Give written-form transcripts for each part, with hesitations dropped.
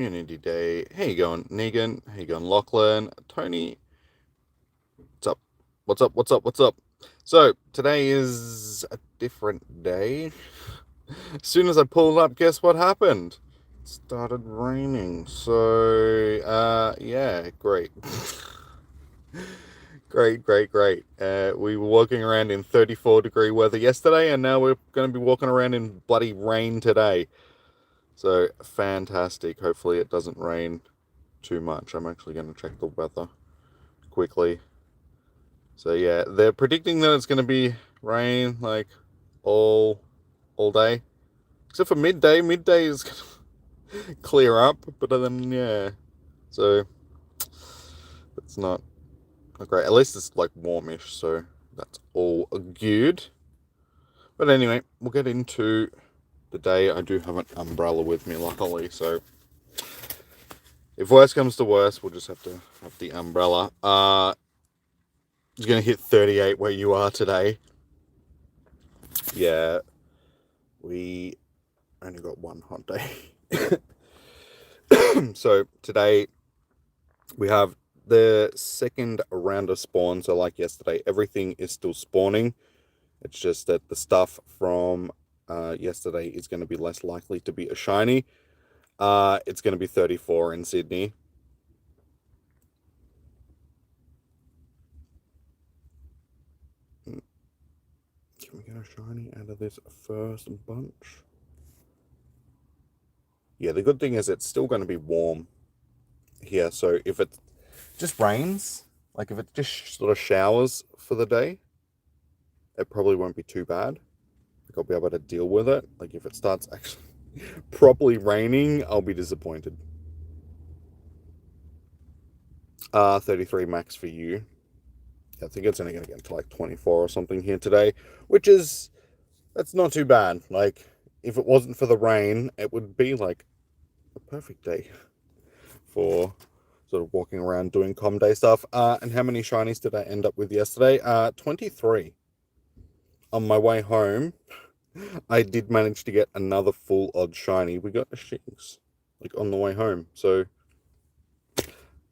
Community Day. How you going, Negan? How you going, Lachlan? Tony? What's up? What's up? What's up? What's up? So, today is a different day. As soon as I pulled up, guess what happened? It started raining. So, yeah, great. Great. We were walking around in 34-degree weather yesterday, and now we're going to be walking around in bloody rain today. So, fantastic. Hopefully it doesn't rain too much. I'm actually going to check the weather quickly. So, yeah, they're predicting that it's going to be rain, like, all day. Except for midday. Midday is going to clear up, but then, yeah. So, it's not great. At least it's, like, warmish, so that's all good. But anyway, we'll get into the day. I do have an umbrella with me, luckily, so if worst comes to worst, we'll just have to have the umbrella. It's going to hit 38 where you are today. Yeah, we only got one hot day. So today we have the second round of spawn. So like yesterday, everything is still spawning. It's just that the stuff from yesterday is going to be less likely to be a shiny. It's going to be 34 in Sydney. Can we get a shiny out of this first bunch? Yeah, the good thing is it's still going to be warm here. So if it just rains, like if it just sort of showers for the day, it probably won't be too bad. Like I'll be able to deal with it. Like if it starts actually properly raining, I'll be disappointed. 33 max for you. I think it's only going to get to like 24 or something here today, which is, that's not too bad. Like, if it wasn't for the rain, it would be like a perfect day for sort of walking around doing com day stuff. And how many shinies did I end up with yesterday? 23. On my way home, I did manage to get another full odd shiny. We got a Shinx, like on the way home. So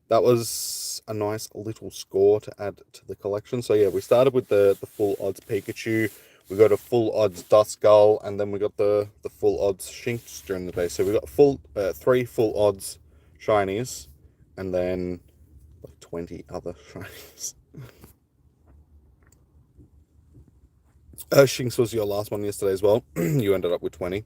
that was a nice little score to add to the collection. So yeah, we started with the full odds Pikachu. We got a full odds Duskull, and then we got the full odds Shinx during the day. So we got full 3 full odds shinies, and then like 20 other shinies. Shinx was your last one yesterday as well. You ended up with 20.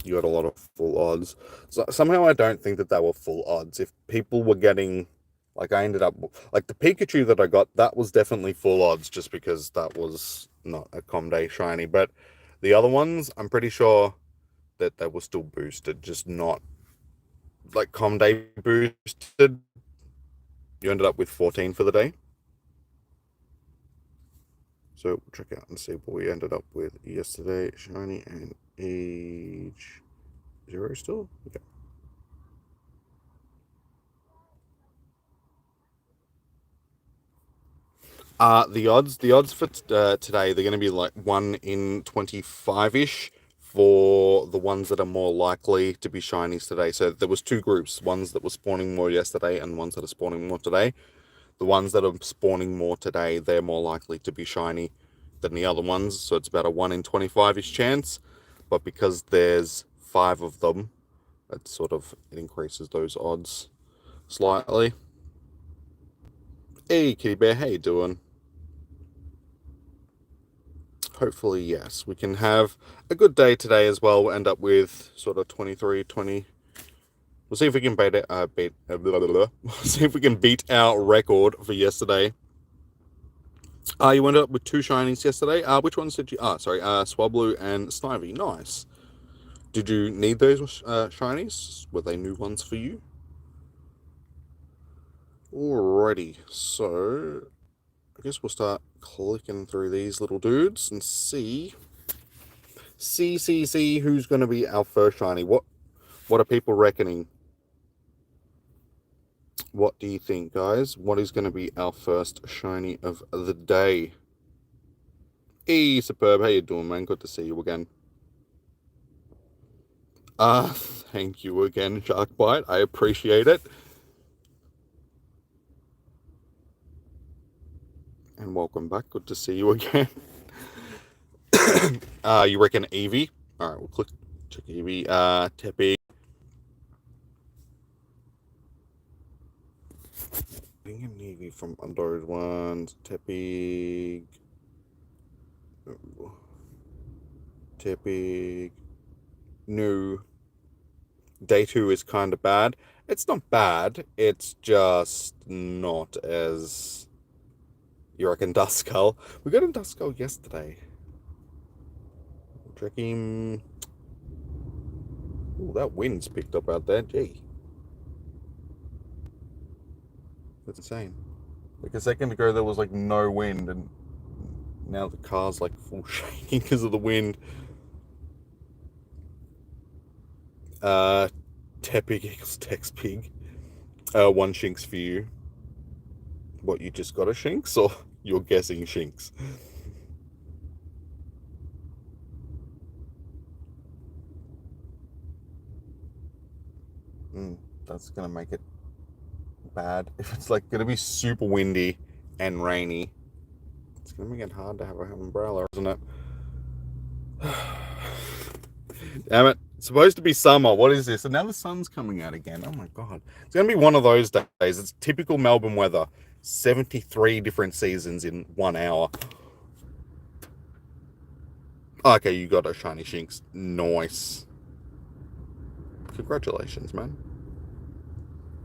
You got a lot of full odds. So somehow I don't think that they were full odds. If people were getting, like I ended up, like the Pikachu that I got, that was definitely full odds just because that was not a Com Day shiny. But the other ones, I'm pretty sure that they were still boosted, just not like Com Day boosted. You ended up with 14 for the day. So we'll check out and see what we ended up with yesterday. Shiny and age 0 still? Okay. The odds for today, they're going to be like 1 in 25-ish for the ones that are more likely to be shinies today. So there was 2 groups, ones that were spawning more yesterday and ones that are spawning more today. The ones that are spawning more today, they're more likely to be shiny than the other ones. So it's about a 1 in 25-ish chance. But because there's 5 of them, it increases those odds slightly. Hey, Kitty Bear, how you doing? Hopefully, yes. We can have a good day today as well. We'll end up with sort of 23, 20. We'll see if we can beat it. See if we can beat our record for yesterday. You ended up with 2 shinies yesterday. Which ones did you? Swablu and Snivy. Nice. Did you need those shinies? Were they new ones for you? Alrighty. So I guess we'll start clicking through these little dudes and see who's going to be our first shiny. What are people reckoning? What do you think, guys? What is going to be our first shiny of the day? Hey, Superb, how you doing, man? Good to see you again. Thank you again, Sharkbite. I appreciate it. And welcome back. Good to see you again. You reckon Eevee? Alright, we'll check Eevee. Teppy. Getting an Eevee from those ones. Teppy. Teppy. No. Day 2 is kind of bad. It's not bad. It's just not as... You reckon Duskull? We got a Duskull yesterday. Check him. Ooh, that wind's picked up out there. Gee. That's insane. Like a second ago, there was like no wind, and now the car's like full shaking because of the wind. Tepig equals text pig. One Shinx for you. What, you just got a Shinx, or you're guessing Shinx? That's gonna make it bad. If it's like gonna be super windy and rainy, it's gonna make it hard to have an umbrella, isn't it? Damn it. It's supposed to be summer. What is this? And now the sun's coming out again. Oh my god. It's going to be one of those days. It's typical Melbourne weather. 73 different seasons in 1 hour. Okay, you got a shiny Shinx. Nice. Congratulations, man.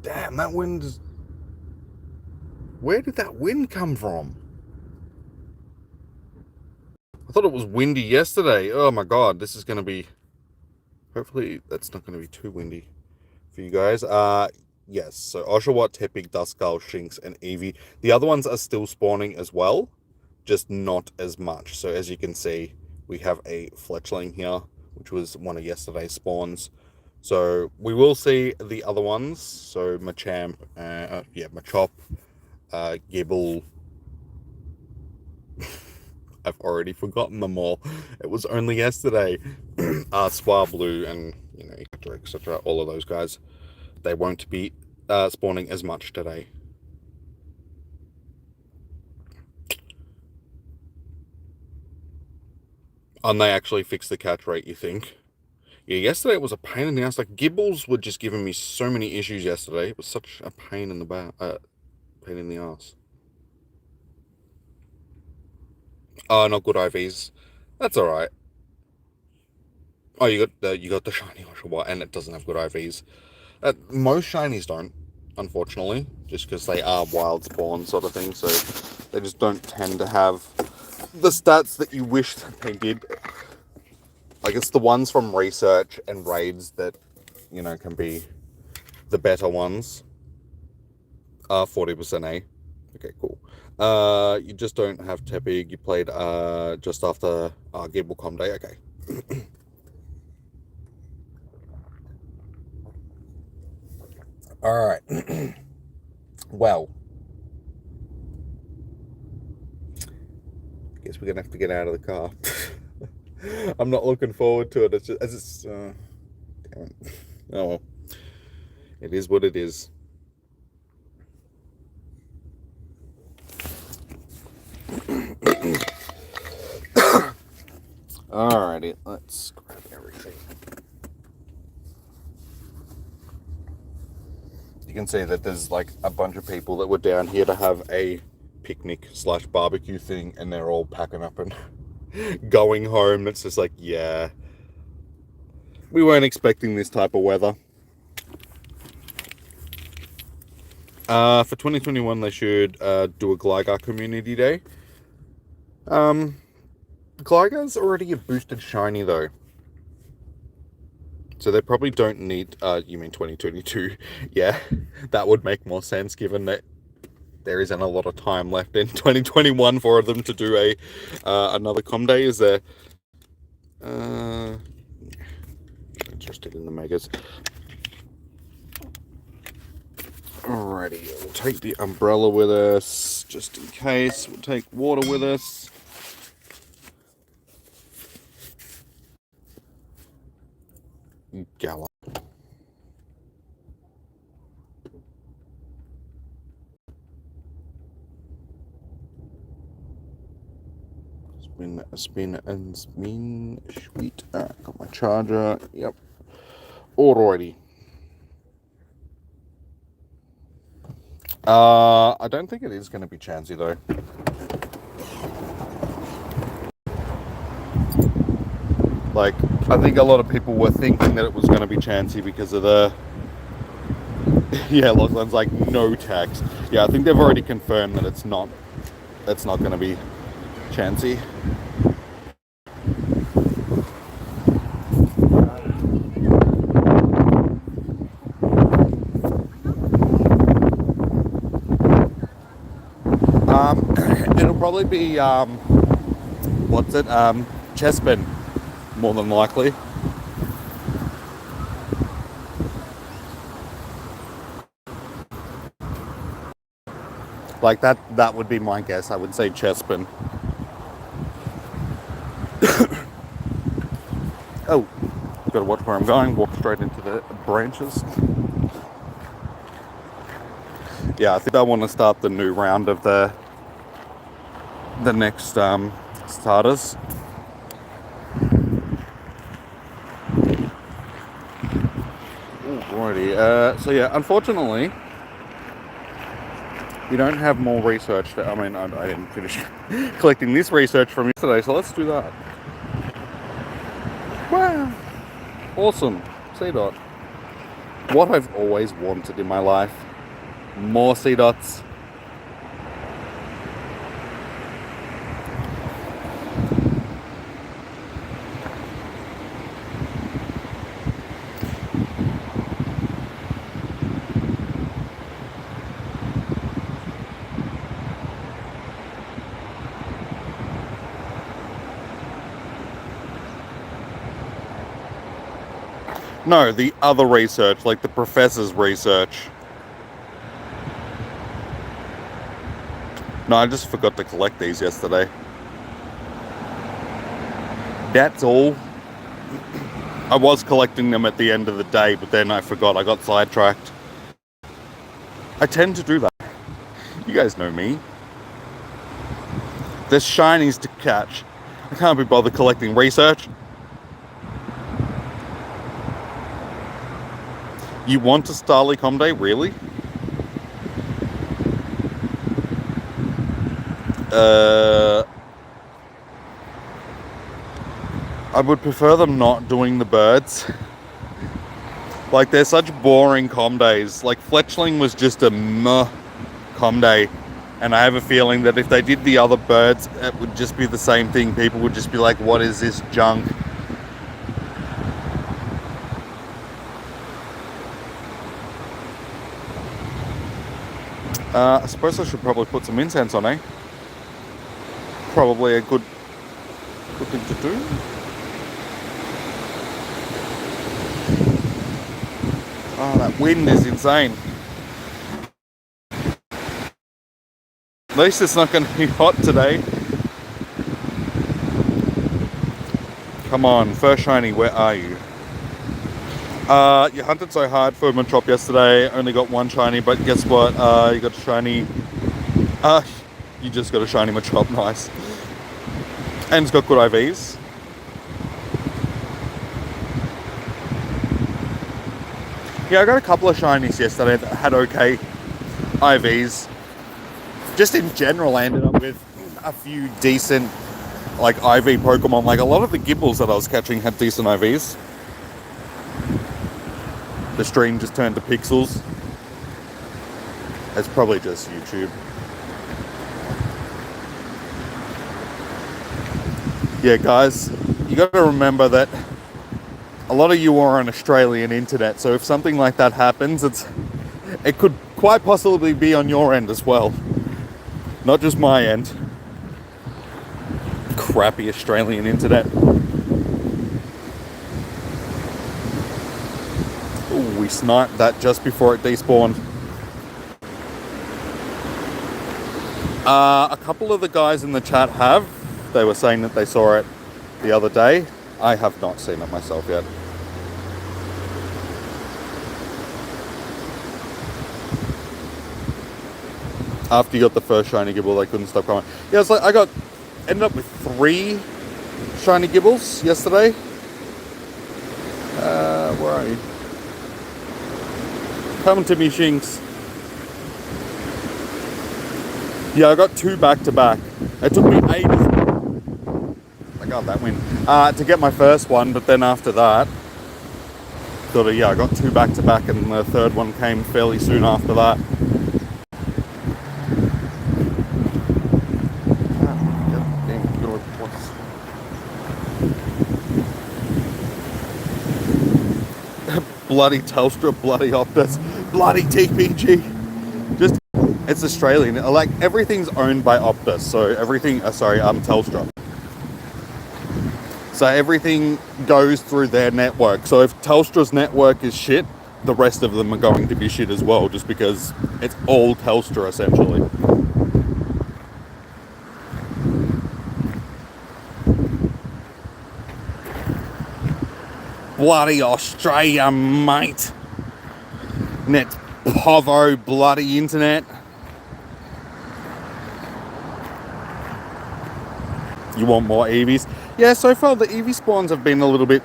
Damn, that wind is... Where did that wind come from? I thought it was windy yesterday. Oh my god, this is going to be... Hopefully that's not going to be too windy for you guys. Yes, so Oshawott, Tepig, Duskull, Shinx, and Eevee. The other ones are still spawning as well, just not as much. So as you can see, we have a Fletchling here, which was one of yesterday's spawns. So we will see the other ones. So Machamp, Machop, Gibble. I've already forgotten them all. It was only yesterday. Swablu and, etc. All of those guys. They won't be spawning as much today. And they actually fixed the catch rate, you think? Yeah, yesterday it was a pain in the ass. Like, Gibbles were just giving me so many issues yesterday. It was such a pain in the pain in the ass. Not good IVs. That's alright. Oh, you got the shiny Oshawott, and it doesn't have good IVs. Most shinies don't, unfortunately, just because they are wild spawn sort of thing, so they just don't tend to have the stats that you wish that they did. Like, it's the ones from research and raids that, can be the better ones. 40% A. Okay, cool. You just don't have Tepig. You played just after Gablecom Day. Okay. All right. Well, I guess we're gonna have to get out of the car. I'm not looking forward to it. It's just, damn it. Oh well. It is what it is. Alrighty, let's grab everything. You can see that there's like a bunch of people that were down here to have a picnic / barbecue thing, and they're all packing up and going home. It's just like, yeah, we weren't expecting this type of weather. For 2021, they should do a Gligar community day. Gligar's already a boosted shiny though, so they probably don't need. You mean 2022? Yeah, that would make more sense given that there isn't a lot of time left in 2021 for them to do a another com day. Is there? Interested in the megas. Alrighty, we'll take the umbrella with us just in case. We'll take water with us. Gala. Spin and spin. Sweet. Alright, got my charger. Yep. Alrighty. I don't think it is going to be Chansey though. Like, I think a lot of people were thinking that it was going to be Chansey because of the... Yeah, Lachlan's like, no text. Yeah, I think they've already confirmed that it's not going to be Chansey. It'll probably be, Chespin, more than likely. Like, that would be my guess. I would say Chespin. Oh, gotta watch where I'm going. Walk straight into the branches. Yeah, I think I want to start the new round of the next starters. Alrighty. So yeah, unfortunately, you don't have more research. I didn't finish collecting this research from yesterday, so let's do that. Wow. Awesome. C-Dot. What I've always wanted in my life. More C-Dots. No, the other research, like the professor's research. No, I just forgot to collect these yesterday. That's all. I was collecting them at the end of the day, but then I forgot. I got sidetracked. I tend to do that. You guys know me. There's shinies to catch. I can't be bothered collecting research. You want a Starly Comday, really? I would prefer them not doing the birds. Like, they're such boring Comdays. Like, Fletchling was just a meh Comday. And I have a feeling that if they did the other birds, it would just be the same thing. People would just be like, what is this junk? I suppose I should probably put some incense on, eh? Probably a good thing to do. Oh, that wind is insane. At least it's not going to be hot today. Come on, first shiny, where are you? You hunted so hard for Machop yesterday, only got one shiny, but guess what? You got a shiny... you just got a shiny Machop, nice. And it's got good IVs. Yeah, I got a couple of shinies yesterday that had okay IVs. Just in general, I ended up with a few decent, like, IV Pokemon. Like, a lot of the Gibbles that I was catching had decent IVs. The stream just turned to pixels. It's probably just YouTube. Yeah, guys, you got to remember that a lot of you are on Australian internet, so if something like that happens, it could quite possibly be on your end as well. Not just my end. Crappy Australian internet. Ooh, we sniped that just before it despawned. A couple of the guys in the chat have. They were saying that they saw it the other day. I have not seen it myself yet. After you got the first shiny Gibble, they couldn't stop coming. Yeah, it's like ended up with 3 shiny Gibbles yesterday. Where are you? Coming to me, Shinx. Yeah, I got 2 back to back. It took me ages. I got that win. To get my first one, but then after that, yeah, I got 2 back to back, and the third one came fairly soon after that. Bloody Telstra, bloody Optus, bloody TPG. Just, it's Australian. Like, everything's owned by Optus, so everything, Telstra. So everything goes through their network. So if Telstra's network is shit, the rest of them are going to be shit as well, just because it's all Telstra, essentially. Bloody Australia, mate. Net povo, bloody internet. You want more Eevees? Yeah, so far the Eevee spawns have been a little bit...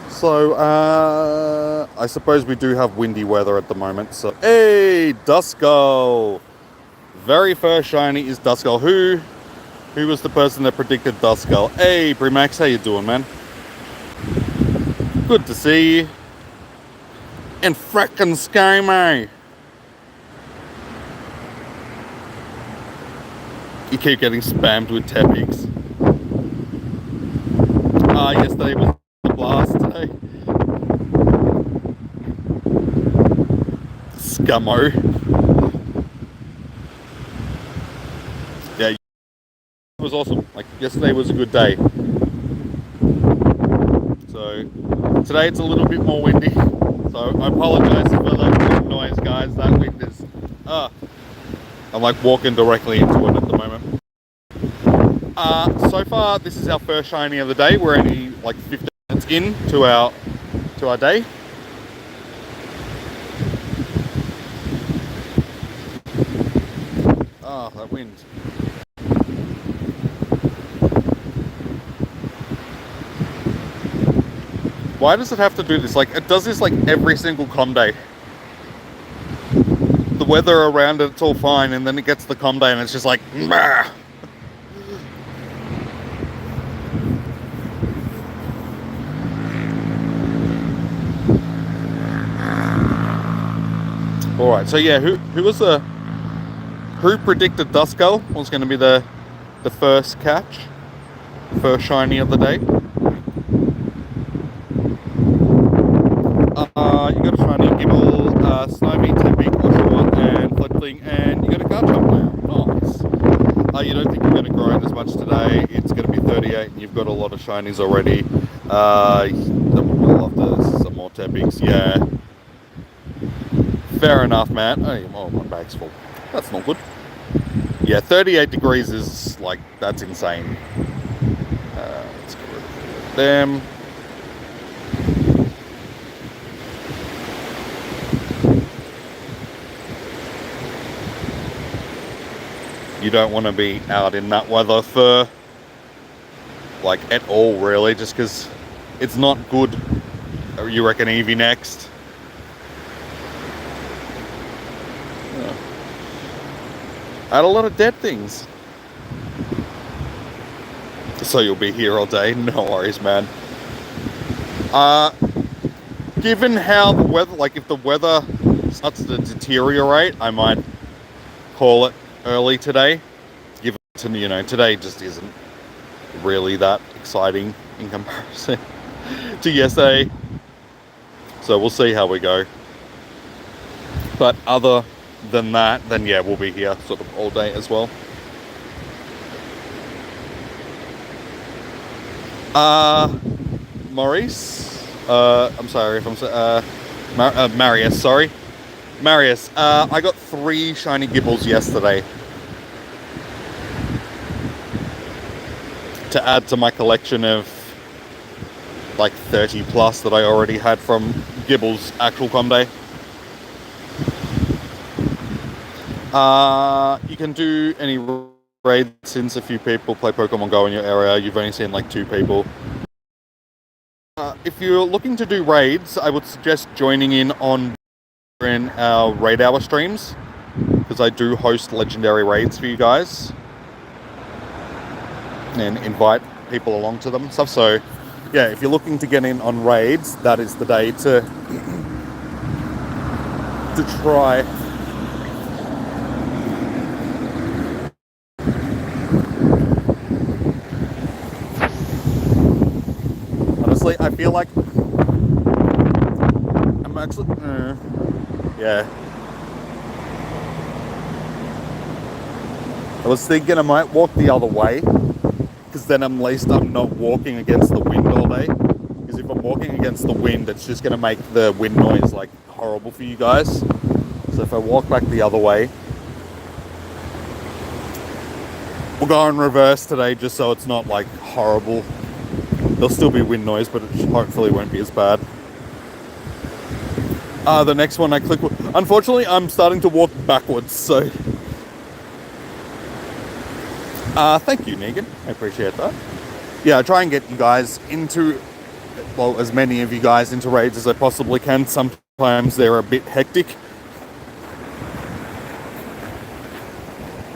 So, I suppose we do have windy weather at the moment, so... Hey, Duskull! Very first shiny is Duskull. Who was the person that predicted Duskull? Hey, Brimax, how you doing, man? Good to see you. And frickin' ScoMo! You keep getting spammed with Tepics. Yesterday was the blast today. Scummo. Yeah, it was awesome. Like, yesterday was a good day. So, today it's a little bit more windy. So, I apologize for the noise, guys. That wind is... I'm like walking directly into it at the moment. So far, this is our first shiny of the day. We're only like 15 minutes in to our day. Ah, that wind. Why does it have to do this? Like, it does this like every single com day. The weather around it, it's all fine, and then it gets to the com day and it's just like, bah! Alright, so yeah, who predicted Duskull was going to be the first catch? First shiny of the day? You got a shiny Gibble, Snivy, Tepic, Oshawott, and Fletchling, and you got a Garchomp now. Nice. You don't think you're going to grind as much today. It's going to be 38, and you've got a lot of shinies already. I would love some more Tepics, yeah. Fair enough, man. Oh, my bag's full. That's not good. Yeah, 38 degrees is, like, that's insane. Let's get rid of them. You don't want to be out in that weather for, like, at all, really, just because it's not good. You reckon Eevee next? Yeah. Add a lot of dead things. So you'll be here all day? No worries, man. Given how the weather, like, if the weather starts to deteriorate, I might call it early today. Given to, you know, today just isn't really that exciting in comparison to yesterday. So we'll see how we go. But other than that, then yeah, we'll be here sort of all day as well. Maurice, I'm sorry if I'm Marius, sorry. Marius, I got 3 shiny Gibbles yesterday to add to my collection of like 30 plus that I already had from Gibble's actual com day. You can do any raids since a few people play Pokemon Go in your area. You've only seen like 2 people. If you're looking to do raids, I would suggest joining in on our raid hour streams, because I do host legendary raids for you guys and invite people along to them and stuff. So yeah, if you're looking to get in on raids, that is the day to try. Honestly, I feel like I'm actually yeah. I was thinking I might walk the other way, because then at least I'm not walking against the wind all day. Because if I'm walking against the wind, it's just going to make the wind noise like horrible for you guys. So if I walk back the other way, we'll go in reverse today, just so it's not like horrible. There'll still be wind noise, but it hopefully won't be as bad. The next one I click. Unfortunately, I'm starting to walk backwards, so. Thank you, Negan. I appreciate that. Yeah, I try and get you guys into, well, as many of you guys into raids as I possibly can. Sometimes they're a bit hectic,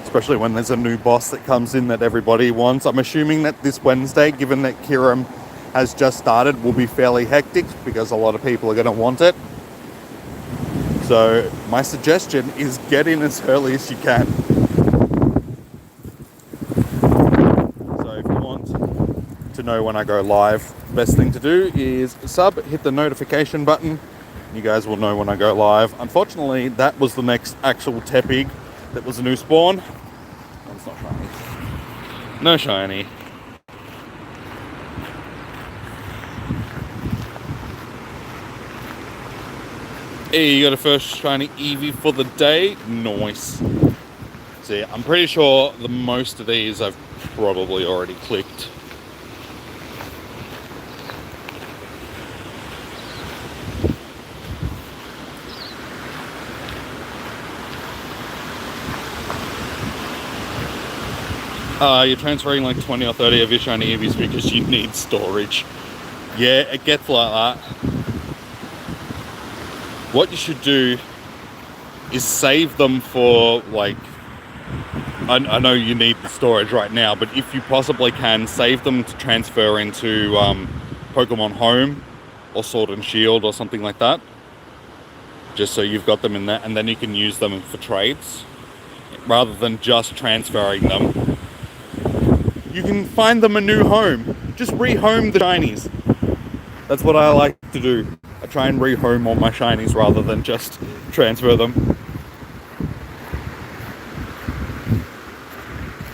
especially when there's a new boss that comes in that everybody wants. I'm assuming that this Wednesday, given that Kiram has just started, will be fairly hectic because a lot of people are going to want it. So my suggestion is get in as early as you can. To know when I go live, the best thing to do is sub, hit the notification button. You guys will know when I go live. Unfortunately, that was the next actual Tepig that was a new spawn. Oh, it's not shiny. No shiny. Hey, you got a first shiny Eevee for the day. Nice. See, I'm pretty sure the most of these I've probably already clicked. You're transferring like 20 or 30 of your shiny Eevees because you need storage. Yeah, it gets like that. What you should do is save them for, like, I know you need the storage right now, but if you possibly can, save them to transfer into Pokemon Home or Sword and Shield or something like that. Just so you've got them in there, and then you can use them for trades rather than just transferring them. You can find them a new home. Just rehome the shinies. That's what I like to do. I try and rehome all my shinies rather than just transfer them.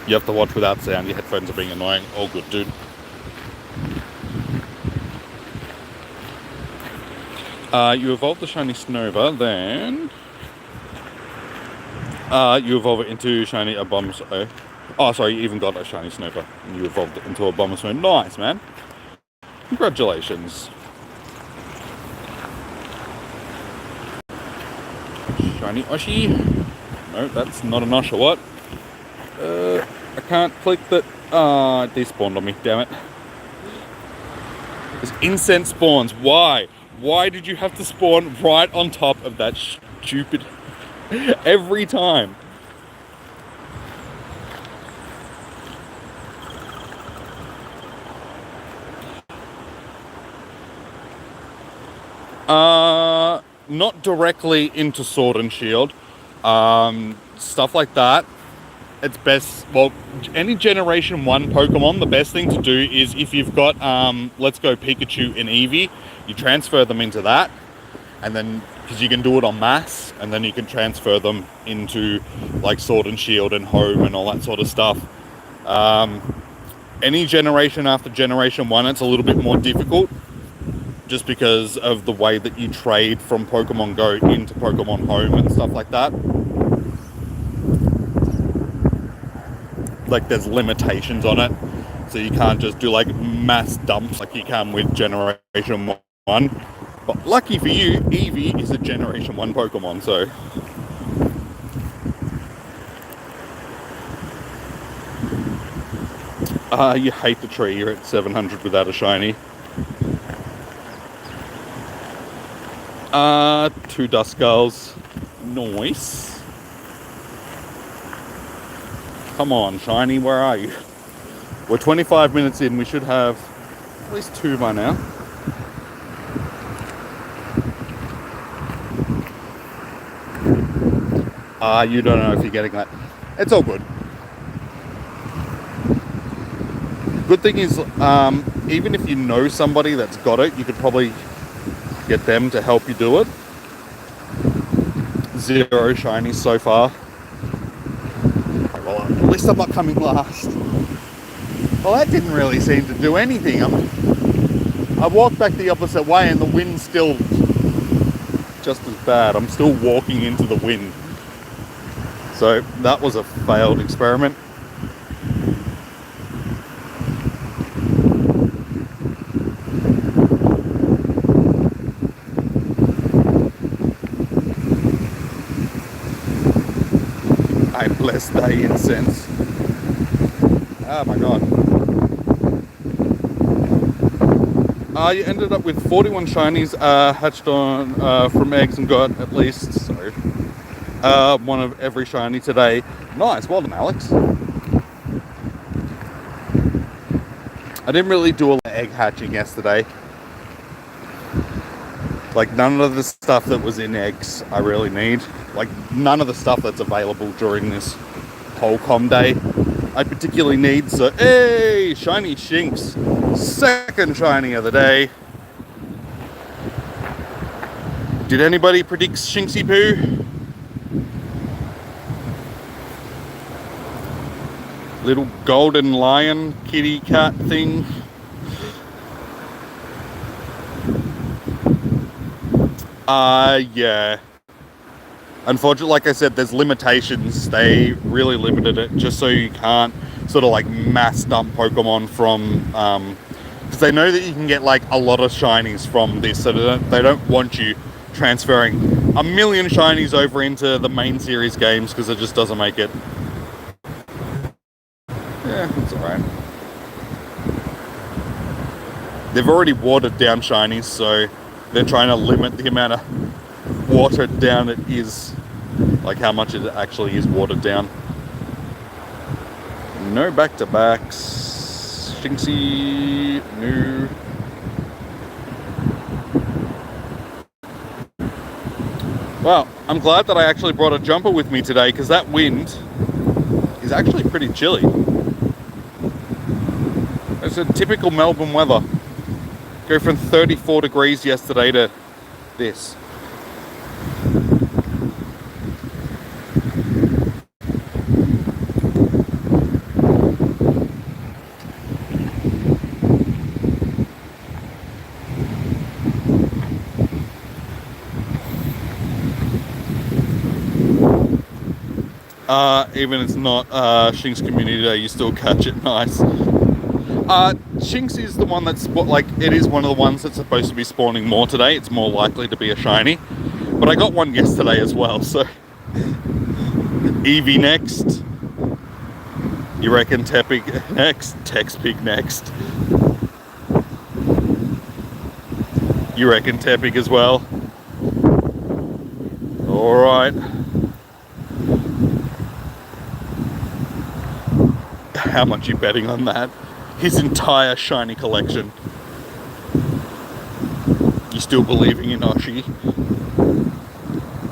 You have to watch without sound. Your headphones are being annoying. All good, dude. You evolve the shiny Snova, then you evolve it into shiny Abomasnow. Oh, sorry, you even got a shiny Snova and you evolved it into a Abomasnow. Nice, man. Congratulations. Shiny Oshi. No, that's not an Osha. What? I can't click that. It despawned on me, damn it. There's incense spawns. Why? Why did you have to spawn right on top of that stupid... Every time. Not directly into Sword and Shield. Stuff like that. It's best, well, any Generation 1 Pokemon, the best thing to do is if you've got, let's go Pikachu and Eevee, you transfer them into that, and then, because you can do it en masse, and then you can transfer them into, like, Sword and Shield and Home and all that sort of stuff. Any generation after Generation 1, it's a little bit more difficult, just because of the way that you trade from Pokemon Go into Pokemon Home and stuff like that. Like, there's limitations on it, so you can't just do like mass dumps like you can with Generation 1. But lucky for you, Eevee is a Generation 1 Pokemon, so You hate the tree. You're at 700 without a shiny. 2 dust skulls. Nice. Come on, shiny, where are you? We're 25 minutes in. We should have at least 2 by now. You don't know if you're getting that. It's all good. Good thing is, even if you know somebody that's got it, you could probably get them to help you do it. 0 shinies so far. Well, at least I'm not coming last. Well, that didn't really seem to do anything. I walked back the opposite way and the wind's still just as bad. I'm still walking into the wind. So that was a failed experiment. I bless thy incense. Oh my god. You ended up with 41 shinies hatched on from eggs and got at least, sorry, 1 of every shiny today. Nice, well done, Alex. I didn't really do a lot of egg hatching yesterday. Like, none of the stuff that was in eggs I really need. Like, none of the stuff that's available during this whole com day I particularly need. So, hey, shiny Shinx. 2nd shiny of the day. Did anybody predict Shinxy Poo? Little golden lion kitty cat thing. Yeah. Unfortunately, like I said, there's limitations. They really limited it just so you can't sort of like mass dump Pokemon from, because they know that you can get like a lot of shinies from this, so they don't want you transferring a million shinies over into the main series games because it just doesn't make it. Yeah, it's alright. They've already watered down shinies, so they're trying to limit the amount of watered down it is, like how much it actually is watered down. No back-to-backs. Shinxy, no. Well, I'm glad that I actually brought a jumper with me today because that wind is actually pretty chilly. It's a typical Melbourne weather. Go from 34 degrees yesterday to this. Even it's not Shinx Community Day, you still catch it nice. Shinx is the one that's like, it is one of the ones that's supposed to be spawning more today. It's more likely to be a shiny, but I got one yesterday as well. So Eevee next. You reckon Tepig next? Texpig next. You reckon Tepig as well? All right. How much are you betting on that? His entire shiny collection. You still believing in Oshie?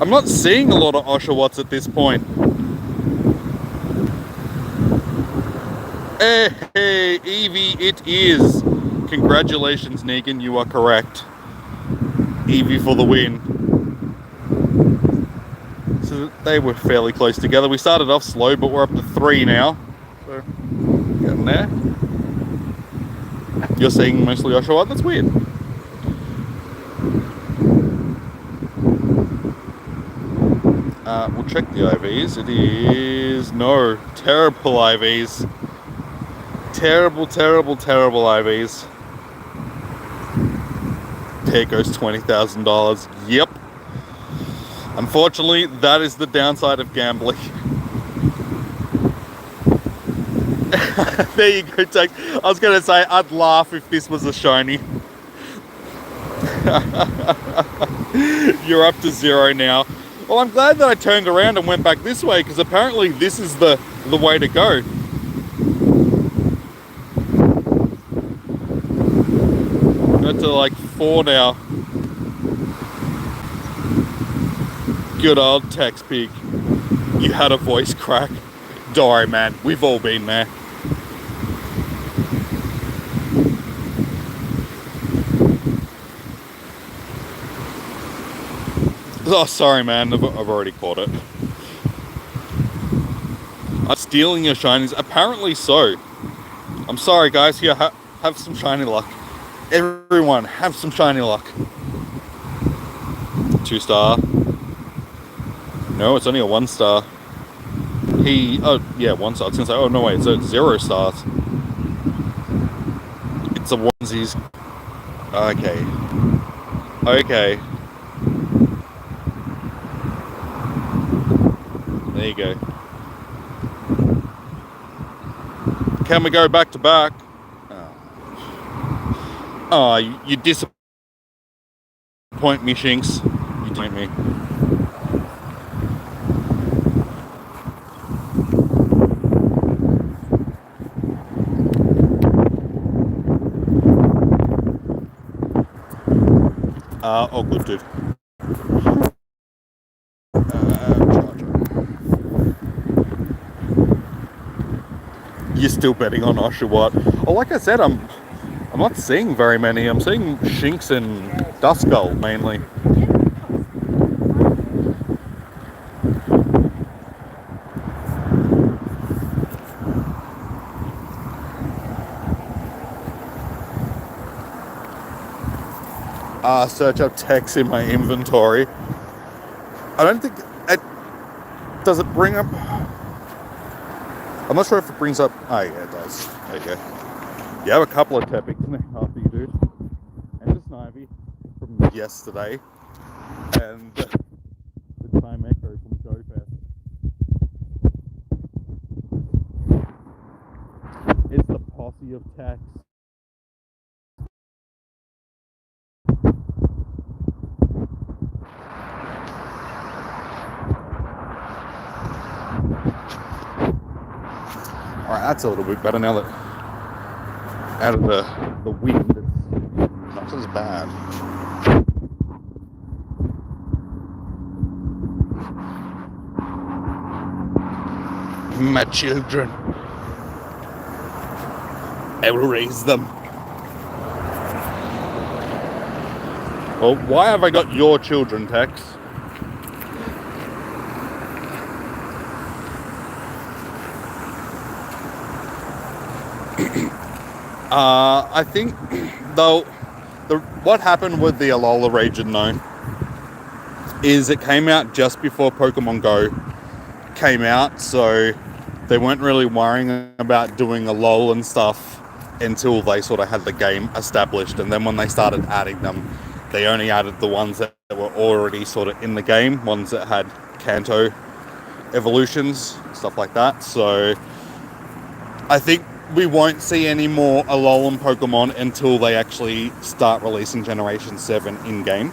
I'm not seeing a lot of Oshawotts at this point. Hey, Eevee, it is. Congratulations, Negan, you are correct. Eevee for the win. So they were fairly close together. We started off slow, but we're up to 3 now. So, getting there. You're seeing mostly Oshawott? That's weird. We'll check the IVs. It is... no. Terrible IVs. Terrible, terrible, terrible IVs. There goes $20,000. Yep. Unfortunately, that is the downside of gambling. There you go, Tech. I was going to say, I'd laugh if this was a shiny. You're up to 0 now. Well, I'm glad that I turned around and went back this way, because apparently this is the way to go. Got to like 4 now. Good old Tex Pig. You had a voice crack. Don't worry, man. We've all been there. Oh, sorry, man. I've already caught it. I'm stealing your shinies. Apparently so. I'm sorry, guys. Here, have some shiny luck. Everyone, have some shiny luck. 2-star. No, it's only a 1-star. Oh, yeah, 1-star. I was going to say, oh, no, wait. So it's 0 stars. It's a onesies. Okay. Okay. There you go. Can we go back to back? Oh, you disappoint me, Shinx. You disappoint me. Oh, good, dude. You're still betting on Oshawott. Oh, like I said, I'm not seeing very many. I'm seeing Shinx and Duskull mainly. Search up text in my inventory. I don't think it does. It bring up? I'm not sure if it brings up. Oh yeah, it does. There you go. You have a couple of Tepics after you do, and a Snivy from yesterday, and the Time Echo from GoFest. It's the posse of tax. Alright, that's a little bit better now that out of the wind, it's not as bad. My children, I will raise them. Well, why have I got your children, Tex? I think, though, what happened with the Alola region, though, is it came out just before Pokemon Go came out, so they weren't really worrying about doing Alola and stuff until they sort of had the game established, and then when they started adding them, they only added the ones that were already sort of in the game, ones that had Kanto evolutions, stuff like that. So I think we won't see any more Alolan Pokemon until they actually start releasing Generation 7 in-game.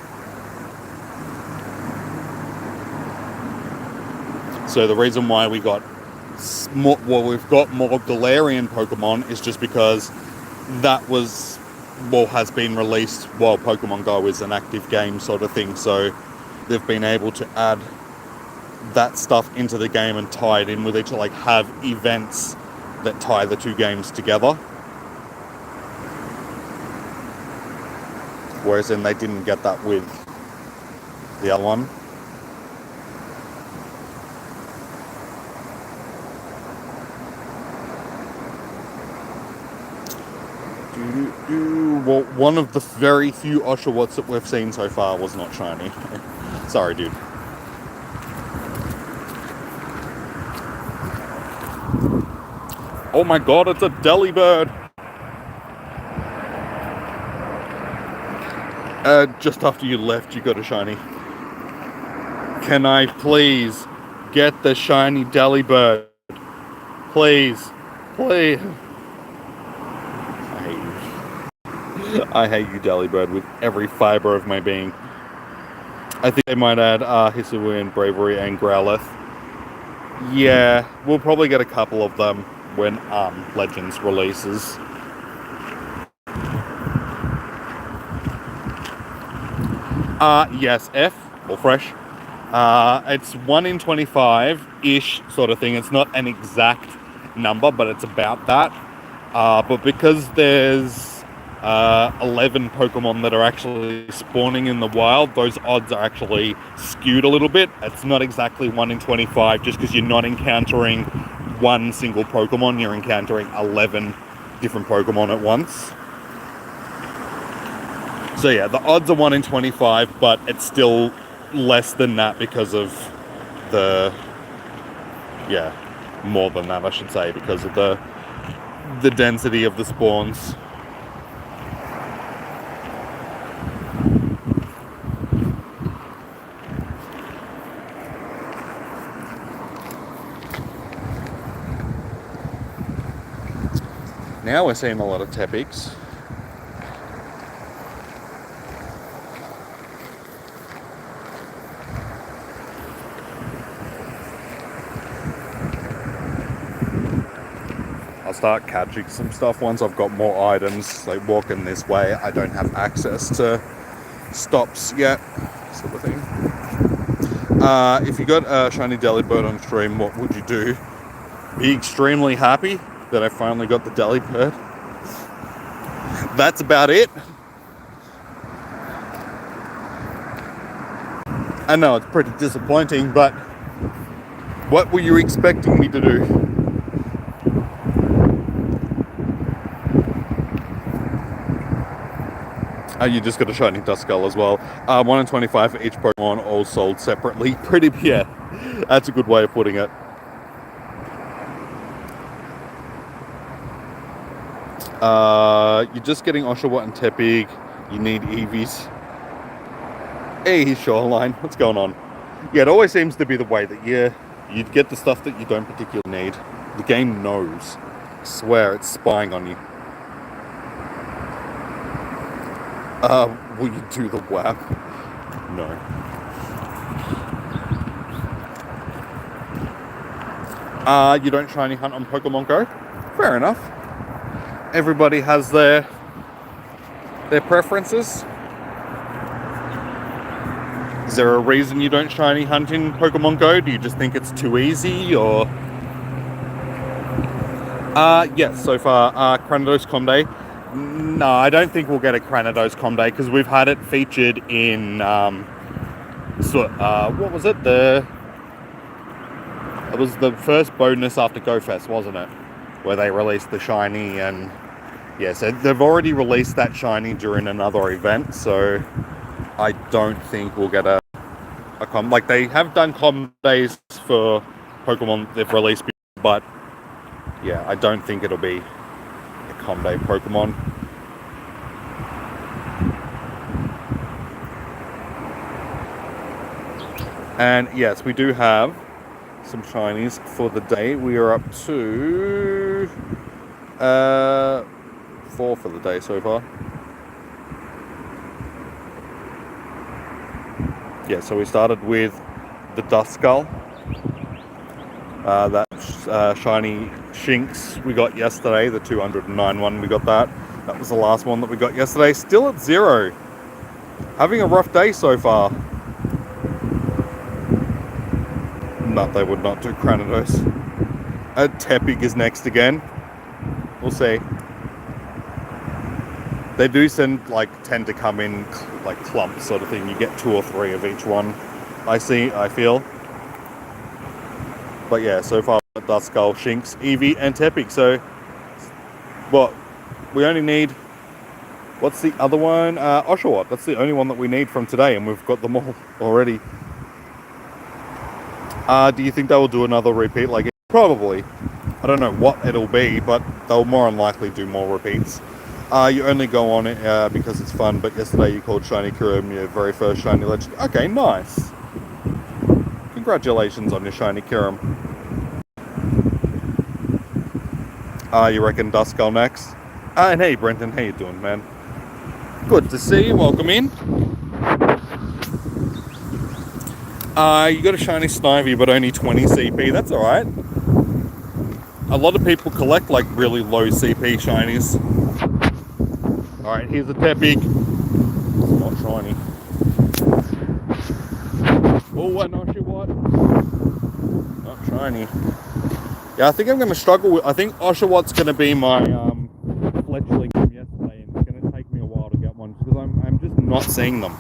So the reason why we've got more Galarian Pokemon is just because that was, has been released while Pokemon Go is an active game sort of thing. So they've been able to add that stuff into the game and tie it in with each other, like have events that tie the two games together. Whereas then they didn't get that with the other one. Well, one of the very few Oshawotts that we've seen so far was not shiny. Sorry, dude. Oh my god, it's a Delibird! Just after you left, you got a shiny. Can I please get the shiny Delibird? Please. Please. I hate you, Delibird, with every fiber of my being. I think they might add Hisuian, Bravery, and Growlithe. Yeah, we'll probably get a couple of them when Legends releases. Yes, F, or Fresh. It's 1 in 25-ish sort of thing. It's not an exact number, but it's about that. But because there's 11 Pokemon that are actually spawning in the wild, those odds are actually skewed a little bit. It's not exactly 1 in 25 just because you're not encountering one single Pokemon, you're encountering 11 different Pokemon at once. So yeah, the odds are 1 in 25, but it's still less than that because of more than that, I should say, because of the density of the spawns. Now we're seeing a lot of Tepics. I'll start catching some stuff once I've got more items. Like walking this way, I don't have access to stops yet, sort of thing. If you got a shiny Delibird on stream, what would you do? Be extremely happy that I finally got the Delibird. That's about it. I know it's pretty disappointing, but what were you expecting me to do? You just got a shiny Duskull as well. 1 in 25 for each Pokemon, all sold separately. Pretty, yeah, that's a good way of putting it. You're just getting Oshawott and Tepig. You need Eevees. Hey, Shoreline, what's going on? Yeah, it always seems to be the way that you'd get the stuff that you don't particularly need. The game knows. I swear, it's spying on you. Will you do the WAP? No. You don't shiny hunt on Pokemon Go? Fair enough. Everybody has their preferences. Is there a reason you don't shiny hunt in Pokemon Go? Do you just think it's too easy, or? Yes, so far, Cranados Comday. No, I don't think we'll get a Cranados Comday because we've had it featured in, what was it? It was the first bonus after GoFest, wasn't it? Where they released the shiny, and yeah, so they've already released that shiny during another event, so I don't think we'll get a like they have done Comdays for Pokemon they've released before, but yeah, I don't think it'll be a Comday Pokemon. And yes, we do have some shinies for the day. We are up to 4 for the day so far. Yeah, so we started with the Duskull. That shiny Shinx we got yesterday, the 209 one, we got that. That was the last one that we got yesterday. Still at 0. Having a rough day so far. No, they would not do Cranados. Tepig is next again. We'll see. They do tend to come in like clumps sort of thing. You get 2 or 3 of each one. I feel. But yeah, so far Duskull, Shinx, Eevee, and Tepig. So, we only need. What's the other one? Oshawott. That's the only one that we need from today, and we've got them all already. Do you think they will do another repeat? Probably. I don't know what it'll be, but they'll more than likely do more repeats. You only go on it because it's fun, but yesterday you called Shiny Kyurem your very first Shiny Legend. Okay, nice. Congratulations on your Shiny Kyurem. You reckon Duskull next? And hey, Brenton, how you doing, man? Good to see you. Welcome in. You got a shiny Snivy, but only 20 CP. That's alright. A lot of people collect like really low CP shinies. Alright, here's a Tepig. It's not shiny. Oh, I know what. Not shiny. Yeah, I think I'm going to struggle with... I think Oshawott going to be my fledgling from yesterday, and it's going to take me a while to get one because I'm just not seeing them.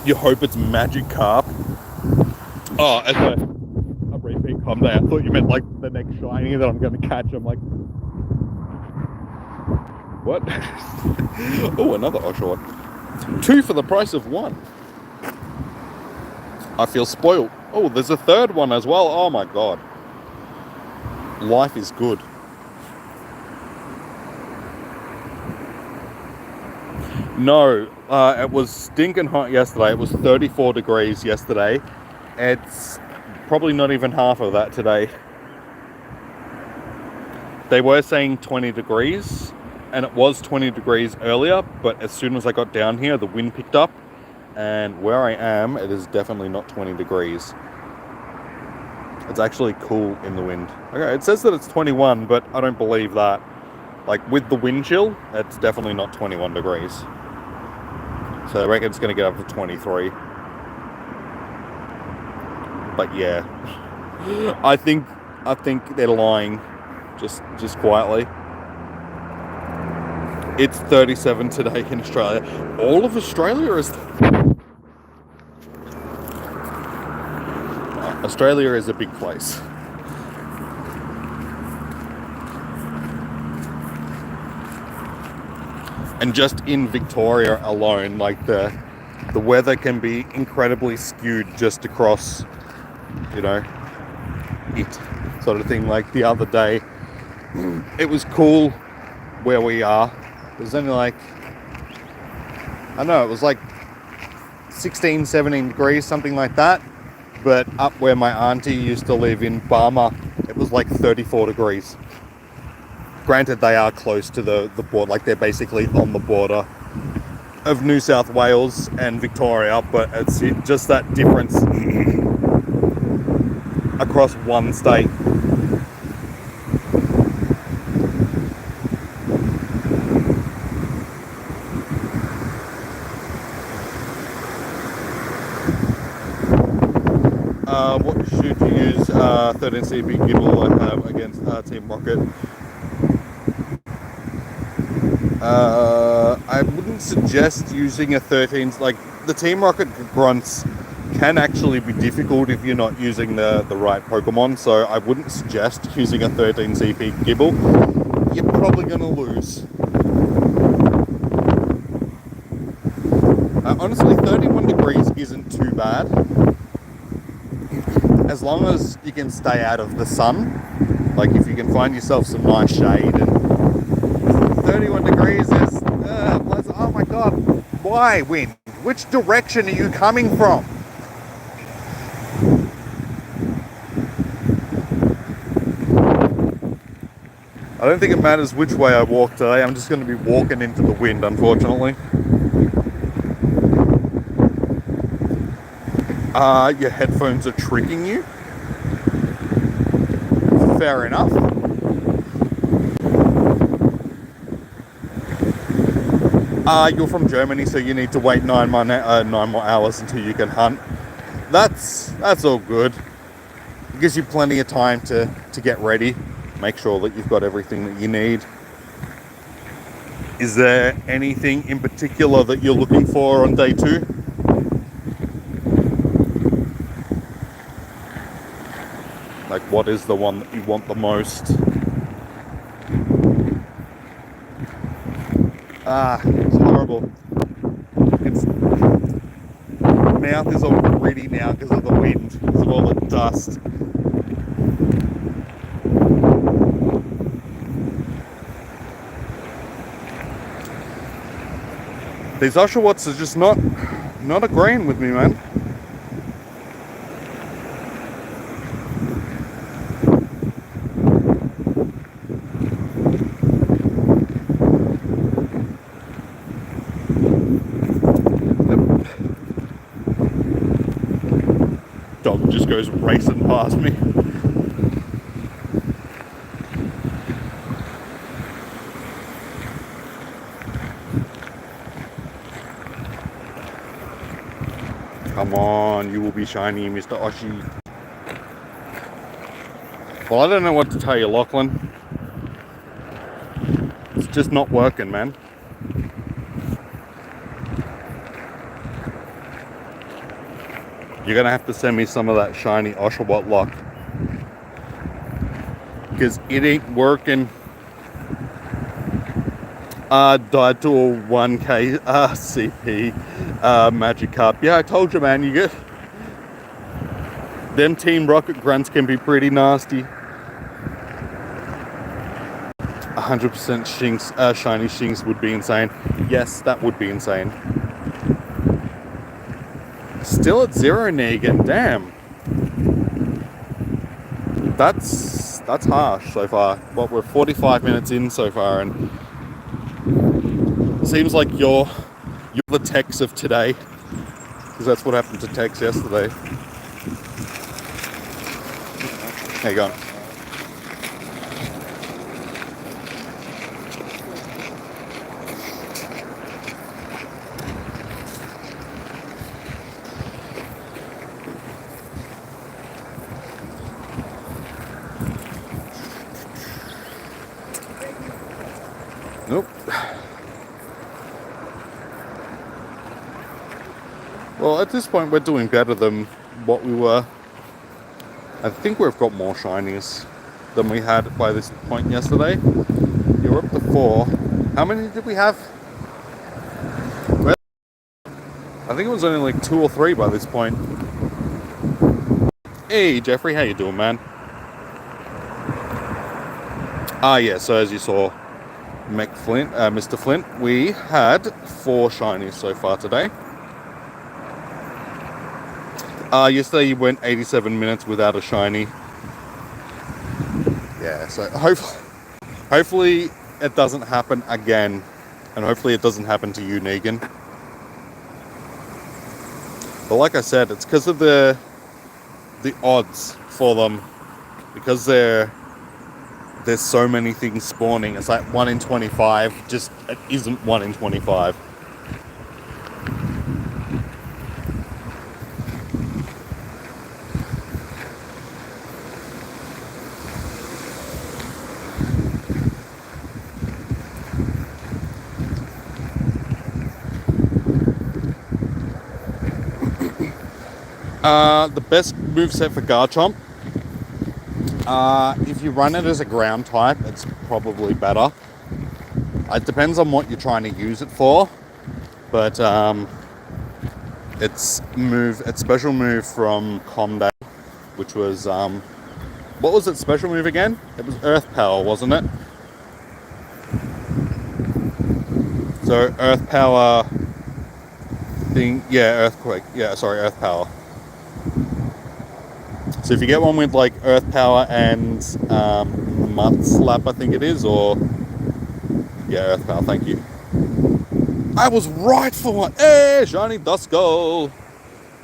You hope it's Magikarp. Oh, as a repeat com day, I thought you meant like the next shiny that I'm going to catch. I'm like, what? Oh, another Oshawott. 2 for the price of 1. I feel spoiled. Oh, there's a third one as well. Oh my god. Life is good. No, it was stinking hot yesterday. It was 34 degrees yesterday. It's probably not even half of that today. They were saying 20 degrees, and it was 20 degrees earlier, but as soon as I got down here, the wind picked up, and where I am, it is definitely not 20 degrees. It's actually cool in the wind. Okay, it says that it's 21, but I don't believe that. Like, with the wind chill, it's definitely not 21 degrees. So I reckon it's going to get up to 23. But yeah, I think they're lying, just quietly. It's 37 today in Australia. All of Australia is... Australia is a big place. And just in Victoria alone, like the weather can be incredibly skewed just across, you know, it sort of thing. Like the other day, it was cool where we are. It was only like, I don't know, it was like 16, 17 degrees, something like that. But up where my auntie used to live in Barmer, it was like 34 degrees. Granted, they are close to the border, like they're basically on the border of New South Wales and Victoria, but it's just that difference across one state. What should you use 13 CP Gibble I have against Team Rocket? I wouldn't suggest using a 13, like the Team Rocket grunts can actually be difficult if you're not using the right Pokemon, so I wouldn't suggest using a 13 CP Gibble. You're probably going to lose. Honestly, 31 degrees isn't too bad. As long as you can stay out of the sun, like if you can find yourself some nice shade, and 31 degrees is, oh my god, why wind? Which direction are you coming from? I don't think it matters which way I walk today, I'm just going to be walking into the wind, unfortunately. Your headphones are tricking you? Fair enough. You're from Germany, so you need to wait 9 more hours until you can hunt. That's all good. It gives you plenty of time to get ready. Make sure that you've got everything that you need. Is there anything in particular that you're looking for on day 2? Like, what is the one that you want the most? It's horrible. Mouth is all gritty now because of the wind, because of all the dust. These Oshawotts are just not not agreeing with me, man. Dog just goes racing past me. Come on, you will be shiny, Mr. Oshi. Well, I don't know what to tell you, Lachlan. It's just not working, man. You're gonna have to send me some of that shiny Oshawott luck, because it ain't working. Died to a 1k CP Magikarp. Yeah, I told you, man. You get them Team Rocket grunts can be pretty nasty. 100% Shinx, shiny Shinx would be insane. Yes, that would be insane. Still at 0 Negan, damn. That's harsh so far. Well, we're 45 minutes in so far, and seems like you're the Tex of today, because that's what happened to Tex yesterday. How you going? Nope. Well, at this point, we're doing better than what we were. I think we've got more shinies than we had by this point yesterday. You're up to 4. How many did we have? Well, I think it was only like 2 or 3 by this point. Hey, Jeffrey, how you doing, man? Yeah, so as you saw, Mr. Flint, we had 4 shinies so far today. Yesterday you went 87 minutes without a shiny. Yeah, so hopefully it doesn't happen again, and hopefully it doesn't happen to you, Negan. But like I said, it's because of the odds for them, because there's so many things spawning. It's like 1 in 25, just it isn't 1 in 25. The best moveset for Garchomp, if you run it as a ground type, it's probably better. It depends on what you're trying to use it for, but its special move from Comday, which was what was its special move again? It was Earth Power, wasn't it? So Earth Power thing, yeah, Earthquake, yeah, sorry, Earth Power. So if you get one with like Earth Power and Mud Slap, I think it is, or yeah, Earth Power, thank you. I was right for one. Hey, shiny Duskull.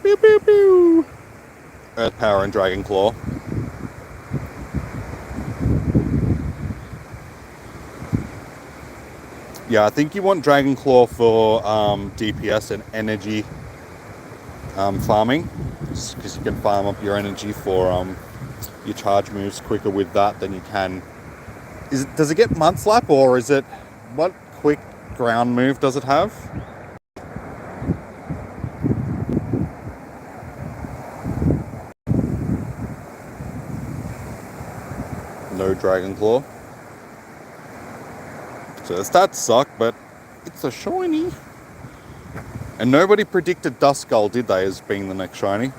Pew pew pew. Earth Power and Dragon Claw. Yeah, I think you want Dragon Claw for DPS and energy farming, because you can farm up your energy for your charge moves quicker with that than you can. Does it get Mud Slap, or is it, what quick ground move does it have? No Dragon Claw. So the stats suck, but it's a shiny. And nobody predicted Duskull, did they, as being the next shiny?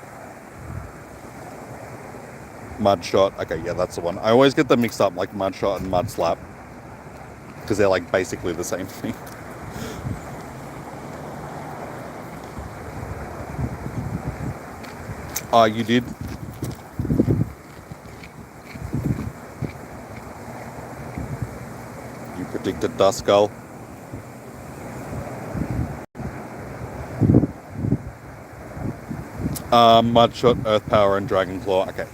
Mud Shot. Okay, yeah, that's the one. I always get them mixed up, like Mud Shot and Mud Slap, because they're like basically the same thing. Oh, you did? You predicted Duskull. Mudshot, Earth Power, and Dragon Claw. Okay.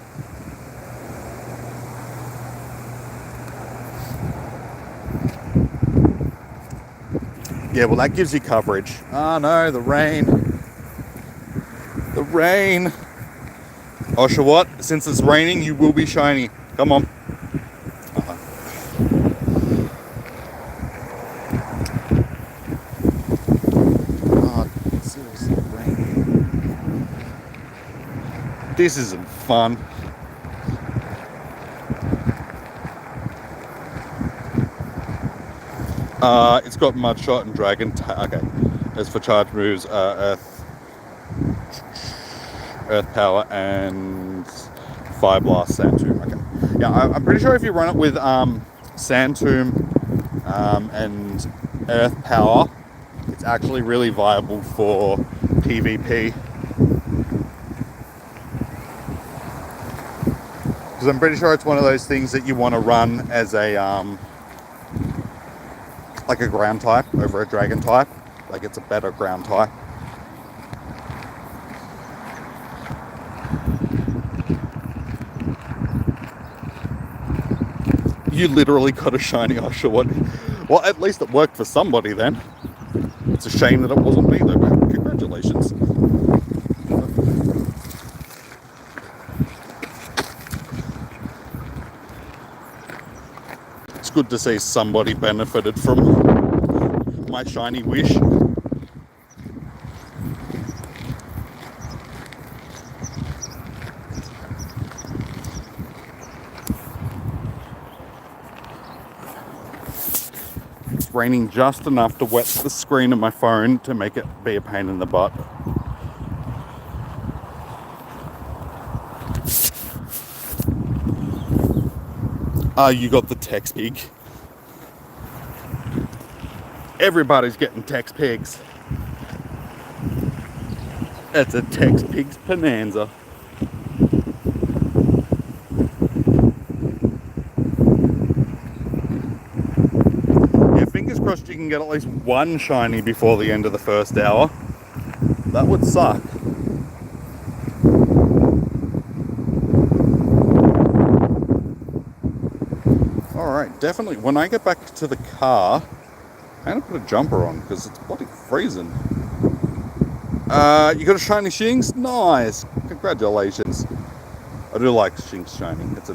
Yeah, well, that gives you coverage. Oh no, the rain. The rain. Oh, sure what? Since it's raining, you will be shiny. Come on. Oh, seriously, raining. This isn't fun. It's got Mudshot and Dragon. Okay. As for charge moves, Earth Power and Fire Blast, Sand Tomb. Okay. Yeah, I'm pretty sure if you run it with Sand Tomb and Earth Power, it's actually really viable for PvP. Because I'm pretty sure it's one of those things that you want to run as a like a ground type over a dragon type. Like it's a better ground type. You literally got a shiny Oshawott. Well, at least it worked for somebody then. It's a shame that it wasn't me though. Congratulations. It's good to see somebody benefited from my shiny wish. It's raining just enough to wet the screen of my phone to make it be a pain in the butt. You got the Tex Pig. Everybody's getting Tex Pigs. It's a Tex Pigs Bonanza. Yeah, fingers crossed you can get at least one shiny before the end of the first hour. That would suck. Alright, definitely. When I get back to the car, I'm going to put a jumper on because it's bloody freezing. You got a shiny Shinx? Nice! Congratulations. I do like Shinx shining. It's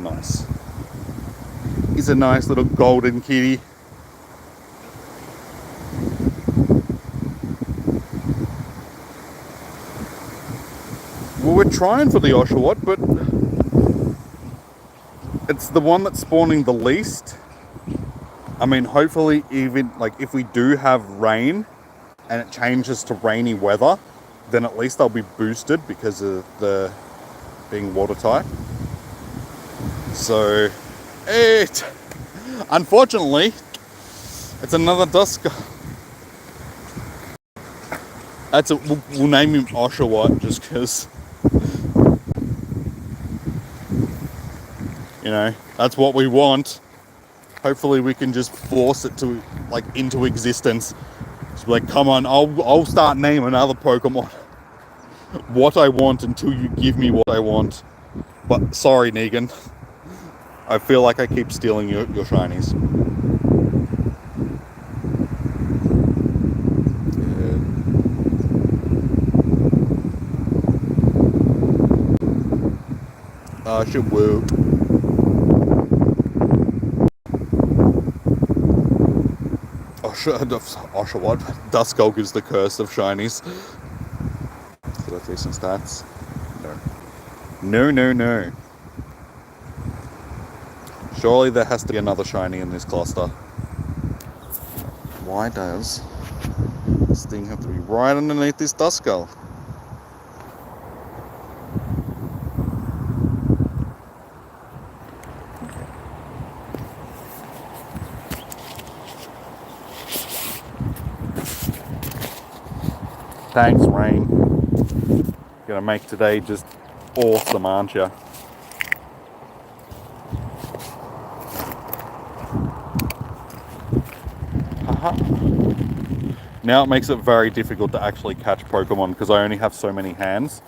a nice little golden kitty. Well, we're trying for the Oshawott, but it's the one that's spawning the least. I mean, hopefully, even like if we do have rain and it changes to rainy weather, then at least they'll be boosted because of the being water type. So, unfortunately, it's another Dusk. We'll name him Oshawott just because, you know, that's what we want. Hopefully we can just force it to, like, into existence. Just be like, come on, I'll start naming other Pokemon what I want until you give me what I want. But sorry, Negan. I feel like I keep stealing your shinies. Oshawott. Oshawott. Duskull gives the curse of shinies. Did I see some stats? No. Surely there has to be another shiny in this cluster. Why does this thing have to be right underneath this Duskull? Thanks, rain. Gonna make today just awesome, aren't you? Now it makes it very difficult to actually catch Pokemon because I only have so many hands.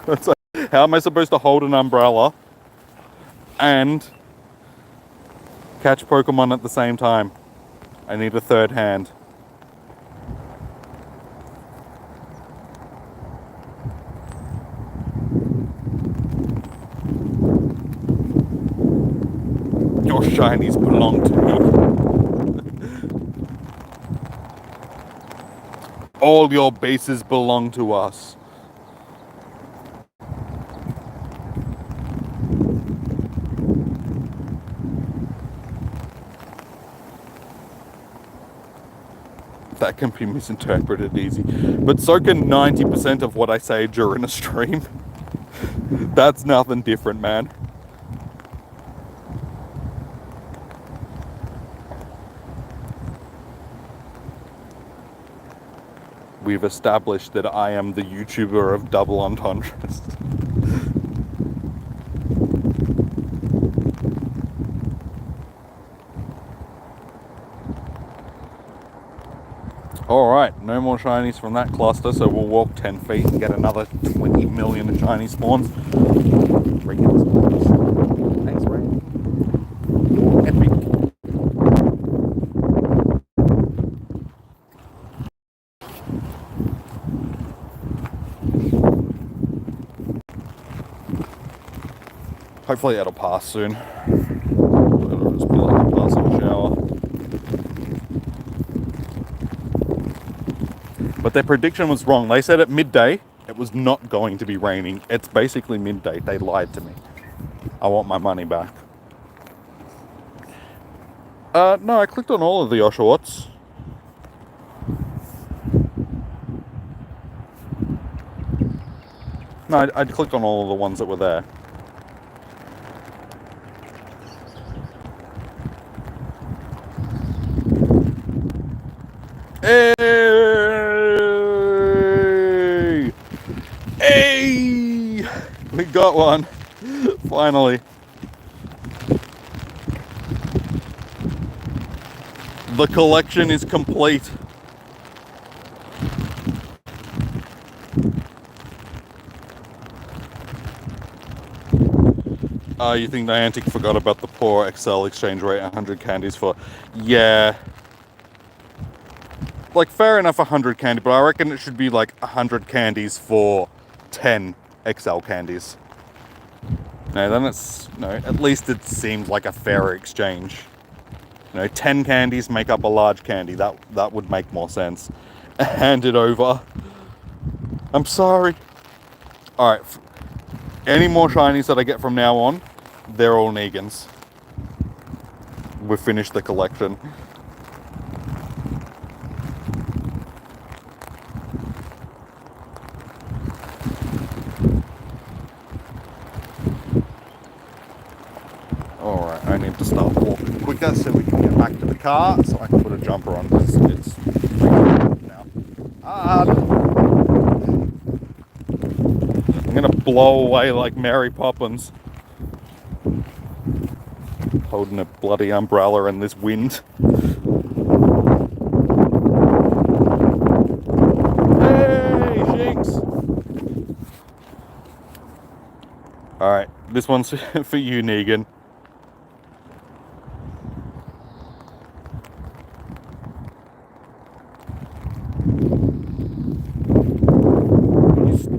It's like, how am I supposed to hold an umbrella and catch Pokemon at the same time? I need a third hand. Your shinies belong to me. All your bases belong to us. That can be misinterpreted easy. But so can 90% of what I say during a stream. That's nothing different, man. We've established that I am the YouTuber of double entendres. Alright, no more shinies from that cluster, so we'll walk 10 feet and get another 20 million shiny spawns. Regular spawns. Thanks, Ray. You're epic. Hopefully it'll pass soon. It'll just be like a passing shower. But their prediction was wrong. They said at midday it was not going to be raining. It's basically midday. They lied to me. I want my money back. No, I clicked on all of the Oshawotts. No, I clicked on all of the ones that were there. Hey! Hey! We got one. Finally. The collection is complete. You think Niantic forgot about the poor Excel exchange rate, 100 candies for... Yeah. Like, fair enough, 100 candy, but I reckon it should be like 100 candies for 10 XL candies. No, then it's, no, at least it seems like a fairer exchange. 10 candies make up a large candy. That would make more sense. Hand it over. I'm sorry. Alright, any more shinies that I get from now on, they're all Negans. We've finished the collection. Alright, I need to start walking quicker so we can get back to the car so I can put a jumper on because it's now. I'm gonna blow away like Mary Poppins. Holding a bloody umbrella in this wind. Hey, Shinx! Alright, this one's for you, Negan.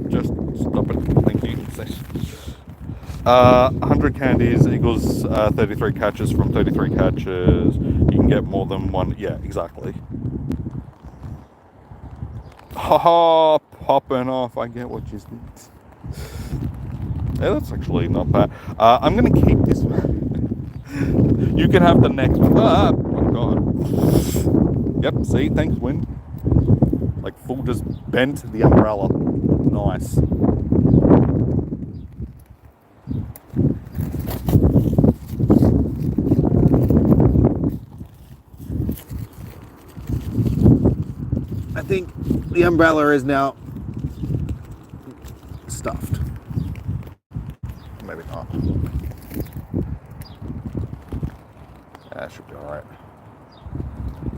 Just stop it. Thank you. 100 candies equals 33 catches. From 33 catches, you can get more than one. Yeah, exactly. Haha, popping off. I get what you think. Yeah, that's actually not bad. I'm gonna keep this one. You can have the next one. Oh god. Yep, see, thanks, wind. Like, full just bent the umbrella. Nice. I think the umbrella is now stuffed. maybe not. That should be alright.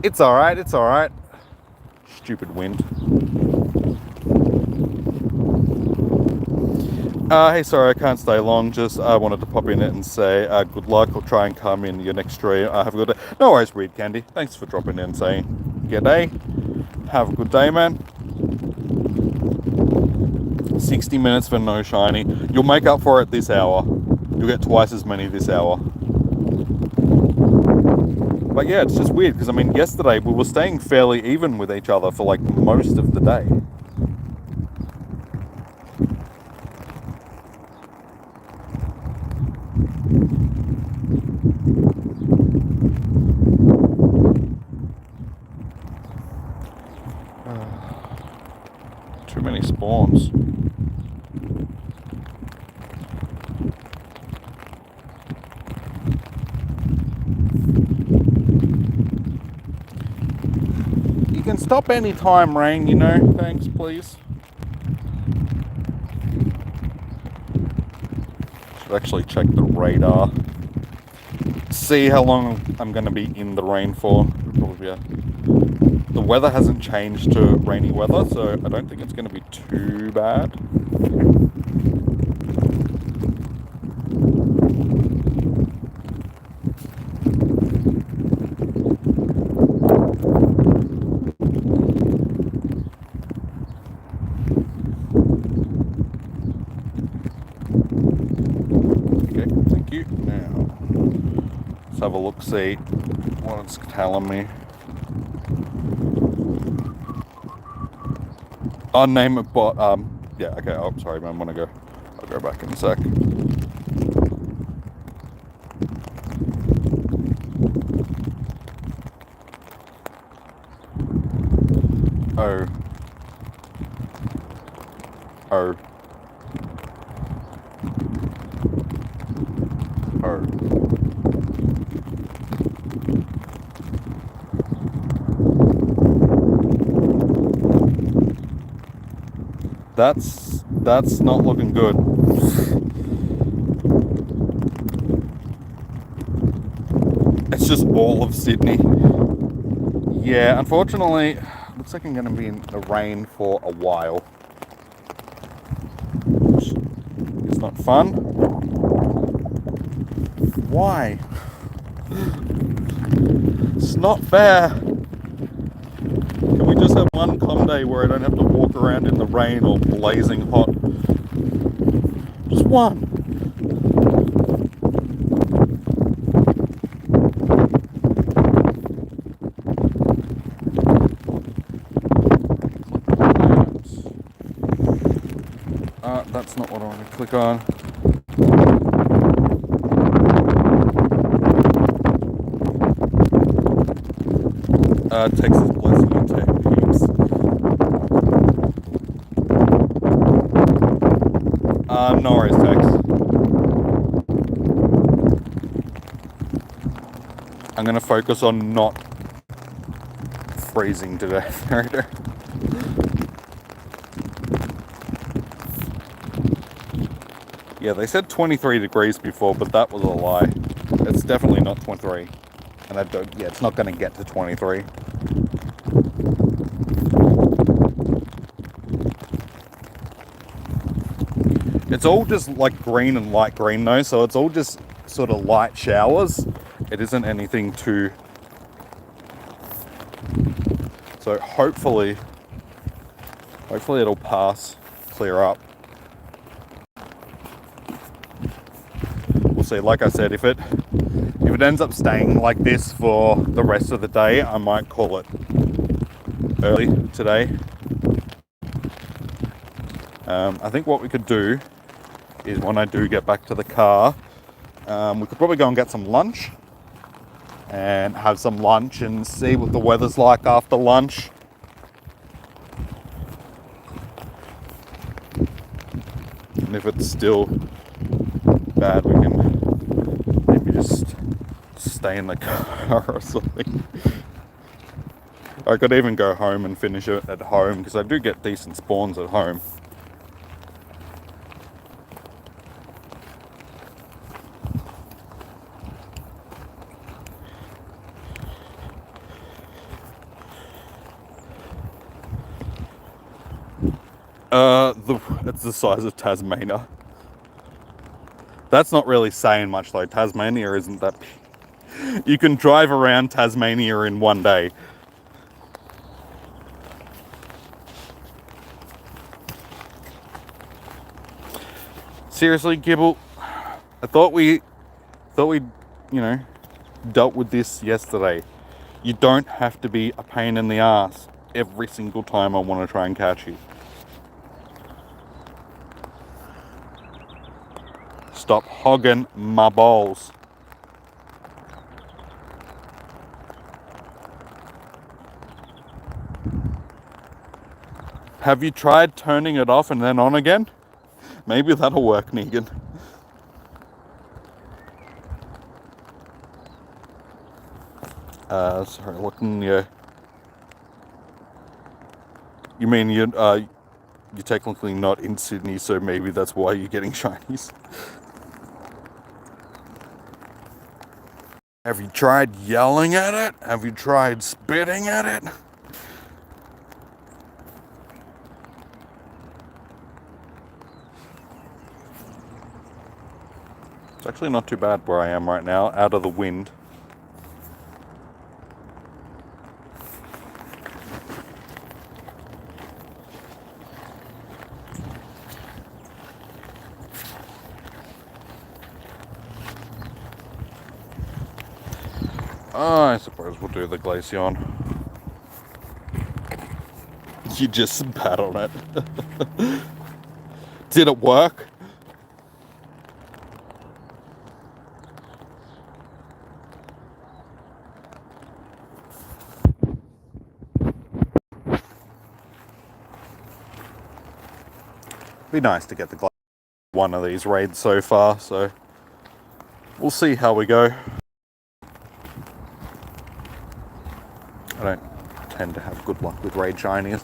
It's alright, it's alright. Stupid wind. Hey, sorry, I can't stay long. Just I wanted to pop in it and say good luck. I'll try and come in your next stream. Have a good day. No worries, Reed Candy. Thanks for dropping in and saying g'day. Have a good day, man. 60 minutes for no shiny. You'll make up for it this hour. You'll get twice as many this hour. But yeah, it's just weird because I mean, yesterday we were staying fairly even with each other for like most of the day. Too many spawns. You can stop any time, Rain, you know. Thanks, please. Should actually check the radar. See how long I'm going to be in the rain for. Probably, yeah. The weather hasn't changed to rainy weather, so I don't think it's going to be too bad. Okay, thank you. Now, let's have a look, see what it's telling me. I'll name it, but yeah, okay. Oh, sorry, man. I'll go back in a sec. Oh. Oh. Oh. That's not looking good. It's just all of Sydney. Yeah, unfortunately, looks like I'm going to be in the rain for a while. Which is not fun. Why? It's not fair. Can we just have one calm day where I don't have to walk around in the rain or blazing hot? Just one. That's not what I want to click on. Texas blessing and techniques. No worries, Tex. I'm going to focus on not freezing to death. Yeah, they said 23 degrees before, but that was a lie. It's definitely not 23. And yeah, it's not going to get to 23. It's all just like green and light green though, so it's all just sort of light showers. It isn't anything too... So hopefully it'll pass, clear up. We'll see. Like I said, if it ends up staying like this for the rest of the day, I might call it early today. I think what we could do is when I do get back to the car, we could probably go and get some lunch and have some lunch and see what the weather's like after lunch. And if it's still bad, we can maybe just stay in the car or something. I could even go home and finish it at home because I do get decent spawns at home. It's the size of Tasmania. That's not really saying much though. Tasmania isn't that big. You can drive around Tasmania in one day. Seriously, Gibble, I thought we, dealt with this yesterday. You don't have to be a pain in the ass every single time I want to try and catch you. Stop hogging my balls. Have you tried turning it off and then on again? Maybe that'll work, Negan. Sorry, looking, yeah. You mean you're technically not in Sydney, so maybe that's why you're getting shinies. Have you tried yelling at it? Have you tried spitting at it? It's actually not too bad where I am right now, out of the wind. Oh, I suppose we'll do the Glaceon. You just spat on it. Did it work? Be nice to get the one of these raids so far, so we'll see how we go. I don't tend to have good luck with raid shinies.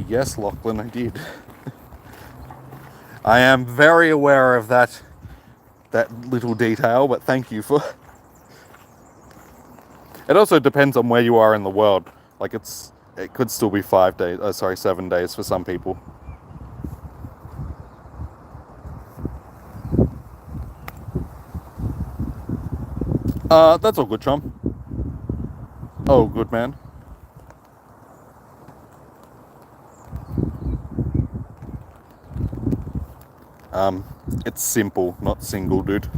Yes, Lachlan, I did. I am very aware of that little detail, but thank you for... It also depends on where you are in the world. Like, it could still be 7 days for some people. That's all good, chum. Oh, good man. It's simple, not single, dude.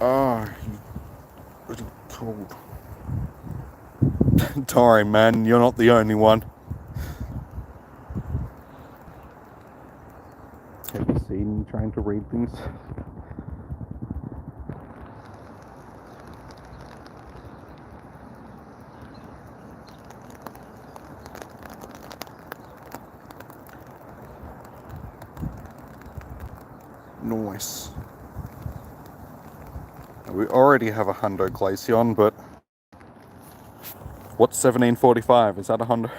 Oh, you pretty cold. Don't worry, man, you're not the only one. Have you seen me trying to read things? Nice. We already have a hundo Glaceon, but what's 1745? Is that a hundo?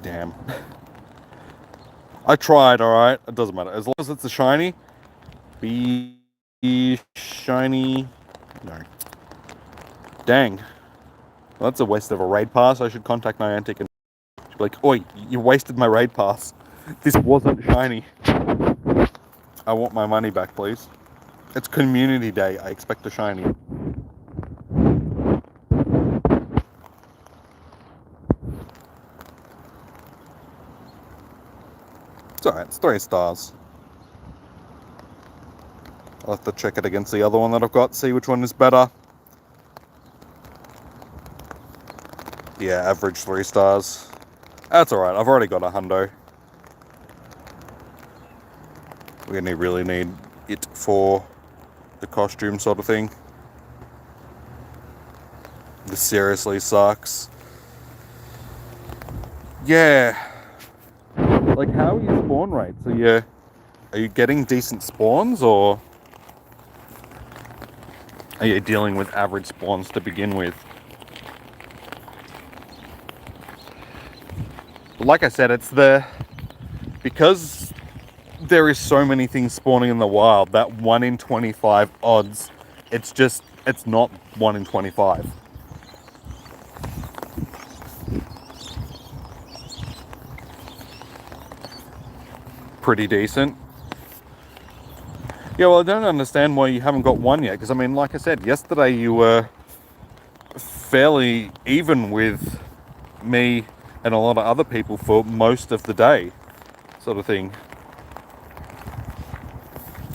Damn. I tried, alright? It doesn't matter. As long as it's a shiny. Be shiny. No. Dang. Well, that's a waste of a raid pass. I should contact Niantic and be like, oi, you wasted my raid pass. This wasn't shiny. I want my money back, please. It's community day. I expect a shiny. It's alright, it's 3 stars. I'll have to check it against the other one that I've got, see which one is better. Yeah, average 3 stars. That's alright, I've already got a hundo. We only really need it for the costume sort of thing. This seriously sucks. Yeah. Like, how are your spawn rates? Are you getting decent spawns, or are you dealing with average spawns to begin with? But like I said, because there is so many things spawning in the wild, that 1 in 25 odds, it's not 1 in 25. Pretty decent. Yeah, well, I don't understand why you haven't got one yet, because I mean, like I said, yesterday you were fairly even with me and a lot of other people for most of the day, sort of thing.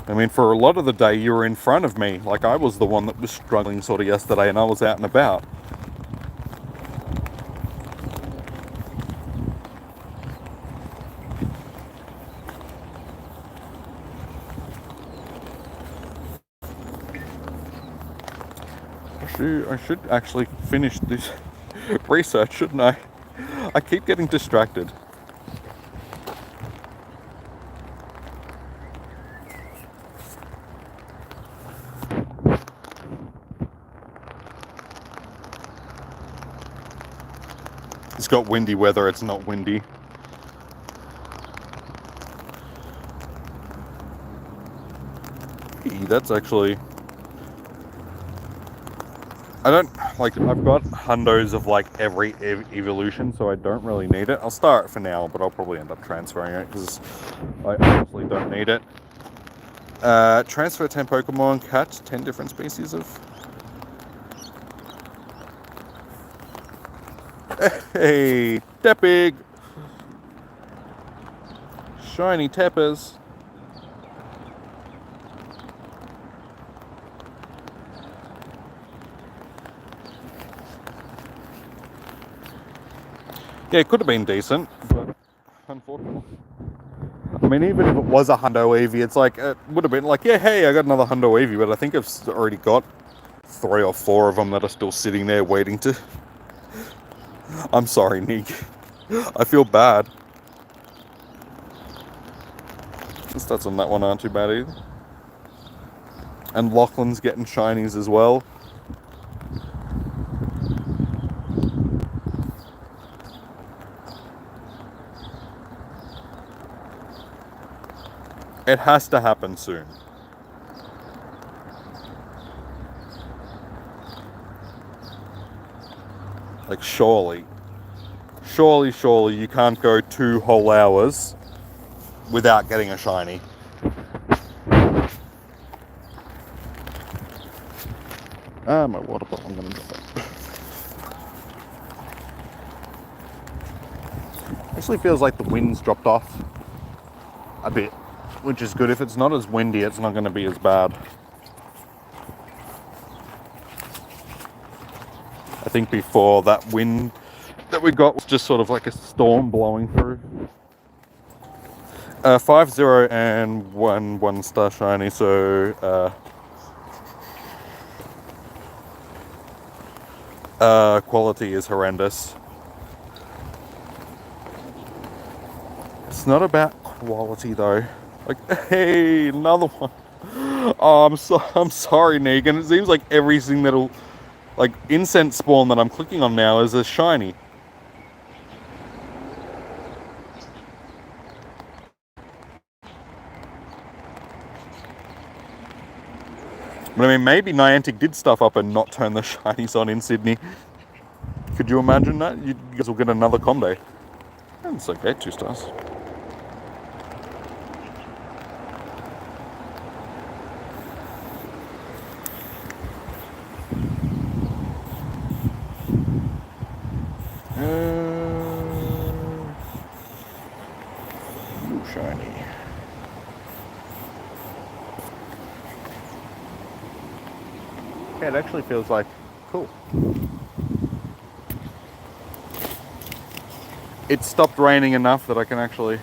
I mean, for a lot of the day you were in front of me, like I was the one that was struggling sort of yesterday, and I was out and about. I should actually finish this research, shouldn't I? I keep getting distracted. It's got windy weather, it's not windy. Hey, that's actually... I've got hundos of like every evolution, so I don't really need it. I'll start for now, but I'll probably end up transferring it because I honestly don't need it. Transfer 10 Pokemon, catch 10 different species of... Hey, Tepig! Shiny Teppers. Yeah, it could have been decent, but unfortunately. I mean, even if it was a hundo Eevee, it's like, it would have been like, yeah, hey, I got another hundo Eevee, but I think I've already got 3 or 4 of them that are still sitting there waiting to... I'm sorry, Nick. I feel bad. The stats on that one aren't too bad either. And Lachlan's getting shinies as well. It has to happen soon. Like, surely you can't go 2 whole hours without getting a shiny. My water bottle, I'm gonna drop it. Actually feels like the wind's dropped off a bit, which is good. If it's not as windy, it's not gonna be as bad. I think before, that wind that we got was just sort of like a storm blowing through. 5-0 and 1 star shiny, so quality is horrendous. It's not about quality though. Like, hey, another one. Oh, I'm sorry, Negan. It seems like everything that'll, like, incense spawn that I'm clicking on now is a shiny. But I mean, maybe Niantic did stuff up and not turn the shinies on in Sydney. Could you imagine that? You guys will get another Conde. It's okay, 2 stars. Shiny. Yeah, it actually feels like cool. It stopped raining enough that I can actually...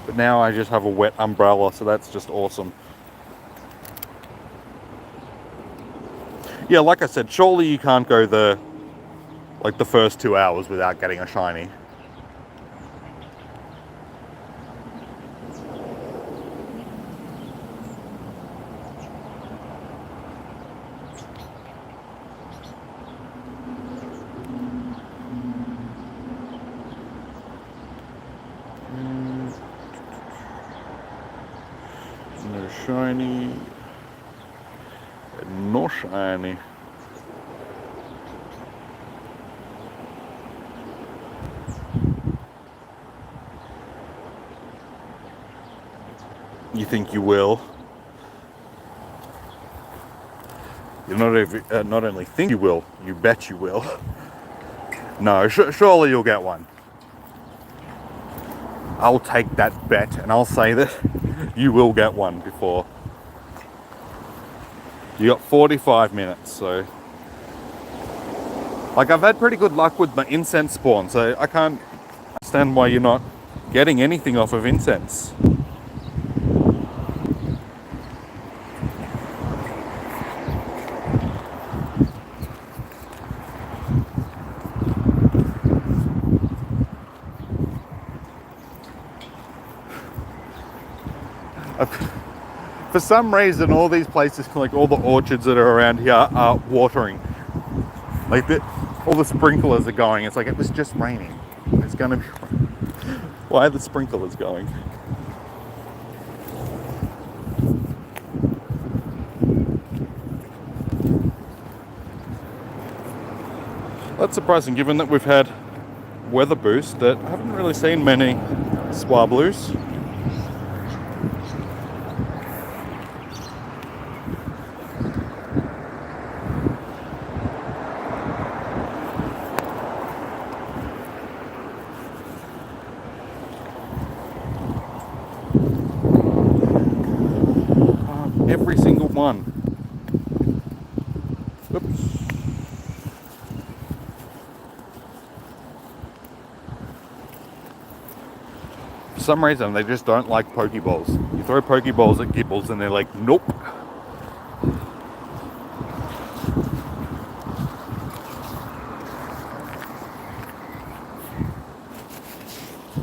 But now I just have a wet umbrella, so that's just awesome. Yeah, like I said, surely you can't go the like the first 2 hours without getting a shiny. No shiny. No shiny. You think you will? You not only think you will, you bet you will. No, surely you'll get one. I'll take that bet and I'll say that you will get one before. You got 45 minutes, so. Like, I've had pretty good luck with my incense spawn, so I can't understand why you're not getting anything off of incense. For some reason, all these places, like all the orchards that are around here, are watering. Like all the sprinklers are going. It's like it was just raining. It's gonna be. Why are the sprinklers going? That's surprising, given that we've had weather boost. That I haven't really seen many Swabloos. Every single one. Oops. For some reason, they just don't like Pokeballs. You throw Pokeballs at Gibbles and they're like, nope.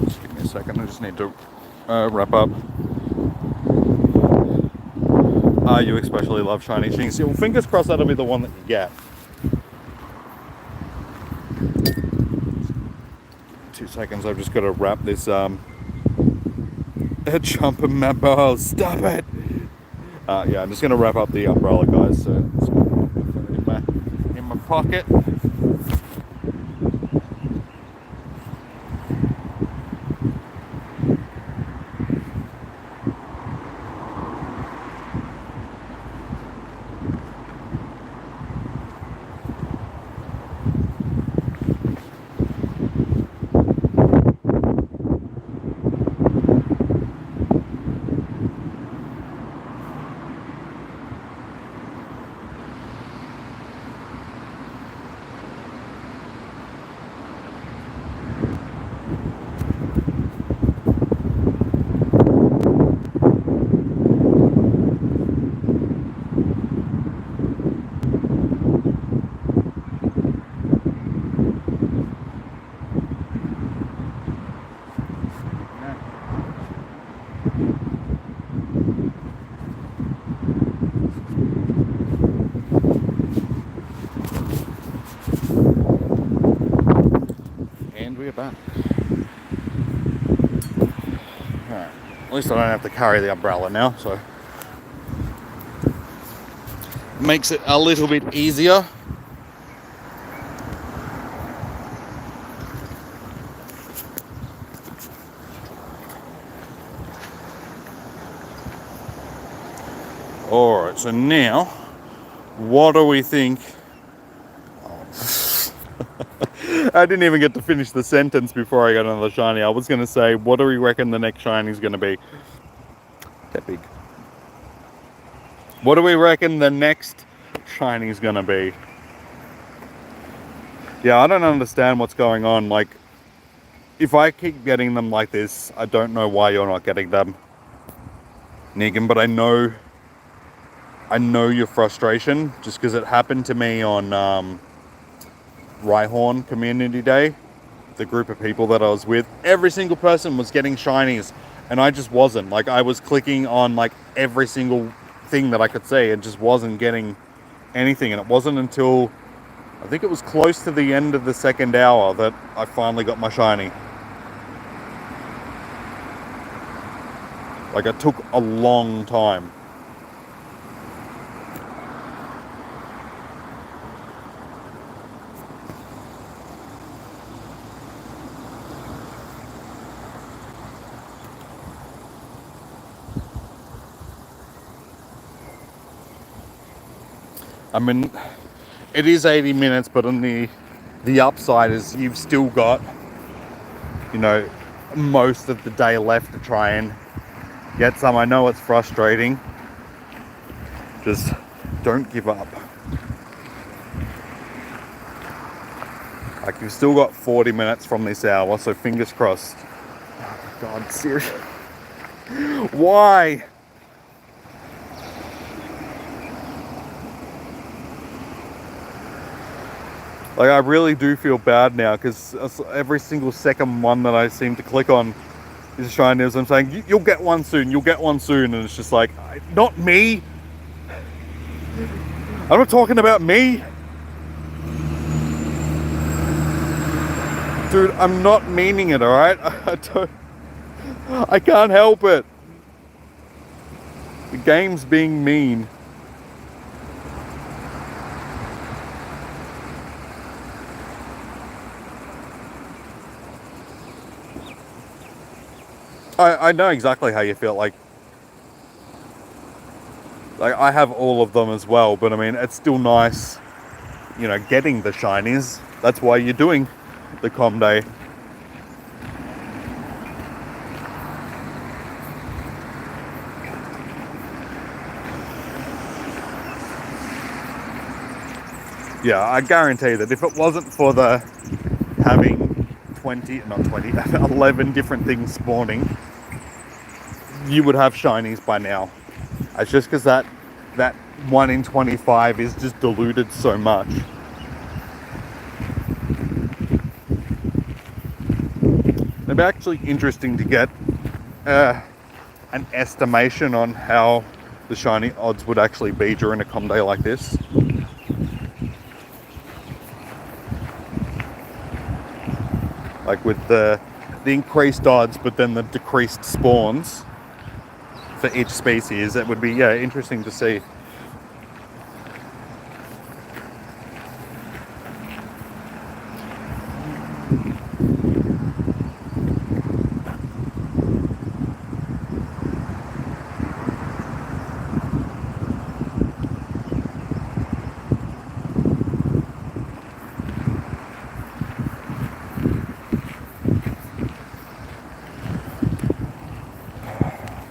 Just give me a second, I just need to wrap up. You especially love shiny things. Well, fingers crossed that'll be the one that you get. 2 seconds, I've just got to wrap this jump in my balls. Stop it! Yeah, I'm just going to wrap up the umbrella, guys. So it's in my pocket. Back. Alright, at least I don't have to carry the umbrella now, so makes it a little bit easier. Alright, so now what do we think? I didn't even get to finish the sentence before I got another shiny. I was going to say, what do we reckon the next shiny is going to be? That big. What do we reckon the next shiny is going to be? Yeah, I don't understand what's going on. Like, if I keep getting them like this, I don't know why you're not getting them, Negan, but I know your frustration, just because it happened to me on Rhyhorn Community Day, the group of people that I was with, every single person was getting shinies, and I just wasn't. Like, I was clicking on like every single thing that I could see and just wasn't getting anything. And it wasn't until I think it was close to the end of the second hour that I finally got my shiny. Like, it took a long time. I mean, it is 80 minutes, but on the upside is you've still got, you know, most of the day left to try and get some. I know it's frustrating. Just don't give up. Like, you've still got 40 minutes from this hour, so fingers crossed. Oh my God, seriously. Why? Like, I really do feel bad now, because every single second one that I seem to click on is shiny. As I'm saying, you'll get one soon, you'll get one soon, and it's just like, not me. I'm not talking about me. Dude, I'm not meaning it, alright? I can't help it. The game's being mean. I know exactly how you feel. Like I have all of them as well, but I mean, it's still nice, you know, getting the shinies. That's why you're doing the Com Day. Yeah, I guarantee that if it wasn't for the having 11 different things spawning, you would have shinies by now. It's just because that 1 in 25 is just diluted so much. It'd be actually interesting to get an estimation on how the shiny odds would actually be during a Com Day like this. Like with the increased odds, but then the decreased spawns for each species, it would be, yeah, interesting to see.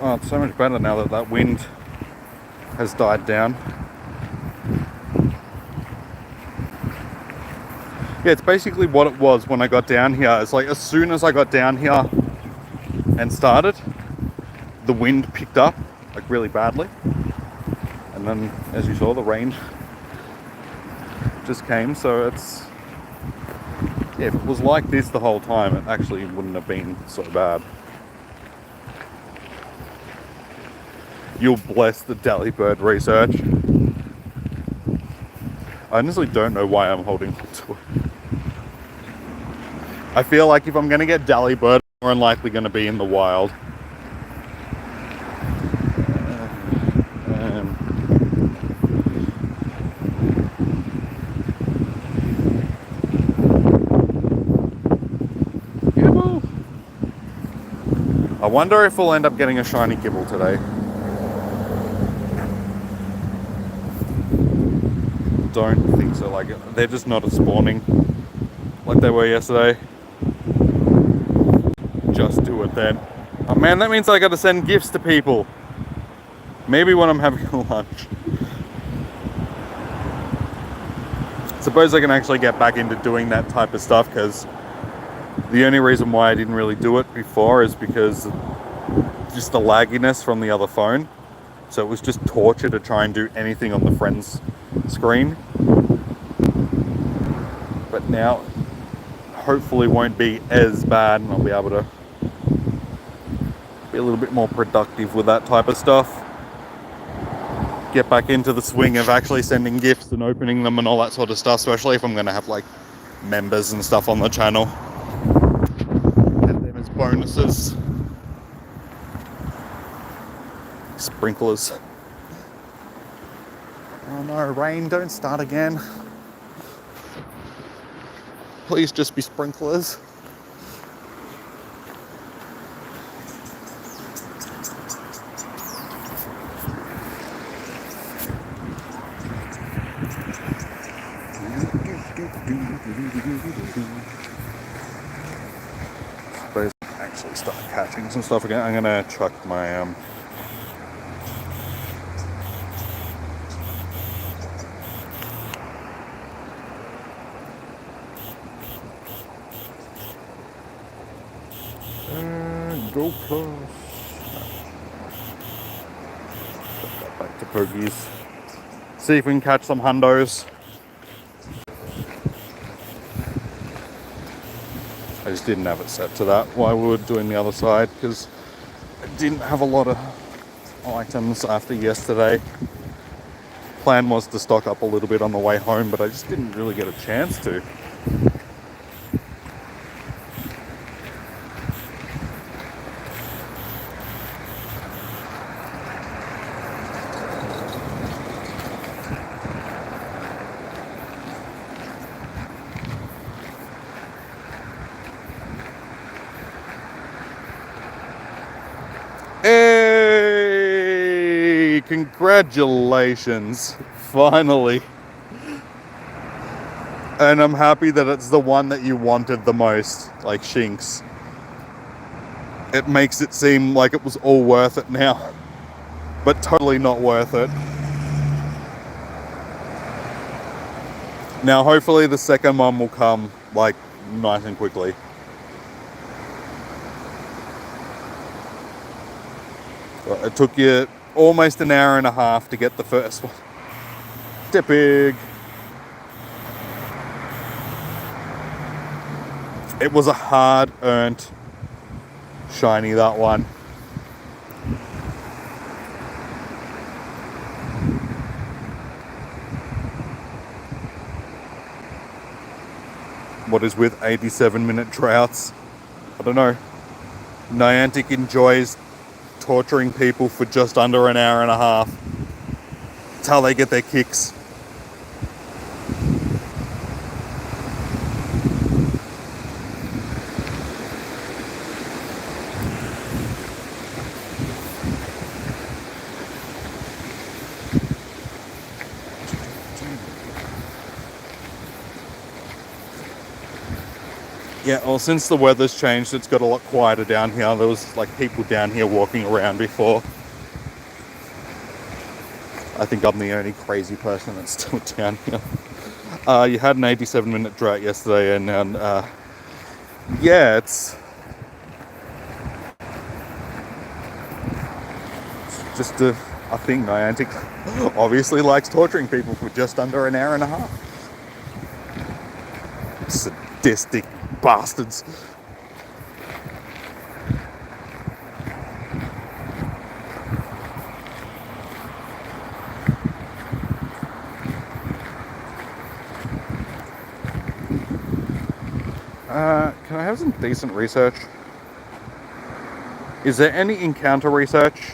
Oh, it's so much better now that that wind has died down. Yeah, it's basically what it was when I got down here. It's like as soon as I got down here and started, the wind picked up, like really badly. And then, as you saw, the rain just came, so it's... Yeah, if it was like this the whole time, it actually wouldn't have been so bad. You'll bless the Delibird research. I honestly don't know why I'm holding on to it. I feel like if I'm going to get Delibird, I'm more unlikely going to be in the wild. Gibble! I wonder if we'll end up getting a shiny Gibble today. Don't think so. Like, they're just not as spawning like they were yesterday. Just do it then. Oh man, that means I gotta send gifts to people. Maybe when I'm having a lunch. Suppose I can actually get back into doing that type of stuff, because the only reason why I didn't really do it before is because just the lagginess from the other phone. So it was just torture to try and do anything on the friends screen. but now hopefully won't be as bad, and I'll be able to be a little bit more productive with that type of stuff. Get back into the swing of actually sending gifts and opening them and all that sort of stuff, especially if I'm going to have like members and stuff on the channel. And them as bonuses. Sprinklers. Oh no, rain, don't start again. Please just be sprinklers. Suppose I actually start catching some stuff again. I'm gonna chuck my Go Plus. Put that back to Pogies. See if we can catch some hundos. I just didn't have it set to that while we were doing the other side because I didn't have a lot of items after yesterday. Plan was to stock up a little bit on the way home, but I just didn't really get a chance to. Hey! Congratulations! Finally! And I'm happy that it's the one that you wanted the most, like Shinx. It makes it seem like it was all worth it now, but totally not worth it. Now hopefully the second one will come like nice and quickly. It took you almost an hour and a half to get the first one. Epic. It was a hard-earned shiny, that one. What is with 87-minute droughts? I don't know. Niantic enjoys torturing people for just under an hour and a half. That's how they get their kicks. Yeah, well, since the weather's changed, it's got a lot quieter down here. There was like people down here walking around before. I think I'm the only crazy person that's still down here. You had an 87-minute drought yesterday, and yeah, it's just I think Niantic obviously likes torturing people for just under an hour and a half. Sadistic bastards. Can I have some decent research? Is there any encounter research?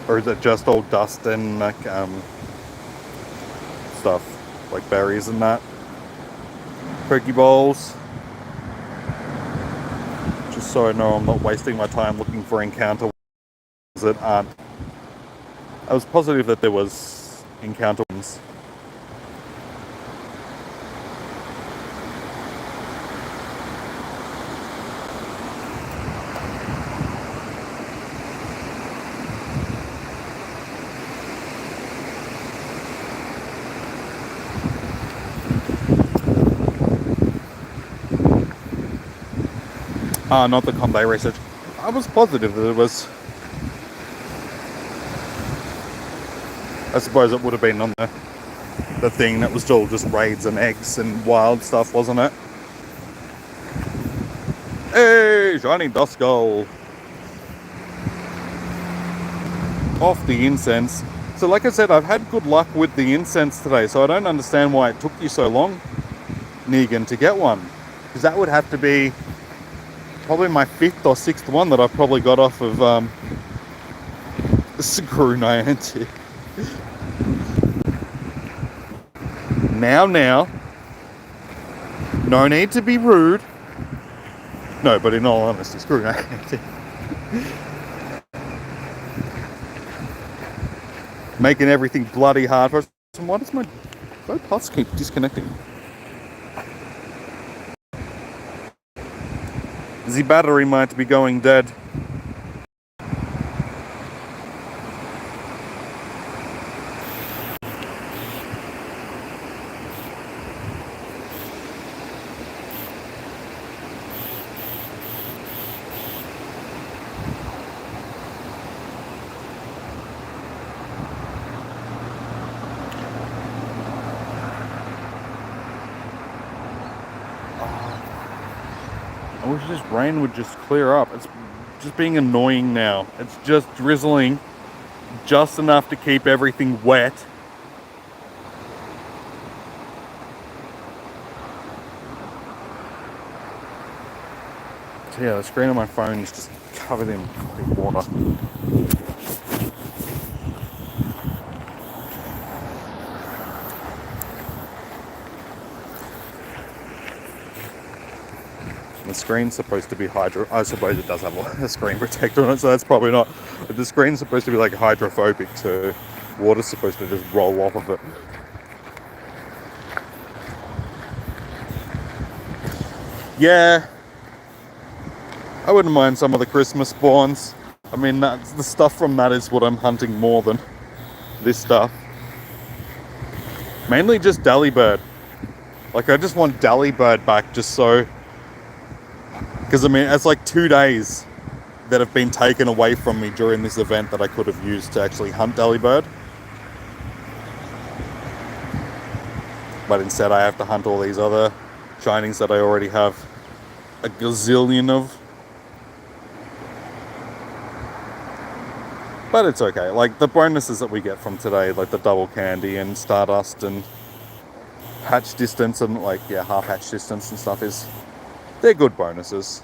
Or is it just all dust and like stuff like berries and that? Pokeballs. Just so I know I'm not wasting my time looking for encounter that aren't. I was positive that there was encounter ones. Not the combat research. I was positive that it was. I suppose it would have been on there. the thing that was all just raids and eggs and wild stuff, wasn't it? Hey, shiny Duskull. Off the incense. So like I said, I've had good luck with the incense today, so I don't understand why it took you so long, Negan, to get one. Because that would have to be probably my 5th or 6th one that I've probably got off of Screw Niantic. Now, no need to be rude. No, but in all honesty, screw Niantic. Making everything bloody hard for us. Why does my pulse keep disconnecting? The battery might be going dead. I wish this rain would just clear up. It's just being annoying now. It's just drizzling just enough to keep everything wet. So yeah, the screen on my phone is just covered in water. The screen's supposed to be I suppose it does have a screen protector on it, so that's probably not. But the screen's supposed to be like hydrophobic, so water's supposed to just roll off of it. Yeah, I wouldn't mind some of the Christmas spawns. I mean, that's, the stuff from that is what I'm hunting more than this stuff. Mainly just Delibird. Like, I just want Delibird back just so... Because, I mean, it's like 2 days that have been taken away from me during this event that I could have used to actually hunt Delibird. But instead I have to hunt all these other shinies that I already have a gazillion of. But it's okay. Like, the bonuses that we get from today, like the double candy and Stardust and hatch distance and, like, yeah, half hatch distance and stuff is... They're good bonuses.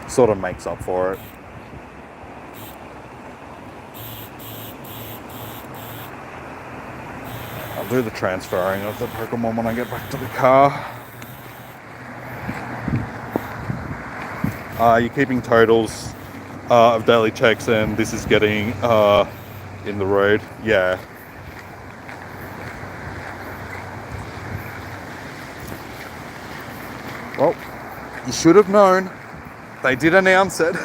Sort of makes up for it. I'll do the transferring of the Pokemon when I get back to the car. You're keeping totals of daily checks, and this is getting in the road. Yeah. Well, you should have known. They did announce it.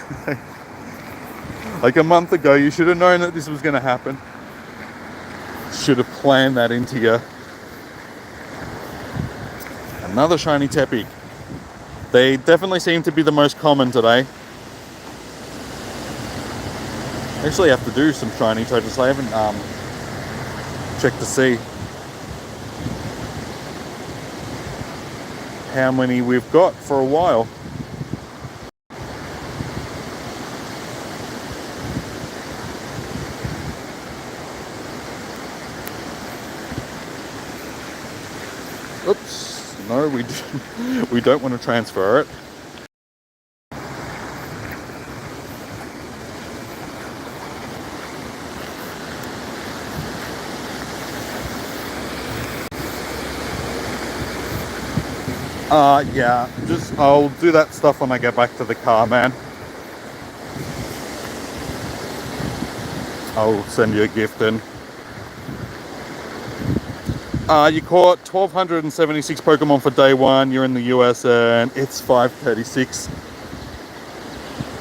Like a month ago, you should have known that this was going to happen. Should have planned that into you. Another shiny Tepi. They definitely seem to be the most common today. I actually have to do some shiny totals. I haven't checked to see how many we've got for a while. Oops, no, we don't want to transfer it. Yeah, I'll do that stuff when I get back to the car, man. I'll send you a gift in. You caught 1,276 Pokemon for day one. You're in the US and it's 5:36.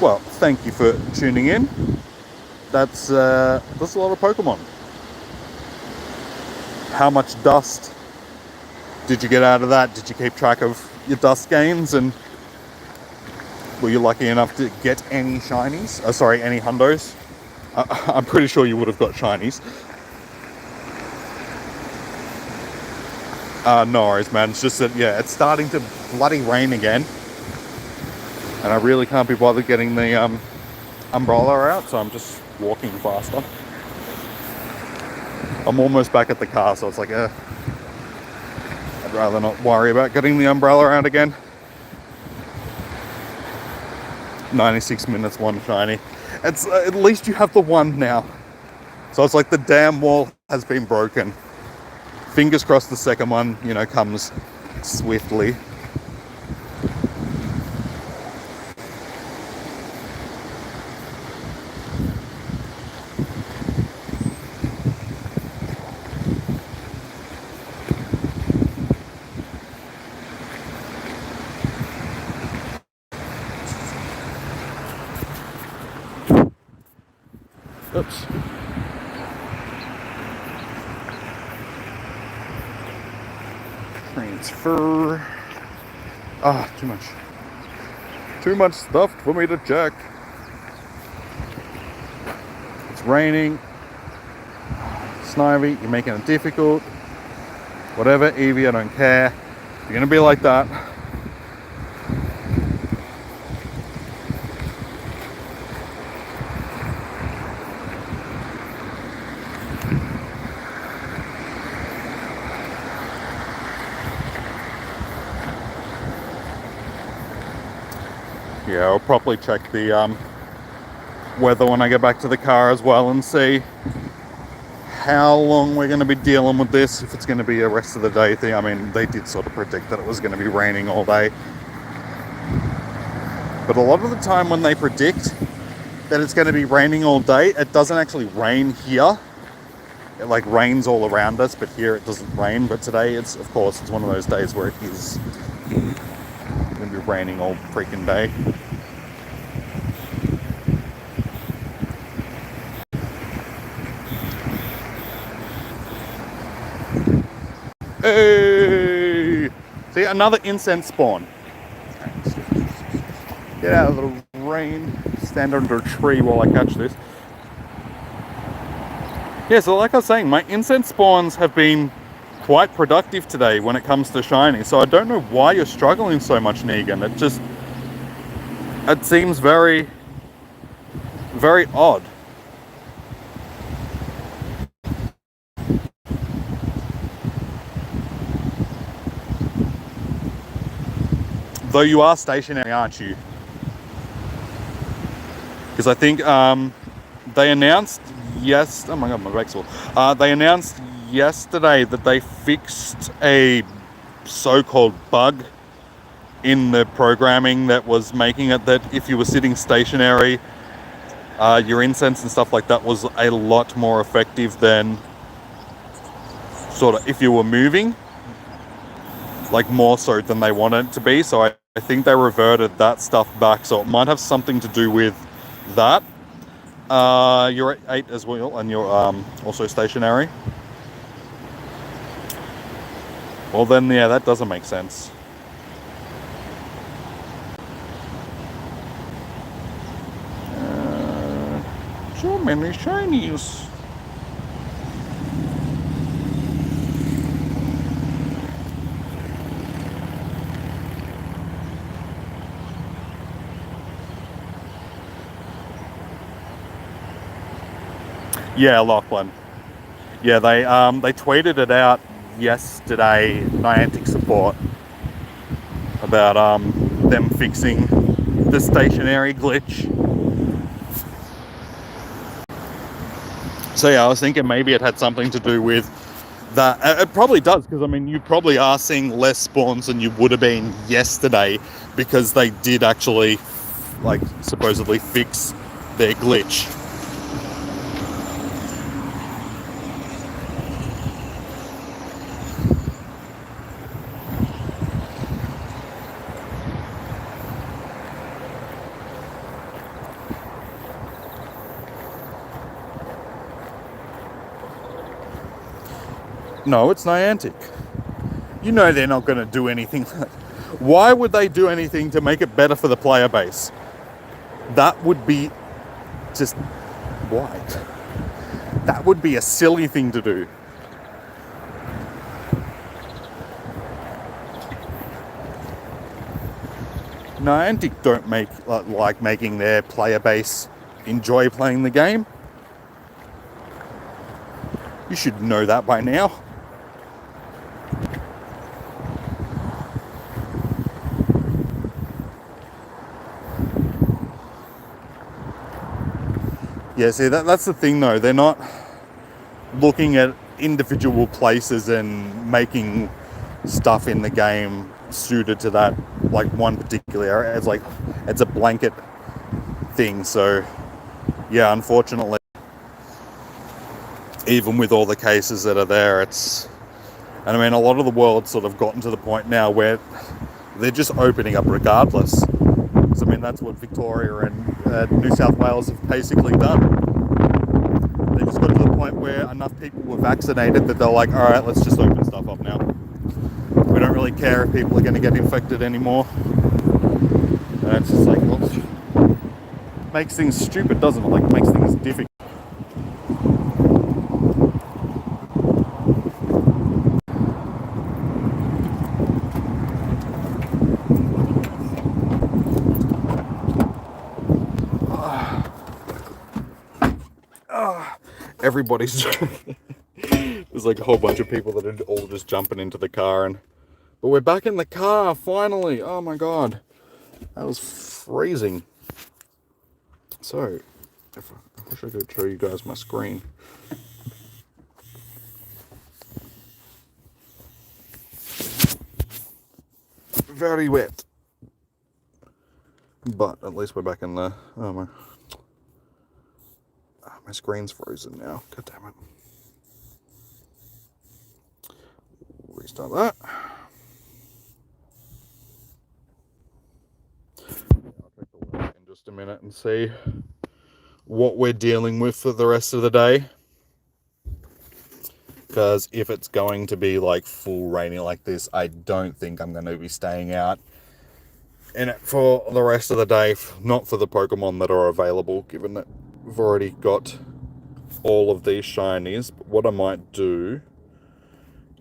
Well, thank you for tuning in. That's a lot of Pokemon. How much dust did you get out of that? Did you keep track of your dust gains, and were you lucky enough to get any shinies? Any hundos? I'm pretty sure you would have got shinies. No worries, man. It's just that, yeah, it's starting to bloody rain again. And I really can't be bothered getting the umbrella out, so I'm just walking faster. I'm almost back at the car, so it's like, I'd rather not worry about getting the umbrella out again. 96 minutes, one shiny. It's at least you have the one now. So it's like the damn wall has been broken. Fingers crossed the second one, you know, comes swiftly. Oops. Transfer. Ah, too much. Too much stuff for me to check. It's raining. Snivy, you're making it difficult. Whatever, Eevee, I don't care. You're gonna be like that. Yeah, I'll probably check the weather when I get back to the car as well and see how long we're going to be dealing with this, if it's going to be a rest of the day thing. I mean, they did sort of predict that it was going to be raining all day. But a lot of the time when they predict that it's going to be raining all day, it doesn't actually rain here. It like rains all around us, but here it doesn't rain. But today, it's, of course, it's one of those days where it is going to be raining all freaking day. Hey! See, another incense spawn. Get out of the rain. Stand under a tree while I catch this. Yeah, so like I was saying, my incense spawns have been quite productive today when it comes to shiny. So I don't know why you're struggling so much, Negan. It seems very, very odd. Though you are stationary, aren't you? Because I think they announced oh my god, my back's full. They announced yesterday that they fixed a so-called bug in the programming that was making it that if you were sitting stationary, your incense and stuff like that was a lot more effective than sort of if you were moving, like more so than they wanted it to be. So I think they reverted that stuff back, so it might have something to do with that. You're at 8 as well, and you're also stationary. Well then, yeah, that doesn't make sense. So many shinies. Yeah, Lachlan. Yeah, they tweeted it out yesterday, Niantic support, about them fixing the stationary glitch. So yeah, I was thinking maybe it had something to do with that. It probably does, because I mean, you probably are seeing less spawns than you would have been yesterday, because they did actually, like, supposedly fix their glitch. No, it's Niantic. You know they're not going to do anything. Why would they do anything to make it better for the player base? That would be just... why? That would be a silly thing to do. Niantic don't like making their player base enjoy playing the game. You should know that by now. Yeah, see, that's the thing though. They're not looking at individual places and making stuff in the game suited to that, like one particular area. It's like, it's a blanket thing. So, yeah, unfortunately, even with all the cases that are there, and I mean, a lot of the world's sort of gotten to the point now where they're just opening up regardless. So, I mean, that's what Victoria and New South Wales have basically done. They just got to the point where enough people were vaccinated that they're like, all right, let's just open stuff up now. We don't really care if people are going to get infected anymore. And it's just like, well, makes things stupid, doesn't it? Like, makes things difficult. Everybody's there's like a whole bunch of people that are all just jumping into the car, but we're back in the car finally. Oh my god, that was freezing. So I wish I could show you guys my screen. Very wet, but at least we're back in the my screen's frozen now. God damn it. Restart that. I'll take a look in just a minute and see what we're dealing with for the rest of the day. Because if it's going to be like full rainy like this, I don't think I'm going to be staying out in it for the rest of the day. Not for the Pokemon that are available, given that we've already got all of these shinies. But what I might do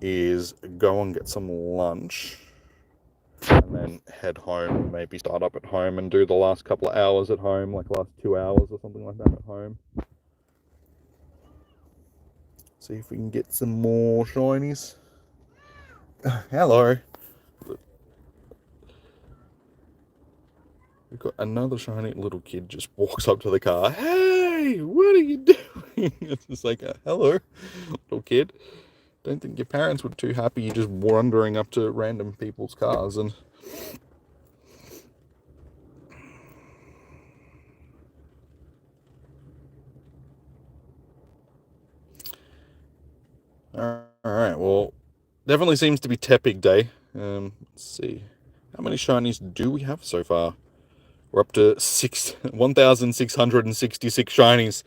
is go and get some lunch and then head home, maybe start up at home and do the last couple of hours at home, like last 2 hours or something like that at home. See if we can get some more shinies. Hello. We've got another shiny. Little kid just walks up to the car. Hey, what are you doing? It's just like, hello, little kid. Don't think your parents were too happy you just wandering up to random people's cars and... Alright, well, definitely seems to be tepid day. Let's see. How many shinies do we have so far? We're up to 1,666 shinies.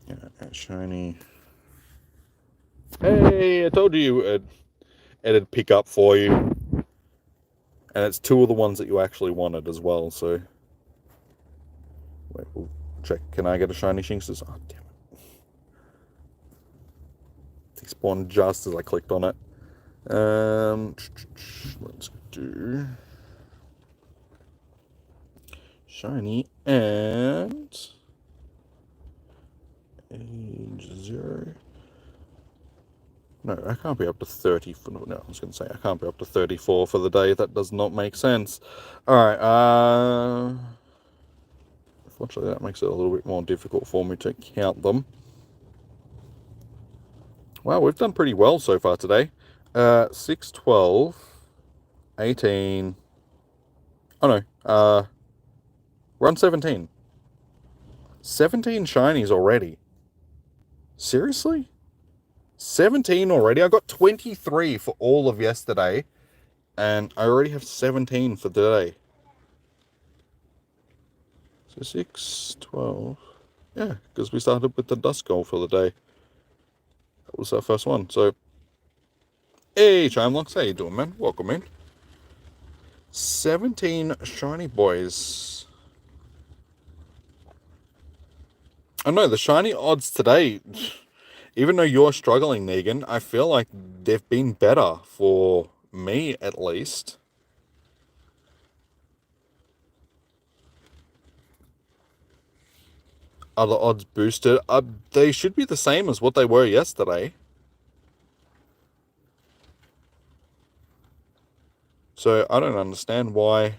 Yeah, shiny. Hey, I told you it'd pick up for you. And it's two of the ones that you actually wanted as well, so... Wait, we'll check. Can I get a shiny Shinxes? Oh, damn it. They spawned just as I clicked on it. Let's do... Shiny and... Age 0... No, I can't be up to 30 for... No, I was going to say, I can't be up to 34 for the day. That does not make sense. Alright, unfortunately, that makes it a little bit more difficult for me to count them. Wow, we've done pretty well so far today. 6, 12, 18... Oh, no. We're on 17. 17 shinies already. Seriously? 17 already? I got 23 for all of yesterday, and I already have 17 for today. So 6, 12... Yeah, because we started with the dust goal for the day. That was our first one, so... Hey, Chimelocks, how you doing, man? Welcome in. 17 shiny boys. I know, the shiny odds today... Even though you're struggling, Negan, I feel like they've been better for me, at least. Are the odds boosted? They should be the same as what they were yesterday. So I don't understand why.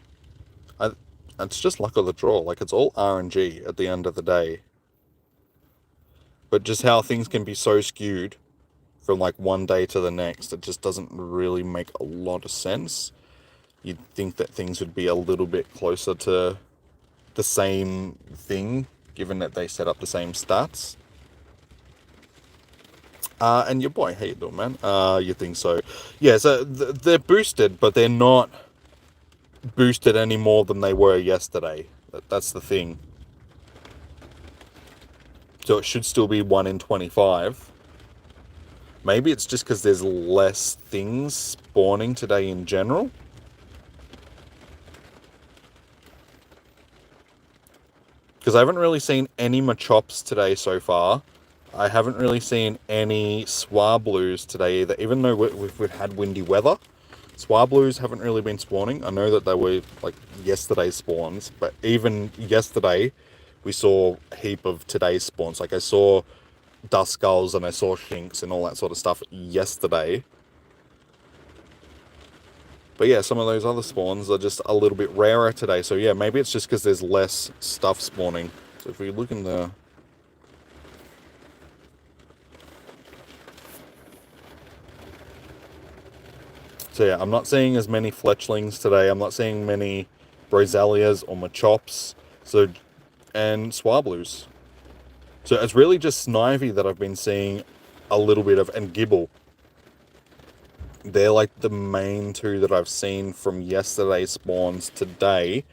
It's just luck of the draw. Like, it's all RNG at the end of the day. But just how things can be so skewed from like one day to the next, it just doesn't really make a lot of sense. You'd think that things would be a little bit closer to the same thing, given that they set up the same stats. And your boy, how you doing, man? You think so? Yeah, so they're boosted, but they're not boosted any more than they were yesterday. That's the thing. So it should still be 1 in 25. Maybe it's just because there's less things spawning today in general. Because I haven't really seen any Machops today so far. I haven't really seen any Swablues today either, even though we've had windy weather. Swablues haven't really been spawning. I know that they were like yesterday's spawns, but even yesterday we saw a heap of today's spawns. Like I saw Duskulls and I saw Shinx and all that sort of stuff yesterday. But yeah, some of those other spawns are just a little bit rarer today. So yeah, maybe it's just because there's less stuff spawning. So if we look in the... So yeah, I'm not seeing as many Fletchlings today. I'm not seeing many Broselias or Machops. So, and Swablues. So it's really just Snivy that I've been seeing a little bit of, and Gibble. They're like the main two that I've seen from yesterday's spawns today.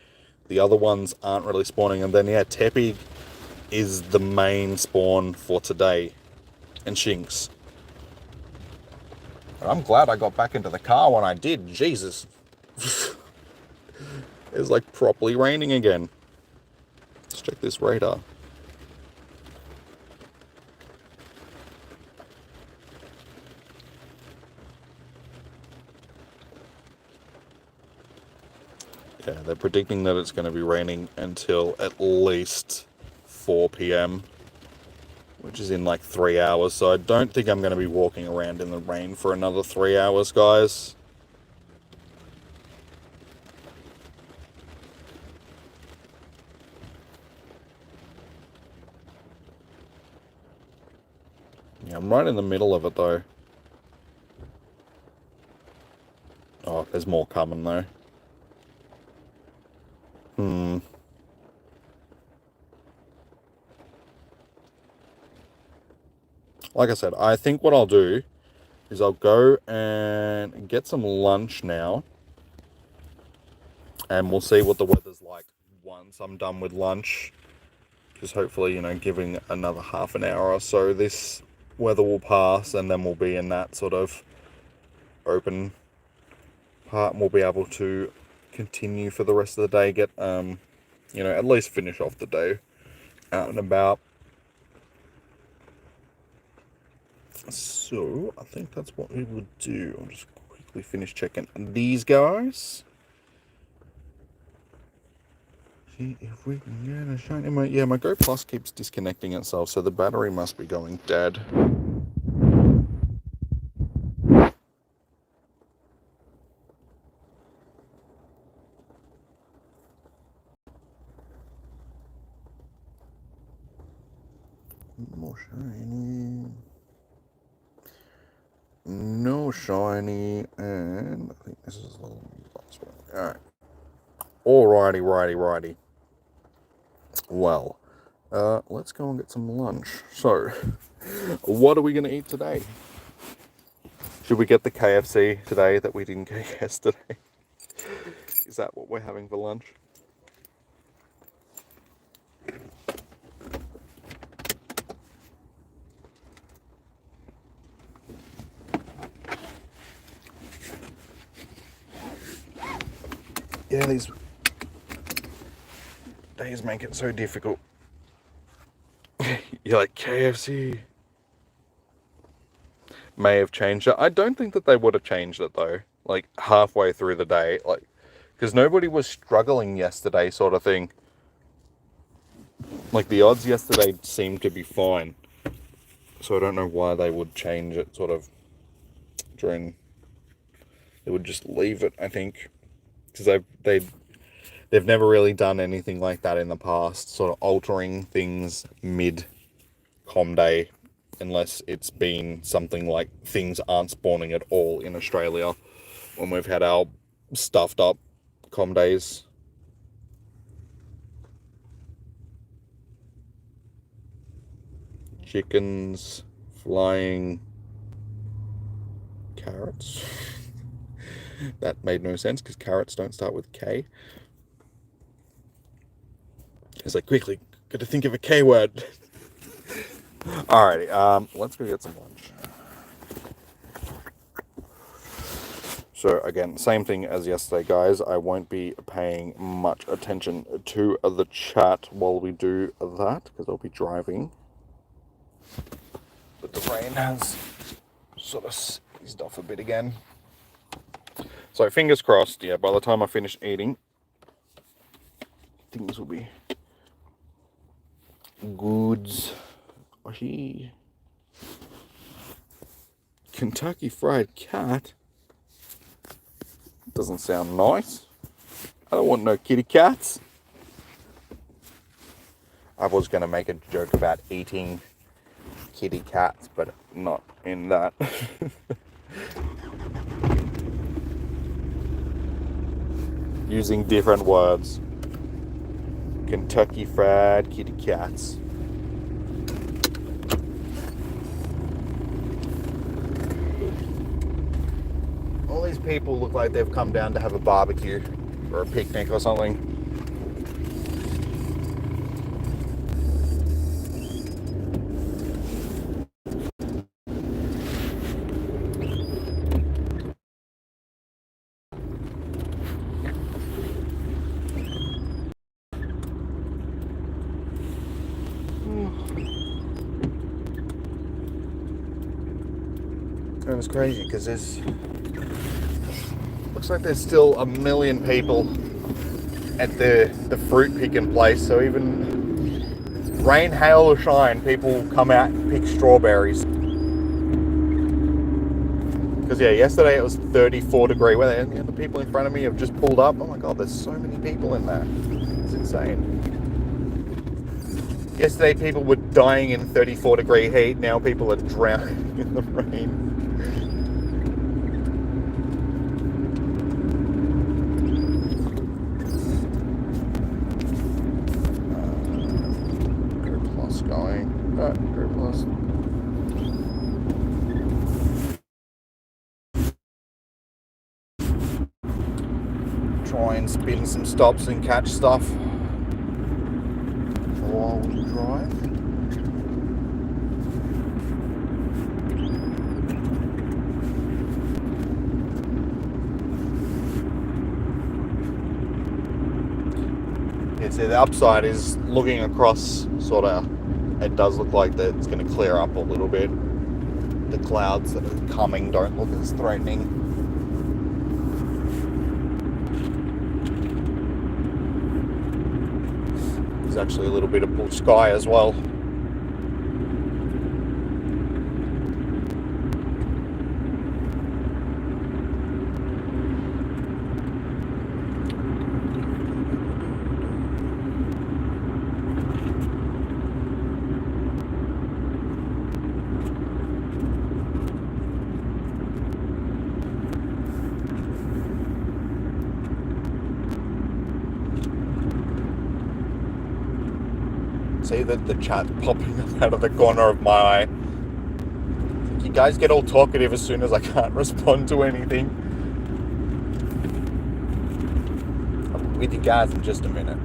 The other ones aren't really spawning. And then yeah, Tepig is the main spawn for today. And Shinx. I'm glad I got back into the car when I did. Jesus. It's like properly raining again. Let's check this radar. Yeah, they're predicting that it's going to be raining until at least 4 p.m. which is in like 3 hours. So I don't think I'm going to be walking around in the rain for another 3 hours, guys. Yeah, I'm right in the middle of it though. Oh, there's more coming though. Like I said, I think what I'll do is I'll go and get some lunch now. And we'll see what the weather's like once I'm done with lunch. Because hopefully, you know, giving another half an hour or so, this weather will pass and then we'll be in that sort of open part and we'll be able to continue for the rest of the day, get, you know, at least finish off the day out and about. So, I think that's what we would do. I'll just quickly finish checking these guys. See if we can get a shiny. Yeah, my Go Plus keeps disconnecting itself, so the battery must be going dead. More shiny. No shiny, and I think this is the last one. Alright. Righty. Well, let's go and get some lunch. So, what are we going to eat today? Should we get the KFC today that we didn't get yesterday? Is that what we're having for lunch? Yeah, these days make it so difficult. You're like, KFC. may have changed it. I don't think that they would have changed it though, like halfway through the day, like, because nobody was struggling yesterday sort of thing. Like the odds yesterday seemed to be fine. So I don't know why they would change it sort of during, they would just leave it, I think, because they've never really done anything like that in the past, sort of altering things mid-com day, unless it's been something like things aren't spawning at all in Australia when we've had our stuffed up com days. Chickens, flying carrots. That made no sense because carrots don't start with K. It's like, quickly, gotta think of a K word. Alrighty, let's go get some lunch. So again, same thing as yesterday, guys. I won't be paying much attention to the chat while we do that, because I'll be driving. But the rain has sort of eased off a bit again. So fingers crossed, yeah, by the time I finish eating, things will be goods. Kentucky Fried Cat? Doesn't sound nice. I don't want no kitty cats. I was going to make a joke about eating kitty cats, but not in that. Using different words. Kentucky Fried Kitty Cats. All these people look like they've come down to have a barbecue or a picnic or something. And it's crazy because looks like there's still a million people at the fruit picking place. So even rain, hail or shine, people come out and pick strawberries. Because yeah, yesterday it was 34 degree weather, and the people in front of me have just pulled up. Oh my god, there's so many people in there. It's insane. Yesterday people were dying in 34 degree heat. Now people are drowning in the rain. Try and spin some stops and catch stuff while we drive. Yeah, so the upside is looking across, sort of, it does look like that it's going to clear up a little bit. The clouds that are coming don't look as threatening. There's actually a little bit of blue sky as well. See that the chat popping up out of the corner of my eye. You guys get all talkative as soon as I can't respond to anything. I'll be with you guys in just a minute.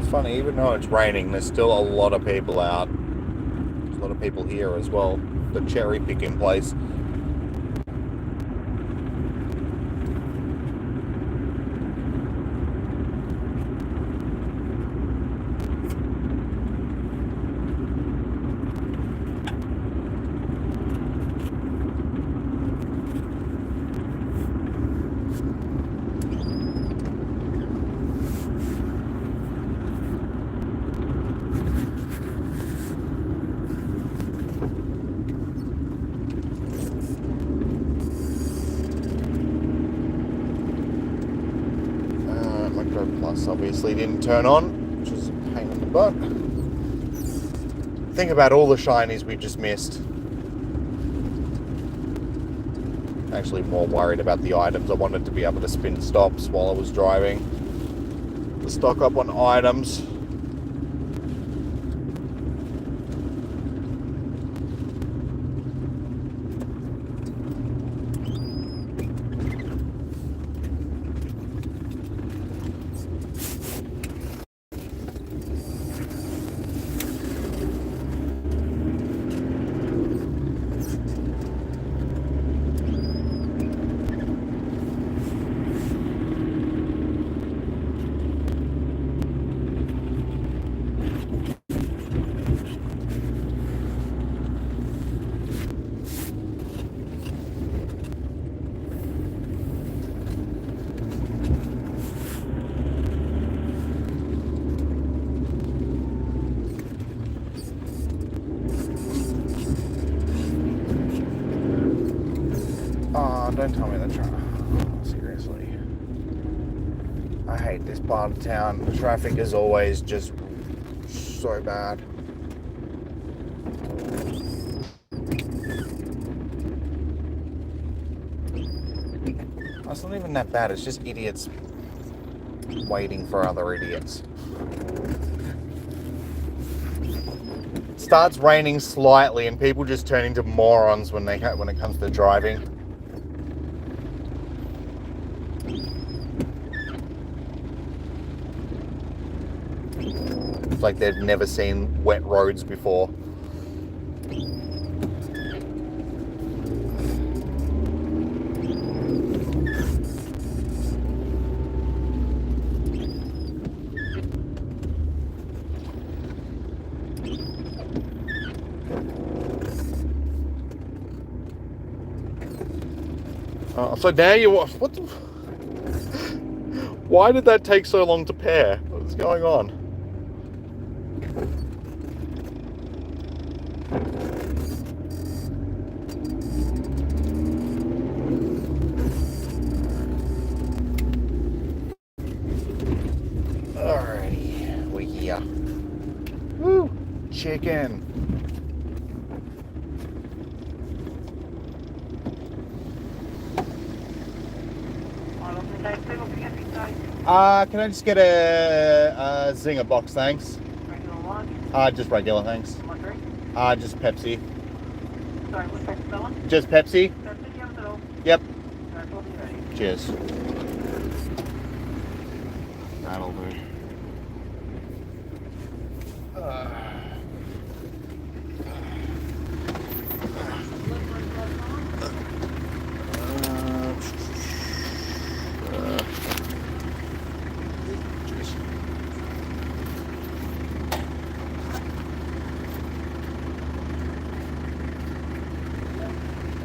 funny, even though it's raining, there's still a lot of people out. There's a lot of people here as well. The cherry picking place. Plus obviously didn't turn on, which is a pain in the butt. Think about all the shinies we just missed. Actually more worried about the items. I wanted to be able to spin stops while I was driving. To stock up on items. Don't tell me the traffic. Seriously. I hate this part of town. The traffic is always just so bad. It's not even that bad. It's just idiots waiting for other idiots. It starts raining slightly and people just turn into morons when it comes to driving. It's like they've never seen wet roads before. So now you what the, why did that take so long to pair? What's going on? Alrighty, we're here. Woo! Chicken. Can I just get a Zinger box, thanks? Regular one? Just regular, thanks. What drink? Just Pepsi. Sorry, what's that spelling? Just Pepsi? Pepsi, yeah, at all. Yep. Alright, we'll be ready. Cheers. That'll do.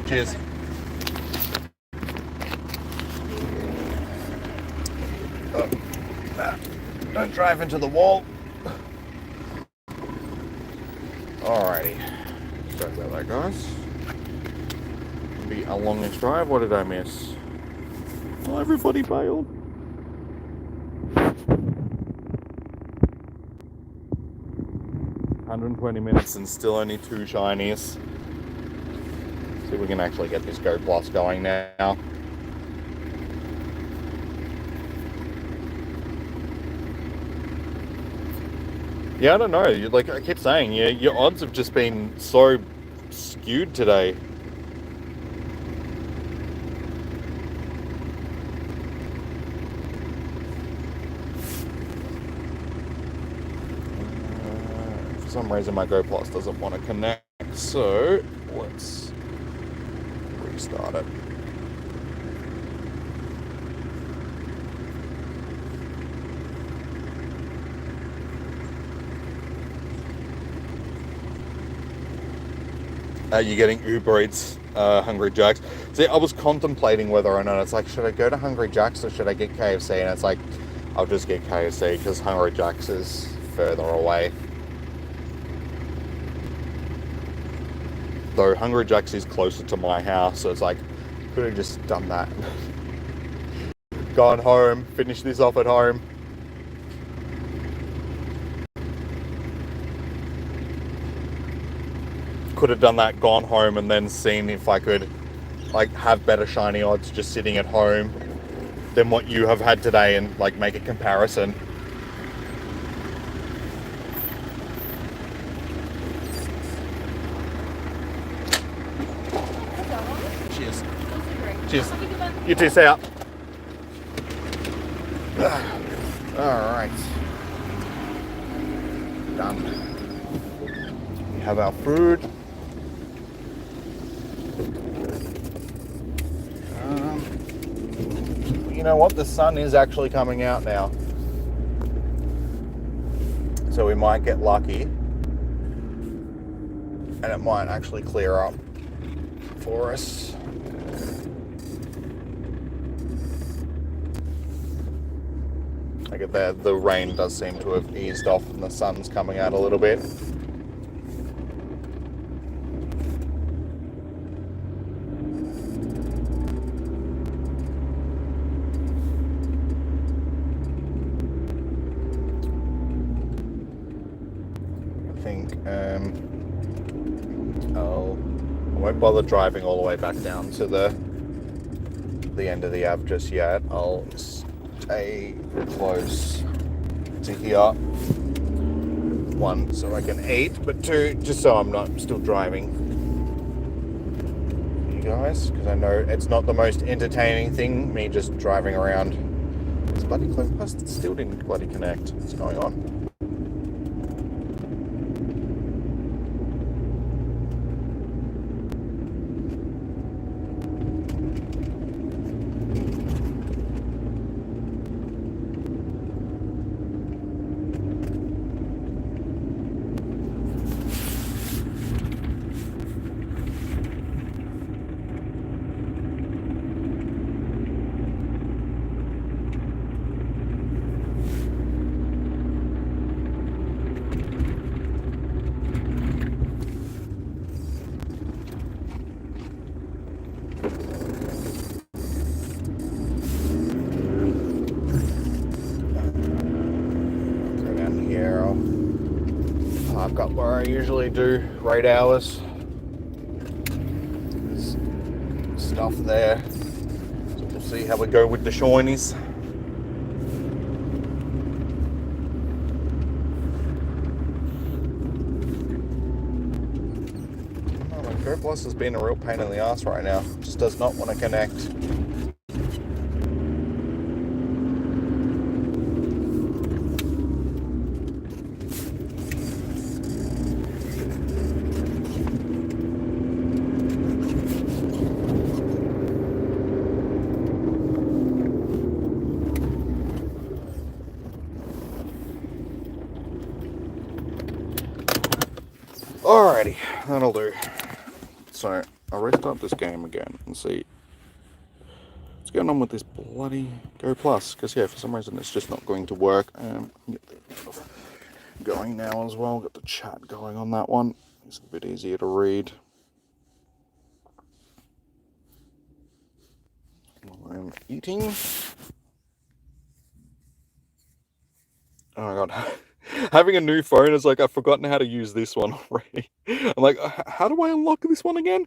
Cheers. Oh, don't drive into the wall. Alrighty. Sorry about that, guys. Be a longish drive. What did I miss? Oh, everybody bailed. $120 and still only 2 shinies. See if we can actually get this Go Plus going now. Yeah, I don't know. Like I keep saying, your odds have just been so skewed today. some reason my Go Plus doesn't want to connect, so let's restart it. Are you getting Uber Eats, Hungry Jack's? See, I was contemplating whether or not, it's like, should I go to Hungry Jack's or should I get KFC? And it's like, I'll just get KFC because Hungry Jack's is further away. Though Hungry Jack's is closer to my house, so it's like, could have just done that. Gone home, finished this off at home. Could have done that, gone home, and then seen if I could like have better shiny odds just sitting at home than what you have had today, and like make a comparison. Cheers. Cheers. You too, see ya. Alright. Done. We have our food. You know what? The sun is actually coming out now. So we might get lucky. And it might actually clear up for us. Like the rain does seem to have eased off and the sun's coming out a little bit. I won't bother driving all the way back down to the end of the Ave just yet. I'll stay close to here. One, so I can eat, but two, just so I'm not still driving. You guys, because I know it's not the most entertaining thing, me just driving around. This bloody clone post still didn't bloody connect. What's going on? Park up where I usually do raid hours. There's stuff there. So we'll see how we go with the shinies. Oh, my Go Plus has been a real pain in the ass right now. Just does not want to connect. Alrighty, that'll do. So, I'll restart this game again and see what's going on with this bloody Go Plus. Because, yeah, for some reason it's just not going to work. Get the going now as well. Got the chat going on that one. It's a bit easier to read. While I'm eating. Oh my god. Having a new phone is like, I've forgotten how to use this one already. I'm like, how do I unlock this one again?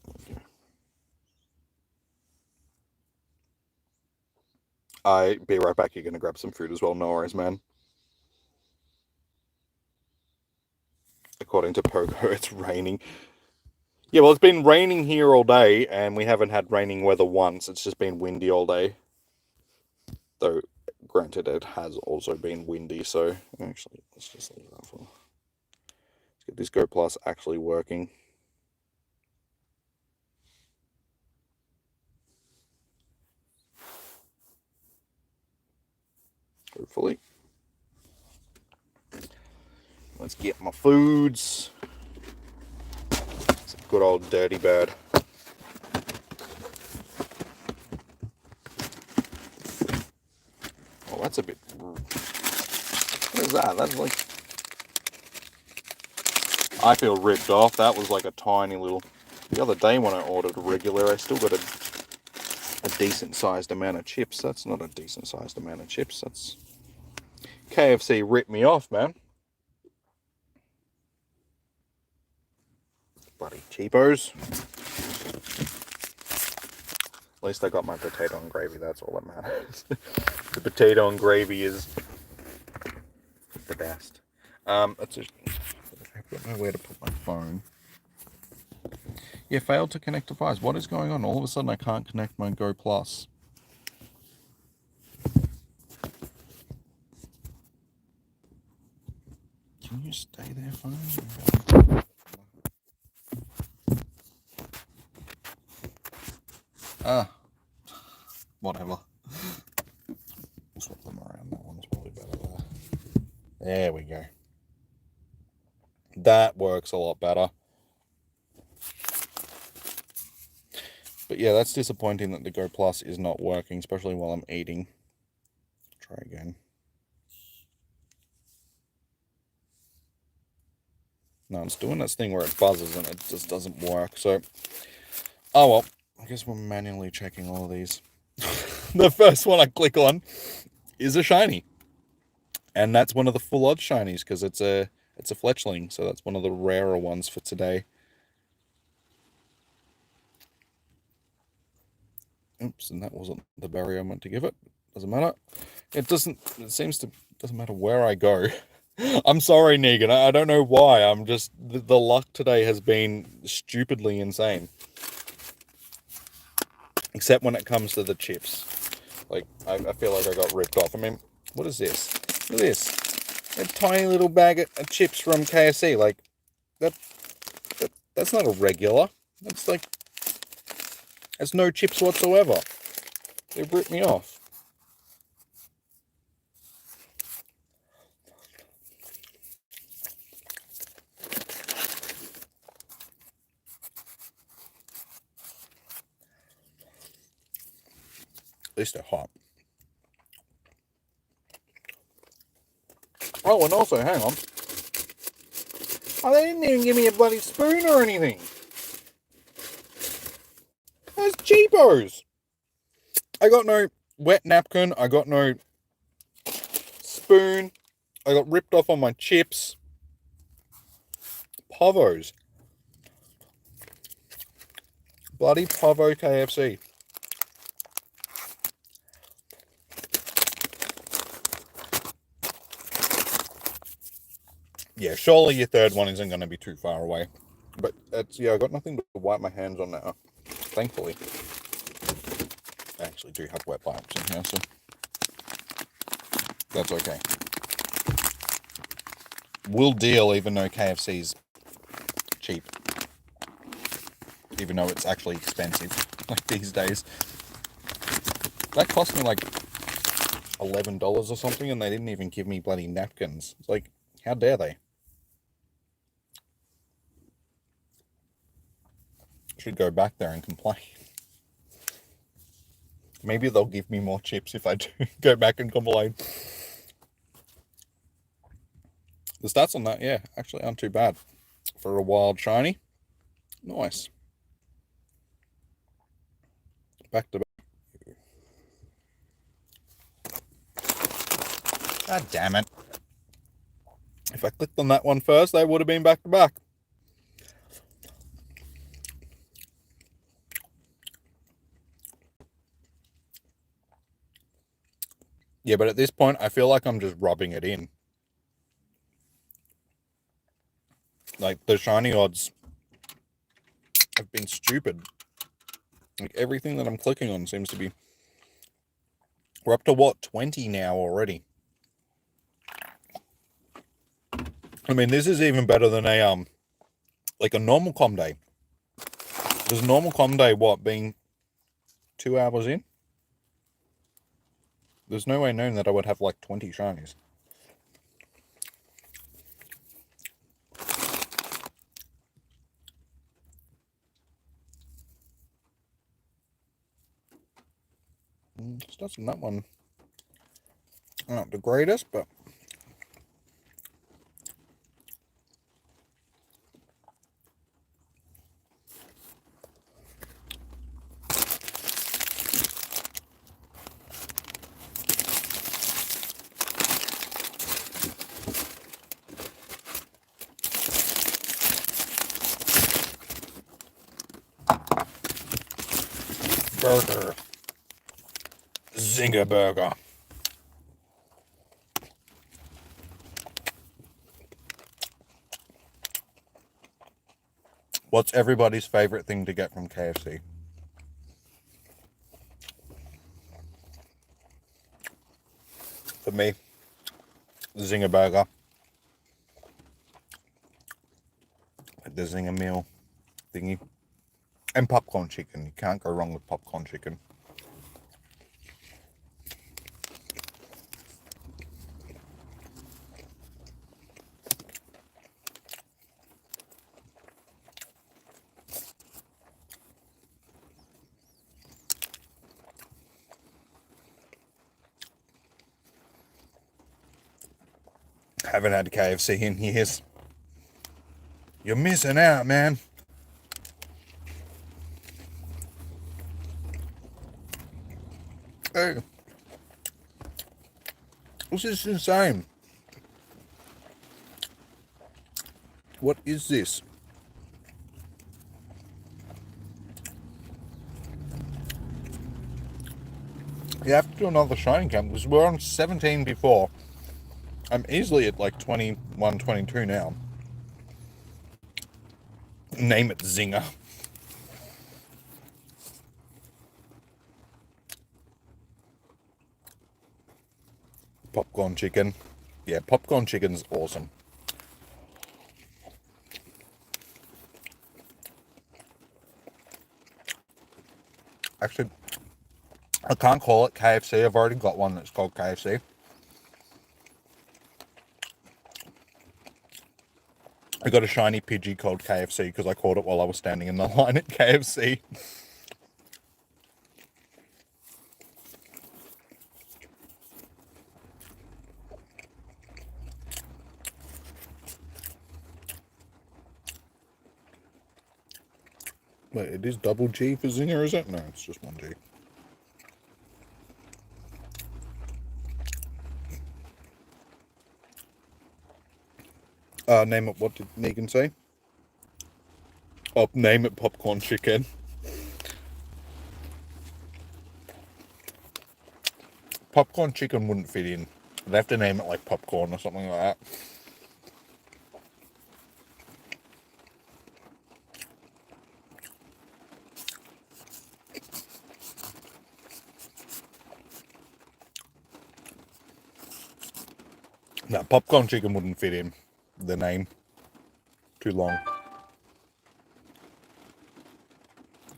Okay. I'll be right back. You're going to grab some food as well. No worries, man. According to Pogo, it's raining. Yeah, well, it's been raining here all day, and we haven't had raining weather once. It's just been windy all day. Though, granted, it has also been windy, so actually, let's just leave that for. Let's get this Go Plus actually working. Hopefully. Let's get my foods. It's a good old dirty bird. Oh, that's a bit. What is that? That's like. I feel ripped off. That was like a tiny little. The other day when I ordered a regular, I still got a decent sized amount of chips. That's not a decent sized amount of chips. That's. KFC ripped me off, man. Bloody cheapos. At least I got my potato and gravy. That's all that matters. The potato and gravy is the best. Let's just. I've got nowhere to put my phone. Yeah, failed to connect device. What is going on? All of a sudden I can't connect my Go Plus. Can you stay there, phone? Whatever. We'll swap them around. That one's probably better there. There we go. That works a lot better. But yeah, that's disappointing that the Go Plus is not working, especially while I'm eating. Try again. No, it's doing this thing where it buzzes and it just doesn't work. So, oh well. I guess we're manually checking all of these. The first one I click on is a shiny. And that's one of the full odd shinies because it's a fletchling. So that's one of the rarer ones for today. Oops, and that wasn't the berry I meant to give it. Doesn't matter. It doesn't matter where I go. I'm sorry, Negan. I don't know why. I'm just, the luck today has been stupidly insane. Except when it comes to the chips. Like, I feel like I got ripped off. I mean, what is this? Look at this. A tiny little bag of chips from KFC. Like, that's not a regular. That's like, there's no chips whatsoever. They ripped me off. At least they're hot. Oh, and also, hang on. Oh, they didn't even give me a bloody spoon or anything. Those cheapos. I got no wet napkin. I got no spoon. I got ripped off on my chips. Povos. Bloody Povo KFC. Yeah, surely your third one isn't going to be too far away. But that's, yeah, I got nothing to wipe my hands on now. Thankfully. I actually do have wet wipes in here, so that's okay. We'll deal even though KFC's cheap. Even though it's actually expensive, like these days. That cost me like $11 or something, and they didn't even give me bloody napkins. It's like, how dare they? Should go back there and complain. Maybe they'll give me more chips if I do go back and complain. The stats on that, yeah, actually aren't too bad. For a wild shiny. Nice. Back to back. God damn it. If I clicked on that one first, they would have been back to back. Yeah, but at this point, I feel like I'm just rubbing it in. Like, the shiny odds have been stupid. Like, everything that I'm clicking on seems to be We're up to what, 20 now already. I mean, this is even better than a like a normal com day. Does normal com day what, being 2 hours in? There's no way known that I would have like 20 shinies. Stats on that one aren't the greatest, but burger. Zinger burger. What's everybody's favorite thing to get from KFC? For me, Zinger burger. Like the Zinger meal thingy. And popcorn chicken. You can't go wrong with popcorn chicken. Haven't had KFC in years. You're missing out, man. Hey. This is insane. What is this? You have to do another shining count because we're on 17 before. I'm easily at like 21, 22 now. Name it Zinger. Popcorn chicken. Yeah, popcorn chicken's awesome. Actually, I can't call it KFC. I've already got one that's called KFC. I got a shiny Pidgey called KFC because I caught it while I was standing in the line at KFC. Wait, it is double G for Zinger, is it? No, it's just one G. Name it, what did Negan say? Oh, name it popcorn chicken. Popcorn chicken wouldn't fit in. They'd have to name it like popcorn or something like that. No, popcorn chicken wouldn't fit in the name. Too long.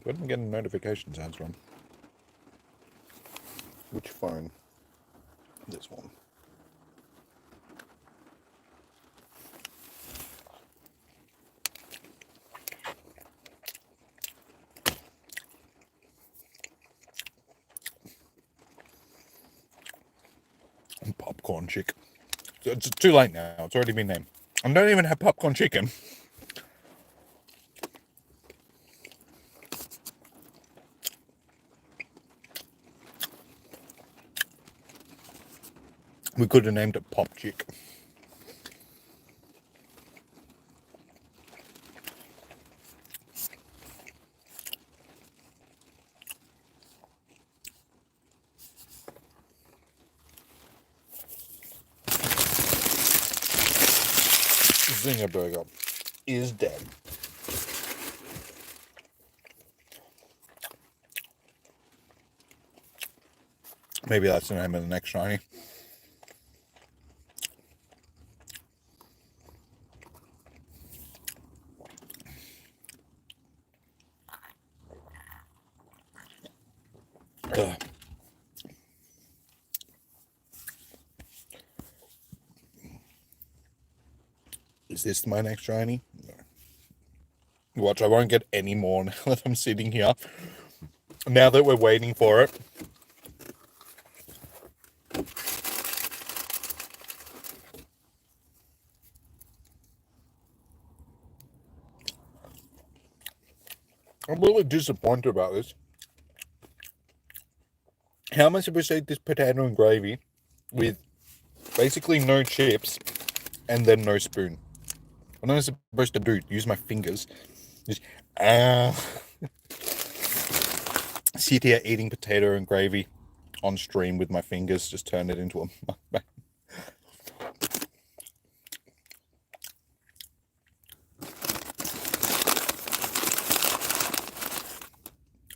Where am I getting notification sounds from? Which phone? This one. Popcorn chick. It's too late now. It's already been named. I don't even have popcorn chicken. We could have named it Pop Chick. Zinger burger is dead. Maybe that's the name of the next shiny. Ugh. Is this my next shiny? No. Watch, I won't get any more now that I'm sitting here. Now that we're waiting for it. I'm really disappointed about this. How am I supposed to eat this potato and gravy with basically no chips and then no spoon? What am I supposed to do? Use my fingers? Just, sit here eating potato and gravy on stream with my fingers, just turn it into a mukbang.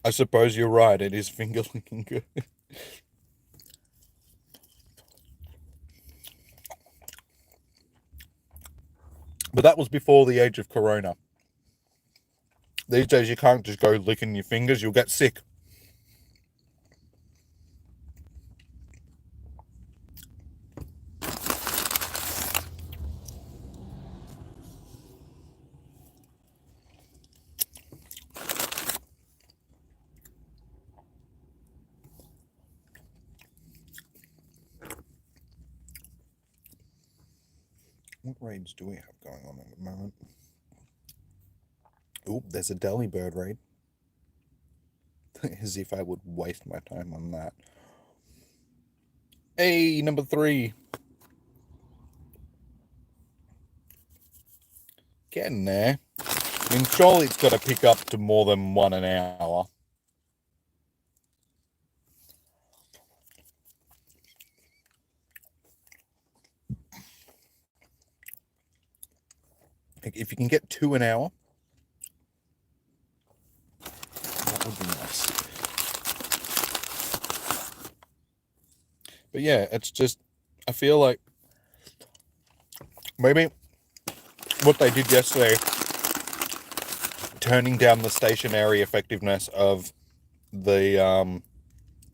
I suppose you're right, it is finger licking good. But that was before the age of Corona. These days you can't just go licking your fingers, you'll get sick. What raids do we have going on at the moment? Oh, there's a Delibird raid. As if I would waste my time on that. Hey, number 3. Getting there. I mean, surely it's got to pick up to more than 1 an hour. If you can get 2 an hour, that would be nice. But yeah, it's just, I feel like maybe what they did yesterday, turning down the stationary effectiveness of the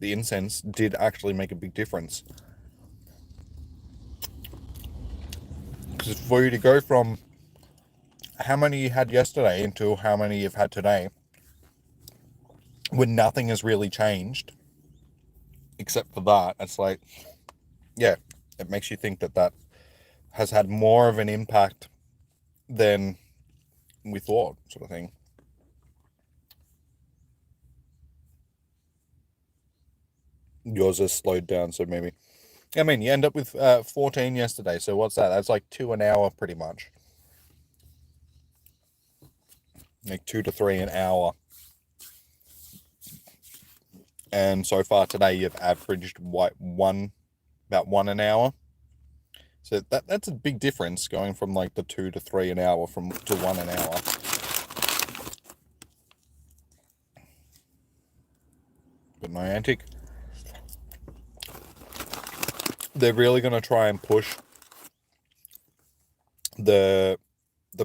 incense, did actually make a big difference. Because for you to go from how many you had yesterday into how many you've had today, when nothing has really changed except for that, it's like, yeah, it makes you think that that has had more of an impact than we thought, sort of thing. Yours is slowed down, so maybe, I mean, you end up with 14 yesterday, so what's that? That's like 2 an hour pretty much. Like 2 to 3 an hour. And so far today you've averaged about 1 an hour. So that's a big difference, going from like the 2 to 3 an hour to 1 an hour. But Niantic, they're really going to try and push the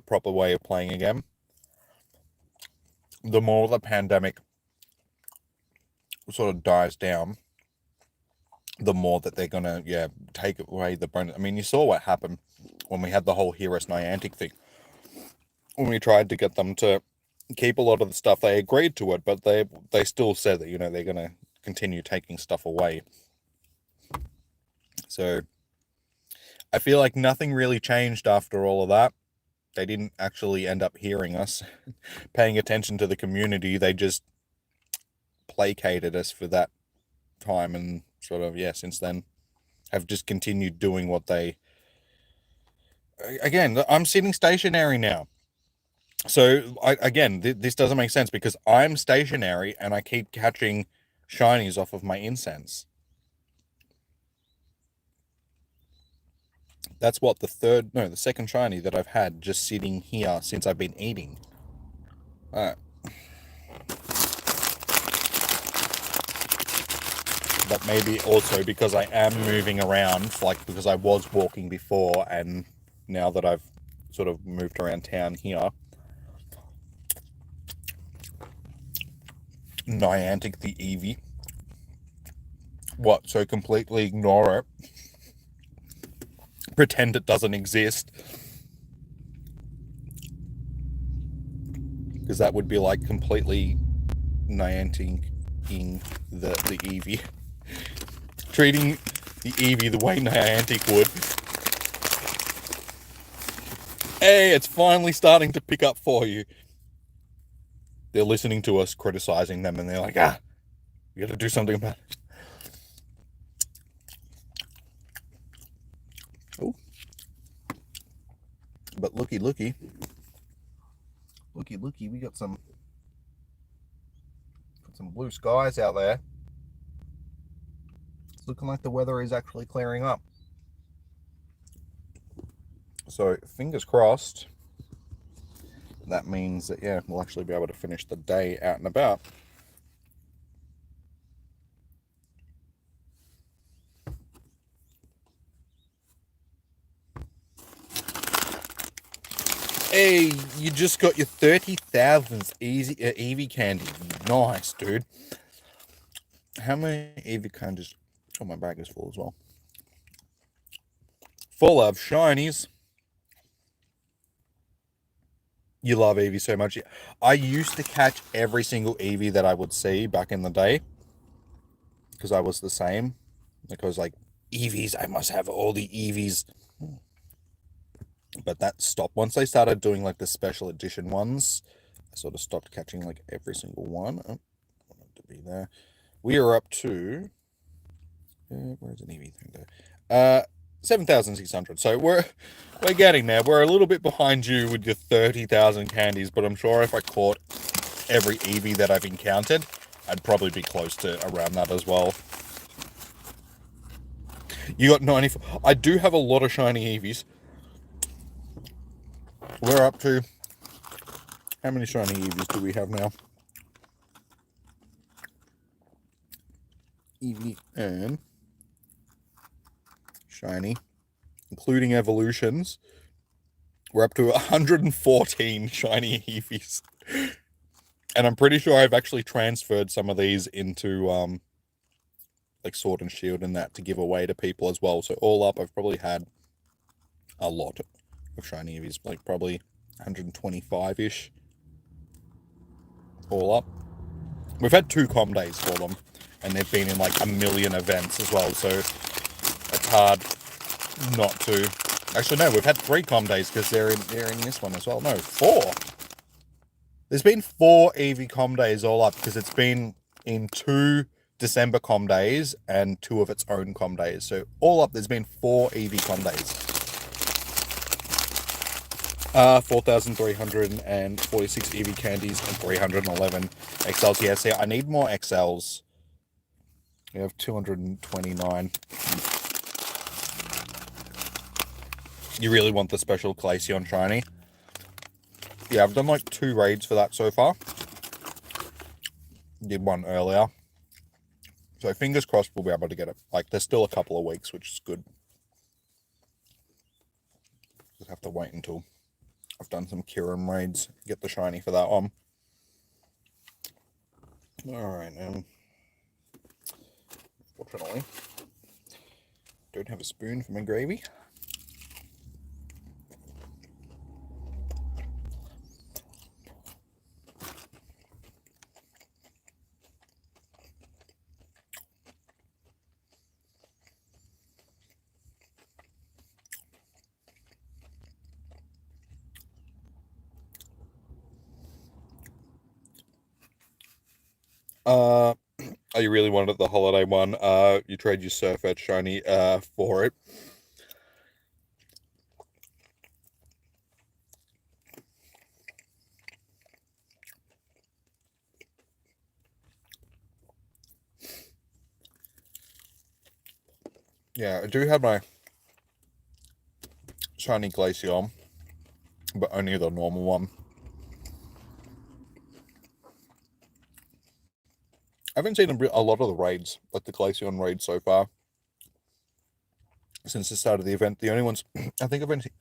proper way of playing again. The more the pandemic sort of dies down, the more that they're going to, take away the bonus. I mean, you saw what happened when we had the whole Heroes Niantic thing. When we tried to get them to keep a lot of the stuff, they agreed to it, but they still said that, they're going to continue taking stuff away. So I feel like nothing really changed after all of that. They didn't actually end up hearing us, paying attention to the community. They just placated us for that time, and sort of, since then have just continued doing what they... Again, I'm sitting stationary now. So, this doesn't make sense, because I'm stationary and I keep catching shinies off of my incense. That's what, the second shiny that I've had just sitting here since I've been eating. but maybe also because I am moving around, like because I was walking before, and now that I've sort of moved around town here. Niantic the Eevee. What, so completely ignore it? Pretend it doesn't exist? Because that would be like completely Niantic-ing the Eevee. Treating the Eevee the way Niantic would. Hey, it's finally starting to pick up for you. They're listening to us criticizing them, and they're like, we gotta do something about it. Oh. But looky, we got some blue skies out there. It's looking like the weather is actually clearing up. So fingers crossed. That means that, yeah, we'll actually be able to finish the day out and about. Hey, you just got your 30,000th Eevee candy. Nice, dude. How many Eevee candies? Oh, my bag is full as well. Full of shinies. You love Eevee so much. I used to catch every single Eevee that I would see back in the day. Because I was the same. Because, like, Eevees, I must have all the Eevees. But that stopped. Once they started doing, like, the special edition ones, I sort of stopped catching, like, every single one. Oh, I wanted to be there. We are up to... where's an Eevee thing there? 7,600. So we're getting there. We're a little bit behind you with your 30,000 candies, but I'm sure if I caught every Eevee that I've encountered, I'd probably be close to around that as well. You got 94. I do have a lot of shiny Eevees. We're up to... How many shiny Eevees do we have now? Eevee and... shiny, including evolutions, we're up to 114 shiny Eevees. And I'm pretty sure I've actually transferred some of these into like Sword and Shield and that to give away to people as well. So all up, I've probably had a lot of shiny Eevees, like probably 125-ish all up. We've had 2 com days for them, and they've been in like a million events as well, so it's hard not to. Actually, no, we've had 3 com days because they're in this one as well. No, 4. There's been 4 Eevee com days all up because it's been in 2 December com days and 2 of its own com days. So all up, there's been 4 Eevee com days. 4,346 Eevee candies and 311 XLs. Yeah, see, I need more XLs. We have 229. You really want the special Glaceon shiny? Yeah, I've done like 2 raids for that so far. Did one earlier. So fingers crossed we'll be able to get it. Like, there's still a couple of weeks, which is good. Just have to wait until I've done some Kirin raids. Get the shiny for that one. Alright, fortunately, don't have a spoon for my gravy. Oh, you really wanted the holiday one. You trade your Surf Edge shiny for it. Yeah, I do have my shiny Glaceon, but only the normal one. haven't seen a lot of the raids, like the Glaceon raid so far. Since the start of the event, the only ones I think I've only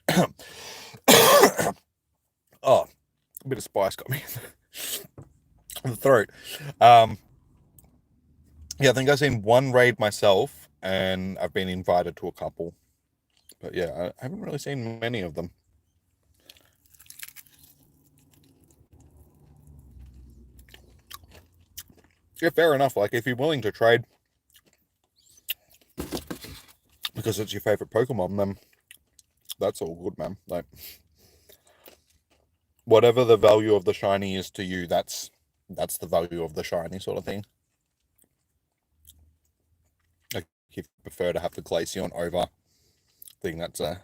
oh, a bit of spice got me in the throat. Yeah, I think I've seen one raid myself, and I've been invited to a couple. But yeah, I haven't really seen many of them. Yeah, fair enough. Like, if you're willing to trade because it's your favorite Pokemon, then that's all good, man. Like, whatever the value of the shiny is to you, that's the value of the shiny, sort of thing. Like, if you prefer to have the Glaceon over, I think that's a...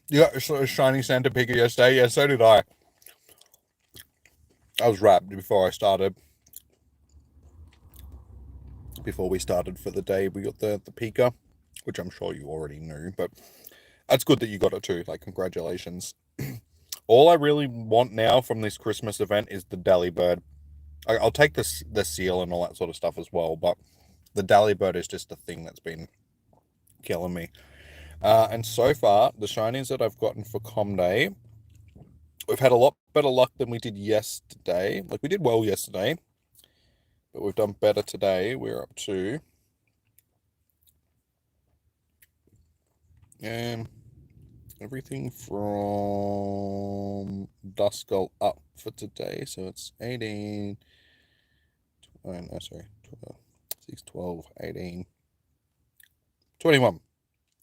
You got a shiny Santa Pika yesterday? Yeah, so did I. I was wrapped before I started. Before we started for the day, we got the Pika, which I'm sure you already knew, but that's good that you got it too. Like, congratulations. All I really want now from this Christmas event is the Delibird. I'll take the seal and all that sort of stuff as well, but the Delibird is just the thing that's been killing me. And so far, the shinies that I've gotten for Com Day, we've had a lot better luck than we did yesterday. Like, we did well yesterday, but we've done better today. We're up to... everything from Duskull up for today. So it's 18... Oh, no, sorry. 12, 6, 12, 18... 21.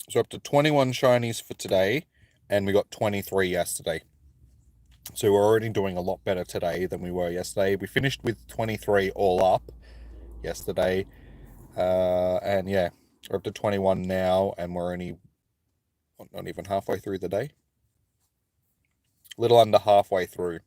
So up to 21 shinies for today, and we got 23 yesterday. So we're already doing a lot better today than we were yesterday. We finished with 23 all up yesterday. And yeah, we're up to 21 now, and we're only not even halfway through the day. A little under halfway through.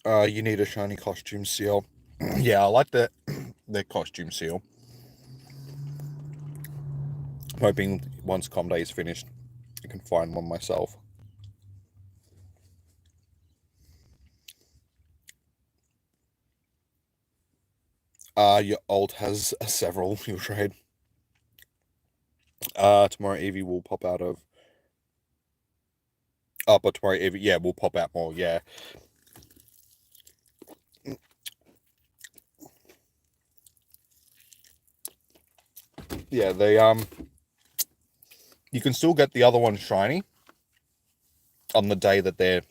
You need a shiny costume seal. Yeah, I like the costume seal. I'm hoping once Com Day is finished, I can find one myself. Your alt has several you'll trade. Tomorrow Eevee will pop out of... but tomorrow Eevee, yeah, will pop out more, yeah. Yeah, they, you can still get the other one shiny on the day that they're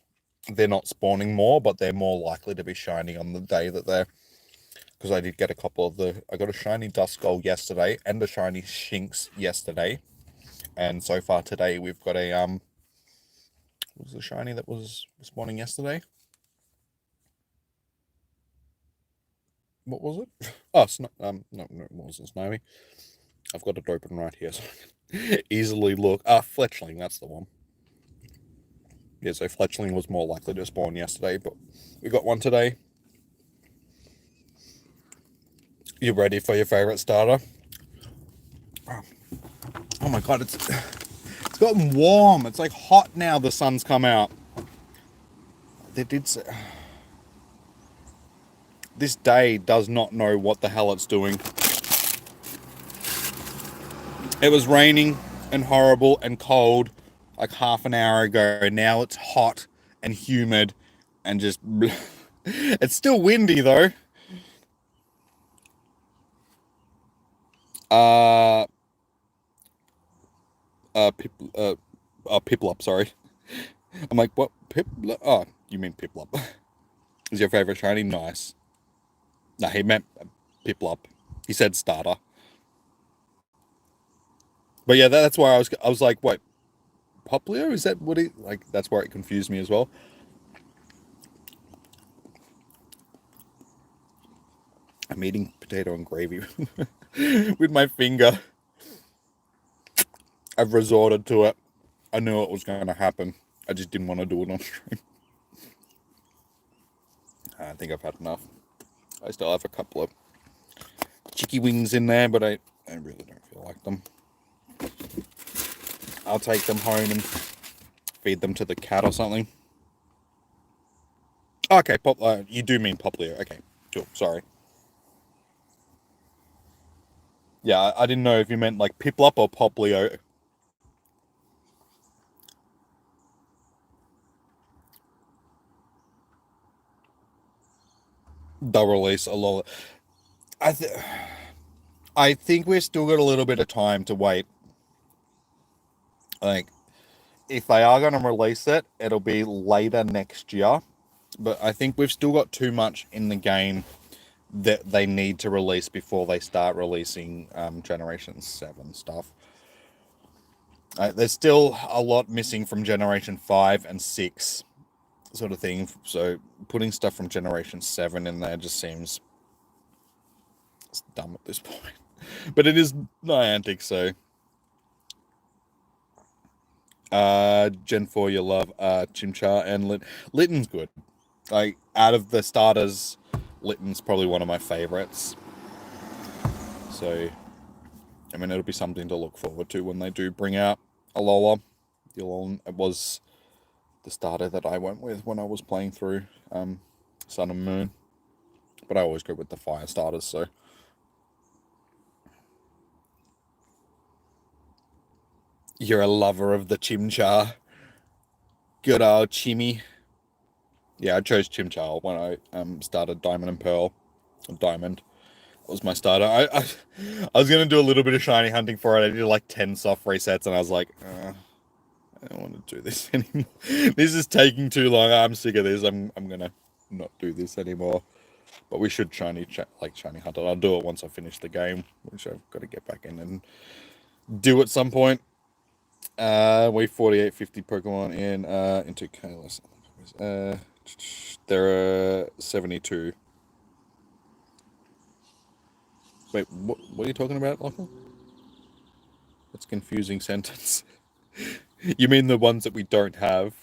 not spawning more, but they're more likely to be shiny on the day that they're... Because I did get a couple of I got a shiny Duskull yesterday and a shiny Shinx yesterday. And so far today we've got a, what was the shiny that was spawning yesterday? What was it? Oh, no, it wasn't Snowy. I've got it open right here so I can easily look. Fletchling, that's the one. Yeah, so Fletchling was more likely to spawn yesterday, but we got one today. You ready for your favorite starter? Oh my god, it's gotten warm. It's like hot now the sun's come out. They did say... This day does not know what the hell it's doing. It was raining and horrible and cold like half an hour ago. Now it's hot and humid and just... It's still windy though. Piplup, sorry. I'm like, what? Piplup? Oh, you mean Piplup. Is your favorite shiny? Nice. No, he meant Piplup. He said starter. But yeah, that's why I was like, what? Poplio? Is that what he... Like, that's where it confused me as well. I'm eating potato and gravy with my finger. I've resorted to it. I knew it was going to happen. I just didn't want to do it on stream. I think I've had enough. I still have a couple of chicky wings in there, but I really don't feel like them. I'll take them home and feed them to the cat or something. Okay, you do mean Poplio. Okay, cool. Sorry. Yeah, I didn't know if you meant like Piplup or Poplio. They'll release a lot. I think we've still got a little bit of time to wait. Like, if they are going to release it, it'll be later next year. But I think we've still got too much in the game that they need to release before they start releasing Generation 7 stuff. There's still a lot missing from Generation 5 and 6 sort of thing. So putting stuff from Generation 7 in there just seems dumb at this point. But it is Niantic, so... Gen 4, you love Chimchar and Litten's good. Like, out of the starters, Litten's probably one of my favorites. So, I mean, it'll be something to look forward to when they do bring out Alola. It was the starter that I went with when I was playing through Sun and Moon. But I always go with the fire starters, so... You're a lover of the Chimchar. Good old Chimmy. Yeah, I chose Chimchar when I started Diamond and Pearl. Diamond was my starter. I was going to do a little bit of shiny hunting for it. I did like 10 soft resets and I was like, I don't want to do this anymore. This is taking too long. I'm sick of this. I'm going to not do this anymore. But we should shiny hunt it. I'll do it once I finish the game, which I've got to get back in and do at some point. We 4850 Pokemon into Kalos. There are 72. Wait, what are you talking about, Lachlan? That's a confusing sentence. You mean the ones that we don't have?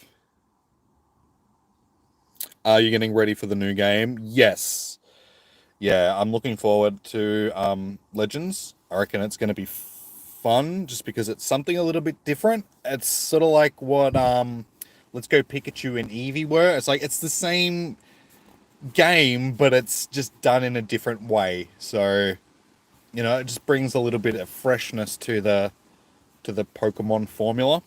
Are you getting ready for the new game? Yes. Yeah, I'm looking forward to Legends. I reckon it's going to be fun just because it's something a little bit different. It's sort of like what Let's Go Pikachu and Eevee were. It's like it's the same game, but it's just done in a different way. So, you know, it just brings a little bit of freshness to the Pokemon formula.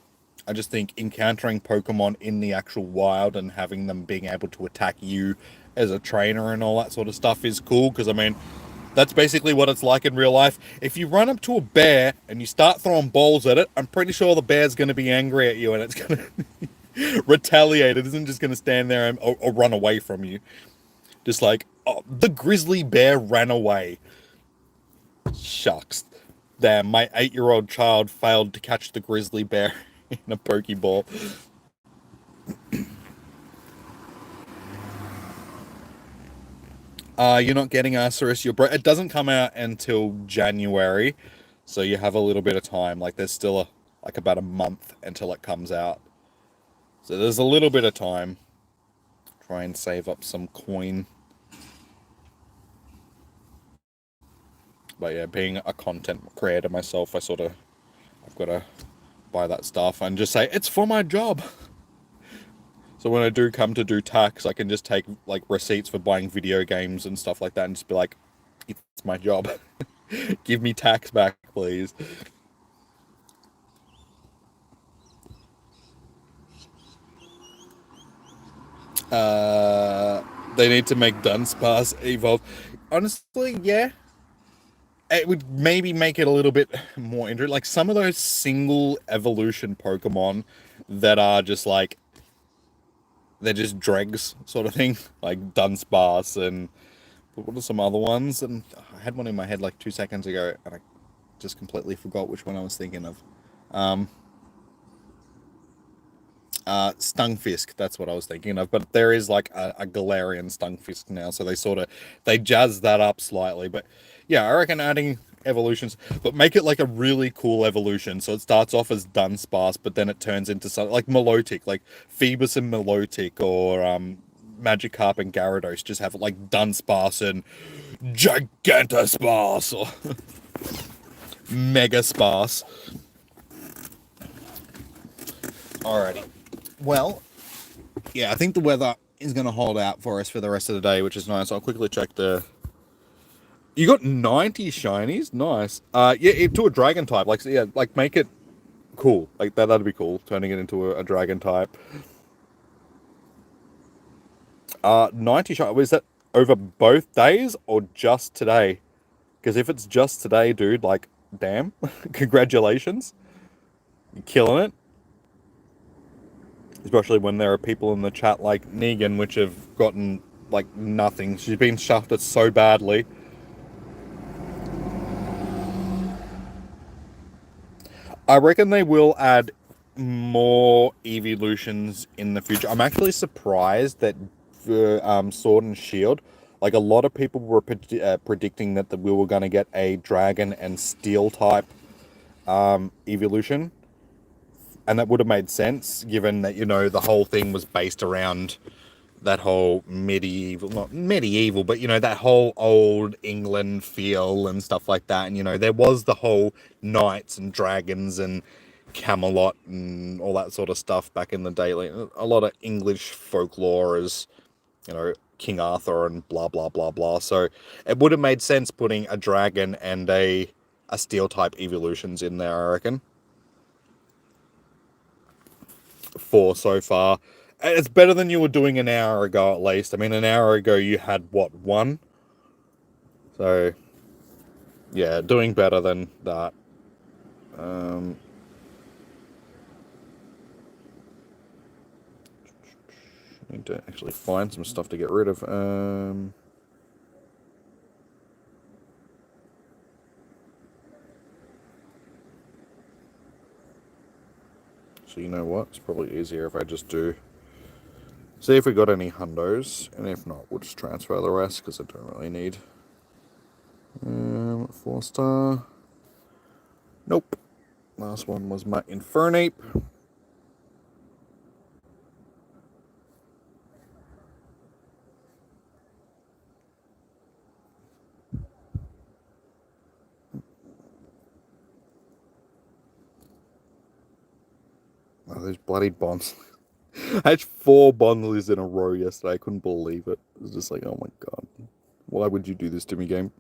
I just think encountering Pokemon in the actual wild and having them being able to attack you as a trainer and all that sort of stuff is cool, because I mean, that's basically what it's like in real life. If you run up to a bear and you start throwing balls at it, I'm pretty sure the bear's going to be angry at you and it's going to retaliate. It isn't just going to stand there or run away from you. Just like, oh, the grizzly bear ran away. Shucks. Damn, my 8-year-old child failed to catch the grizzly bear in a Pokeball. You're not getting Arceus. It doesn't come out until January, so you have a little bit of time. Like, there's still about a month until it comes out. So there's a little bit of time. Try and save up some coin. But yeah, being a content creator myself, I've got to buy that stuff and just say, it's for my job. So when I do come to do tax, I can just take like receipts for buying video games and stuff like that and just be like, it's my job. Give me tax back, please. They need to make Dunsparce evolve. Honestly, yeah. It would maybe make it a little bit more interesting. Like some of those single evolution Pokemon that are just like, they're just dregs sort of thing, like Dunsparce and what are some other ones? And I had one in my head like 2 seconds ago and I just completely forgot which one I was thinking of. Stunfisk, that's what I was thinking of. But there is like a Galarian Stunfisk now, so they jazz that up slightly. But yeah, I reckon adding evolutions, but make it like a really cool evolution. So it starts off as Dunsparce, but then it turns into something like Milotic, like Phoebus and Milotic, or Magikarp and Gyarados just have like Dunsparce and Gigantasparce or Megasparce. Alrighty. Well, yeah, I think the weather is going to hold out for us for the rest of the day, which is nice. I'll quickly check the... You got 90 shinies? Nice. Yeah, to a dragon type. Like, yeah, like make it cool. Like, that'd be cool, turning it into a dragon type. 90 shinies. Was that over both days or just today? Because if it's just today, dude, like, damn. Congratulations. You're killing it. Especially when there are people in the chat like Negan, which have gotten, like, nothing. She's been shafted so badly. I reckon they will add more evolutions in the future. I'm actually surprised that Sword and Shield, like, a lot of people were predicting that we were going to get a Dragon and Steel type evolution. And that would have made sense, given that, you know, the whole thing was based around that whole medieval, not medieval, but, you know, that whole old England feel and stuff like that. And, you know, there was the whole knights and dragons and Camelot and all that sort of stuff back in the day. Like, a lot of English folklore is, you know, King Arthur and blah, blah, blah, blah. So it would have made sense putting a dragon and a steel type evolutions in there, I reckon. 4 so far. It's better than you were doing an hour ago, at least. I mean, an hour ago you had, what, 1? So, yeah, doing better than that. Need to actually find some stuff to get rid of. So you know what? It's probably easier if I just do... See if we got any hundos, and if not, we'll just transfer the rest, because I don't really need... 4-star... Nope. Last one was my Infernape. Oh, those bloody bonds. I had 4 bundles in a row yesterday. I couldn't believe it. It was just like, oh my god. Why would you do this to me, game?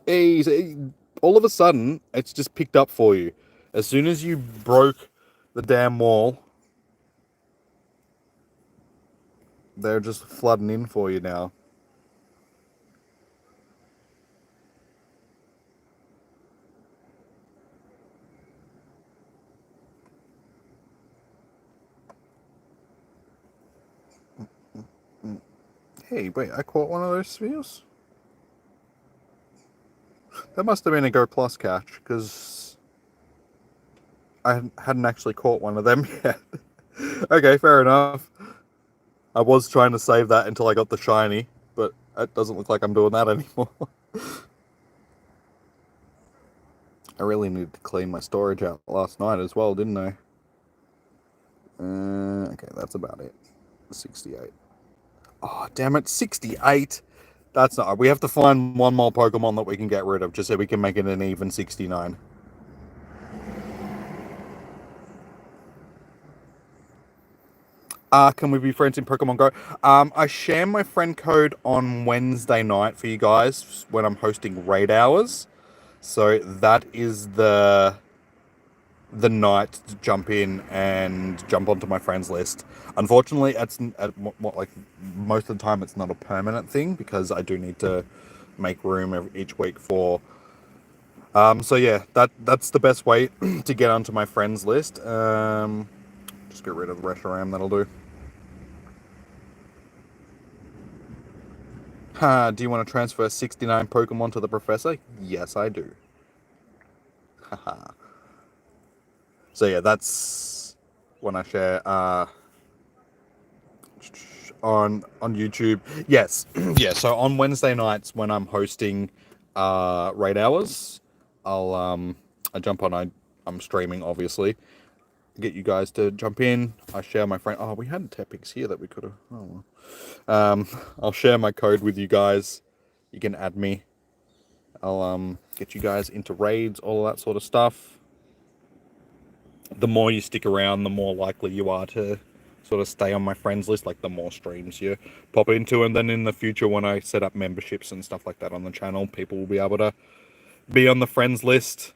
Hey, all of a sudden, it's just picked up for you. As soon as you broke the damn wall, they're just flooding in for you now. Hey, wait, I caught one of those spheres? That must have been a Go Plus catch, because I hadn't actually caught one of them yet. Okay, fair enough. I was trying to save that until I got the shiny, but it doesn't look like I'm doing that anymore. I really needed to clean my storage out last night as well, didn't I? Okay, that's about it. 68. Oh, damn it, 68! That's not... We have to find one more Pokemon that we can get rid of, just so we can make it an even 69. Can we be friends in Pokemon Go? I share my friend code on Wednesday night for you guys when I'm hosting raid hours. So that is the night to jump in and jump onto my friends list. Unfortunately, it's like most of the time it's not a permanent thing, because I do need to make room each week for. So yeah, that's the best way to get onto my friends list. Just get rid of the Reshiram, that'll do. Do you want to transfer 69 Pokemon to the Professor? Yes, I do. Haha. So yeah, that's when I share on YouTube. Yes, yeah. So on Wednesday nights when I'm hosting raid hours, I jump on. I'm streaming, obviously. get you guys to jump in. I share my friend. Oh, we had Tepix here that we could have. Oh, well. I'll share my code with you guys. You can add me. I'll get you guys into raids, all that sort of stuff. The more you stick around, the more likely you are to sort of stay on my friends list, like the more streams you pop into. And then in the future, when I set up memberships and stuff like that on the channel, people will be able to be on the friends list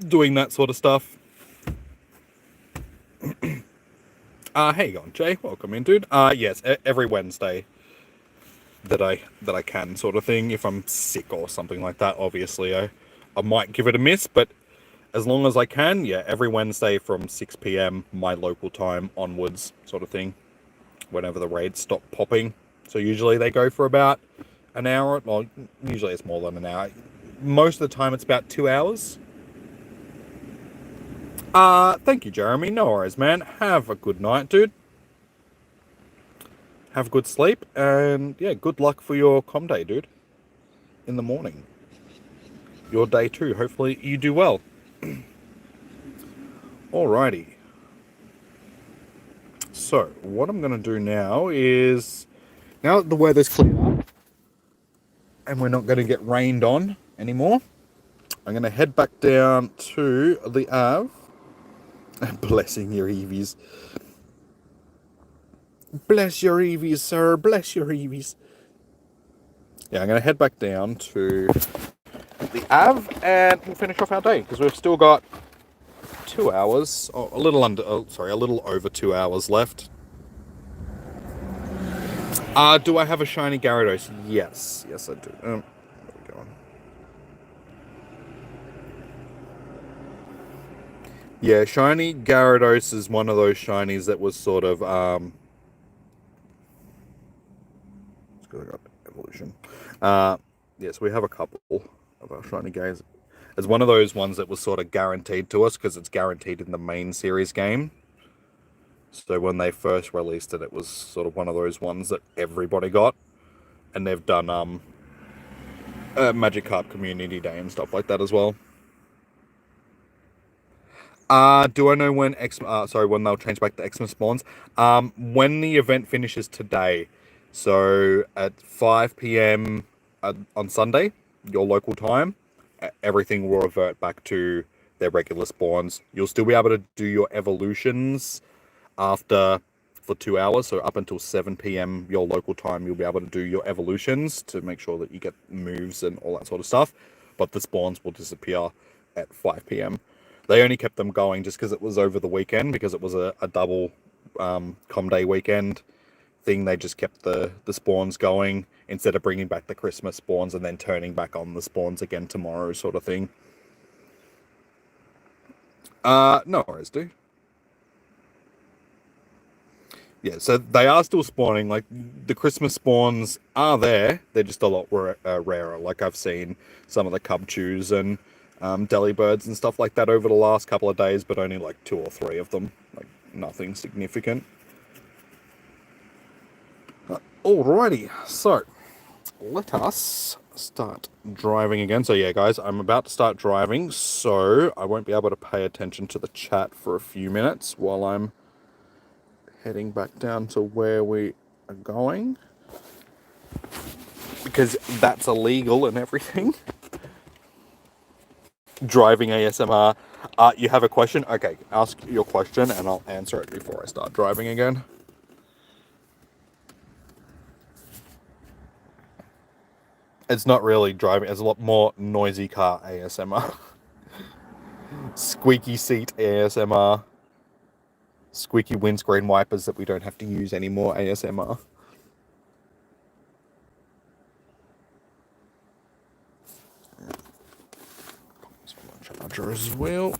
doing that sort of stuff. How you going, Jay? Welcome in, dude. Yes, every Wednesday that I can, sort of thing. If I'm sick or something like that, obviously I might give it a miss, but as long as I can, yeah, every Wednesday from 6 p.m. my local time onwards, sort of thing, whenever the raids stop popping. So usually they go for about an hour. Well, usually it's more than an hour. Most of the time it's about 2 hours. Thank you, Jeremy. No worries, man. Have a good night, dude. Have a good sleep, and yeah, good luck for your com day, dude. In the morning. Your day too. Hopefully you do well. Alrighty. So, what I'm going to do now is, now that the weather's cleared up, and we're not going to get rained on anymore, I'm going to head back down to the Ave. Blessing your Eevees. Bless your Eevees, sir. Bless your Eevees. Yeah, I'm going to head back down to the Ave, and we'll finish off our day, because we've still got 2 hours, or a little over 2 hours left. Do I have a shiny Gyarados? Yes, I do. Where are we going? Yeah, shiny Gyarados is one of those shinies that was sort of it's because I got evolution. Yes, we have a couple of our shiny guys. It's one of those ones that was sort of guaranteed to us because it's guaranteed in the main series game. So when they first released it, it was sort of one of those ones that everybody got, and they've done Magikarp Community Day and stuff like that as well. Do I know when when they'll change back the Xmas spawns? When the event finishes today, so at 5 p.m. On Sunday, your local time, everything will revert back to their regular spawns. You'll still be able to do your evolutions for 2 hours, so up until 7 p.m. your local time, you'll be able to do your evolutions to make sure that you get moves and all that sort of stuff. But the spawns will disappear at 5 p.m. They only kept them going just because it was over the weekend, because it was a double com day weekend thing. They just kept the spawns going instead of bringing back the Christmas spawns and then turning back on the spawns again tomorrow, sort of thing. No worries, dude. Yeah, so they are still spawning. Like, the Christmas spawns are there. They're just a lot rarer. Like, I've seen some of the Cubchews and Delibirds and stuff like that over the last couple of days, but only like 2 or 3 of them. Like, nothing significant. Alrighty, so let us start driving again. So yeah, guys, I'm about to start driving, so I won't be able to pay attention to the chat for a few minutes while I'm heading back down to where we are going, because that's illegal and everything. Driving ASMR. You have a question? Okay, ask your question and I'll answer it before I start driving again. It's not really driving, it's a lot more noisy car ASMR. Squeaky seat ASMR. Squeaky windscreen wipers that we don't have to use anymore ASMR. Charger as well.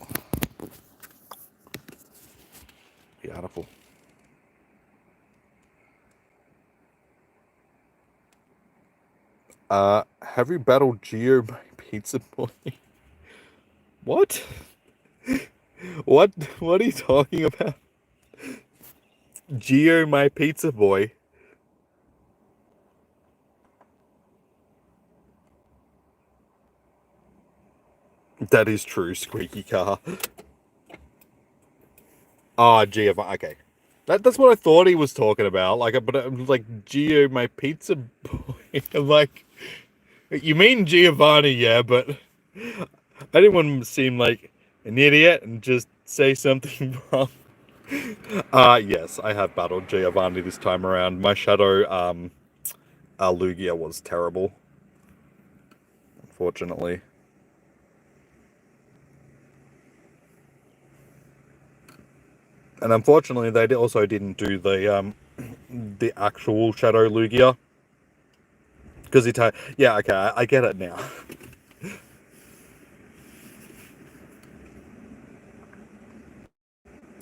Beautiful. Have you battled Geo my Pizza Boy? What? What are you talking about? Geo my Pizza Boy? That is true, Squeaky Car. Ah, Giovanni. Okay, that's what I thought he was talking about. Like, but it was like Gio, my pizza boy. I'm like, you mean Giovanni, yeah, but I didn't want to seem like an idiot and just say something wrong. Yes, I have battled Giovanni this time around. My shadow, Lugia was terrible, unfortunately. And unfortunately, they also didn't do the actual Shadow Lugia. Because yeah, okay, I get it now.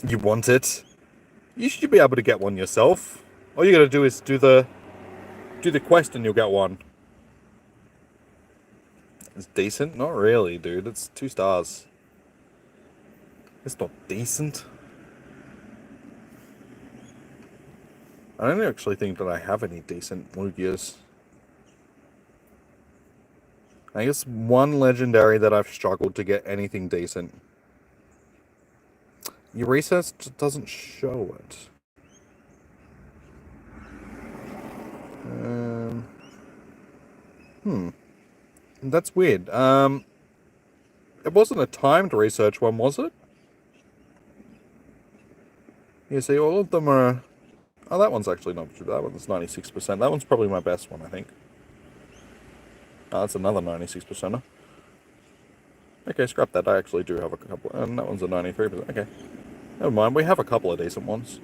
You want it? You should be able to get one yourself. All you gotta do is do the quest and you'll get one. It's decent? Not really, dude. It's 2 stars. It's not decent. I don't actually think that I have any decent Lugias. I guess one legendary that I've struggled to get anything decent. Your research doesn't show it. That's weird. It wasn't a timed research one, was it? Yeah, see, all of them are... Oh, that one's actually not true. That one's 96%. That one's probably my best one, I think. Oh, that's another 96%er. Okay, scrap that. I actually do have a couple. And that one's a 93%. Okay. Never mind. We have a couple of decent ones.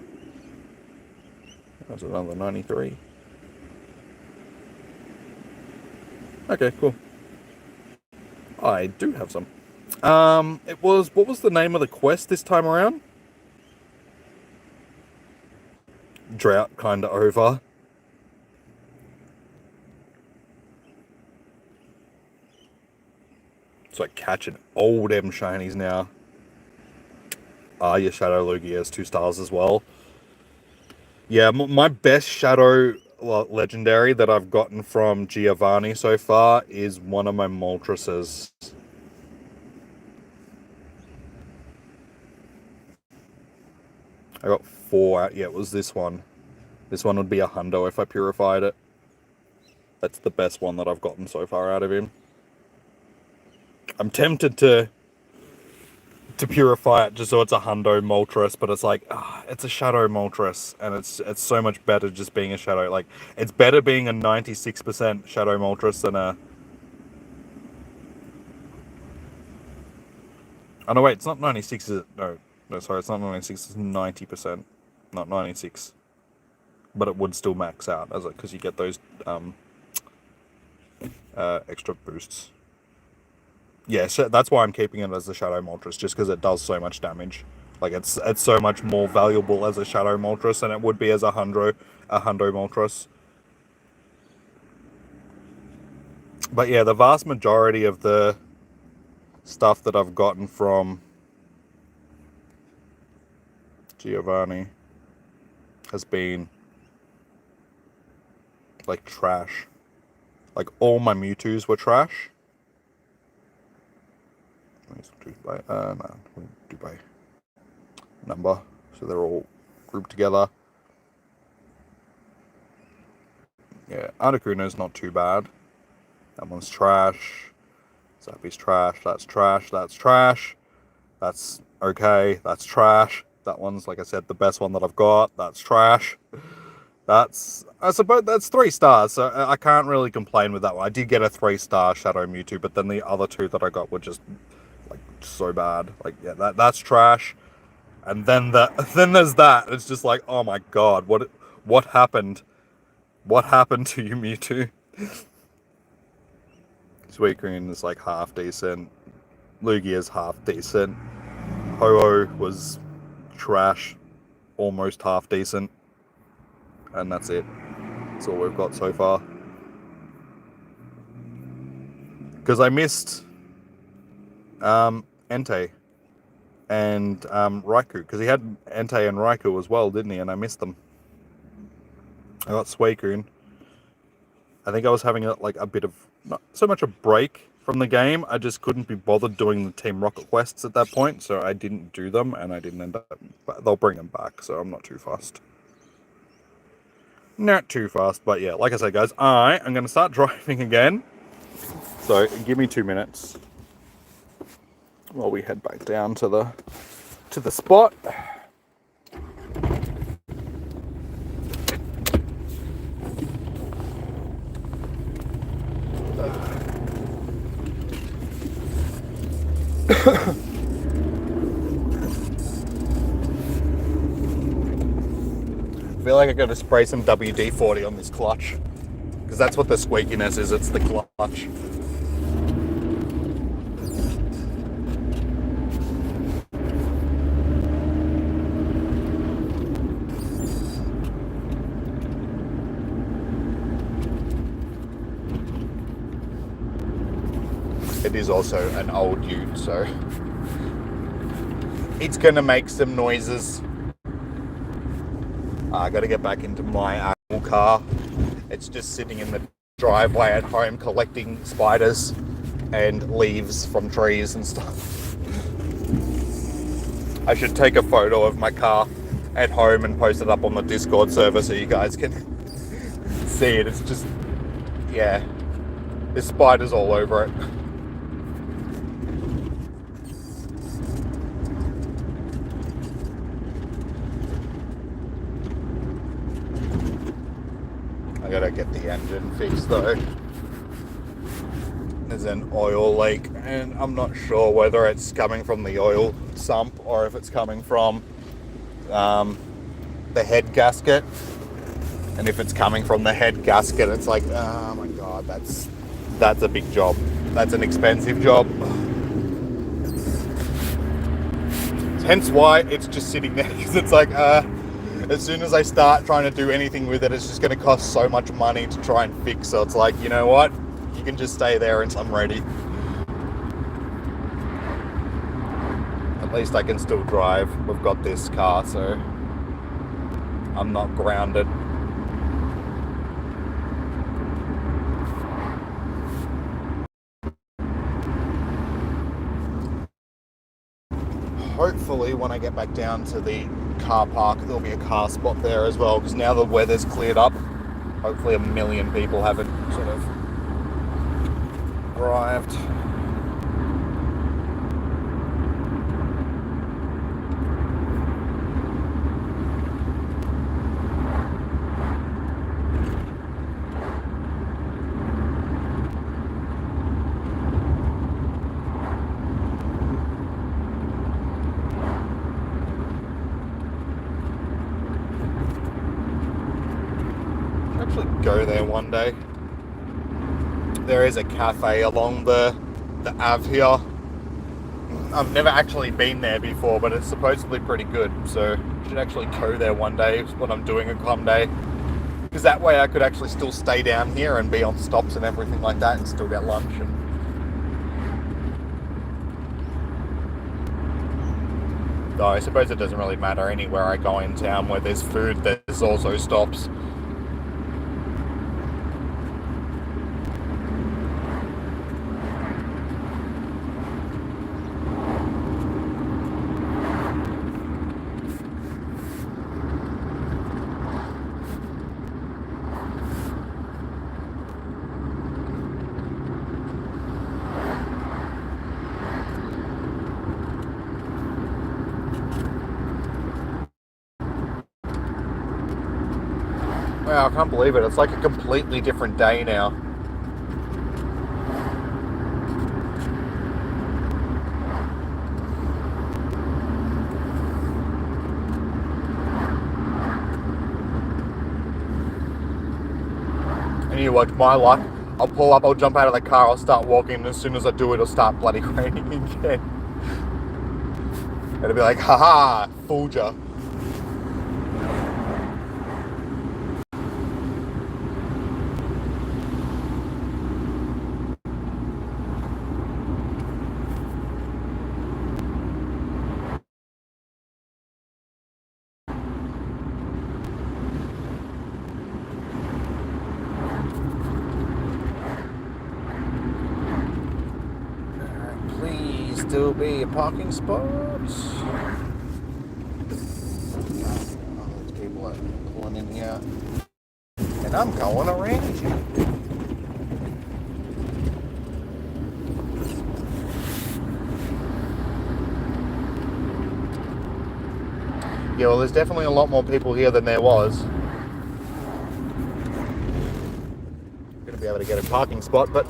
That's another 93. Okay, cool. I do have some. It was... What was the name of the quest this time around? Drought kinda over. It's like catching all them shinies now. Your Shadow Lugia is 2 stars as well. Yeah, my best Shadow legendary that I've gotten from Giovanni so far is one of my Moltres. I got 4 out. Yeah, it was this one. This one would be a hundo if I purified it. That's the best one that I've gotten so far out of him. I'm tempted to purify it just so it's a hundo Moltres, but it's like, it's a Shadow Moltres, and it's so much better just being a Shadow. Like, it's better being a 96% Shadow Moltres than a... Oh, no, wait, it's not 96, is it? No, sorry, it's not 96, it's 90%, not 96. But it would still max out, as because you get those extra boosts. Yeah, so that's why I'm keeping it as a Shadow Moltres, just because it does so much damage. Like, it's so much more valuable as a Shadow Moltres than it would be as a hundo Moltres. But yeah, the vast majority of the stuff that I've gotten from Giovanni has been like trash. Like, all my Mewtwo's were trash. No, we do by number, so they're all grouped together. Yeah, Articuno's not too bad. That one's trash. Zappy's trash. That's trash. That's trash. That's okay. That's trash. That one's, like I said, the best one that I've got. That's trash. I suppose that's 3 stars, so I can't really complain with that one. I did get a 3-star Shadow Mewtwo, but then the other 2 that I got were just like so bad. Like, yeah, that's trash. And then then there's that. It's just like, oh my god, what happened? What happened to you, Mewtwo? Suicune is like half decent. Lugia's half decent. Ho-Oh was trash, almost half decent. And that's it. That's all we've got so far. Because I missed Entei and Raikou. Because he had Entei and Raikou as well, didn't he? And I missed them. I got Suicune. I think I was having a bit of, not so much a break from the game. I just couldn't be bothered doing the Team Rocket quests at that point, so I didn't do them, and I didn't end up... But they'll bring them back, so I'm not too fussed. Not too fast, but yeah, like I said, guys, I am going to start driving again. So give me 2 minutes while we head back down to the spot. I feel like I got to spray some WD-40 on this clutch, because that's what the squeakiness is. It's the clutch. It is also an old ute, so it's gonna make some noises. I gotta get back into my actual car. It's just sitting in the driveway at home collecting spiders and leaves from trees and stuff. I should take a photo of my car at home and post it up on the Discord server so you guys can see it. It's just, yeah, there's spiders all over it. I gotta get the engine fixed though. There's an oil leak and I'm not sure whether it's coming from the oil sump or if it's coming from the head gasket. And if it's coming from the head gasket, it's like, oh my god, that's a big job. That's an expensive job. Hence why it's just sitting there, because it's like, as soon as I start trying to do anything with it, it's just going to cost so much money to try and fix. So it's like, you know what? You can just stay there until I'm ready. At least I can still drive. We've got this car, so I'm not grounded. Hopefully when I get back down to the car park, there'll be a car spot there as well, because now the weather's cleared up. Hopefully 1 million people haven't sort of arrived. Go there one day. There is a cafe along the Ave here. I've never actually been there before, but it's supposedly pretty good, so I should actually go there one day when I'm doing a club day, because that way I could actually still stay down here and be on stops and everything like that and still get lunch. And though I suppose it doesn't really matter anywhere I go in town where there's food, there's also stops. Wow, I can't believe it. It's like a completely different day now. And you watch my luck. I'll pull up, I'll jump out of the car, I'll start walking, and as soon as I do it, it'll start bloody raining again. It'll be like, haha, fooled ya. still be a parking spot. Oh, these people are pulling in here. And I'm going around you. Yeah, well, there's definitely a lot more people here than there was. Gonna be able to get a parking spot, but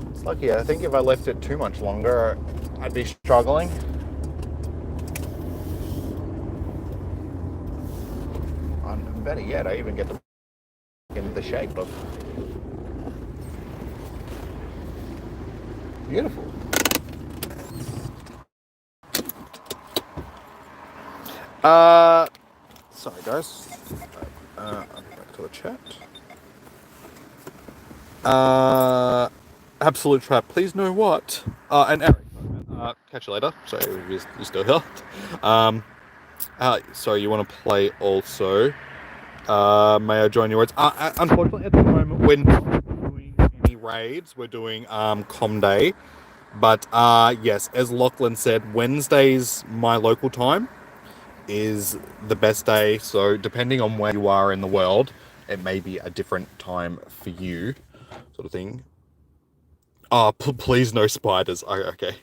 it's lucky. I think if I left it too much longer, I'd be struggling. And better yet, I even get to in the shape of beautiful. Sorry guys. I'll get back to the chat. Absolute trap. Please know what. And Eric, catch you later. Sorry, you're still here. Sorry, you want to play also? May I join your words? Unfortunately, at the moment, we're not doing any raids. We're doing Com Day. But yes, as Lachlan said, Wednesday's my local time is the best day. So depending on where you are in the world, it may be a different time for you, sort of thing. Oh, please no spiders. Oh, okay.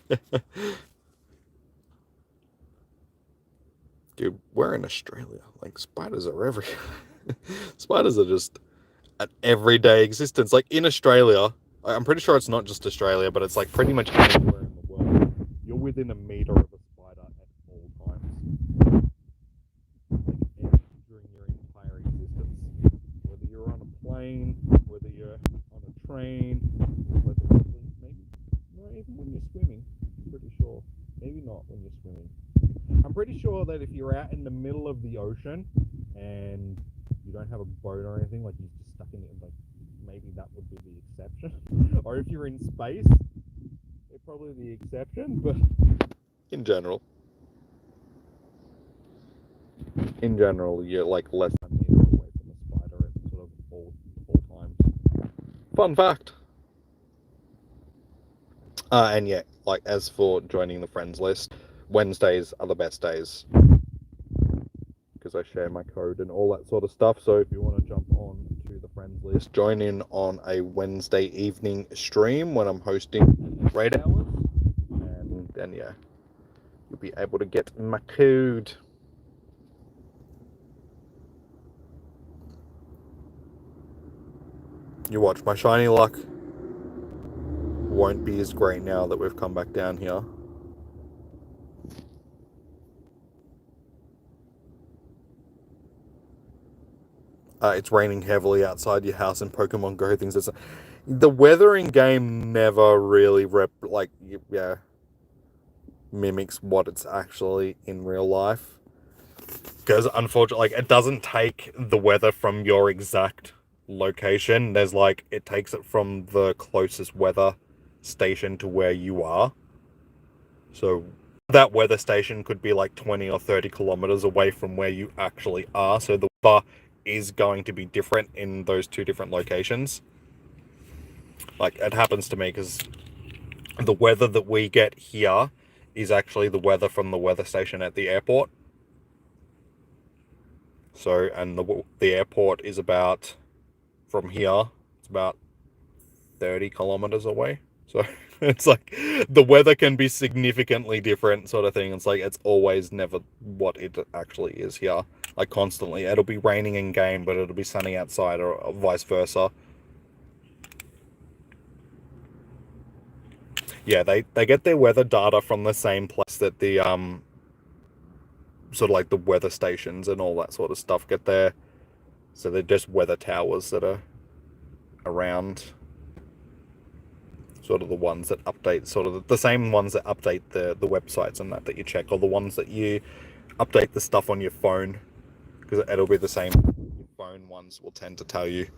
Dude, we're in Australia. Like, spiders are everywhere. Spiders are just an everyday existence. Like, in Australia, I'm pretty sure it's not just Australia, but it's like pretty much anywhere in the world. You're within a meter of a spider at all times. Like, during your entire existence. Whether you're on a plane, whether you're on a train, whether maybe not even when you're swimming. I'm pretty sure. Maybe not when you're swimming. I'm pretty sure that if you're out in the middle of the ocean and you don't have a boat or anything, like you're just stuck in it, like maybe that would be the exception. Or if you're in space, it's probably the exception, but in general, you're like less than a meter away from a spider at sort of all times. Fun fact. And yeah, like as for joining the friends list, Wednesdays are the best days because I share my code and all that sort of stuff. So if you want to jump on to the friends list, join in on a Wednesday evening stream when I'm hosting raid hours, and then yeah, you'll be able to get my code. You watch, my shiny luck won't be as great now that we've come back down here. It's raining heavily outside your house in Pokemon Go things. The weather in game never really mimics what it's actually in real life. Because unfortunately, like, it doesn't take the weather from your exact location. There's like, it takes it from the closest weather station to where you are. So that weather station could be like 20 or 30 kilometers away from where you actually are. So the weather is going to be different in those two different locations. Like, it happens to me because the weather that we get here is actually the weather from the weather station at the airport. So, and the airport is about, from here, it's about 30 kilometers away. So it's like the weather can be significantly different, sort of thing. It's like it's always never what it actually is here. Like constantly, it'll be raining in game, but it'll be sunny outside, or vice versa. Yeah, they get their weather data from the same place that the sort of like the weather stations and all that sort of stuff get there. So they're just weather towers that are around. Sort of the ones that update, sort of the same ones that update the websites and that you check, or the ones that you update the stuff on your phone, because it'll be the same. Your phone ones will tend to tell you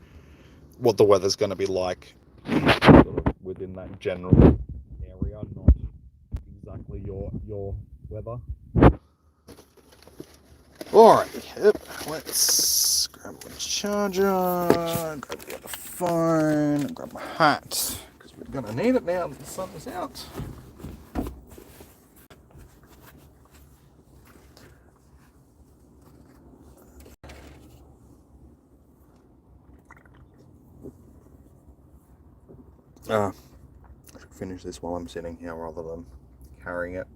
what the weather's going to be like sort of within that general area, not exactly your weather. Alright, yep. Let's grab my charger, grab the other phone, grab my hat. We're gonna need it now that the sun is out. I should finish this while I'm sitting here rather than carrying it.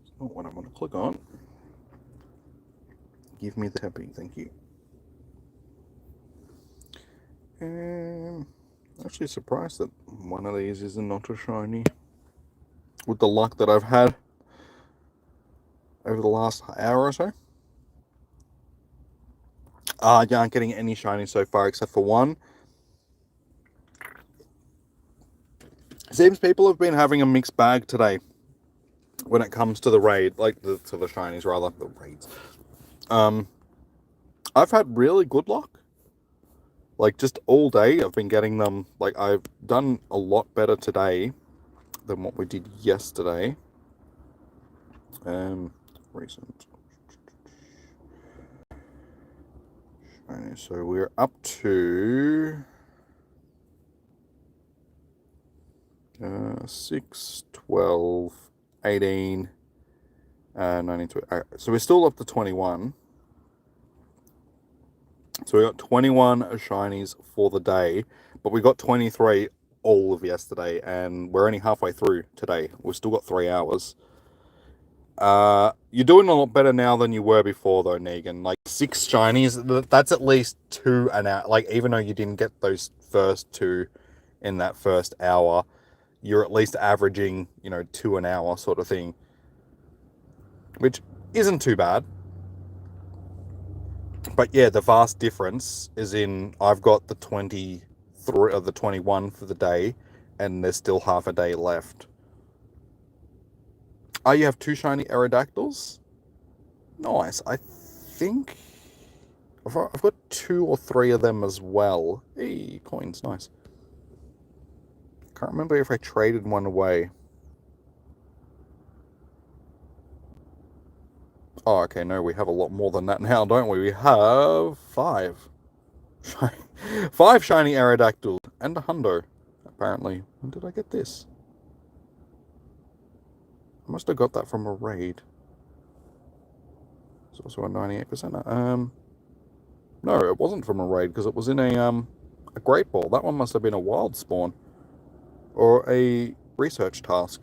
It's not what I'm going to click on. Give me the tapping, thank you. Actually surprised that one of these is not a shiny. With the luck that I've had over the last hour or so. Yeah, I'm getting any shiny so far except for one. Seems people have been having a mixed bag today when it comes to the raid, like to the shinies rather, the raids. I've had really good luck. Like just all day I've been getting them. Like I've done a lot better today than what we did yesterday. Recent. Shiny. So we're up to 6, 12, 18, 19, 20. Right, so we're still up to 21. So we got 21 shinies for the day, but we got 23 all of yesterday, and we're only halfway through today. We've still got 3 hours. You're doing a lot better now than you were before, though, Negan. Like 6 shinies, that's at least 2 an hour. Like even though you didn't get those first 2 in that first hour, you're at least averaging, 2 an hour sort of thing, which isn't too bad. But yeah, the vast difference is in I've got the 23 or the 21 for the day, and there's still half a day left. Oh, you have 2 shiny Aerodactyls? Nice. I think I've got 2 or 3 of them as well. Hey, coins, nice. Can't remember if I traded one away. Oh, okay, no, we have a lot more than that now, don't we? We have 5. 5 shiny Aerodactyls and a hundo, apparently. When did I get this? I must have got that from a raid. It's also a 98%. No, it wasn't from a raid because it was in a Great Ball. That one must have been a wild spawn or a research task.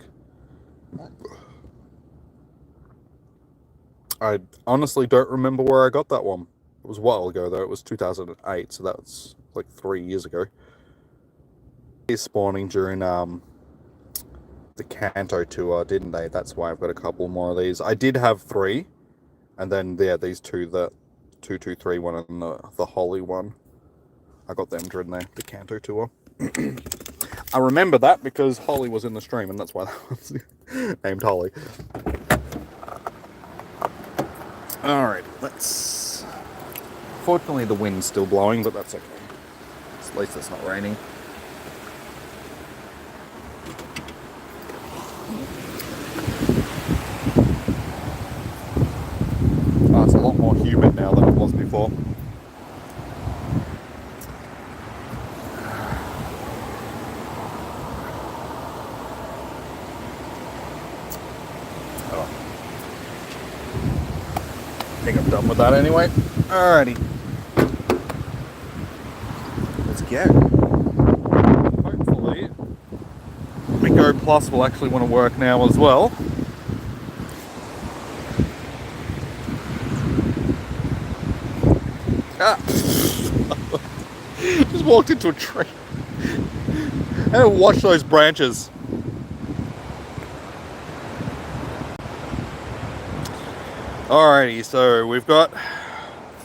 I honestly don't remember where I got that one. It was a while ago though. It was 2008, so that's like 3 years ago. They're spawning during the Kanto tour, didn't they? That's why I've got a couple more of these. I did have 3, and then these 2, the 223 one and the Holly one. I got them during the Kanto tour. I remember that because Holly was in the stream, and that's why that was named Holly. Alright, let's... Fortunately, the wind's still blowing, but that's okay. At least it's not raining. Oh, it's a lot more humid now than it was before. I think I'm done with that anyway. Alrighty. Let's go. Hopefully, the Go Plus will actually want to work now as well. Ah. Just walked into a tree. And watch those branches. Alrighty, so we've got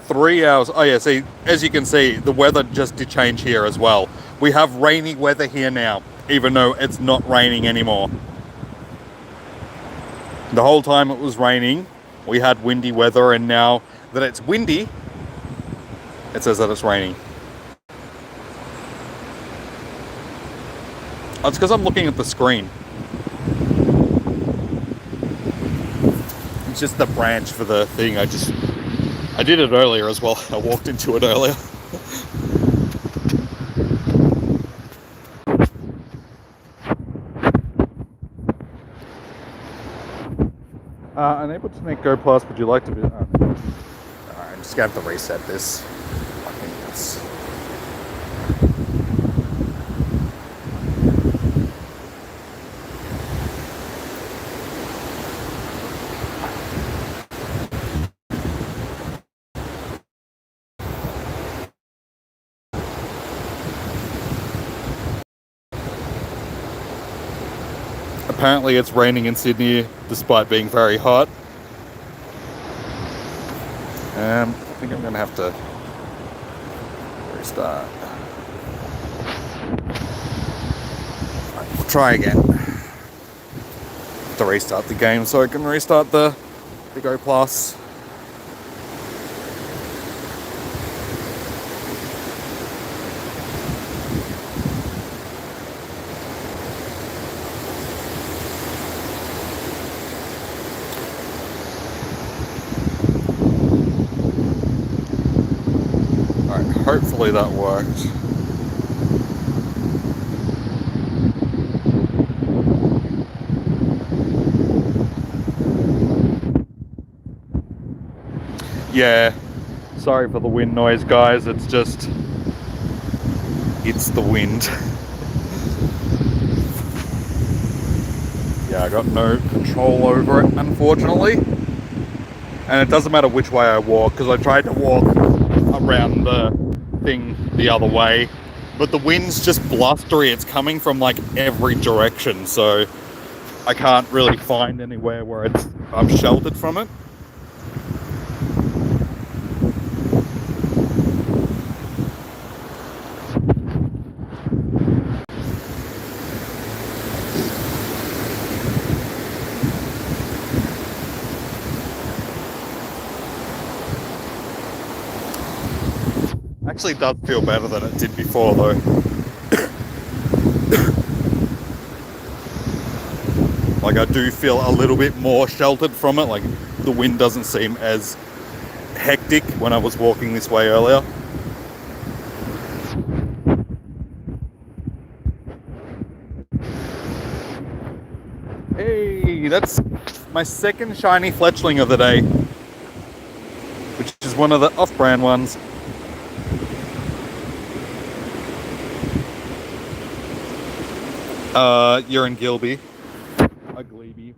3 hours. Oh yeah, see, as you can see, the weather just did change here as well. We have rainy weather here now, even though it's not raining anymore. The whole time it was raining, we had windy weather, and now that it's windy, it says that it's raining. Oh, it's because I'm looking at the screen. It's just the branch for the thing. I did it earlier as well. I walked into it earlier. Unable to make Go Plus, would you like to be... Alright, I'm just going to have to reset this. I think it's... Apparently it's raining in Sydney despite being very hot. I think I'm going to have to restart. Right, we'll try again. To restart the game so I can restart the Go Plus. Hopefully that worked. Yeah, sorry for the wind noise, guys. It's the wind. Yeah, I got no control over it, unfortunately. And it doesn't matter which way I walk, because I tried to walk around the thing the other way, but the wind's just blustery. It's coming from like every direction, so I can't really find anywhere where I'm sheltered from it. Actually does feel better than it did before though. Like I do feel a little bit more sheltered from it, like the wind doesn't seem as hectic when I was walking this way earlier. Hey, that's my second shiny fletchling of the day, which is one of the off-brand ones. You're in Gilby. A Gleeby.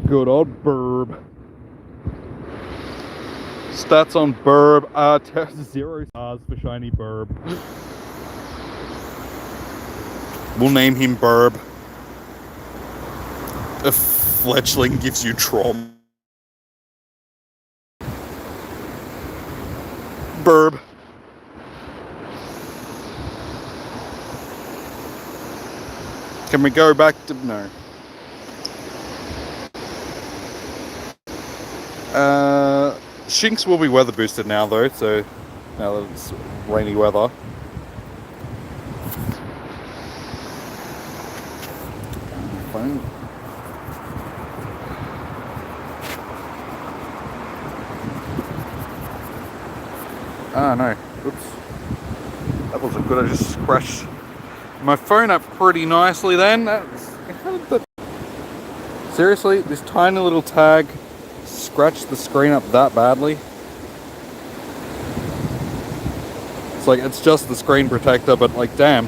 Good old Burb. Stats on Burb. 0 stars for shiny Burb. We'll name him Burb. A fletchling gives you trauma. Burb. Can we go back to... No. Shinx will be weather boosted now though, so now that it's rainy weather. Phone. Ah, no. Oops. That wasn't good. I just scratched my phone up pretty nicely then. Seriously, this tiny little tag scratched the screen up that badly? It's like, it's just the screen protector, but like, damn.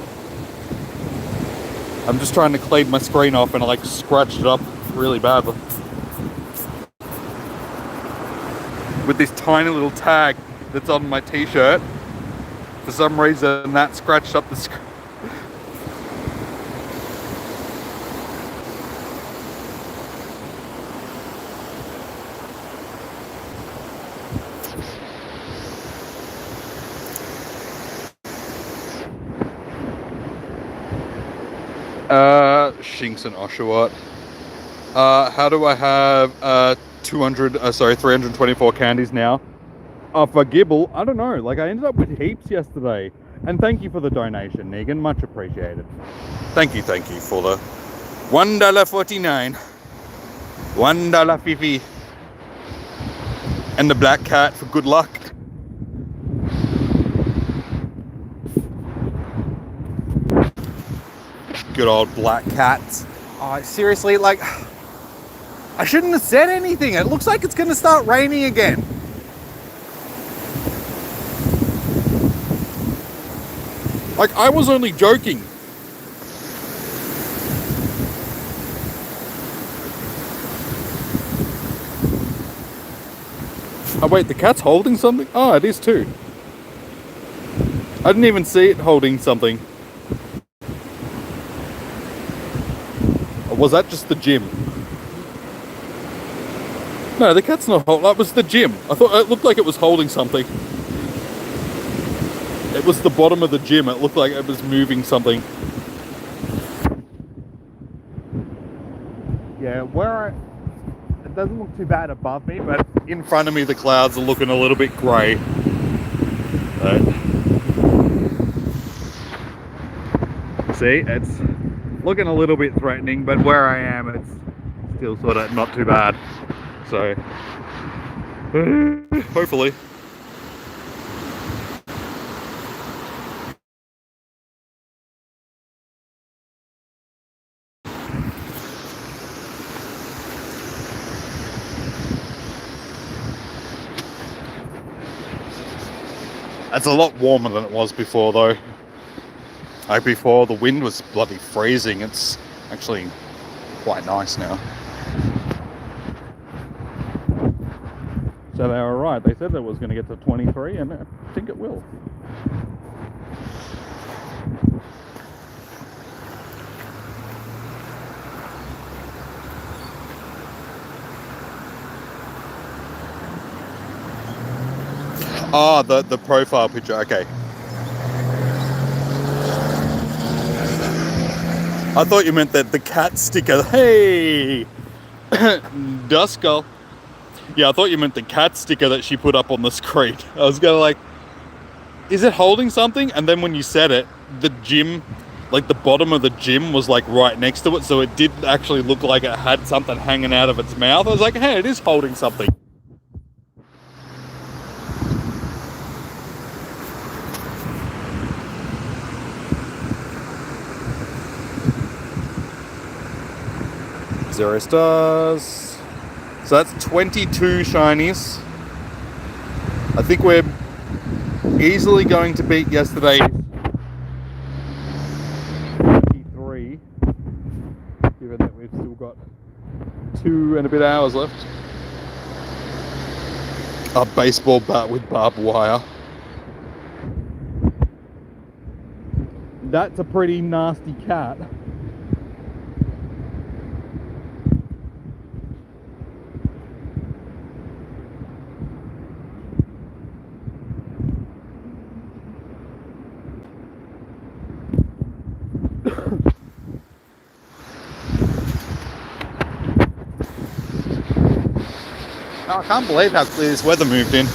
I'm just trying to clean my screen off and I like scratched it up really badly. With this tiny little tag that's on my t-shirt. For some reason that scratched up the screen. Shinx and Oshawott. How do I have 324 candies now? For Gibble, I don't know, like I ended up with heaps yesterday. And thank you for the donation, Negan, much appreciated. Thank you for the $1.49. $1.50. And the black cat for good luck. good old black cats. Oh, seriously, like, I shouldn't have said anything. It looks like it's going to start raining again. Like, I was only joking. Oh wait, the cat's holding something? Oh, it is too. I didn't even see it holding something. Or was that just the gym? No, the cat's not holding. That was the gym. I thought it looked like it was holding something. It was the bottom of the gym. It looked like it was moving something. Yeah, it doesn't look too bad above me, but in front of me the clouds are looking a little bit grey. See, it's looking a little bit threatening, but where I am, it's still sort of not too bad. So, hopefully. It's a lot warmer than it was before, though. Like before, the wind was bloody freezing. It's actually quite nice now. So they were right. They said it was going to get to 23, and I think it will. Ah, the profile picture. Okay. I thought you meant that the cat sticker. Hey, Duskull. Yeah, I thought you meant the cat sticker that she put up on the screen. I was gonna like, is it holding something? And then when you said it, the gym, like the bottom of the gym was like right next to it, so it did actually look like it had something hanging out of its mouth. I was like, hey, it is holding something. Zero stars. So that's 22 shinies. I think we're easily going to beat yesterday's 23, given that we've still got 2 and a bit hours left. A baseball bat with barbed wire. That's a pretty nasty cat. I can't believe how clear this weather moved in.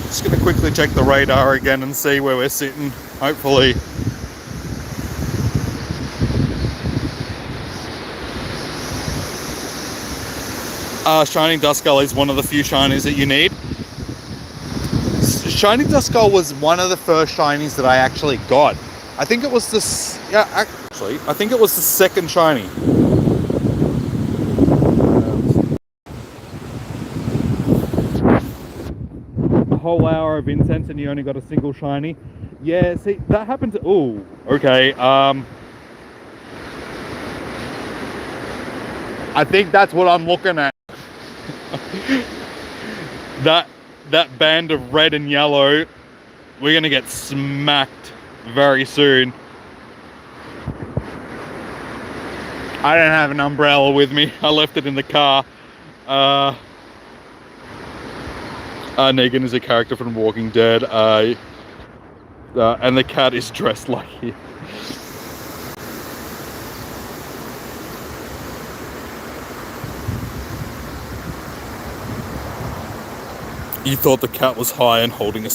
Just going to quickly check the radar again and see where we're sitting. Hopefully. Shining Duskull is one of the few shinies that you need. Shining Duskull was one of the first shinies that I actually got. I think it was this. Yeah, actually, I think it was the second shiny. Whole hour of incense and you only got a single shiny. Yeah, see, that happened to... Oh, okay. I think that's what I'm looking at. that band of red and yellow, we're gonna get smacked very soon. I don't have an umbrella with me. I left it in the car. Negan is a character from Walking Dead, and the cat is dressed like him. You thought the cat was high and holding a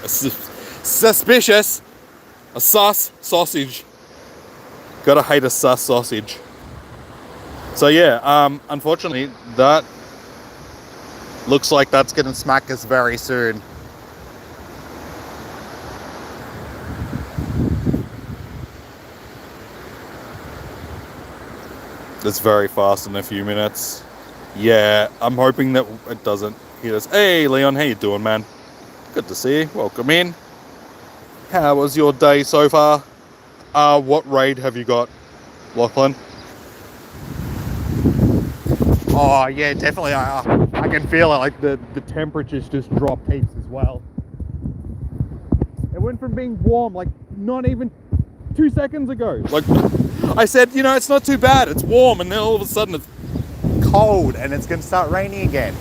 suspicious, a sus sausage. Gotta hate a sus sausage. So yeah, unfortunately, that looks like that's gonna smack us very soon. It's very fast in a few minutes. Yeah, I'm hoping that it doesn't hit us. Hey, Leon, how you doing, man? Good to see you. Welcome in. How was your day so far? What raid have you got, Lachlan? Oh, yeah, definitely. I can feel it. Like, the temperatures just dropped heaps as well. It went from being warm, like, not even 2 seconds ago. Like, I said, you know, it's not too bad. It's warm, and then all of a sudden it's cold, and it's going to start raining again.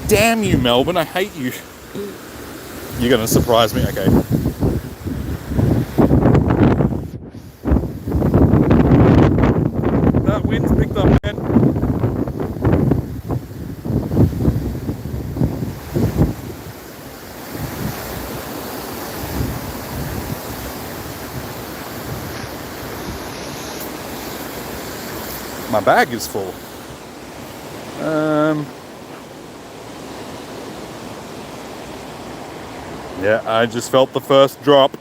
Damn you, Melbourne. I hate you. You're going to surprise me? Okay. That wind's picked up, man. My bag is full. Yeah, I just felt the first drop.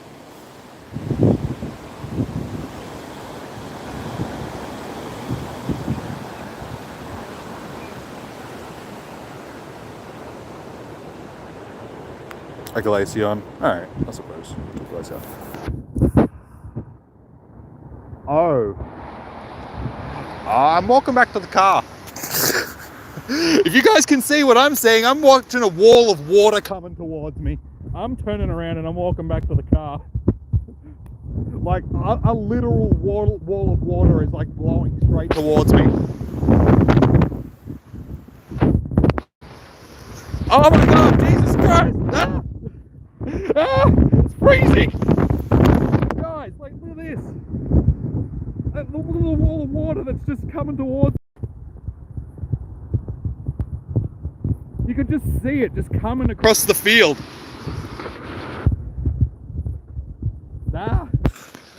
A Glaceon. Alright, I suppose. Glaceon. Oh. I'm walking back to the car. If you guys can see what I'm saying, I'm watching a wall of water coming towards me. I'm turning around and I'm walking back to the car. Like a literal wall of water is like blowing straight towards me. Oh my god, Jesus Christ! Ah! Ah! It's freezing! Guys, like, look at this. Look at the wall of water that's just coming towards me. You could just see it just coming across the field. Ah.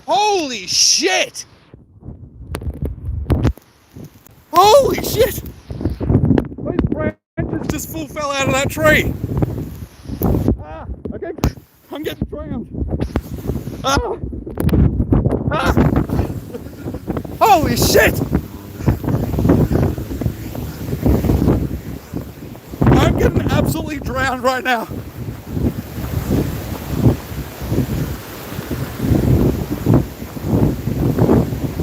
Holy shit! Holy shit! Those branches just full fell out of that tree. Ah, okay. I'm getting drowned. Ah! Ah! Holy shit! I'm getting absolutely drowned right now.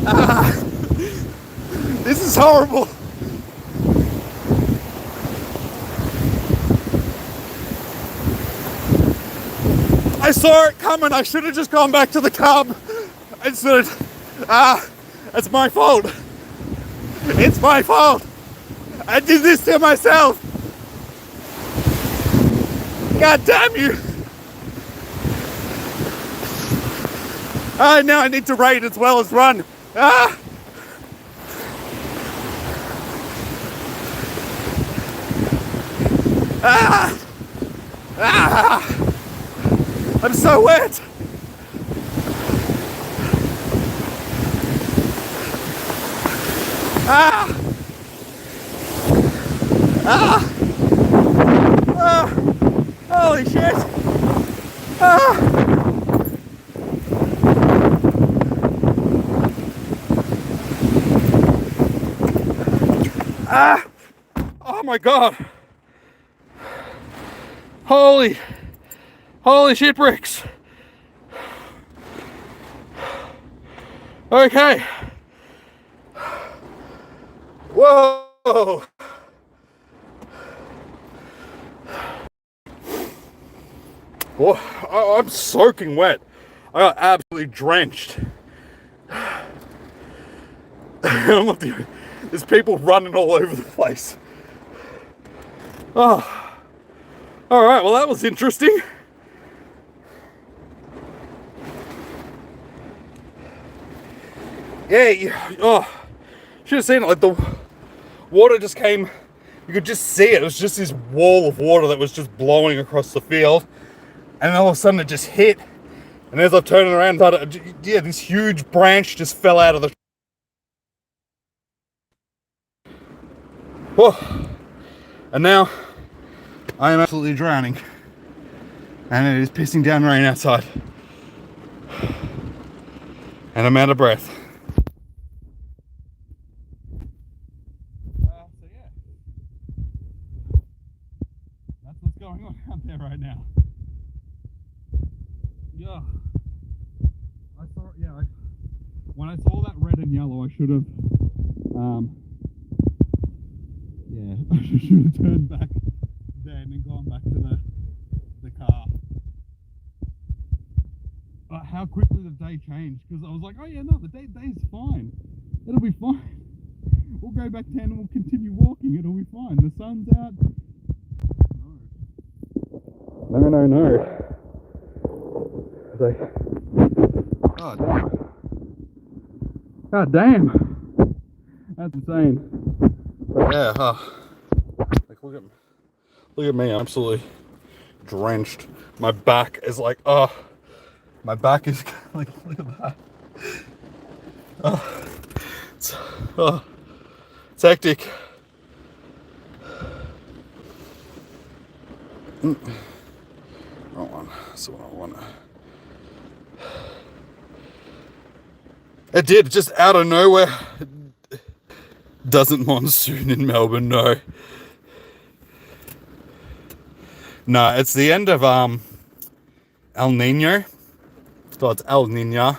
Ah! This is horrible. I saw it coming. I should have just gone back to the cub instead of, it's my fault. It's my fault. I did this to myself. God damn you. Now I need to raid as well as run. Ah! Ah! Ah! I'm so wet. Ah! Ah! Ah! Holy shit! Ah! Ah! Oh my god! Holy shit bricks! Okay. Whoa! Oh, I'm soaking wet. I got absolutely drenched. There's people running all over the place. Oh. Alright, well that was interesting. Yeah, oh, should have seen it. Like, the water just came, you could just see it. It was just this wall of water that was just blowing across the field. And then all of a sudden it just hit. And as I'm turning around, yeah, this huge branch just fell out of the... Oh. And now I am absolutely drowning. And it is pissing down rain outside. And I'm out of breath. I saw that red and yellow, I should have, yeah, I should have turned back then and gone back to the car. But how quickly the day changed, because I was like, oh yeah, no, the day's fine. It'll be fine. We'll go back 10 and we'll continue walking. It'll be fine. The sun's out. No. Oh, God damn. That's insane. But yeah, like look at me, I'm absolutely drenched. My back is like, my back is like, look at that. It's hectic. Wrong one. That's the one I want. It did, just out of nowhere. Doesn't monsoon in Melbourne, no. No, it's the end of El Nino. So it's El Nino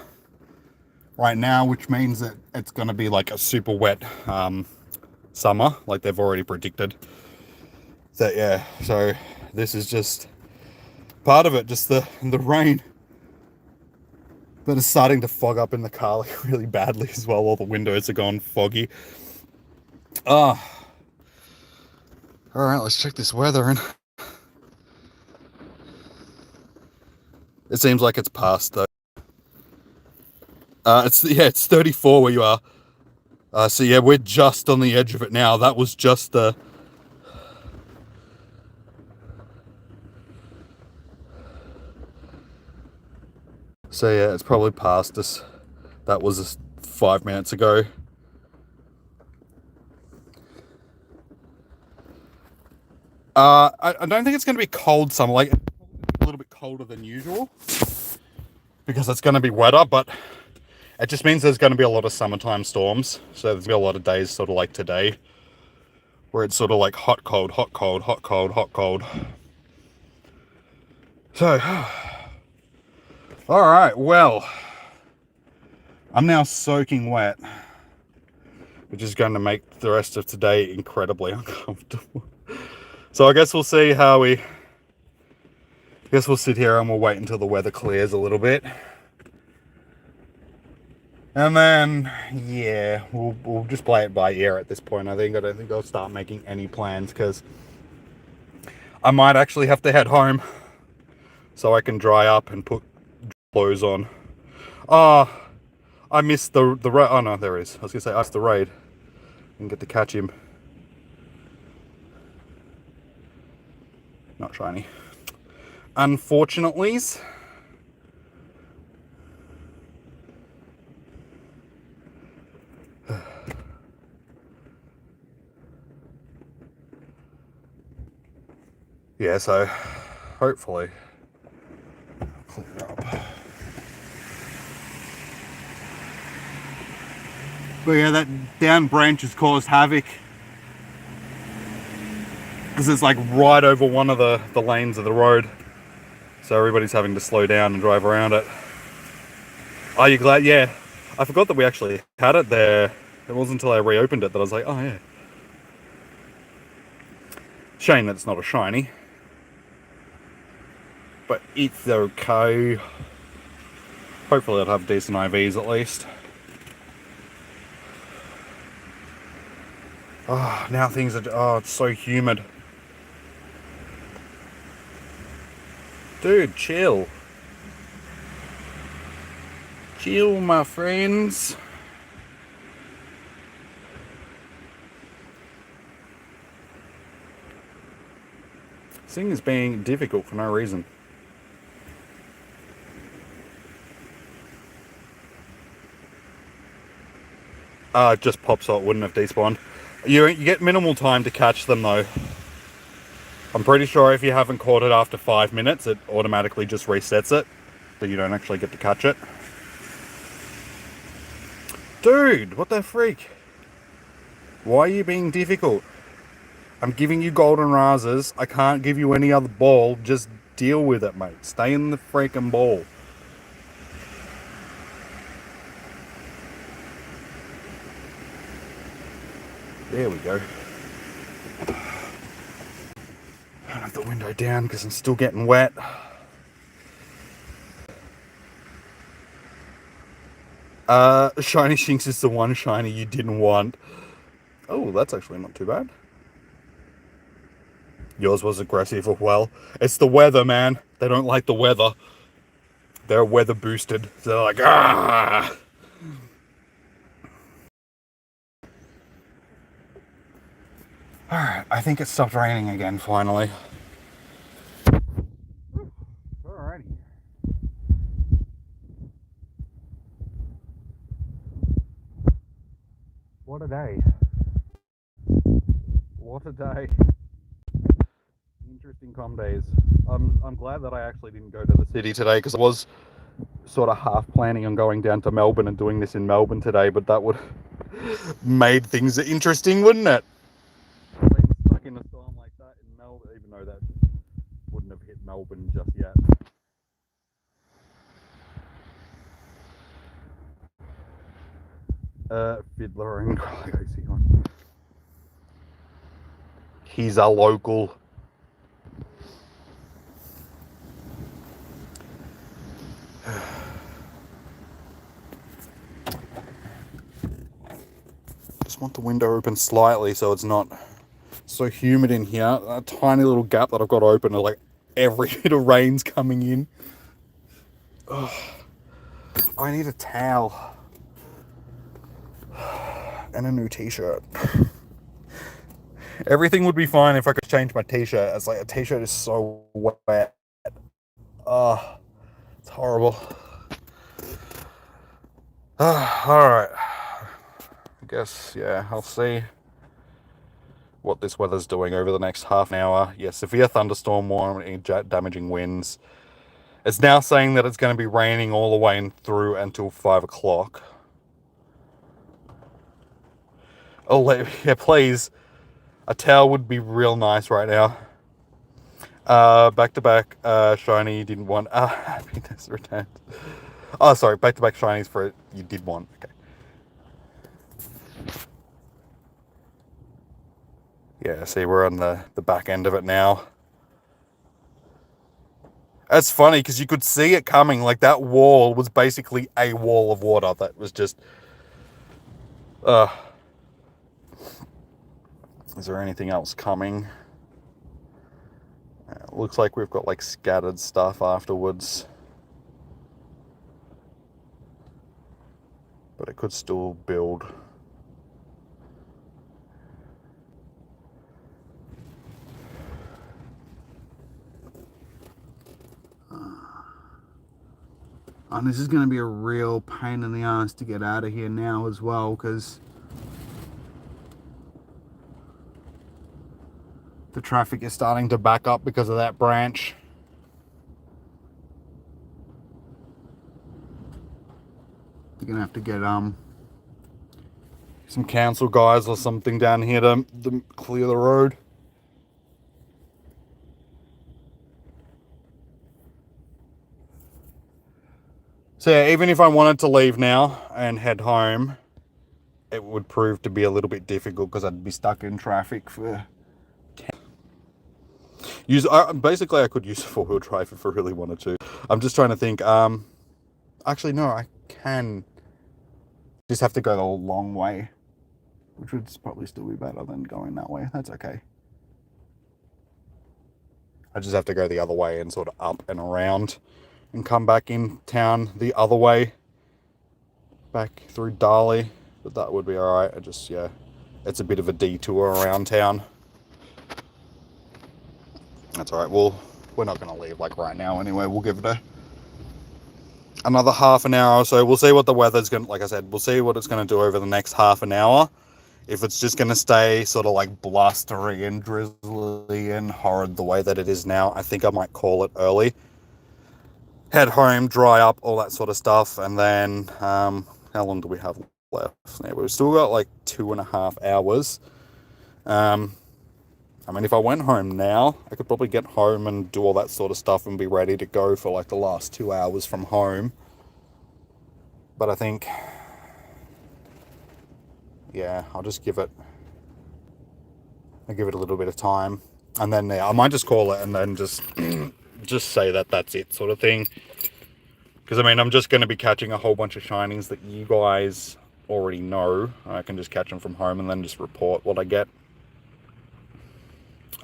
right now, which means that it's going to be like a super wet summer, like they've already predicted. So yeah, so this is just part of it, just the rain. But it's starting to fog up in the car like really badly as well. All the windows are gone foggy. All right, let's check this weather and it seems like it's past though. It's 34 where you are. So yeah, we're just on the edge of it now. That was just the so yeah, it's probably past us. That was 5 minutes ago. I don't think it's going to be cold summer, like a little bit colder than usual because it's going to be wetter, but it just means there's going to be a lot of summertime storms. So there's going to be a lot of days sort of like today where it's sort of like hot, cold, hot, cold, hot, cold, hot, cold. So, all right, well, I'm now soaking wet, which is going to make the rest of today incredibly uncomfortable. So I guess we'll see how I guess we'll sit here and we'll wait until the weather clears a little bit. And then, yeah, we'll just play it by ear at this point. I don't think I'll start making any plans because I might actually have to head home so I can dry up and put clothes on. I missed the raid. Oh no, there it is. I was gonna say I missed the raid and get to catch him. Not shiny. Unfortunately. Yeah, so hopefully clear up. But yeah, that down branch has caused havoc because it's like right over one of the lanes of the road, so everybody's having to slow down and drive around it. Are you glad? Yeah, I forgot that we actually had it there. It wasn't until I reopened it that I was like, oh yeah. Shame that it's not a shiny, but it's okay. Hopefully it'll have decent IVs at least. Oh, now things are, oh, it's so humid. Dude, chill. Chill, my friends. This thing is being difficult for no reason. It just pops so it wouldn't have despawned. You get minimal time to catch them though. I'm pretty sure if you haven't caught it after 5 minutes, it automatically just resets it, so you don't actually get to catch it. Dude, what the freak? Why are you being difficult? I'm giving you golden razors. I can't give you any other ball. Just deal with it, mate. Stay in the freaking ball. There we go. I have the window down because I'm still getting wet. Shiny Shinx is the one shiny you didn't want. Oh, that's actually not too bad. Yours was aggressive as well. It's the weather, man. They don't like the weather. They're weather boosted. So they're like, ah! Alright, I think it stopped raining again, finally. Alrighty. What a day. What a day. Interesting com days. I'm glad that I actually didn't go to the city today, because I was sort of half planning on going down to Melbourne and doing this in Melbourne today, but that would have made things interesting, wouldn't it? Being stuck in a storm like that in Melbourne, even though that wouldn't have hit Melbourne just yet. Fiddler and he's a local. Just want the window open slightly so it's not so humid in here. That tiny little gap that I've got open, like every bit of rain's coming in. Ugh. I need a towel and a new t-shirt. Everything would be fine if I could change my t-shirt. It's like a t-shirt is so wet. It's horrible. Alright. I guess, yeah, I'll see what this weather's doing over the next half an hour. Yeah, severe thunderstorm warning, damaging winds. It's now saying that it's going to be raining all the way through until 5 o'clock. Oh, yeah, please. A towel would be real nice right now. Back-to-back shiny you didn't want. Happiness returned. Oh, sorry, back-to-back shinies for it you did want. Okay. Yeah, see, we're on the back end of it now. That's funny, because you could see it coming. Like, that wall was basically a wall of water that was just... Is there anything else coming? It looks like we've got, like, scattered stuff afterwards. But it could still build. And this is going to be a real pain in the ass to get out of here now as well, because the traffic is starting to back up because of that branch. You're going to have to get some council guys or something down here to clear the road. So yeah, even if I wanted to leave now and head home, it would prove to be a little bit difficult because I'd be stuck in traffic for... Basically, I could use a four-wheel drive if I really wanted to. I'm just trying to think. Actually, no, I can just have to go the long way, which would probably still be better than going that way. That's okay. I just have to go the other way and sort of up and around and come back in town the other way, back through Darley. But that would be alright. Yeah, it's a bit of a detour around town. That's alright. We're not going to leave like right now anyway. We'll give it another half an hour or so. We'll see what the weather's going to, like I said, we'll see what it's going to do over the next half an hour. If it's just going to stay sort of like blustery and drizzly and horrid the way that it is now, I think I might call it early. Head home, dry up, all that sort of stuff, and then, how long do we have left? Yeah, we've still got like 2.5 hours. I mean, if I went home now, I could probably get home and do all that sort of stuff and be ready to go for like the last 2 hours from home. But I think, yeah, I'll just give it I give it a little bit of time, and then I might just call it and then just just say that that's it, sort of thing. Because I mean, I'm just going to be catching a whole bunch of shinings that you guys already know. I can just catch them from home and then just report what I get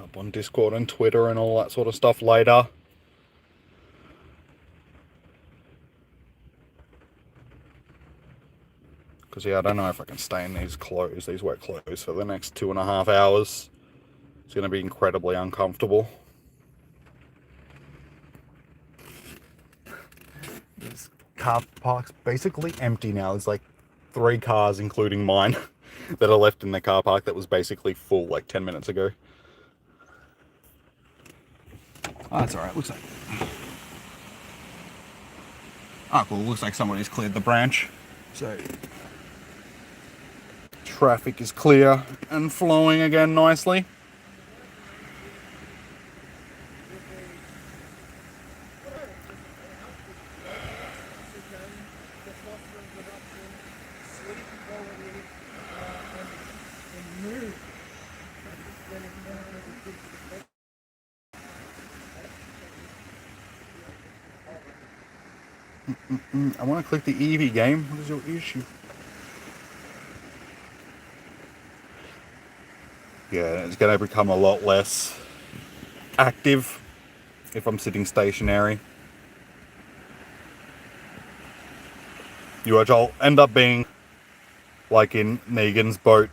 up on Discord and Twitter and all that sort of stuff later. Because yeah, I don't know if I can stay in these clothes, these wet clothes, for the next 2.5 hours. It's going to be incredibly uncomfortable. This car park's basically empty now. There's like 3 cars, including mine, that are left in the car park that was basically full like 10 minutes ago. Oh, that's alright, looks like... Ah, cool, looks like somebody's cleared the branch. So... traffic is clear and flowing again nicely. I want to click the Eevee game. What is your issue? Yeah, it's going to become a lot less active if I'm sitting stationary. You watch, I'll end up being like in Negan's boat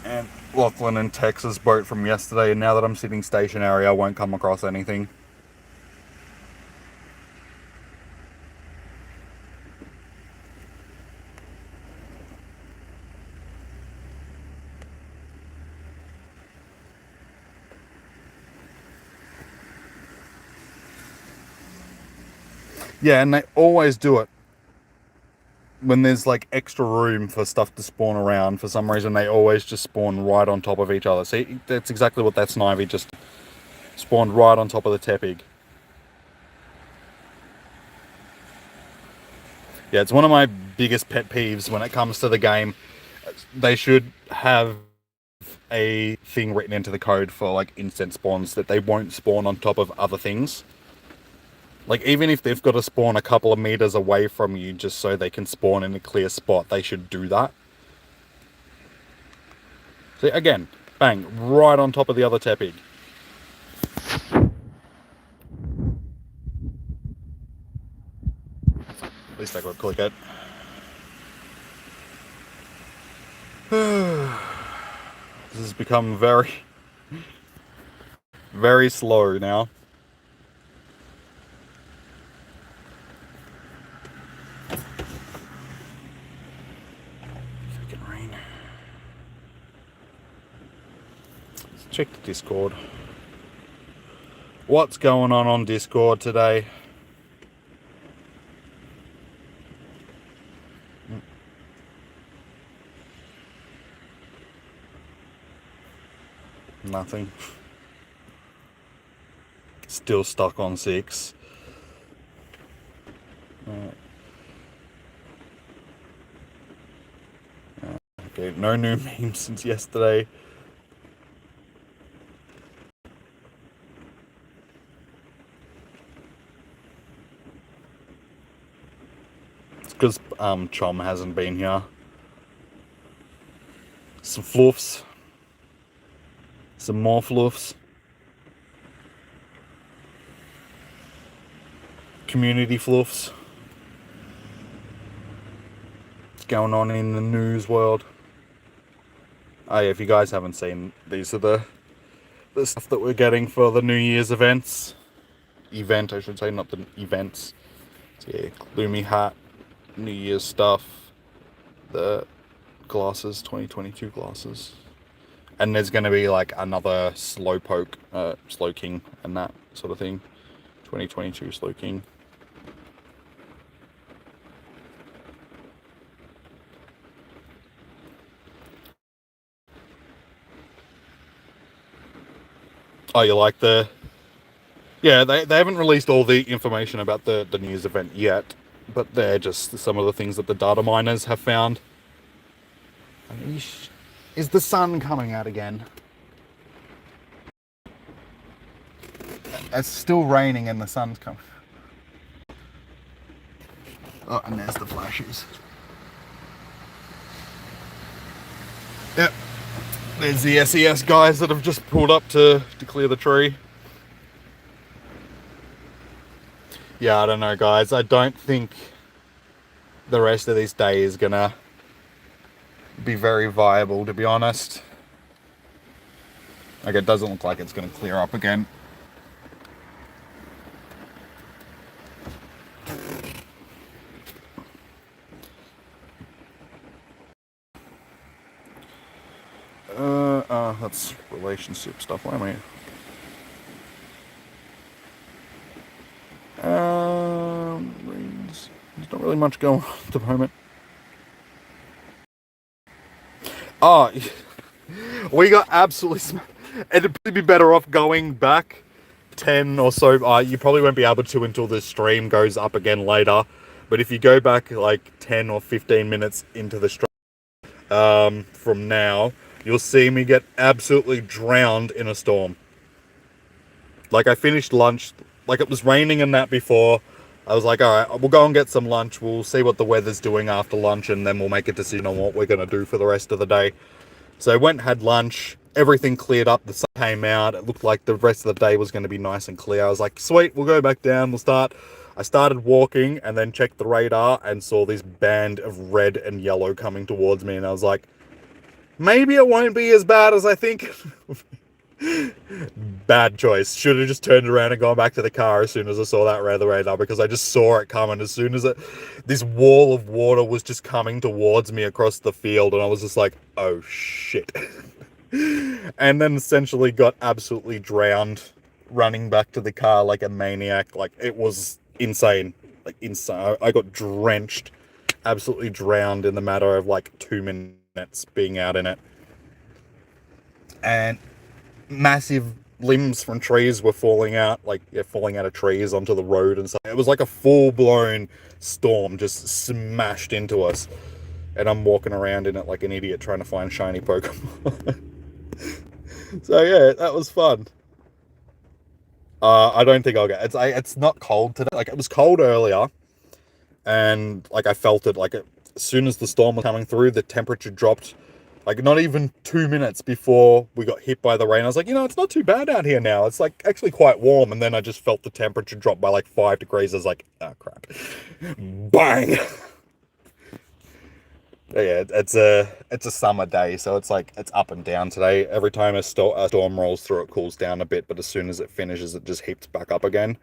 and Lachlan and Tex's boat from yesterday, and now that I'm sitting stationary, I won't come across anything. Yeah, and they always do it when there's like extra room for stuff to spawn around. For some reason, they always just spawn right on top of each other. See, that's exactly what that Snivy just spawned, right on top of the Tepig. Yeah, it's one of my biggest pet peeves when it comes to the game. They should have a thing written into the code for like instant spawns that they won't spawn on top of other things. Like, even if they've got to spawn a couple of meters away from you just so they can spawn in a clear spot, they should do that. See, again, bang, right on top of the other Tepig. At least I could click it. This has become very, very slow now. Freaking rain. Let's check the Discord. What's going on Discord today? Nothing. Still stuck on 6. Okay, no new memes since yesterday. It's because Chom hasn't been here. Some fluffs. Some more fluffs. Community fluffs. What's going on in the news world? Oh yeah, if you guys haven't seen, these are the stuff that we're getting for the New Year's events. Event, I should say, not the events. So yeah, Gloomy hat, New Year's stuff, the glasses, 2022 glasses. And there's going to be like another Slowpoke, Slowking and that sort of thing. 2022 Slowking. Oh, you like the... Yeah, they haven't released all the information about the New Year's event yet. But they're just some of the things that the data miners have found. Is the sun coming out again? It's still raining and the sun's coming. Oh, and there's the flashes. Yep. There's the SES guys that have just pulled up to clear the tree. Yeah, I don't know, guys. I don't think the rest of this day is gonna be very viable, to be honest. Like, it doesn't look like it's gonna clear up again. That's relationship stuff. Why am I? There's not really much going on at the moment. Oh, we got absolutely. It'd probably be better off going back 10 or so. You probably won't be able to until the stream goes up again later. But if you go back like 10 or 15 minutes into the stream from now, you'll see me get absolutely drowned in a storm. Like, I finished lunch, like it was raining and that before. I was like, all right, we'll go and get some lunch. We'll see what the weather's doing after lunch, and then we'll make a decision on what we're going to do for the rest of the day. So I went and had lunch. Everything cleared up. The sun came out. It looked like the rest of the day was going to be nice and clear. I was like, sweet, we'll go back down. We'll start. I started walking and then checked the radar and saw this band of red and yellow coming towards me. And I was like, maybe it won't be as bad as I think. Bad choice. Should have just turned around and gone back to the car as soon as I saw that red radar, because I just saw it coming as soon as this wall of water was just coming towards me across the field, and I was just like, oh shit. And then essentially got absolutely drowned running back to the car like a maniac. Like, it was insane. Like, insane. I got drenched, absolutely drowned in the matter of like 2 minutes being out in it. And massive limbs from trees were falling out, falling out of trees onto the road and stuff. It was like a full-blown storm just smashed into us. And I'm walking around in it like an idiot trying to find shiny Pokemon. So yeah, that was fun. I don't think I'll get it's not cold today. Like, it was cold earlier, and like I felt it. Like, as soon as the storm was coming through, the temperature dropped. Like, not even 2 minutes before we got hit by the rain, I was like, it's not too bad out here now. It's like actually quite warm. And then I just felt the temperature drop by like 5 degrees. I was like, oh crap. Bang. Yeah, it's a summer day, so it's like, it's up and down today. Every time a storm rolls through, it cools down a bit, but as soon as it finishes, it just heaps back up again.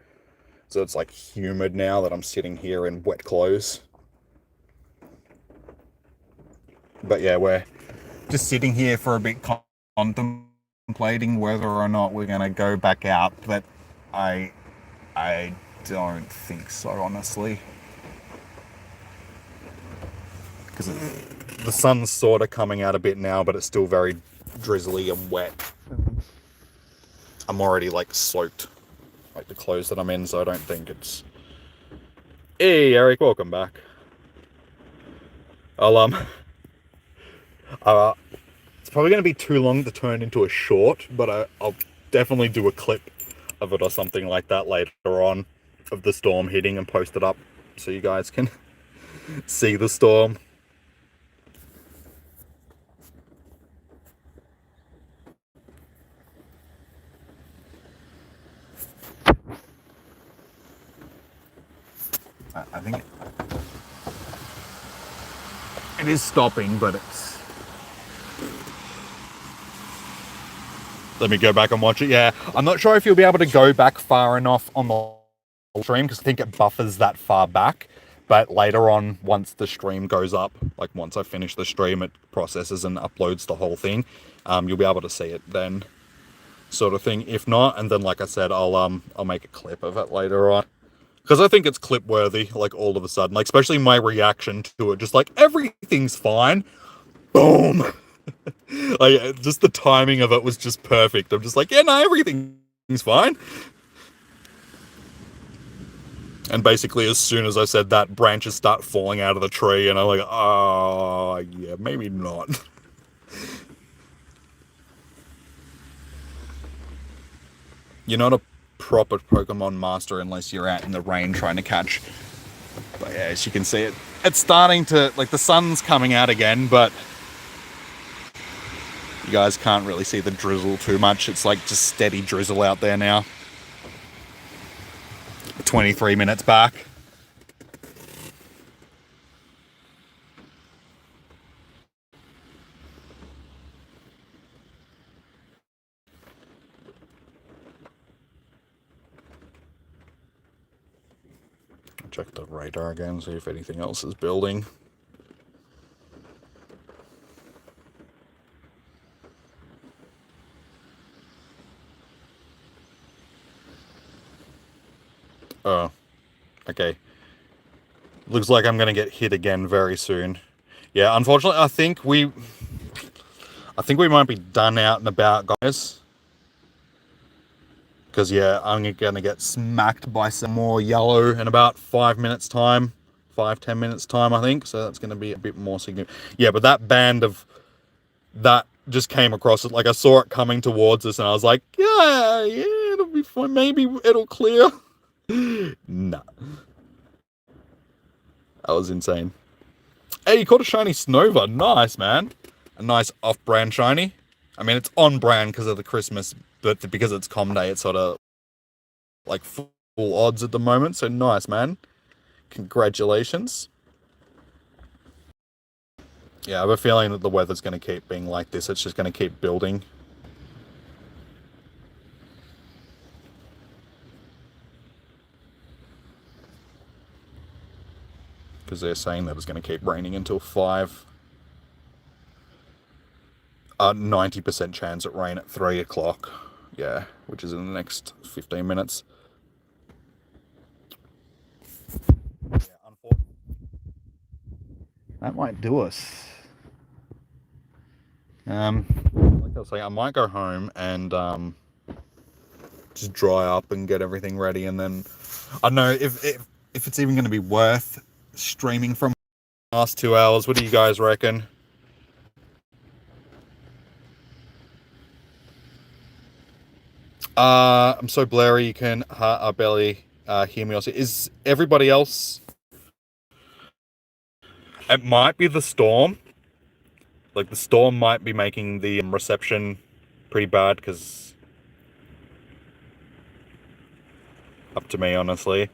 So it's like humid now that I'm sitting here in wet clothes. But yeah, we're just sitting here for a bit, contemplating whether or not we're going to go back out, but I don't think so, honestly. Because the sun's sort of coming out a bit now, but it's still very drizzly and wet. I'm already like soaked, like the clothes that I'm in, so I don't think it's... Hey Eric, welcome back. It's probably going to be too long to turn into a short, but I'll definitely do a clip of it or something like that later on, of the storm hitting, and post it up so you guys can see the storm. I think it is stopping, but it's... Let me go back and watch it. Yeah, I'm not sure if you'll be able to go back far enough on the stream, because I think it buffers that far back. But later on, once the stream goes up, like once I finish the stream, it processes and uploads the whole thing. You'll be able to see it then, sort of thing. If not, and then like I said, I'll make a clip of it later on. Because I think it's clip worthy, like all of a sudden, like especially my reaction to it, just like everything's fine, boom. Like, just the timing of it was just perfect. I'm just like, yeah, no, everything's fine. And basically, as soon as I said that, branches start falling out of the tree, and I'm like, oh, yeah, maybe not. You're not a proper Pokemon master unless you're out in the rain trying to catch. But yeah, as you can see, it's starting to, like, the sun's coming out again, but you guys can't really see the drizzle too much. It's like just steady drizzle out there now. 23 minutes back. Check the radar again, see if anything else is building. Oh, okay. Looks like I'm gonna get hit again very soon. Yeah, unfortunately, I think we might be done out and about, guys. Because, yeah, I'm gonna get smacked by some more yellow in about 5 minutes time. 5-10 minutes time, I think. So that's gonna be a bit more significant. Yeah, but that band of that just came across it. Like, I saw it coming towards us and I was like, yeah, it'll be fine. Maybe it'll clear. Nah. That was insane. Hey, you caught a shiny Snova. Nice, man. A nice off-brand shiny. I mean, it's on-brand because of the Christmas, but because it's Com Day, it's sort of like full odds at the moment. So nice, man. Congratulations. Yeah, I have a feeling that the weather's going to keep being like this. It's just going to keep building. Because they're saying that it's going to keep raining until 5. 90% chance it rain at 3 o'clock. Yeah, which is in the next 15 minutes. Yeah, unfortunately. That might do us. Like I was saying, I might go home and just dry up and get everything ready, and then I don't know if it's even going to be worth streaming from the last 2 hours. What do you guys reckon? I'm so blurry you can barely hear me. Also, is everybody else? It might be the storm. Like, the storm might be making the reception pretty bad, because up to me, honestly.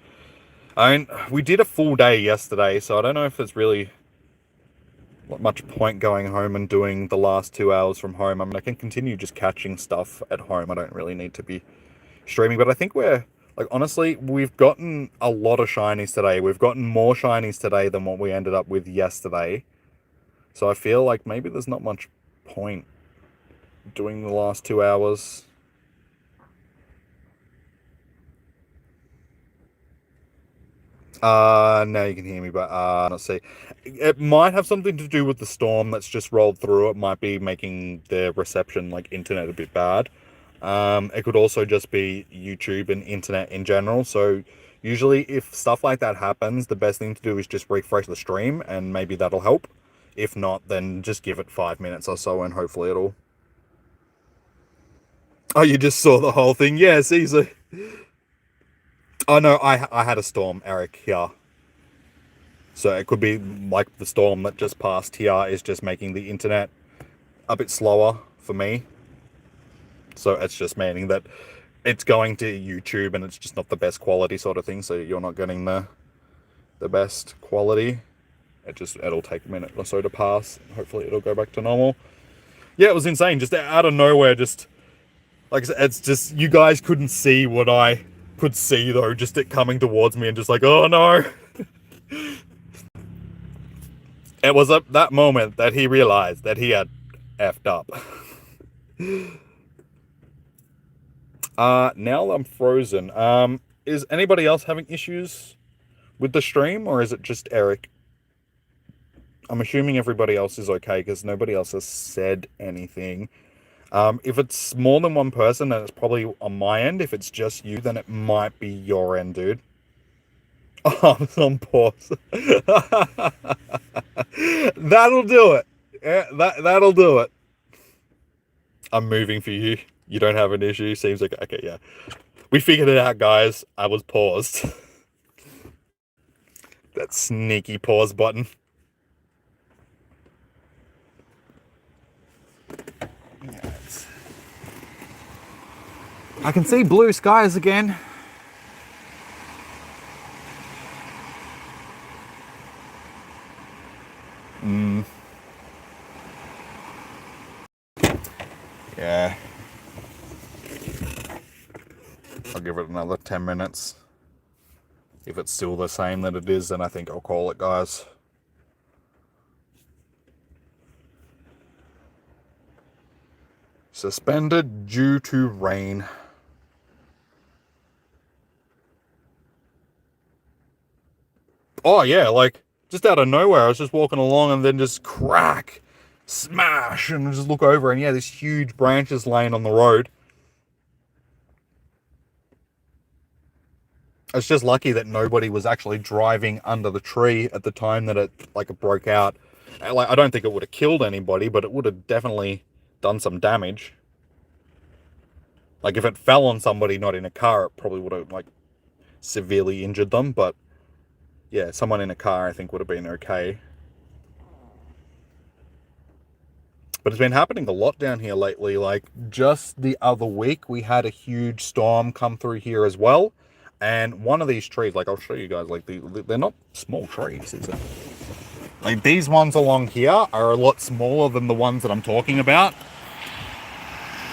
I mean, we did a full day yesterday, so I don't know if there's really much point going home and doing the last 2 hours from home. I mean, I can continue just catching stuff at home. I don't really need to be streaming, but I think we're, like, honestly, we've gotten a lot of shinies today. We've gotten more shinies today than what we ended up with yesterday. So I feel like maybe there's not much point doing the last 2 hours. Now you can hear me, but let's see. It might have something to do with the storm that's just rolled through. It might be making the reception, like internet, a bit bad. It could also just be YouTube and internet in general. So usually if stuff like that happens, the best thing to do is just refresh the stream, and maybe that'll help. If not, then just give it 5 minutes or so and hopefully it'll... Oh, you just saw the whole thing? Yes, easy. Oh no, I had a storm, Eric, here. So it could be like the storm that just passed here is just making the internet a bit slower for me. So it's just meaning that it's going to YouTube and it's just not the best quality sort of thing. So you're not getting the best quality. It'll take a minute or so to pass. Hopefully it'll go back to normal. Yeah, it was insane. Just out of nowhere, just like I said, it's just, you guys couldn't see what I could see though, just it coming towards me and just like, oh no. It was at that moment that he realized that he had effed up. Now I'm frozen. Is anybody else having issues with the stream, or is it just Eric? I'm assuming everybody else is okay because nobody else has said anything. If it's more than one person, then it's probably on my end. If it's just you, then it might be your end, dude. Oh, I'm on pause. That'll do it. Yeah, that'll do it. I'm moving for you. You don't have an issue. Seems like... Okay, yeah. We figured it out, guys. I was paused. That sneaky pause button. Yes. I can see blue skies again. Yeah. I'll give it another 10 minutes. If it's still the same that it is, then I think I'll call it, guys. Suspended due to rain. Oh yeah, like just out of nowhere, I was just walking along and then just crack, smash, and just look over and yeah, this huge branches laying on the road. It's just lucky that nobody was actually driving under the tree at the time that it broke out. Like, I don't think it would have killed anybody, but it would have definitely done some damage. Like if it fell on somebody not in a car, it probably would have like severely injured them, but yeah, someone in a car I think would have been okay. But it's been happening a lot down here lately. Like just the other week we had a huge storm come through here as well. And one of these trees, like I'll show you guys, like they're not small trees, is it? Like these ones along here are a lot smaller than the ones that I'm talking about.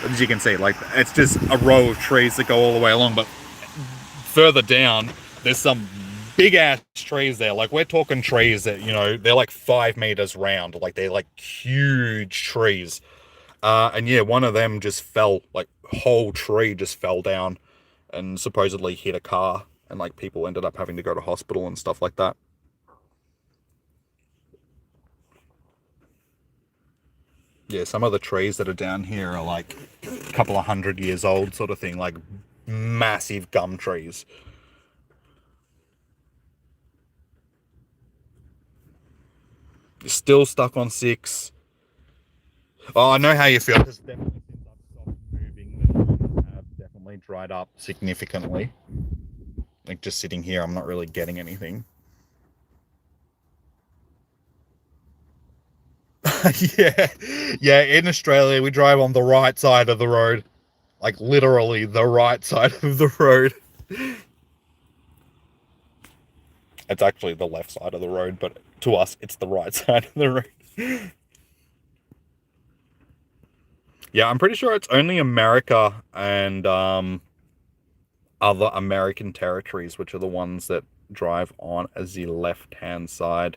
As you can see, like it's just a row of trees that go all the way along, but further down, there's some big ass trees there. Like we're talking trees that, you know, they're like 5 meters round. Like they're like huge trees. And yeah, one of them just fell, like whole tree just fell down and supposedly hit a car. And like people ended up having to go to hospital and stuff like that. Yeah, some of the trees that are down here are like a couple of 100 years old sort of thing, like massive gum trees. You're still stuck on 6. Oh, I know how you feel. Because definitely since I've stopped moving, the numbers have definitely dried up significantly. Like just sitting here, I'm not really getting anything. Yeah, in Australia, we drive on the right side of the road. Like literally the right side of the road. It's actually the left side of the road, but to us, it's the right side of the road. Yeah, I'm pretty sure it's only America and other American territories, which are the ones that drive on as the left-hand side.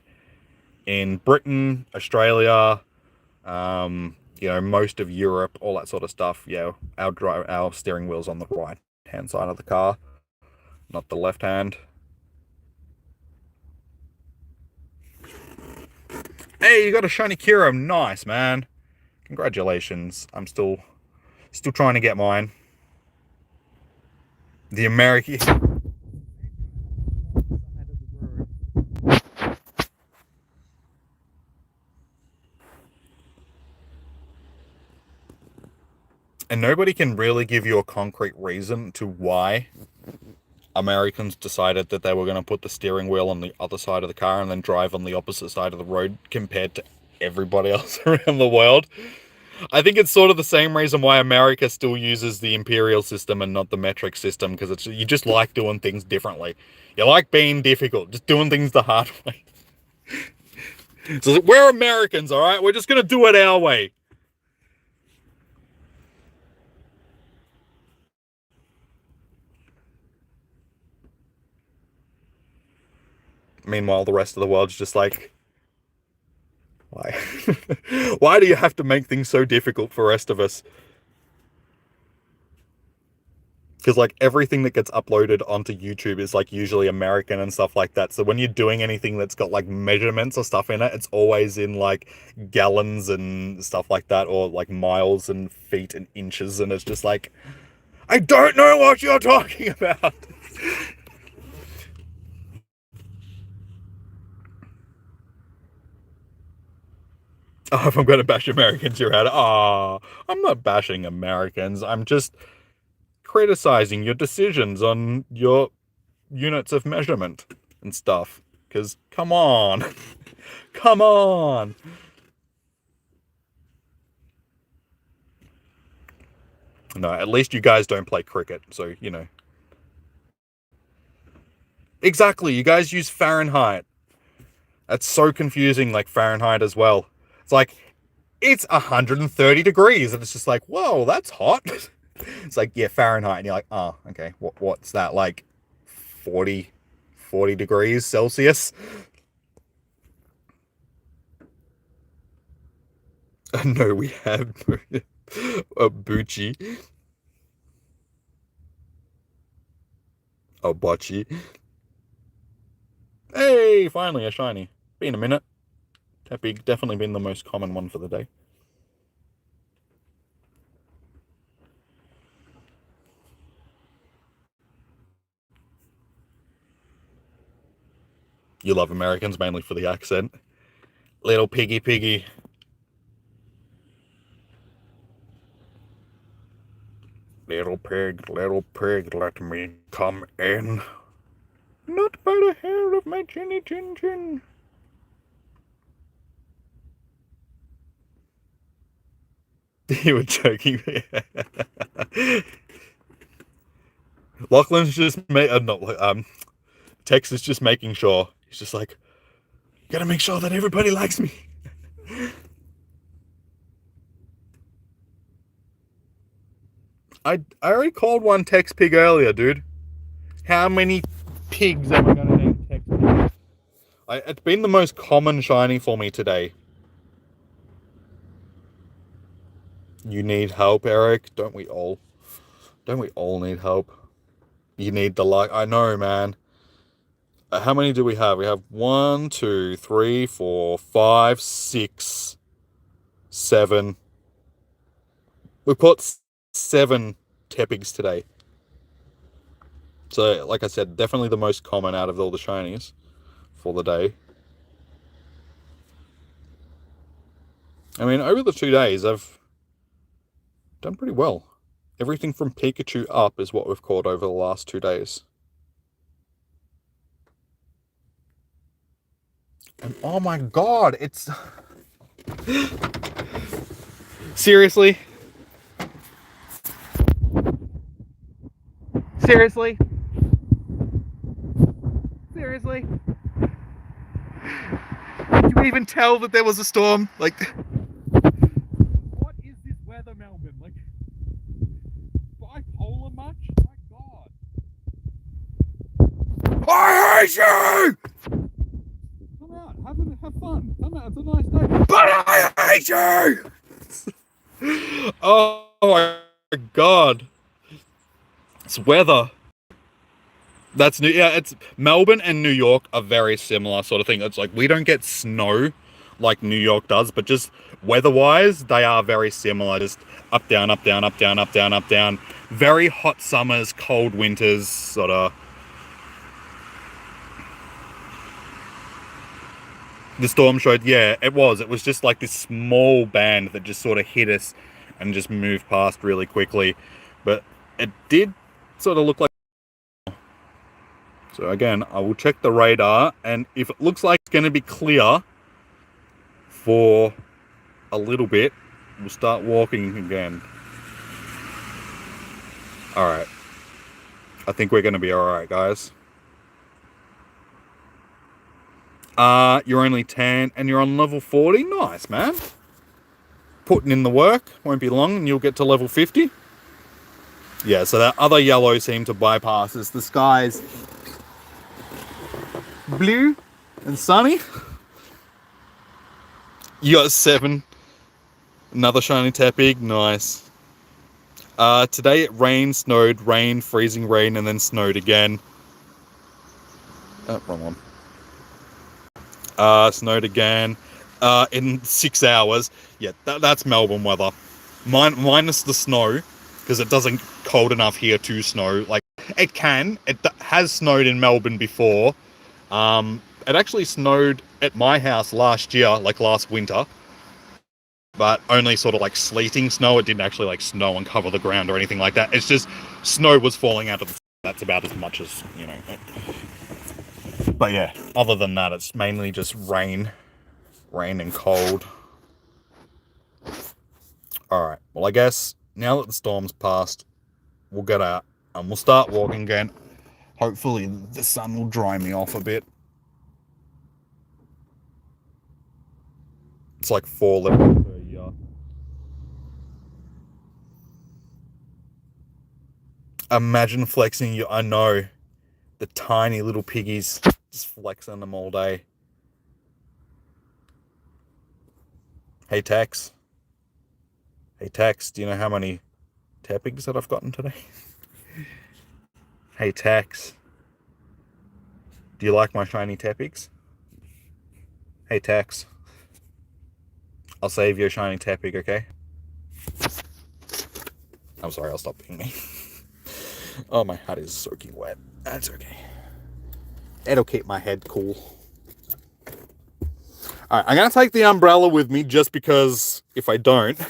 In Britain, Australia, you know, most of Europe, all that sort of stuff, yeah, our steering wheel's on the right-hand side of the car, not the left-hand. Hey, you got a shiny Kyurem. Nice, man. Congratulations. I'm still trying to get mine. The American... And nobody can really give you a concrete reason to why Americans decided that they were going to put the steering wheel on the other side of the car and then drive on the opposite side of the road compared to everybody else around the world. I think it's sort of the same reason why America still uses the imperial system and not the metric system, because you just like doing things differently. You like being difficult, just doing things the hard way. So we're Americans, all right? We're just going to do it our way. Meanwhile, the rest of the world's just like, why? Why do you have to make things so difficult for the rest of us? Because like everything that gets uploaded onto YouTube is like usually American and stuff like that. So when you're doing anything that's got like measurements or stuff in it, it's always in like gallons and stuff like that, or like miles and feet and inches. And it's just like, I don't know what you're talking about. Oh, if I'm going to bash Americans, you're out. Oh, I'm not bashing Americans. I'm just criticizing your decisions on your units of measurement and stuff. Because, come on. Come on. No, at least you guys don't play cricket, so, you know. Exactly, you guys use Fahrenheit. That's so confusing, like Fahrenheit as well. It's like, it's 130 degrees, and it's just like, whoa, that's hot. It's like, yeah, Fahrenheit, and you're like, oh, okay, what's that, like 40 degrees Celsius? No, we have a Bucci. A Bocce. Hey, finally a shiny. Been a minute. Tepig definitely been the most common one for the day. You love Americans mainly for the accent. Little piggy. Little pig, let me come in. Not by the hair of my chinny chin chin. You were joking. Lachlan's just Tex is just making sure. He's just like, gotta make sure that everybody likes me. I already called one Tex Pig earlier, dude. How many pigs am I gonna name Tex Pig? It's been the most common shiny for me today. You need help, Eric? Don't we all? Don't we all need help? You need the luck. I know, man. How many do we have? We have 1, 2, 3, 4, 5, 6, 7. We put 7 Tepigs today. So, like I said, definitely the most common out of all the shinies for the day. I mean, over the 2 days, I've done pretty well. Everything from Pikachu up is what we've caught over the last 2 days. And oh my god, it's... Seriously? Seriously? Seriously? Did you even tell that there was a storm? Like... What is this weather, Melbourne? Like... Bipolar much? My god. I hate you! Come out, have fun. Come out, it's a nice day. But I hate you! Oh my god. It's weather. That's new. Yeah, it's Melbourne and New York are very similar sort of thing. It's like we don't get snow like New York does, but just weather-wise, they are very similar. Just up, down, up, down, up, down, up, down, up, down. Very hot summers, cold winters, sort of. The storm showed, yeah, it was. It was just like this small band that just sort of hit us and just moved past really quickly. But it did sort of look like... So again, I will check the radar, and if it looks like it's going to be clear for a little bit, we'll start walking again. Alright. I think we're going to be alright, guys. You're only 10 and you're on level 40. Nice, man. Putting in the work. Won't be long and you'll get to level 50. Yeah, so that other yellow seemed to bypass us. The sky's blue and sunny. You got 7. Another shiny Tepig. Nice. Today it rained, snowed, rained, freezing rain, and then snowed again. Oh, wrong one. Snowed again in 6 hours. Yeah, that's Melbourne weather. Minus the snow, because it doesn't cold enough here to snow. Like, it can. It has snowed in Melbourne before. It actually snowed at my house last year, like last winter. But only sort of like sleeting snow. It didn't actually like snow and cover the ground or anything like that. It's just Snow was falling out of the... That's about as much as, you know. But yeah, other than that, it's mainly just rain. Rain and cold. Alright, well I guess now that the storm's passed, we'll get out and we'll start walking again. Hopefully the sun will dry me off a bit. It's like 4 levels per year. Imagine flexing your... I know. The tiny little piggies. Just flexing them all day. Hey Tex. Hey Tex, do you know how many tappings that I've gotten today? Hey Tex. Do you like my shiny tappings? Hey Tex. I'll save you a shiny tapping, okay? I'm sorry, I'll stop being me. Oh, my hat is soaking wet. That's okay. It'll keep my head cool. Alright, I'm going to take the umbrella with me just because if I don't,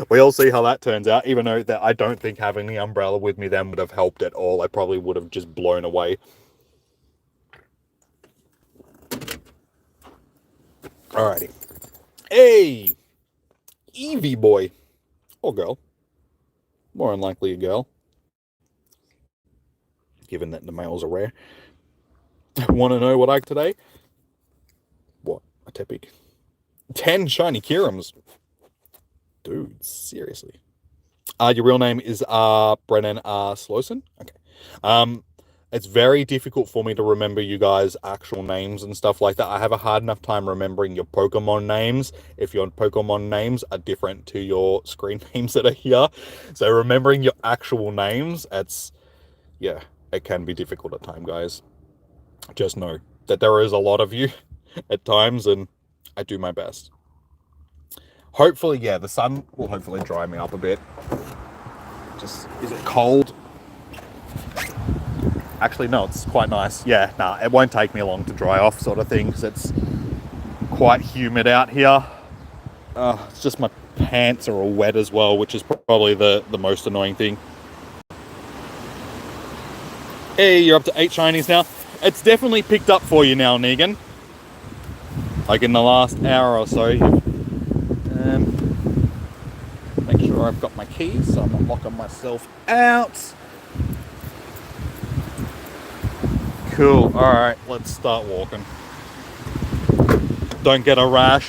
we'll see how that turns out. Even though that I don't think having the umbrella with me then would have helped at all. I probably would have just blown away. Alrighty. Hey! Eevee boy. Or girl. More than likely a girl. Given that the males are rare. Want to know what I today? What? A Tepic? 10 shiny Kirums. Dude, seriously. Your real name is Brennan Slowson? Okay. It's very difficult for me to remember you guys' actual names and stuff like that. I have a hard enough time remembering your Pokemon names if your Pokemon names are different to your screen names that are here. So remembering your actual names, yeah, it can be difficult at times, guys. Just know that there is a lot of you at times, and I do my best. Hopefully, yeah, the sun will hopefully dry me up a bit. Just, is it cold? Actually, no, it's quite nice. Yeah, nah, it won't take me long to dry off sort of thing, because it's quite humid out here. It's just my pants are all wet as well, which is probably the most annoying thing. Hey, you're up to 8 shinies now. It's definitely picked up for you now, Negan. Like in the last hour or so. Make sure I've got my keys so I'm not locking myself out. Cool. Alright, let's start walking. Don't get a rash.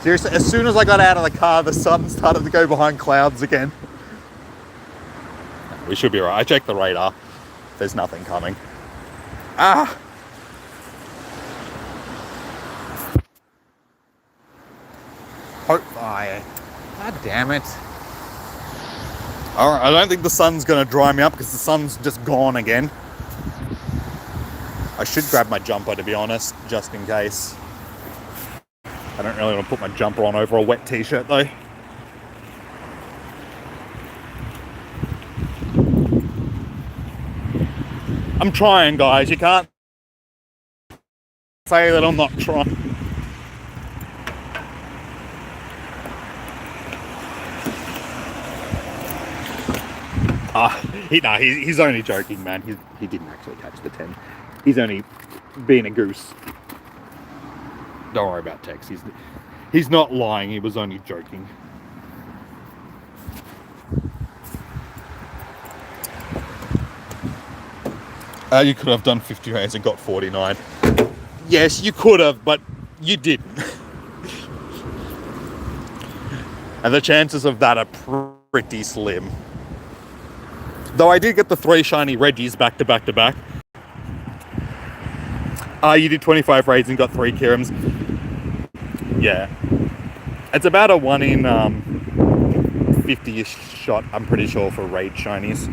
Seriously, as soon as I got out of the car, the sun started to go behind clouds again. We should be alright. I checked the radar. There's nothing coming. Ah! God damn it. Alright, I don't think the sun's going to dry me up because the sun's just gone again. I should grab my jumper, to be honest, just in case. I don't really want to put my jumper on over a wet t-shirt, though. I'm trying, guys. You can't say that I'm not trying. He's only joking, man. He didn't actually catch the 10. He's only being a goose. Don't worry about Tex. He's not lying. He was only joking. You could have done 50 rounds and got 49. Yes, you could have, but you didn't. And the chances of that are pretty slim. Though I did get the 3 shiny Reggies back to back to back. You did 25 raids and got 3 Kirums. Yeah. It's about a 1 in 50-ish shot, I'm pretty sure, for raid shinies.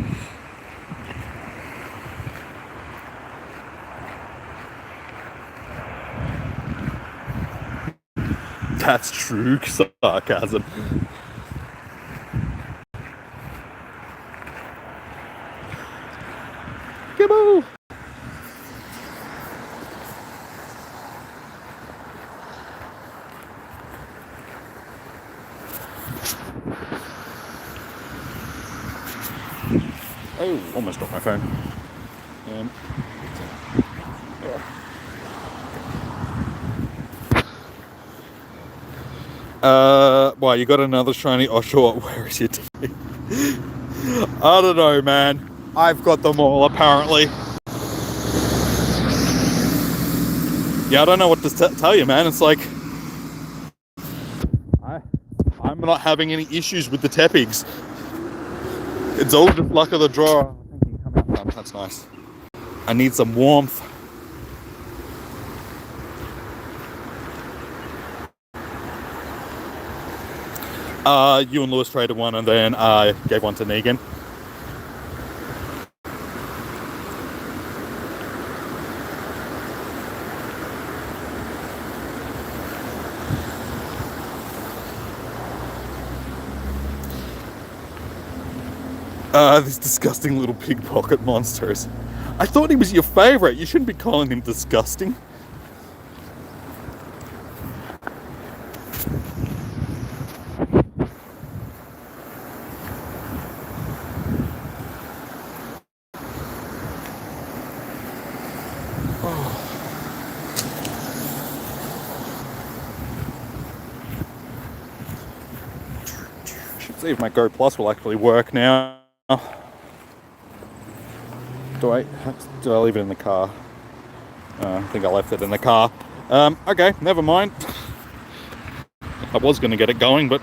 That's true sarcasm. Gibbo! Oh, almost dropped my phone. Well, you got another shiny Oshawott. Where is your team? I don't know, man. I've got them all, apparently. Yeah, I don't know what to tell you, man. It's like... I'm not having any issues with the Tepigs. It's all just luck of the draw. That's nice. I need some warmth. You and Lewis traded one, and then gave one to Negan. These disgusting little pickpocket monsters. I thought he was your favorite. You shouldn't be calling him disgusting. Should see if my Go Plus will actually work now. Do I leave it in the car? I think I left it in the car. Okay, never mind. I was going to get it going, but...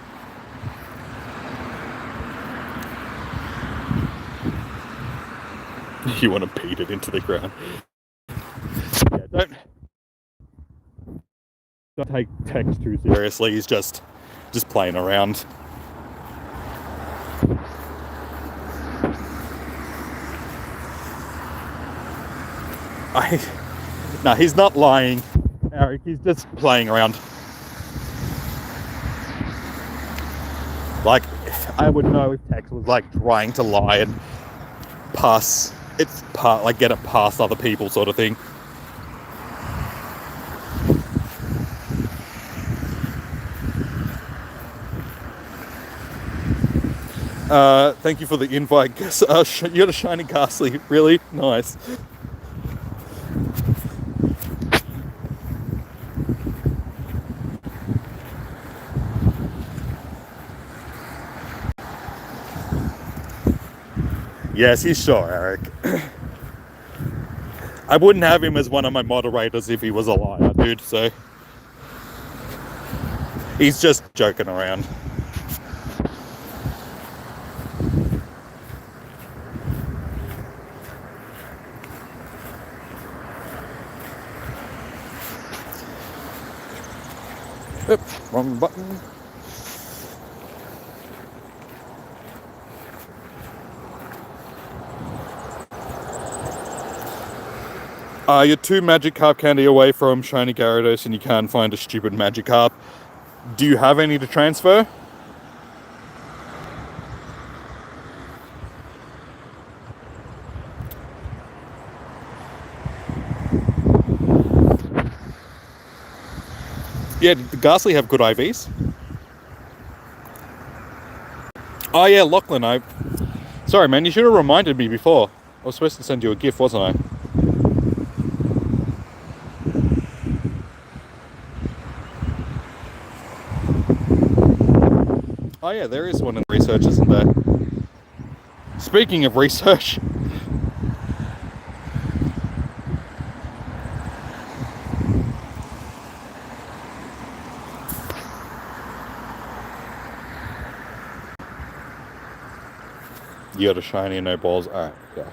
You want to beat it into the ground. Yeah, don't take Tex too seriously. He's just playing around. No, he's not lying, Eric. He's just playing around. Like, I would know if Tex was like trying to lie and get it past other people, sort of thing. Thank you for the invite. Guess you got a shiny Ghastly. Really nice. Yes, he's sure, Eric. I wouldn't have him as one of my moderators if he was a liar, dude, so... He's just joking around. Oops, wrong button. You're 2 Magikarp candy away from shiny Gyarados and you can't find a stupid Magikarp. Do you have any to transfer? Yeah, did the Ghastly have good IVs? Oh yeah, Lachlan, sorry man, you should have reminded me before. I was supposed to send you a GIF, wasn't I? Oh yeah, there is one in research, isn't there? Speaking of research... You got a shiny and no balls? Alright, yeah.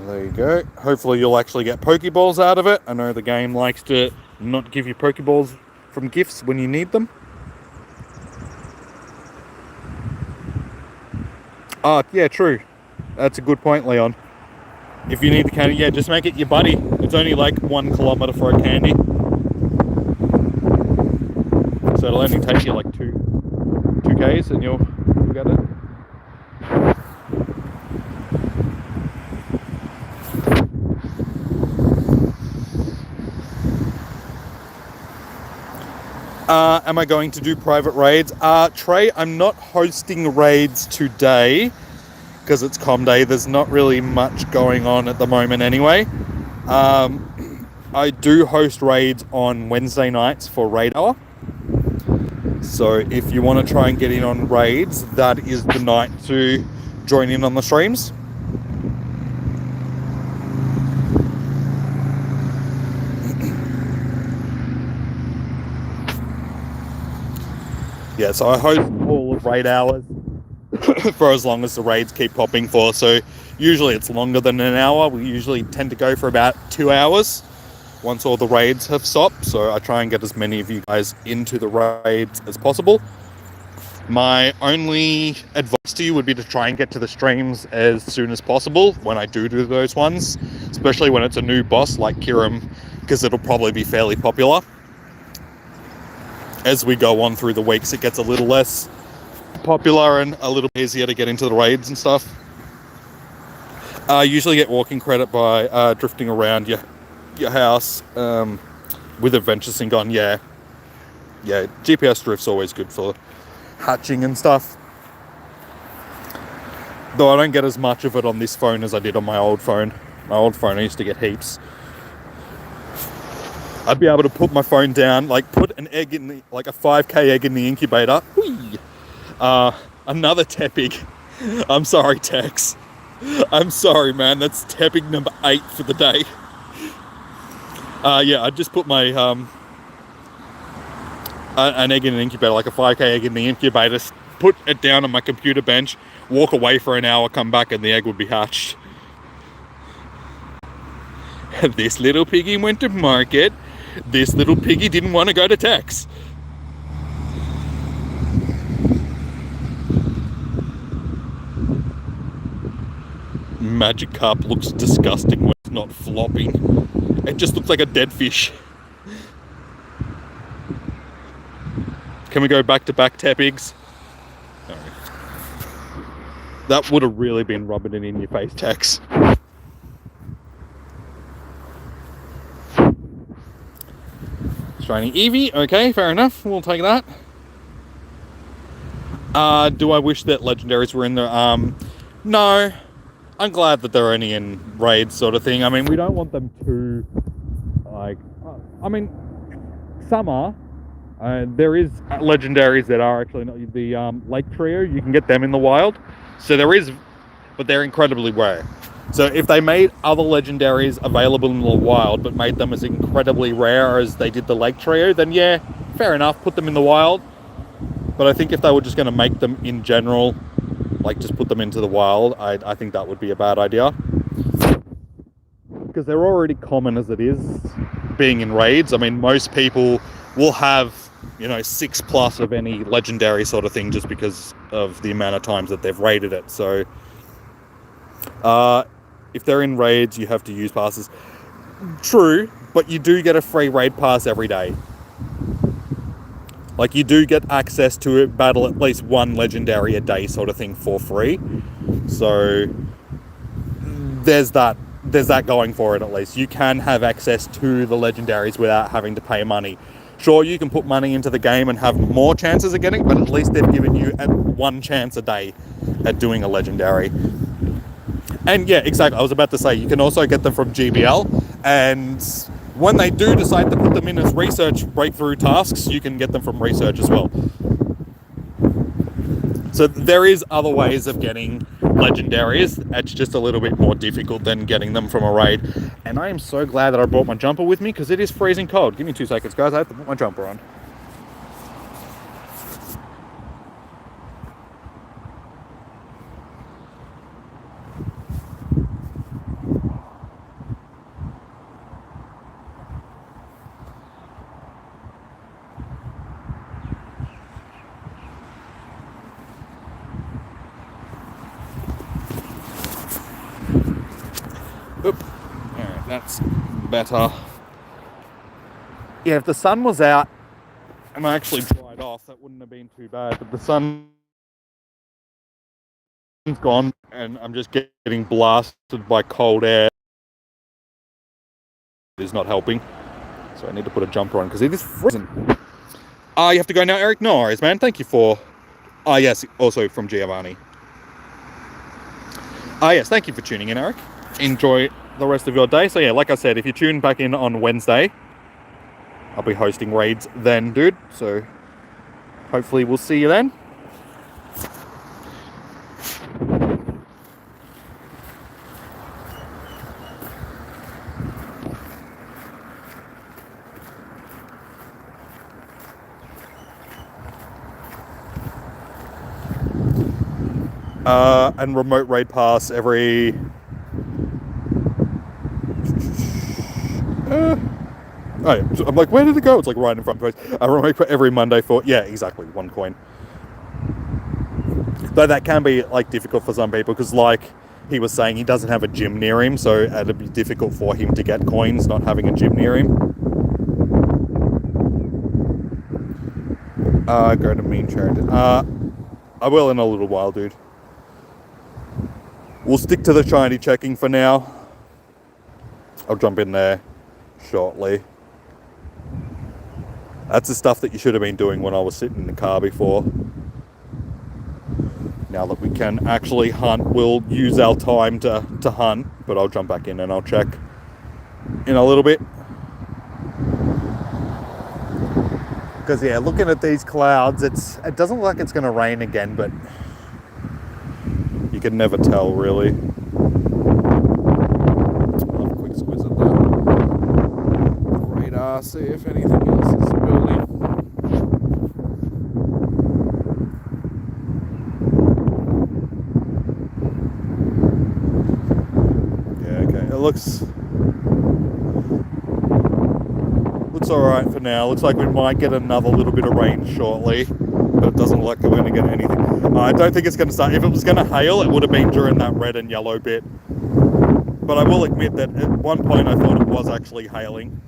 There you go. Hopefully you'll actually get Pokeballs out of it. I know the game likes to not give you Pokeballs from gifts when you need them. Yeah, true. That's a good point, Leon. If you need the candy, yeah, just make it your buddy. It's only like 1 kilometer for a candy. So it'll only take you like 2Ks and you'll get it. Am I going to do private raids? Trey, I'm not hosting raids today because it's Com Day. There's not really much going on at the moment anyway. I do host raids on Wednesday nights for Raid Hour. So if you want to try and get in on raids, that is the night to join in on the streams. Yeah, so I host all of raid hours for as long as the raids keep popping for. So usually it's longer than an hour. We usually tend to go for about 2 hours once all the raids have stopped. So I try and get as many of you guys into the raids as possible. My only advice to you would be to try and get to the streams as soon as possible when I do those ones, especially when it's a new boss like Kirim, because it'll probably be fairly popular. As we go on through the weeks, it gets a little less popular and a little easier to get into the raids and stuff. I usually get walking credit by drifting around your house with Adventure Sync on. Yeah, GPS drift's always good for hatching and stuff. Though I don't get as much of it on this phone as I did on my old phone. My old phone I used to get heaps. I'd be able to put my phone down, like put an egg in the, like a 5K egg in the incubator. Whee! Another Tepig. I'm sorry, Tex. I'm sorry, man. That's Tepig number 8 for the day. Yeah, I just put my an egg in an incubator, like a 5K egg in the incubator, put it down on my computer bench, walk away for an hour, come back, and the egg would be hatched. This little piggy went to market. This little piggy didn't want to go to Tex. Magikarp looks disgusting when it's not flopping. It just looks like a dead fish. Can we go back to back Tepigs? No. That would have really been rubbing it in your face, Tex. Shiny Eevee, okay, fair enough. We'll take that. Do I wish that legendaries were in there? No. I'm glad that they're only in raids sort of thing. I mean, we don't want them to, like, I mean, some are. There is legendaries that are actually not the Lake Trio. You can get them in the wild. So there is, but they're incredibly rare. So if they made other legendaries available in the wild, but made them as incredibly rare as they did the Lake Trio, then yeah, fair enough, put them in the wild. But I think if they were just going to make them in general, like just put them into the wild, I think that would be a bad idea. Because they're already common as it is, being in raids. I mean, most people will have, 6+ of any legendary sort of thing just because of the amount of times that they've raided it. So, if they're in raids, you have to use passes. True, but you do get a free raid pass every day. Like, you do get access to battle at least one legendary a day sort of thing for free. So, there's that going for it at least. You can have access to the legendaries without having to pay money. Sure, you can put money into the game and have more chances of getting it, but at least they've given you one chance a day at doing a legendary. And yeah, exactly. I was about to say, you can also get them from GBL, and when they do decide to put them in as research breakthrough tasks, you can get them from research as well. So there is other ways of getting legendaries. It's just a little bit more difficult than getting them from a raid. And I am so glad that I brought my jumper with me because it is freezing cold. Give me 2 seconds, guys. I have to put my jumper on. Oop. Alright, that's better. Yeah, if the sun was out and I actually dried night off, that wouldn't have been too bad. But the sun's gone, and I'm just getting blasted by cold air. It is not helping. So I need to put a jumper on because it is freezing. You have to go now, Eric? No worries, man. Thank you for... yes, also from Giovanni. Yes, thank you for tuning in, Eric. Enjoy the rest of your day. So yeah, like I said, if you tune back in on Wednesday, I'll be hosting raids then, dude. So hopefully we'll see you then. And remote raid pass every... I'm like, where did it go? It's like right in front of us. A remote for every Monday for... Yeah, exactly, 1 coin. Though that can be, like, difficult for some people, because, like he was saying, he doesn't have a gym near him, so it'd be difficult for him to get coins not having a gym near him. Go to mean charity. I will in a little while, dude. We'll stick to the shiny checking for now. I'll jump in there shortly. That's the stuff that you should have been doing when I was sitting in the car before. Now that we can actually hunt, we'll use our time to hunt, but I'll jump back in and I'll check in a little bit. Because yeah, looking at these clouds, it doesn't look like it's going to rain again, but you can never tell, really. I'll have a quick squeeze at the radar, see if anything else is building. Yeah, okay. It looks alright for now. Looks like we might get another little bit of rain shortly, but it doesn't look like we're going to get anything. I don't think it's going to start. If it was going to hail, it would have been during that red and yellow bit. But I will admit that at one point I thought it was actually hailing.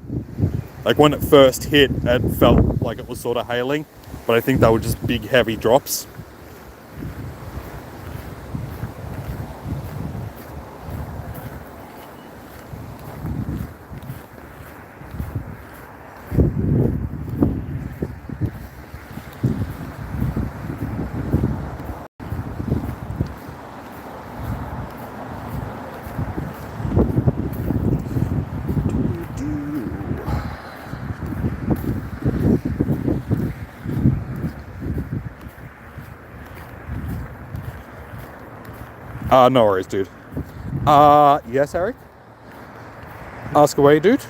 Like when it first hit, it felt like it was sort of hailing, but I think they were just big heavy drops. No worries, dude. Yes, Eric? Ask away, dude.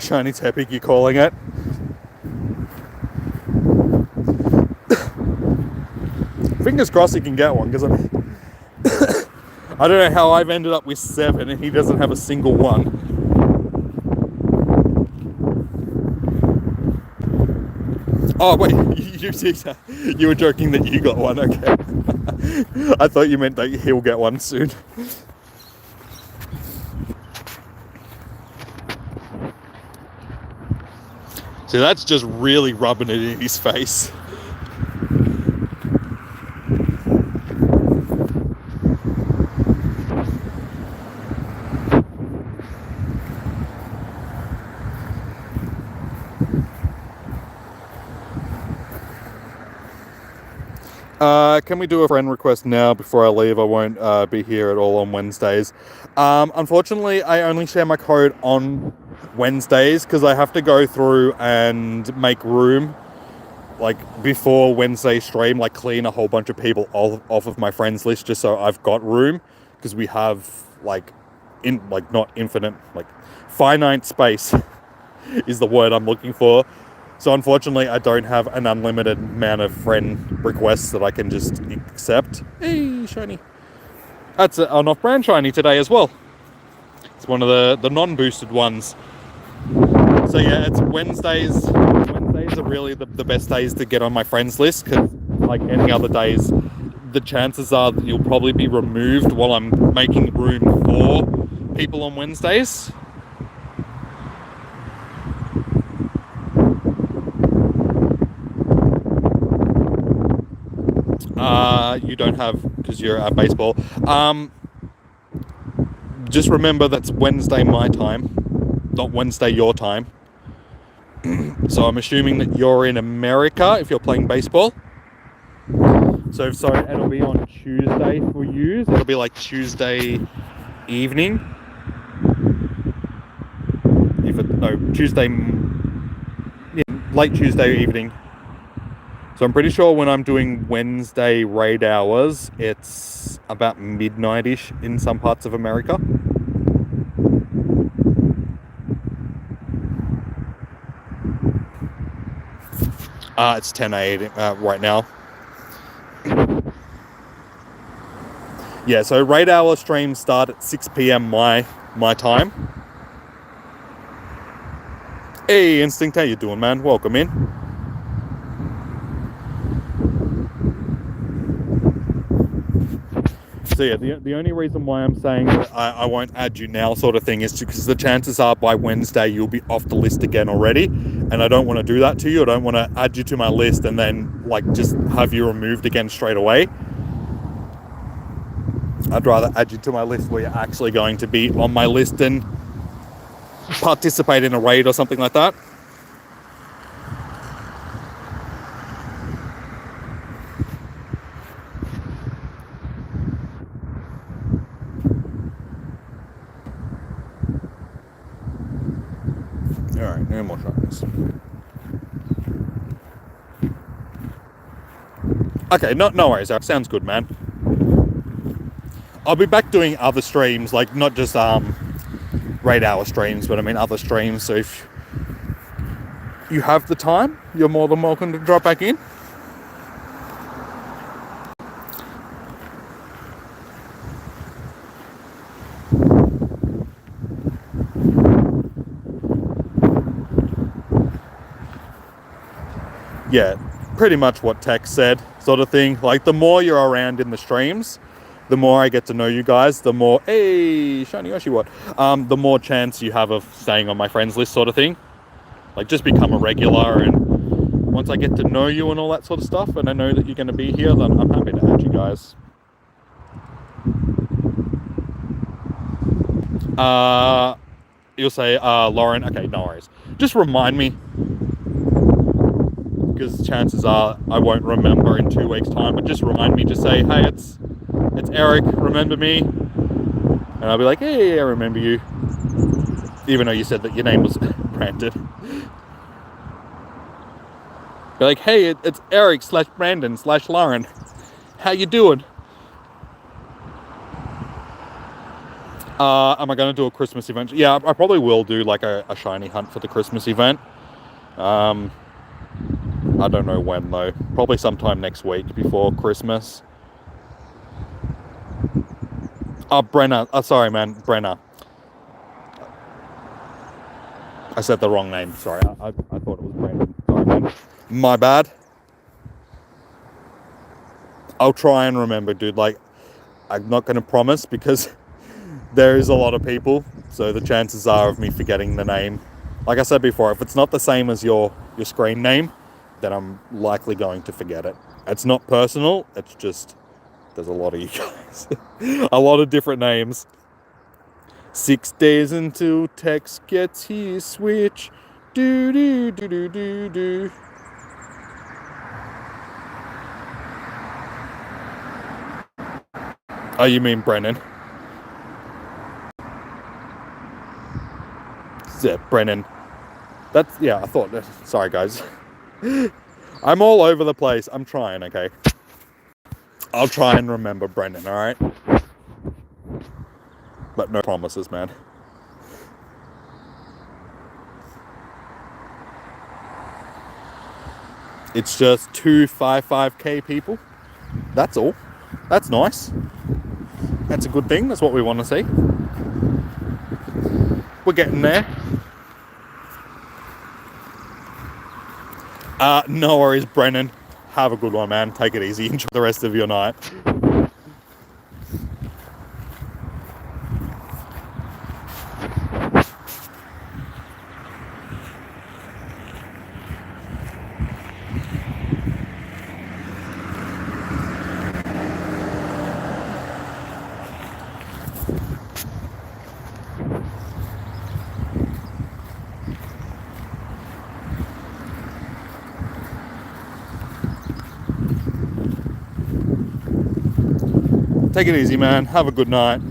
Shiny Tepic, you calling it? Fingers crossed he can get one, because I don't know how I've ended up with 7 and he doesn't have a single one. Oh wait, you were joking that you got one, okay. I thought you meant that he'll get one soon. So that's just really rubbing it in his face. Can we do a friend request now before I leave? I won't be here at all on Wednesdays. Unfortunately, I only share my code on Wednesdays because I have to go through and make room, like before Wednesday stream, like clean a whole bunch of people off of my friends list just so I've got room, because we have like not infinite, like finite space is the word I'm looking for. So unfortunately, I don't have an unlimited amount of friend requests that I can just accept. Hey, shiny. That's an off-brand shiny today as well. It's one of the non-boosted ones. So yeah, it's Wednesdays. Wednesdays are really the best days to get on my friends list, because like any other days, the chances are that you'll probably be removed while I'm making room for people on Wednesdays. you don't have, because you're at baseball. Just remember that's Wednesday my time, not Wednesday your time. So I'm assuming that you're in America if you're playing baseball. So it'll be on Tuesday for you. It'll be like Tuesday evening. Tuesday, yeah, late Tuesday evening. So I'm pretty sure when I'm doing Wednesday raid hours, it's about midnight-ish in some parts of America. It's 10 a.m. Right now. Yeah, so raid hour streams start at 6 p.m. my time. Hey, Instinct, how you doing, man? Welcome in. So yeah, the only reason why I'm saying that I won't add you now sort of thing is because the chances are by Wednesday you'll be off the list again already, and I don't want to do that to you. I don't want to add you to my list and then like just have you removed again straight away. I'd rather add you to my list where you're actually going to be on my list and participate in a raid or something like that. Alright, no more tries. Okay, no worries, that sounds good, man. I'll be back doing other streams, like not just raid hour streams, but I mean other streams, so if you have the time, you're more than welcome to drop back in. Yeah, pretty much what Tex said, sort of thing. Like, the more you're around in the streams, the more I get to know you guys, the more, hey, Shiny Yoshi, what? The more chance you have of staying on my friends list, sort of thing. Like, just become a regular, and once I get to know you and all that sort of stuff, and I know that you're going to be here, then I'm happy to add you guys. You'll say, Lauren, okay, no worries. Just remind me, because chances are I won't remember in 2 weeks' time, but just remind me, just say, hey, it's Eric, remember me? And I'll be like, hey, I remember you. Even though you said that your name was Brandon. Be like, hey, it's Eric / Brandon / Lauren. How you doing? Am I going to do a Christmas event? Yeah, I probably will do like a shiny hunt for the Christmas event. I don't know when though. Probably sometime next week before Christmas. Brenna. Sorry, man. Brenna. I said the wrong name. Sorry. I thought it was Brandon. Sorry, man. My bad. I'll try and remember, dude. Like, I'm not going to promise because there is a lot of people. So the chances are of me forgetting the name. Like I said before, if it's not the same as your screen name, then I'm likely going to forget it. It's not personal. It's just, there's a lot of you guys. A lot of different names. 6 days until Tex gets his Switch. Do do do do do do. Oh, you mean Brennan? Yeah, Brennan. That's, yeah, I thought that. Sorry, guys. I'm all over the place. I'm trying, okay? I'll try and remember Brendan, alright? But no promises, man. It's just 255k people. That's all. That's nice. That's a good thing. That's what we want to see. We're getting there. No worries, Brennan. Have a good one, man. Take it easy. Enjoy the rest of your night. Take it easy, man. Have a good night.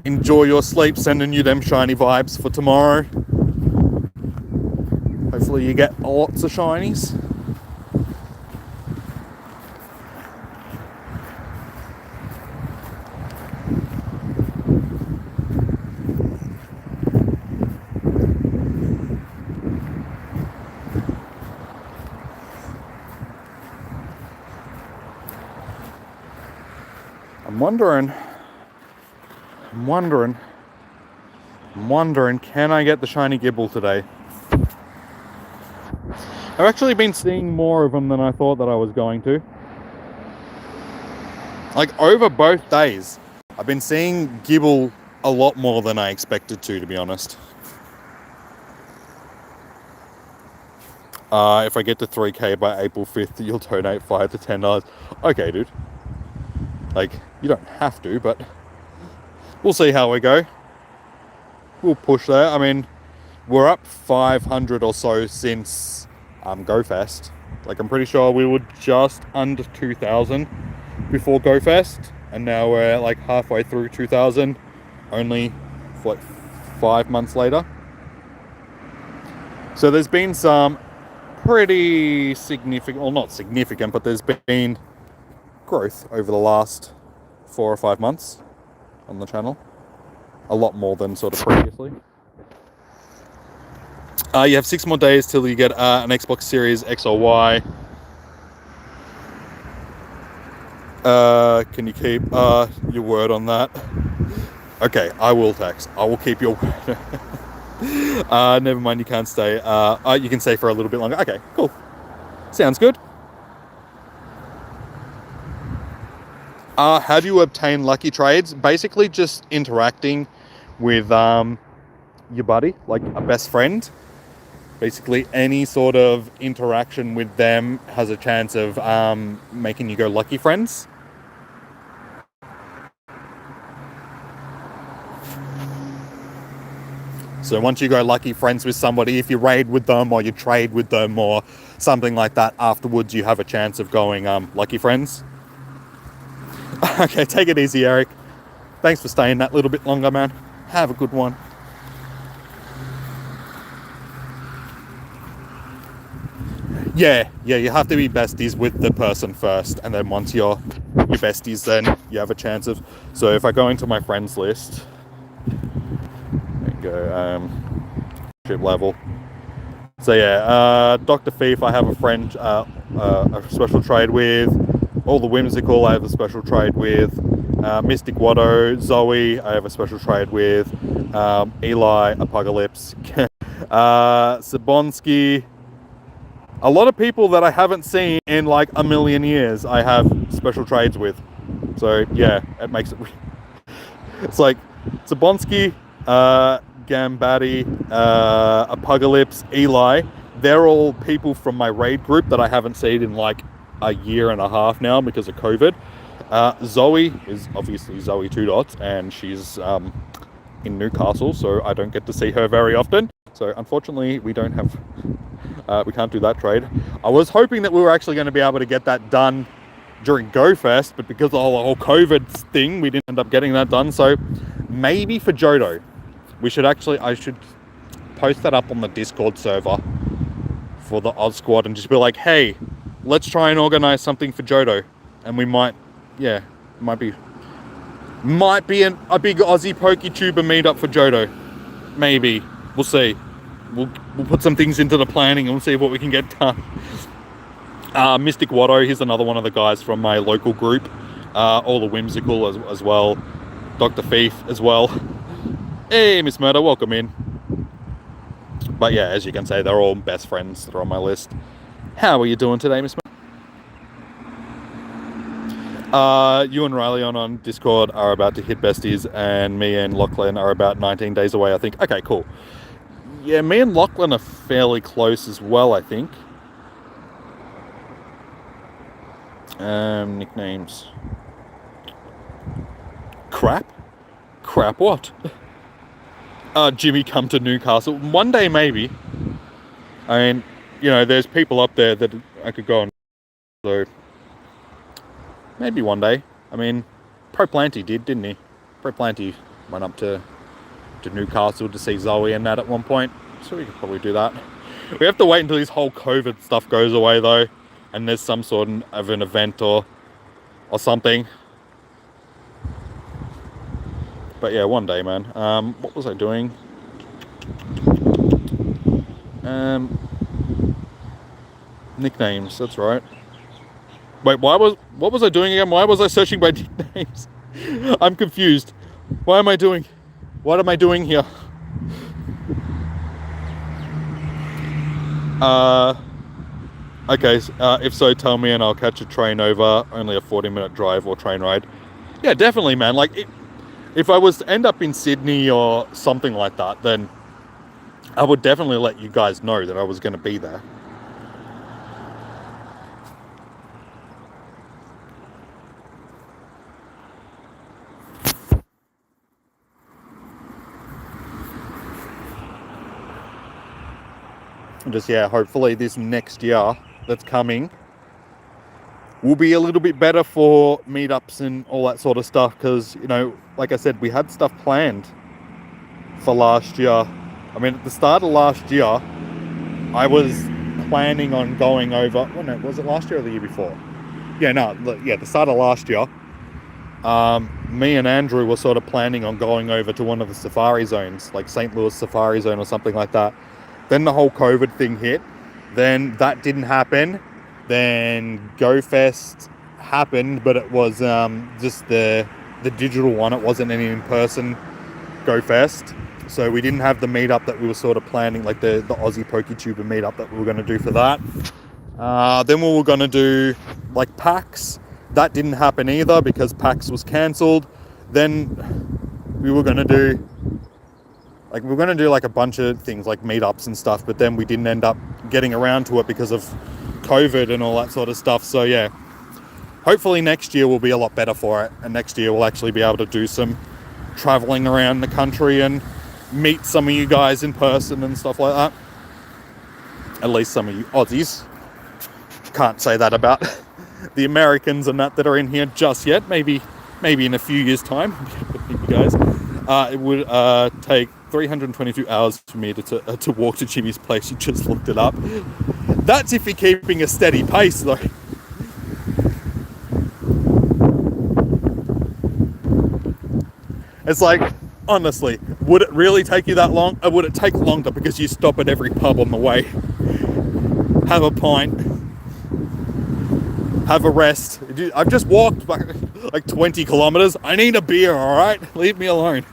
Enjoy your sleep. Sending you them shiny vibes for tomorrow. Hopefully you get lots of shinies. I'm wondering, can I get the shiny Gibble today? I've actually been seeing more of them than I thought that I was going to. Like, over both days, I've been seeing Gibble a lot more than I expected to be honest. If I get to 3K by April 5th, you'll donate $5 to $10. Okay, dude. Like, you don't have to, but we'll see how we go. We'll push there. I mean, we're up 500 or so since GoFest. Like, I'm pretty sure we were just under 2,000 before GoFest, and now we're like halfway through 2,000, only like 5 months later. So there's been some pretty significant, well, not significant, but there's been growth over the last 4 or 5 months on the channel. A lot more than sort of previously. You have 6 more days till you get an Xbox Series X or Y. Can you keep your word on that? Okay, I will text. I will keep your word. Never mind, you can't stay. You can stay for a little bit longer. Okay, cool. Sounds good. How do you obtain lucky trades? Basically just interacting with your buddy, like a best friend. Basically any sort of interaction with them has a chance of making you go lucky friends. So once you go lucky friends with somebody, if you raid with them or you trade with them or something like that, afterwards you have a chance of going lucky friends. Okay, take it easy, Eric. Thanks for staying that little bit longer, man. Have a good one. Yeah, you have to be besties with the person first, and then once you're besties, then you have a chance of... So if I go into my friends list and go ship level, so yeah, Dr. Thief, I have a friend, a special trade with. All the Whimsical, I have a special trade with. Mystic Watto, Zoe, I have a special trade with. Eli, Apocalypse, Sabonsky. A lot of people that I haven't seen in like a million years, I have special trades with. So yeah, it makes it... It's like Sabonsky, Gambatti, Apocalypse, Eli. They're all people from my raid group that I haven't seen in like a year and a half now because of COVID. Zoe is obviously Zoe 2 Dots, and she's in Newcastle, so I don't get to see her very often. So unfortunately, we don't have... we can't do that trade. I was hoping that we were actually going to be able to get that done during GoFest, but because of the whole COVID thing, we didn't end up getting that done. So maybe for Jodo, I should post that up on the Discord server for the Oz Squad and just be like, hey, let's try and organize something for Jodo. And we might, yeah, might be a big Aussie PokeTuber meetup for Jodo. Maybe. We'll see. We'll put some things into the planning and we'll see what we can get done. Mystic Watto, he's another one of the guys from my local group. All the Whimsical as well. Dr. Thief as well. Hey, Miss Murder, welcome in. But yeah, as you can say, they're all best friends that are on my list. How are you doing today, Miss Murder? You and Riley on Discord are about to hit besties, and me and Lachlan are about 19 days away, I think. Okay, cool. Yeah, me and Lachlan are fairly close as well, I think. Nicknames. Crap what? Jimmy come to Newcastle. One day, maybe. I mean, you know, there's people up there that I could go and... So, maybe one day. I mean, Pro Planty did, didn't he? Pro Planty went up to Newcastle to see Zoe and that at one point, so we could probably do that. We have to wait until this whole COVID stuff goes away though, and there's some sort of an event or something. But yeah, one day, man. What was I doing? Nicknames, that's right. Wait, what was I doing again? Why was I searching by nicknames? I'm confused. What am I doing here? Okay, if so, tell me and I'll catch a train over. Only a 40-minute drive or train ride. Yeah, definitely, man. Like, if I was to end up in Sydney or something like that, then I would definitely let you guys know that I was going to be there. Just, yeah, hopefully this next year that's coming will be a little bit better for meetups and all that sort of stuff, because, you know, like I said, we had stuff planned for last year. I mean, at the start of last year, I was planning on going over, well, no, was it last year or the year before? The start of last year, me and Andrew were sort of planning on going over to one of the safari zones, like St. Louis Safari Zone or something like that. Then the whole COVID thing hit. Then that didn't happen. Then GoFest happened, but it was just the digital one. It wasn't any in-person GoFest. So we didn't have the meetup that we were sort of planning, like the Aussie PokeTuber meetup that we were going to do for that. Then we were going to do like PAX. That didn't happen either because PAX was cancelled. Then we were going to do like a bunch of things like meetups and stuff, but then we didn't end up getting around to it because of COVID and all that sort of stuff. So yeah, hopefully next year will be a lot better for it, and next year we'll actually be able to do some traveling around the country and meet some of you guys in person and stuff like that. At least some of you Aussies. Can't say that about the Americans and that are in here just yet. Maybe in a few years' time. You guys. It would take 322 hours for me to walk to Jimmy's place. You just looked it up. That's if you're keeping a steady pace, though. It's like, honestly, would it really take you that long? Or would it take longer because you stop at every pub on the way? Have a pint. Have a rest. I've just walked like 20 kilometers. I need a beer, all right? Leave me alone.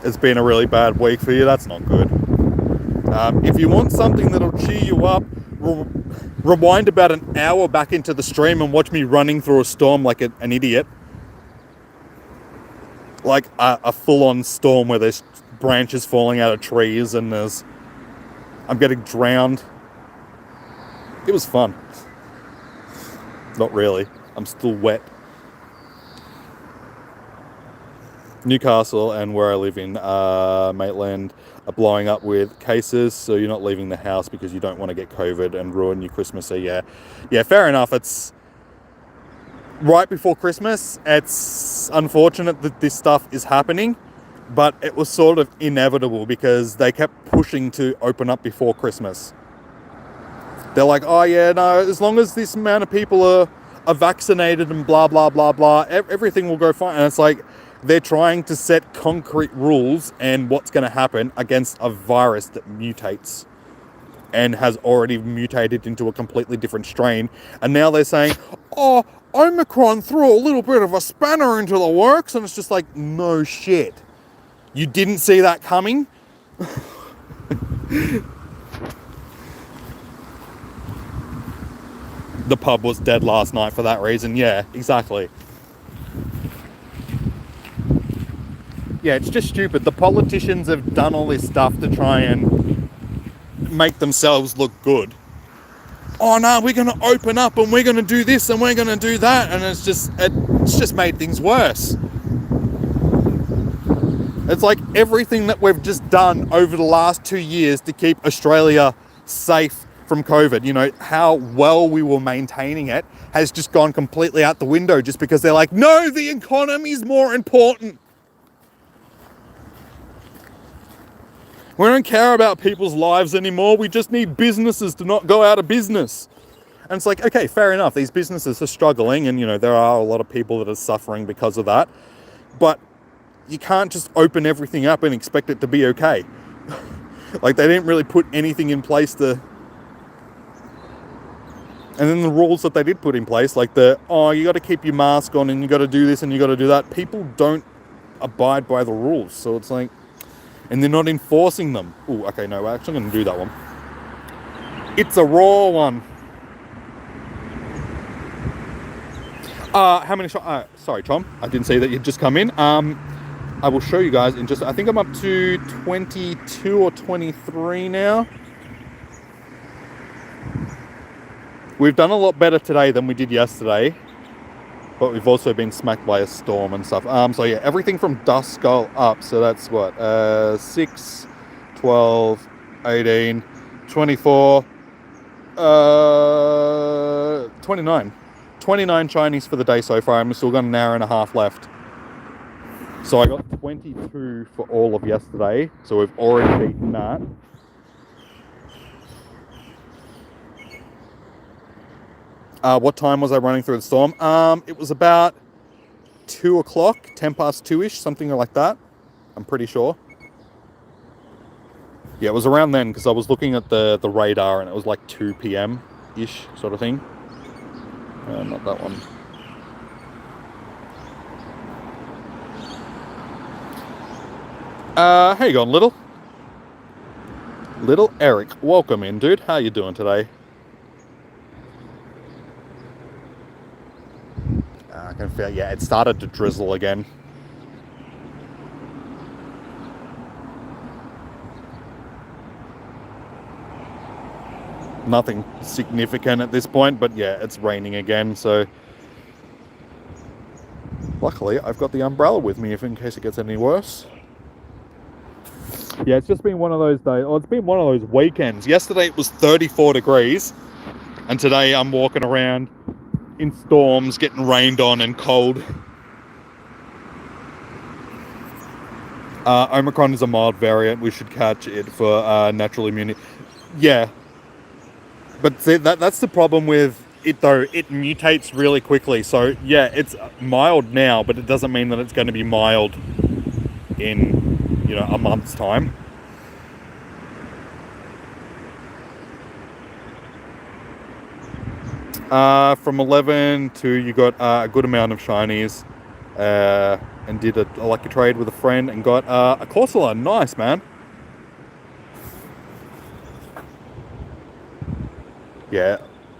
It's been a really bad week for you. That's not good. If you want something that'll cheer you up, rewind about an hour back into the stream and watch me running through a storm like an idiot. Like a full-on storm where there's branches falling out of trees and I'm getting drowned. It was fun. Not really. I'm still wet. Newcastle and where I live in Maitland are blowing up with cases, so you're not leaving the house because you don't want to get COVID and ruin your Christmas. So yeah, fair enough. It's right before Christmas. It's unfortunate that this stuff is happening, but it was sort of inevitable because they kept pushing to open up before Christmas. They're like, oh yeah, no, as long as this amount of people are vaccinated and blah, blah, blah, blah, everything will go fine. And it's like, they're trying to set concrete rules and what's going to happen against a virus that mutates and has already mutated into a completely different strain. And now they're saying, oh, Omicron threw a little bit of a spanner into the works. And it's just like, no shit. You didn't see that coming? The pub was dead last night for that reason. Yeah, exactly. Yeah, it's just stupid. The politicians have done all this stuff to try and make themselves look good. Oh no, we're going to open up and we're going to do this and we're going to do that. And it's just made things worse. It's like everything that we've just done over the last 2 years to keep Australia safe from COVID, you know, how well we were maintaining it has just gone completely out the window just because they're like, no, the economy's more important. We don't care about people's lives anymore. We just need businesses to not go out of business. And it's like, okay, fair enough. These businesses are struggling and, you know, there are a lot of people that are suffering because of that. But you can't just open everything up and expect it to be okay. Like, they didn't really put anything in place to... And then the rules that they did put in place, like you got to keep your mask on and you got to do this and you got to do that. People don't abide by the rules. So it's like... And they're not enforcing them. Oh, okay, no, we're actually going to do that one. It's a raw one. How many shots? Sorry, Tom. I didn't see that you'd just come in. I will show you guys in just... I think I'm up to 22 or 23 now. We've done a lot better today than we did yesterday. But we've also been smacked by a storm and stuff. So yeah, everything from Duskull up. So that's what? 6, 12, 18, 24, 29. 29 Chinese for the day so far. I'm still got an hour and a half left. So I got 22 for all of yesterday. So we've already beaten that. What time was I running through the storm? It was about 2 o'clock, 10 past 2-ish, something like that. I'm pretty sure. Yeah, it was around then because I was looking at the radar and it was like 2 p.m.-ish sort of thing. Not that one. How you going, Little? Little Eric, welcome in, dude. How you doing today? I can feel, yeah, it started to drizzle again. Nothing significant at this point, but yeah, it's raining again, so luckily I've got the umbrella with me if in case it gets any worse. Yeah, it's just been one of those days, it's been one of those weekends. Yesterday it was 34 degrees, and today I'm walking around in storms, getting rained on and cold. Omicron is a mild variant. We should catch it for natural immunity. Yeah. But see, that's the problem with it, though. It mutates really quickly. So, yeah, it's mild now, but it doesn't mean that it's going to be mild in, you know, a month's time. From 11 to you got a good amount of shinies and did a lucky trade with a friend and got a Corsola. Nice, man. Yeah,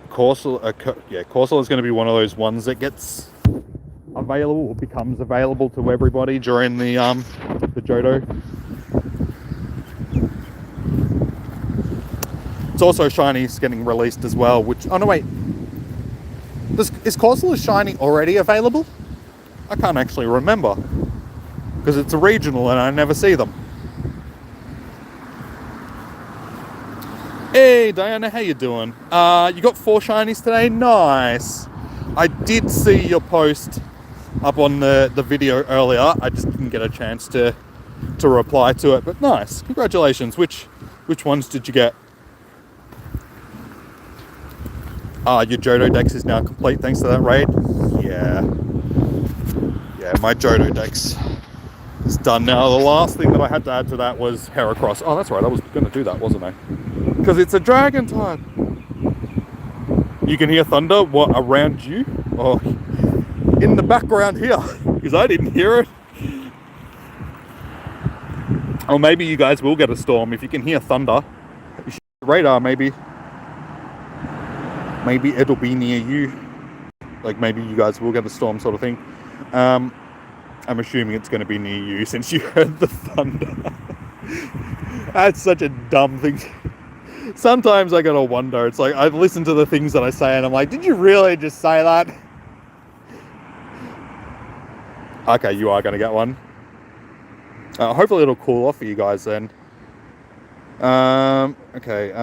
Corsola is going to be one of those ones that gets available or becomes available to everybody during the Johto. It's also shinies getting released as well, which... Oh, no, wait. Is Corsola Shiny already available? I can't actually remember. Because it's a regional and I never see them. Hey, Diana, how you doing? You got 4 shinies today? Nice. I did see your post up on the video earlier. I just didn't get a chance to reply to it. But nice. Congratulations. Which ones did you get? Your Johto Dex is now complete thanks to that raid? Yeah. Yeah, my Johto Dex is done now. The last thing that I had to add to that was Heracross. Oh, that's right. I was going to do that, wasn't I? Because it's a dragon type. You can hear thunder, what, around you? Or in the background here? Because I didn't hear it. Or maybe you guys will get a storm if you can hear thunder. You should radar, maybe. Maybe it'll be near you. Like maybe you guys will get a storm sort of thing. I'm assuming it's going to be near you since you heard the thunder. That's such a dumb thing. Sometimes I gotta wonder. It's like I listen to the things that I say and I'm like, did you really just say that? Okay, you are going to get one. Hopefully it'll cool off for you guys then. Okay,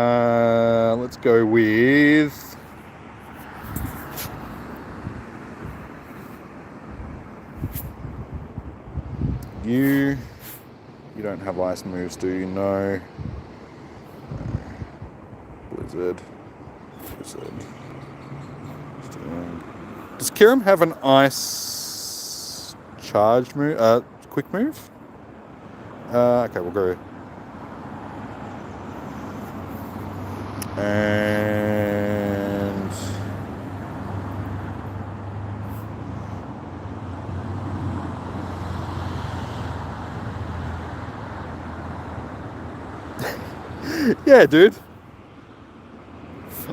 let's go with... You don't have ice moves, do you? No. Blizzard. Does Kirim have an ice charge move? Quick move? Okay, we'll go. And yeah, dude.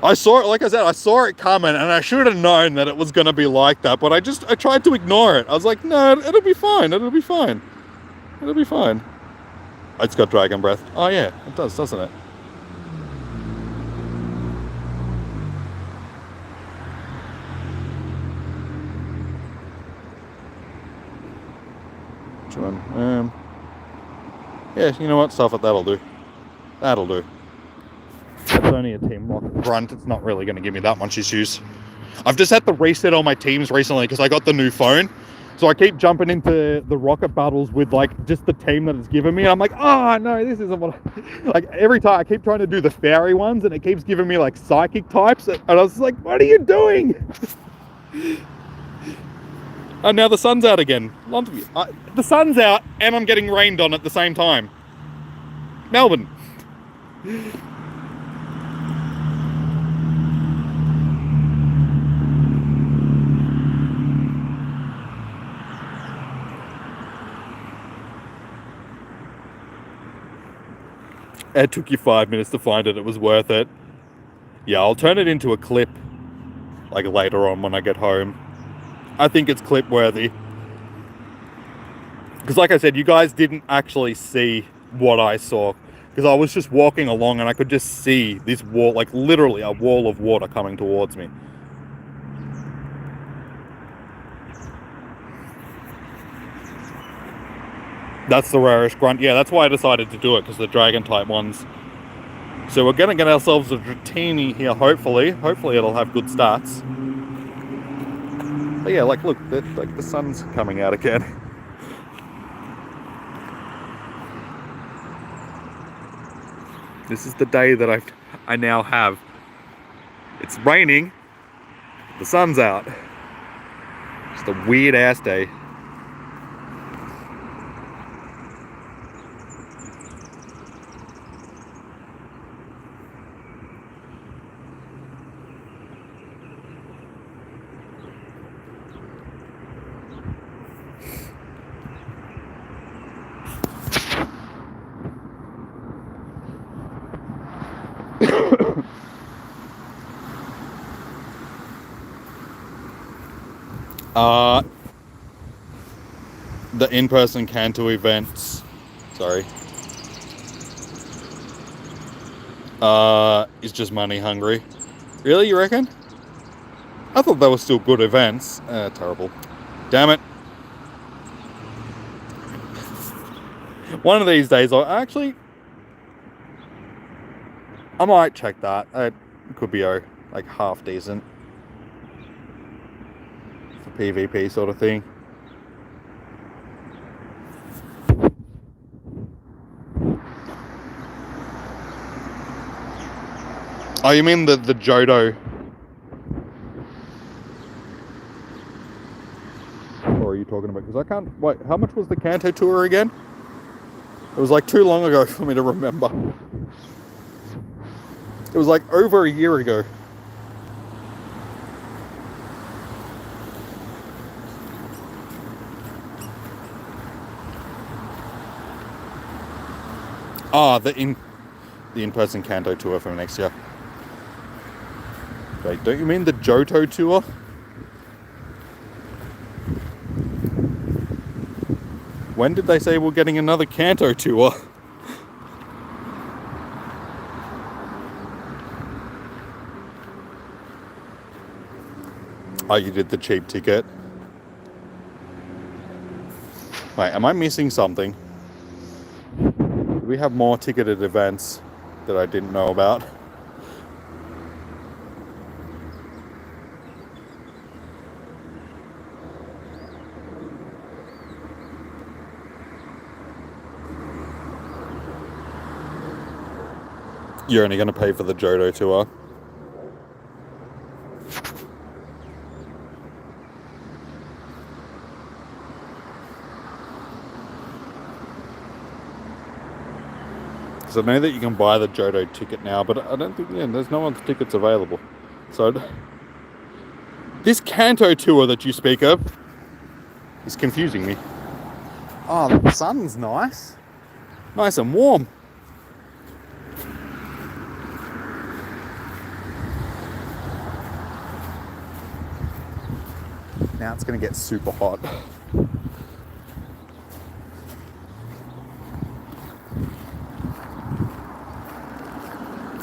I saw it, like I said, I saw it coming, and I should have known that it was going to be like that, but I tried to ignore it. I was like, no, it'll be fine, it'll be fine. It'll be fine. It's got Dragon Breath. Oh yeah, it does, doesn't it? Which one? Yeah, you know what? Stuff it, that'll do. That'll do. It's only a Team Rocket grunt. It's not really going to give me that much issues. I've just had to reset all my teams recently because I got the new phone. So I keep jumping into the rocket battles with like just the team that it's given me. And I'm like, oh no, this isn't what like every time I keep trying to do the fairy ones and it keeps giving me like psychic types. And I was like, what are you doing? And now the sun's out again. The sun's out and I'm getting rained on at the same time. Melbourne. It took you 5 minutes to find it. It was worth it. Yeah, I'll turn it into a clip like later on when I get home. I think it's clip worthy. Because like I said, you guys didn't actually see what I saw. Because I was just walking along and I could just see this wall, like literally a wall of water coming towards me. That's the rarest grunt. Yeah, that's why I decided to do it, because the dragon type ones. So we're going to get ourselves a Dratini here, hopefully. Hopefully it'll have good stats. But yeah, like look, like the sun's coming out again. This is the day that I now have. It's raining, the sun's out. Just a weird ass day. The in-person Kanto events, sorry, is just money hungry. Really, you reckon? I thought they were still good events. Terrible. Damn it. One of these days, I might check that. It could be like half decent for PvP sort of thing. Oh, you mean the Johto? Or are you talking about? Because I can't. Wait, how much was the Kanto tour again? It was like too long ago for me to remember. It was like over a year ago. Ah, the in-person Kanto tour from next year. Wait, don't you mean the Johto tour? When did they say we're getting another Kanto tour? Oh, you did the cheap ticket. Wait, am I missing something? we have more ticketed events that I didn't know about? You're only going to pay for the Johto tour. Because I know that you can buy the Johto ticket now, but I don't think, there's no one's tickets available. So, this Kanto tour that you speak of is confusing me. Oh, the sun's nice. Nice and warm. Now it's going to get super hot.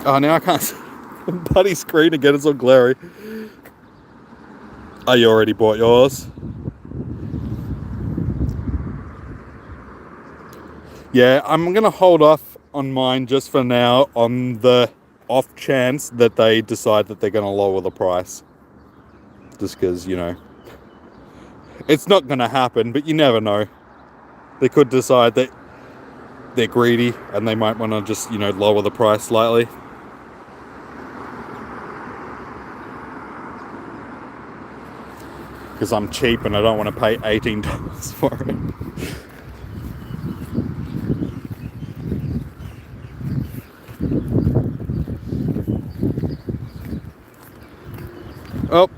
Oh, now I can't see the bloody screen again. It's all glary. Oh, you already bought yours? Yeah, I'm going to hold off on mine just for now on the off chance that they decide that they're going to lower the price. Just because, it's not going to happen, but you never know. They could decide that they're greedy and they might want to just, lower the price slightly. Because I'm cheap and I don't want to pay $18 for it. Oh,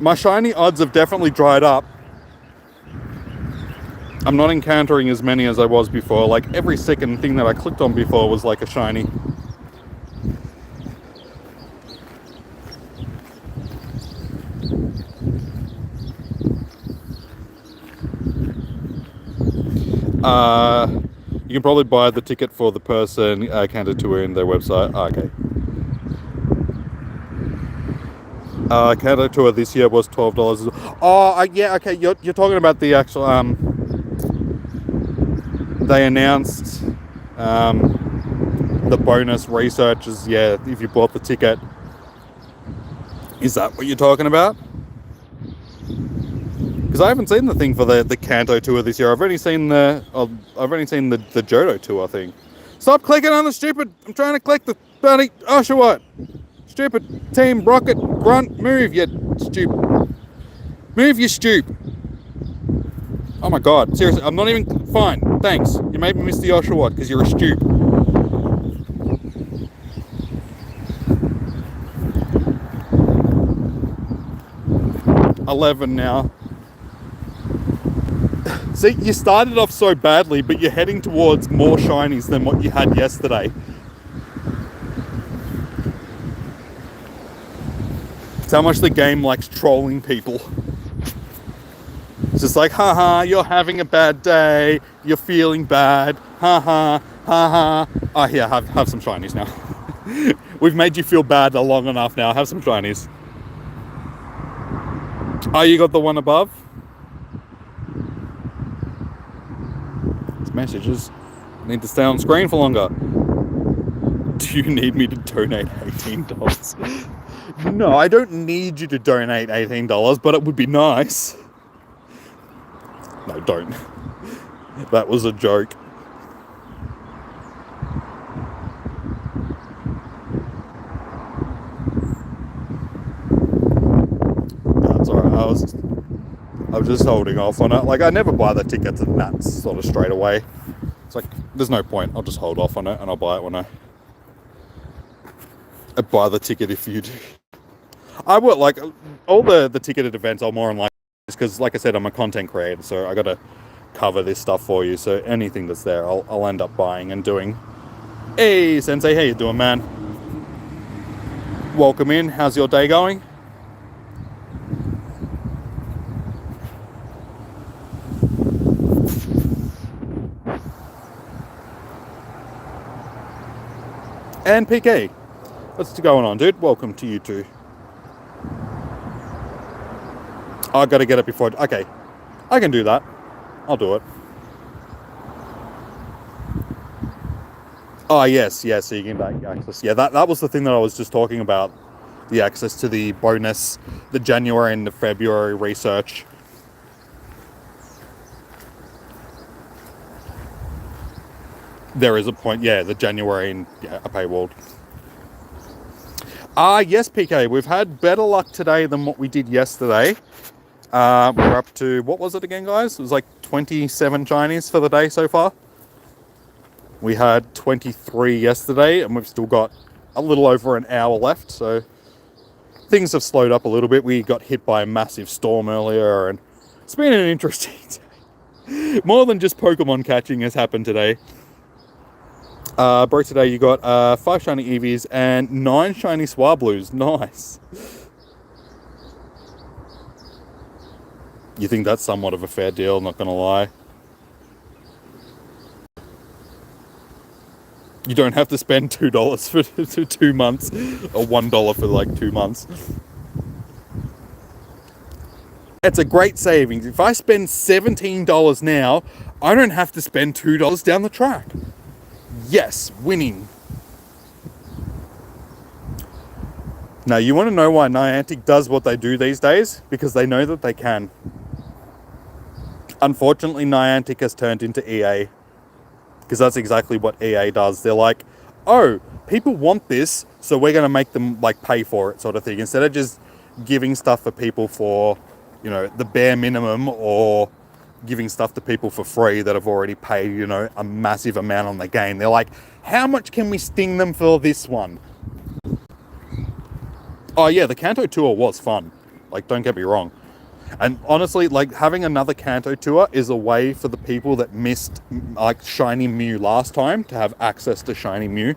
my shiny odds have definitely dried up. I'm not encountering as many as I was before. Like, every second thing that I clicked on before was like a shiny. You can probably buy the ticket for the person counted to in their website. Okay. Canada tour this year was $12. Oh, yeah, okay. You're talking about the actual. They announced the bonus researches. Yeah, if you bought the ticket. Is that what you're talking about? Because I haven't seen the thing for the Kanto tour this year. I've only seen the Johto tour thing. Stop clicking on the stupid. I'm trying to click the bloody Oshawott. Stupid Team Rocket Grunt, move, you stupid. Move, you stoop. Oh my god, seriously, I'm not even. Fine, thanks. You made me miss the Oshawott because you're a stoop. $11 now. See, you started off so badly, but you're heading towards more shinies than what you had yesterday. It's how much the game likes trolling people. It's just like, haha, you're having a bad day, you're feeling bad, haha, haha. Oh, here, have some shinies now. We've made you feel bad long enough now, have some shinies. Oh, you got the one above? These messages need to stay on screen for longer. Do you need me to donate $18? No, I don't need you to donate $18, but it would be nice. No, don't. That was a joke. No, it's alright. I was just holding off on it. Like, I never buy the tickets and that's sort of straight away. It's like, there's no point. I'll just hold off on it and I'll buy it when I buy the ticket if you do. I will, like, all the ticketed events are more online because, like I said, I'm a content creator, so I got to cover this stuff for you. So anything that's there, I'll end up buying and doing. Hey, Sensei, how you doing, man? Welcome in. How's your day going? And PK, what's going on, dude? Welcome to you too. I gotta get it before. Okay, I can do that. I'll do it. Oh, yes, yeah, so you can get access. Yeah, that was the thing that I was just talking about. The access to the bonus, the January and the February research. There is a point, yeah, the January and a paywalled. Yes, PK, we've had better luck today than what we did yesterday. We're up to, what was it again, guys? It was like 27 Chinese for the day so far. We had 23 yesterday, and we've still got a little over an hour left, so things have slowed up a little bit. We got hit by a massive storm earlier, and it's been an interesting day. More than just Pokemon catching has happened today. Bro, today you got 5 shiny Eevees and 9 shiny Swablues. Nice. You think that's somewhat of a fair deal, not gonna lie. You don't have to spend $2 for 2 months, or $1 for like 2 months. It's a great savings. If I spend $17 now, I don't have to spend $2 down the track. Yes, winning. Now, you want to know why Niantic does what they do these days? Because they know that they can. Unfortunately, Niantic has turned into EA. Because that's exactly what EA does. They're like, oh, people want this, so we're going to make them like pay for it, sort of thing. Instead of just giving stuff for people for, you know, the bare minimum, or giving stuff to people for free that have already paid, you know, a massive amount on the game. They're like, how much can we sting them for this one? Oh yeah, the Kanto tour was fun. Like, don't get me wrong. And honestly, like, having another Kanto tour is a way for the people that missed, like, Shiny Mew last time to have access to Shiny Mew.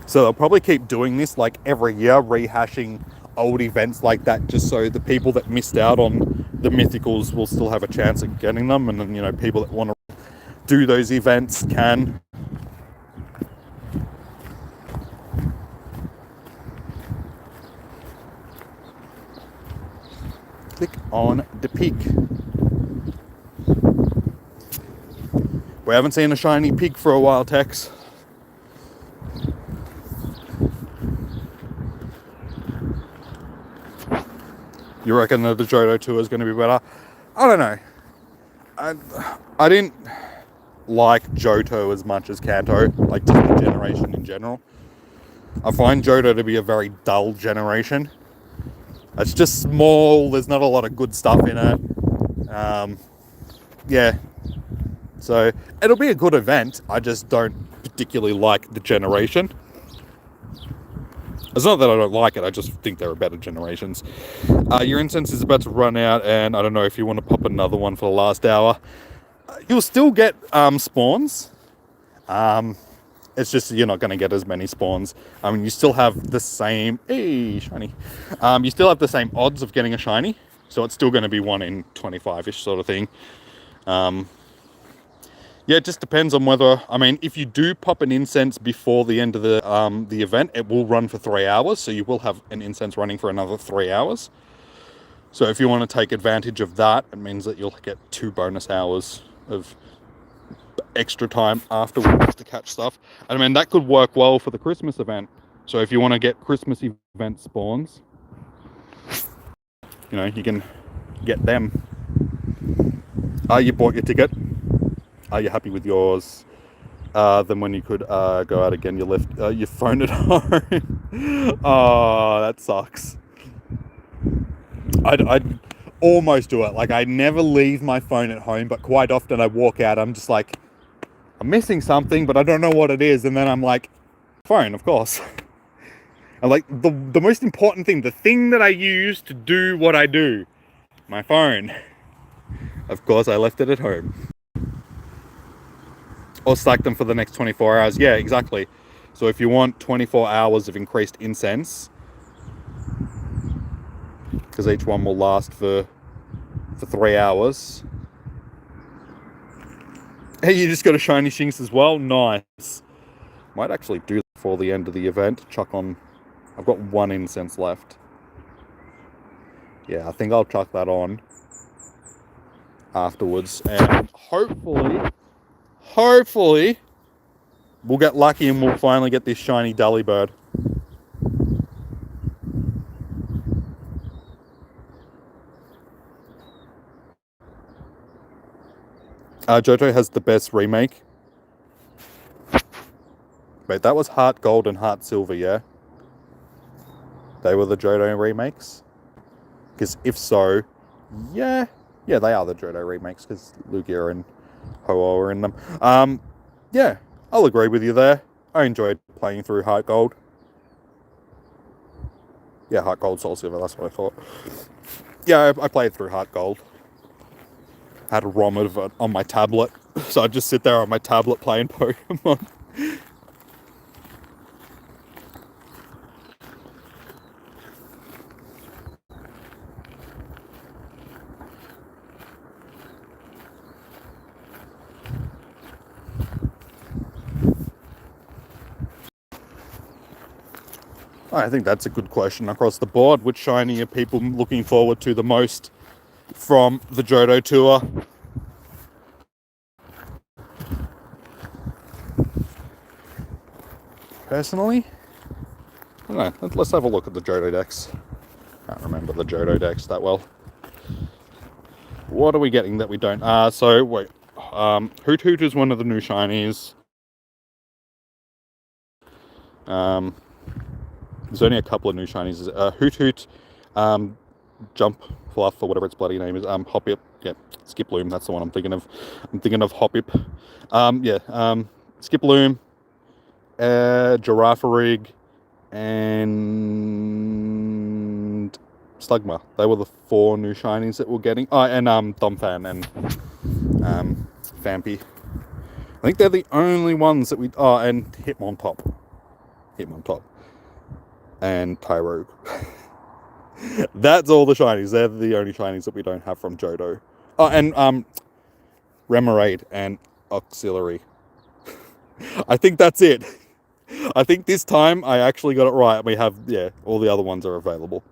So they'll probably keep doing this, like, every year, rehashing old events like that, just so the people that missed out on the mythicals will still have a chance at getting them. And then, you know, people that want to do those events can. Click on the pig. We haven't seen a shiny pig for a while, Tex. You reckon that the Johto tour is going to be better? I don't know. I didn't like Johto as much as Kanto, like just the generation in general. I find Johto to be a very dull generation. It's just small, there's not a lot of good stuff in it. Yeah. So, it'll be a good event, I just don't particularly like the generation. It's not that I don't like it, I just think there are better generations. Your incense is about to run out, and I don't know if you want to pop another one for the last hour. You'll still get spawns. It's just you're not going to get as many spawns. I mean, you still have the same... Hey, shiny. You still have the same odds of getting a shiny, so it's still going to be 1 in 25-ish sort of thing. Yeah, it just depends on whether... I mean, if you do pop an incense before the end of the event, it will run for 3 hours, so you will have an incense running for another 3 hours. So if you want to take advantage of that, it means that you'll get 2 bonus hours of extra time afterwards to catch stuff. And I mean, that could work well for the Christmas event. So if you want to get Christmas event spawns, you know, you can get them. You bought your ticket. Are you happy with yours? Then when you could go out again, you left your phone at home. Oh, that sucks. I'd almost do it. Like, I never leave my phone at home, but quite often I walk out, I'm just like, I'm missing something, but I don't know what it is. And then I'm like, phone, of course. And like, the most important thing, the thing that I use to do what I do, my phone. Of course, I left it at home. Or stack them for the next 24 hours. Yeah, exactly. So if you want 24 hours of increased incense, because each one will last for 3 hours. Hey, you just got a shiny Shinx as well? Nice. Might actually do that before the end of the event. Chuck on... I've got 1 incense left. Yeah, I think I'll chuck that on afterwards. And hopefully, We'll get lucky and we'll finally get this shiny Delibird. Johto has the best remake. Wait, that was Heart Gold and Heart Silver, yeah? They were the Johto remakes? Because if so, yeah, they are the Johto remakes because Lugia and Ho-Oh are in them. Yeah, I'll agree with you there. I enjoyed playing through Heart Gold. Yeah, Heart Gold, Soul Silver, that's what I thought. Yeah, I played through Heart Gold. Had a ROM of it on my tablet, so I'd just sit there on my tablet playing Pokemon. I think that's a good question across the board. Which shiny are people looking forward to the most from the Johto Tour? Personally, I don't know. Let's have a look at the Johto decks. Can't remember the Johto decks that well. What are we getting that we don't? So wait. Hoot Hoot is one of the new shinies. There's only a couple of new shinies. Hoot Hoot, Jump Fluff or whatever its bloody name is. Hoppip, yeah, Skiploom. That's the one I'm thinking of. I'm thinking of Hoppip. Skiploom, Girafarig, and Slugma. They were the 4 new shinies that we're getting. Oh, and Domfan and Fampy. I think they're the only ones that we. Oh, and Hitmontop. And Tyrogue. That's all the shinies. They're the only shinies that we don't have from Johto. Oh, and Remoraid and Auxiliary. I think that's it. I think this time I actually got it right. We have, yeah, all the other ones are available.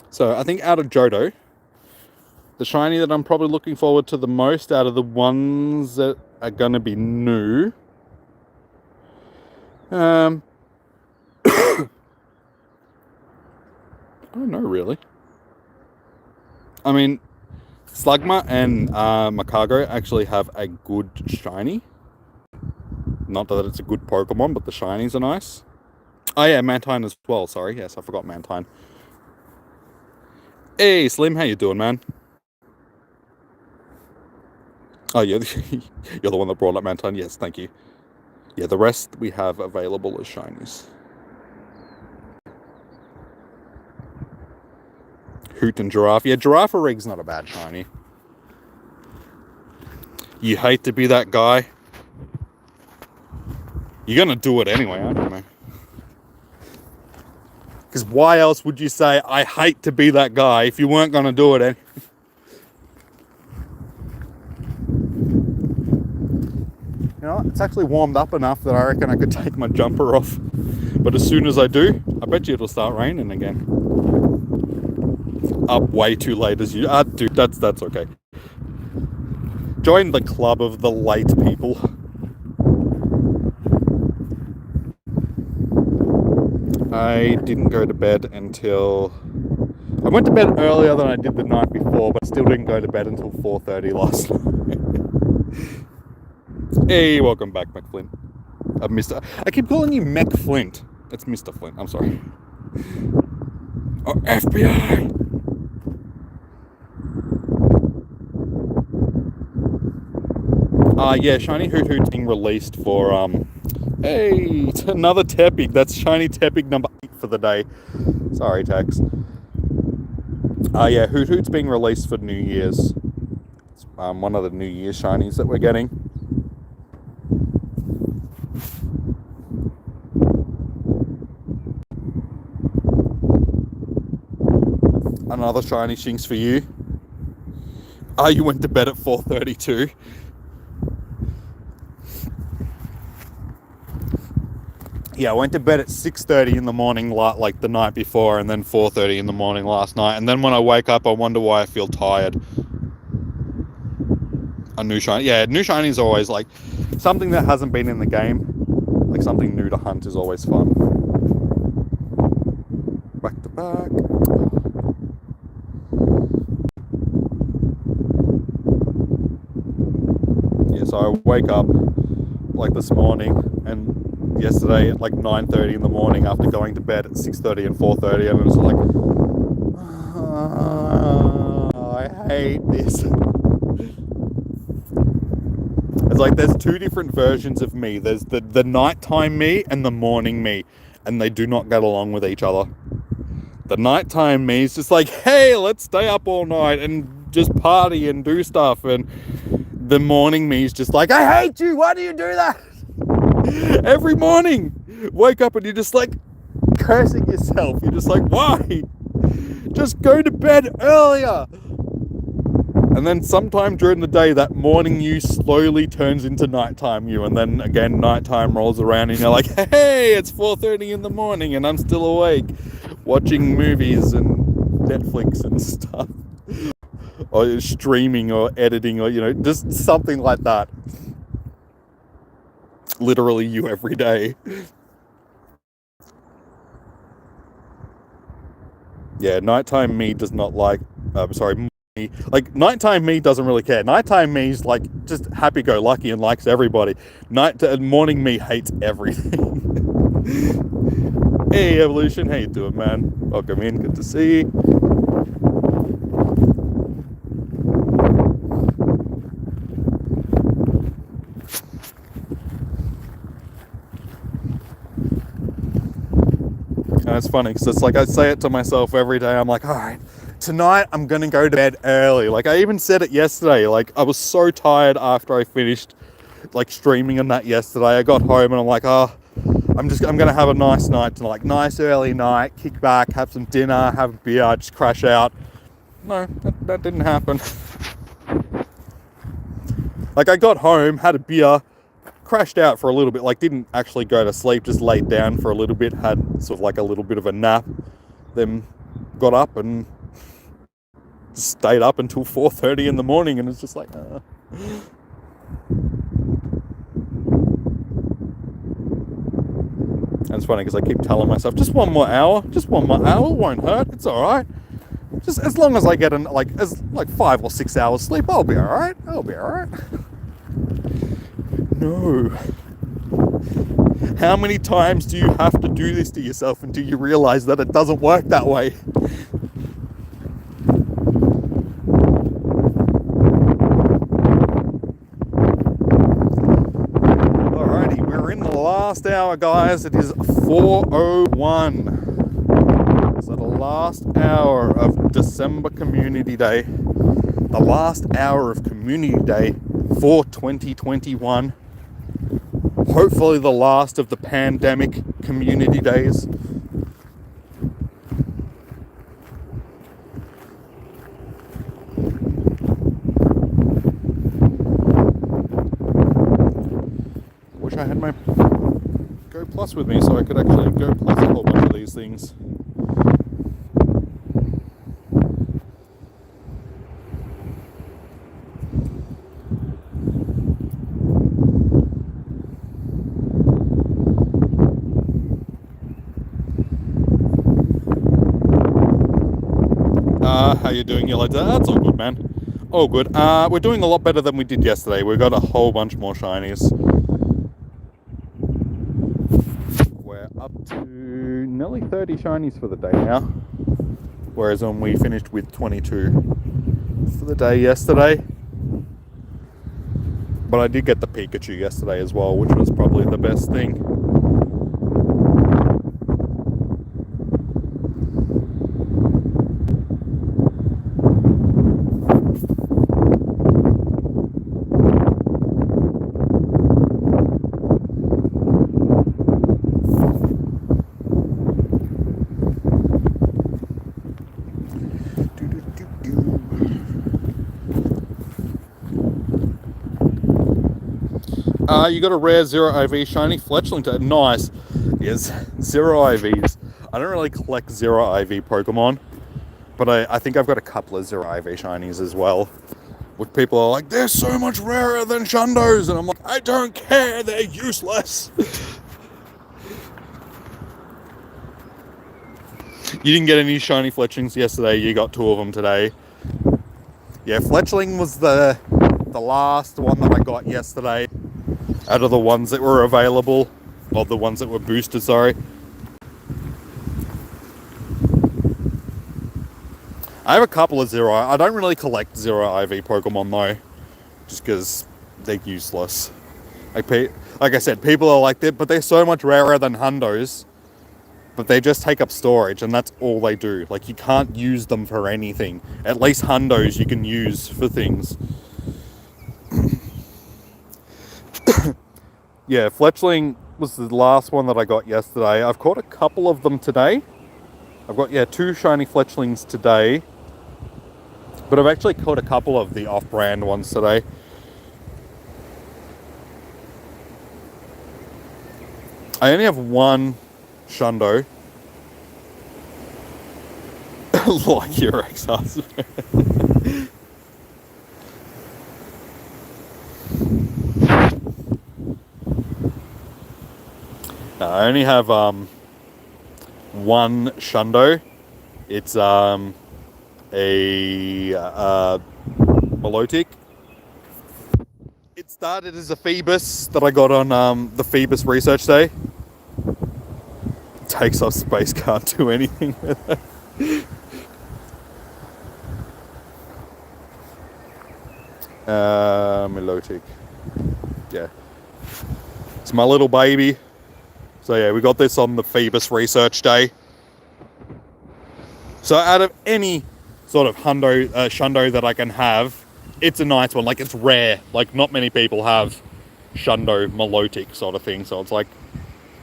So I think out of Johto, the shiny that I'm probably looking forward to the most out of the ones that are going to be new, I don't know really. I mean, Slugma and Makago actually have a good shiny. Not that it's a good Pokemon, but the shinies are nice. Oh yeah, Mantine as well, sorry. Yes, I forgot Mantine. Hey Slim, how you doing, man? Oh, you're the one that brought up Mantine. Yes, thank you. Yeah, the rest we have available as shinies. Hoot and Giraffe. Yeah, Girafarig's not a bad shiny. You hate to be that guy. You're gonna do it anyway, aren't you, man? Because why else would you say, I hate to be that guy, if you weren't gonna do it anyway? You know, it's actually warmed up enough that I reckon I could take my jumper off. But as soon as I do, I bet you it'll start raining again. Up way too late as you... dude, that's okay. Join the club of the late people. I didn't go to bed until... I went to bed earlier than I did the night before, but still didn't go to bed until 4:30 last night. Hey, welcome back, McFlint. Mr. I keep calling you McFlint. It's Mr. Flint, I'm sorry. Oh, FBI! Yeah, Shiny Hoot Hoot's being released for, hey, it's another Tepig. That's Shiny Tepig number 8 for the day. Sorry, Tex. Yeah, Hoot Hoot's being released for New Year's. It's one of the New Year's shinies that we're getting. Another shiny Shinx for you. You went to bed at 4:32. Yeah, I went to bed at 6:30 in the morning, like the night before, and then 4:30 in the morning last night. And then when I wake up, I wonder why I feel tired. A new shiny. Yeah, new shiny is always like something that hasn't been in the game. Like something new to hunt is always fun. Back to back. Yeah, so I wake up like this morning and yesterday at like 9:30 in the morning after going to bed at 6:30 and 4:30, and it was like, I hate this. It's like there's two different versions of me. There's the nighttime me and the morning me, and they do not get along with each other. The nighttime me is just like, hey, let's stay up all night and just party and do stuff, and the morning me is just like, I hate you, why do you do that? Every morning, wake up and you're just like cursing yourself. You're just like, why? Just go to bed earlier. And then sometime during the day, that morning you slowly turns into nighttime you, and then again nighttime rolls around and you're like, hey, it's 4:30 in the morning and I'm still awake watching movies and Netflix and stuff, or streaming or editing, or just something like that. Literally you every day. Yeah, nighttime me does not like like nighttime me doesn't really care. Nighttime me's like just happy-go-lucky and likes everybody. Morning me hates everything. Hey Evolution, how you doing, man? Welcome in, good to see you. And it's funny because it's like I say it to myself every day. I'm like, all right, tonight I'm gonna go to bed early. Like I even said it yesterday. Like I was so tired after I finished like streaming on that yesterday. I got home and I'm like, oh, I'm gonna have a nice night tonight, nice early night, kick back, have some dinner, have a beer, just crash out. No, that didn't happen. Like I got home, had a beer, crashed out for a little bit, like didn't actually go to sleep, just laid down for a little bit, had sort of like a little bit of a nap, then got up and stayed up until 4:30 in the morning, and it's just like, And it's funny because I keep telling myself, just one more hour, won't hurt, it's alright. Just as long as I get 5 or 6 hours sleep, I'll be alright. No. How many times do you have to do this to yourself until you realize that it doesn't work that way? Alrighty, we're in the last hour, guys. It is 4:01. So the last hour of December Community Day. The last hour of Community Day for 2021. Hopefully the last of the pandemic community days. Wish I had my Go Plus with me so I could actually Go Plus a whole bunch of these things. How you doing, Yellow? That's all good, man. All good. We're doing a lot better than we did yesterday. We got a whole bunch more shinies. We're up to nearly 30 shinies for the day now. Whereas when we finished with 22 for the day yesterday. But I did get the Pikachu yesterday as well, which was probably the best thing. You got a rare 0 IV shiny fletchling. Nice. Yes, 0 IVs. I don't really collect 0 IV Pokemon, but I think I've got a couple of 0 IV shinies as well. Which people are like, they're so much rarer than Shundos. And I'm like, I don't care, they're useless. You didn't get any shiny Fletchlings yesterday, you got 2 of them today. Yeah, Fletchling was the last one that I got yesterday out of the ones that were available, or the ones that were boosted, sorry. I have a couple of Zero. I don't really collect Zero IV Pokemon though, just because they're useless. Like I said, people are like that, but they're so much rarer than Hundos, but they just take up storage, and that's all they do. Like, you can't use them for anything. At least Hundos you can use for things. Yeah, Fletchling was the last one that I got yesterday. I've caught a couple of them today. I've got, 2 shiny Fletchlings today. But I've actually caught a couple of the off-brand ones today. I only have 1 Shundo. Like your ex-husband. No, I only have 1 Shundo. It's a Milotic. It started as a Phoebus that I got on the Phoebus research day. It takes up space, can't do anything with it. Milotic. Yeah. It's my little baby. So yeah, we got this on the Phoebus research day. So out of any sort of Shundo that I can have, it's a nice one. Like, it's rare. Like, not many people have Shundo Milotic sort of thing. So it's like,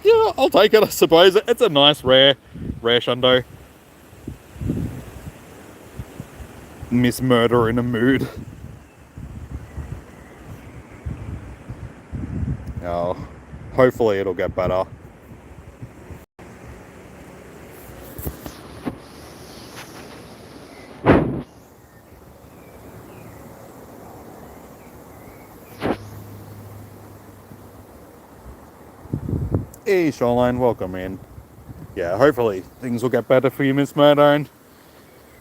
yeah, I'll take it, I suppose. It's a nice, rare Shundo. Miss Murder in a mood. Oh, hopefully it'll get better. Hey Shoreline, welcome in. Yeah, hopefully things will get better for you, Miss Murder, and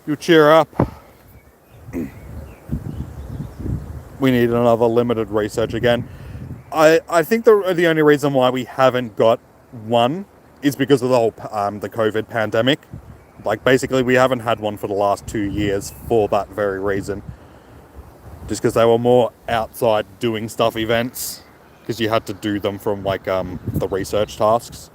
you'll cheer up. We need another limited research again. I think the only reason why we haven't got one is because of the whole the COVID pandemic. Like, basically we haven't had one for the last 2 years for that very reason. Just because they were more outside doing stuff events. Because you had to do them from, like, the research tasks.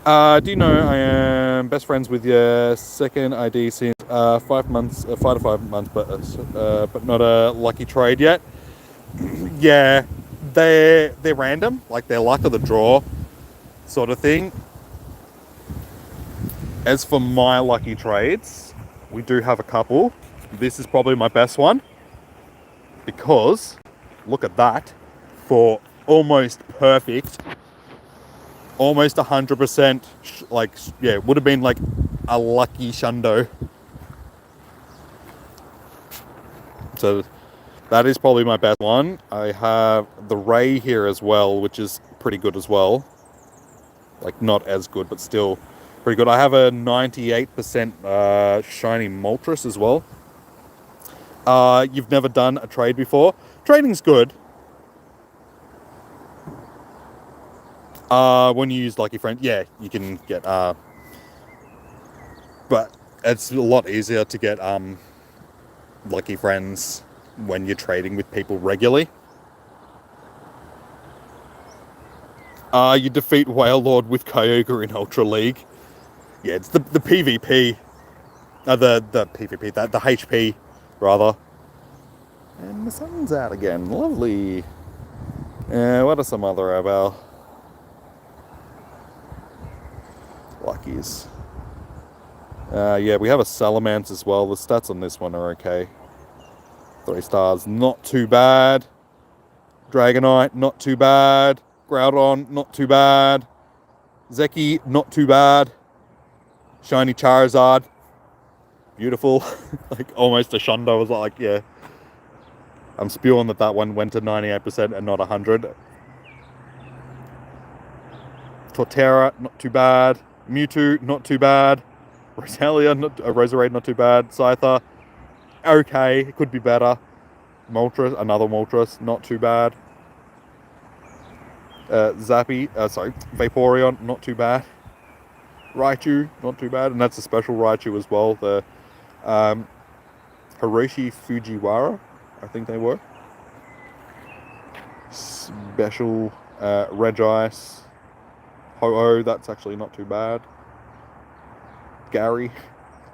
Do you know I am best friends with your second ID since 5 months, 5 to 5 months, but not a lucky trade yet. Yeah, they're random, like they're luck of the draw, sort of thing. As for my lucky trades, we do have a couple. This is probably my best one because. Look at that, for almost perfect, almost 100%, like, yeah, would have been like a lucky Shundo. So that is probably my best one. I have the Ray here as well, which is pretty good as well. Like, not as good, but still pretty good. I have a 98% shiny Moltres as well. You've never done a trade before. Trading's good. When you use Lucky Friend, yeah, you can get, but it's a lot easier to get, Lucky Friends when you're trading with people regularly. You defeat Whale Lord with Kyogre in Ultra League. Yeah, it's the PvP. The PvP, the HP, rather. And the sun's out again. Lovely. What are some other of our luckies? Yeah, we have a Salamence as well. The stats on this one are okay. 3 stars, not too bad. Dragonite, not too bad. Groudon, not too bad. Zeki, not too bad. Shiny Charizard. beautiful. Like almost a shundo. I was like, yeah. I'm spewing that one went to 98% and not 100. Torterra, not too bad. Mewtwo, not too bad. Roselia, Roserade, not too bad. Scyther, okay, it could be better. Moltres, another Moltres, not too bad. Vaporeon, not too bad. Raichu, not too bad, and that's a special Raichu as well. The Hiroshi Fujiwara, I think they were. Special Regice. Ho-Oh, that's actually not too bad. Gary,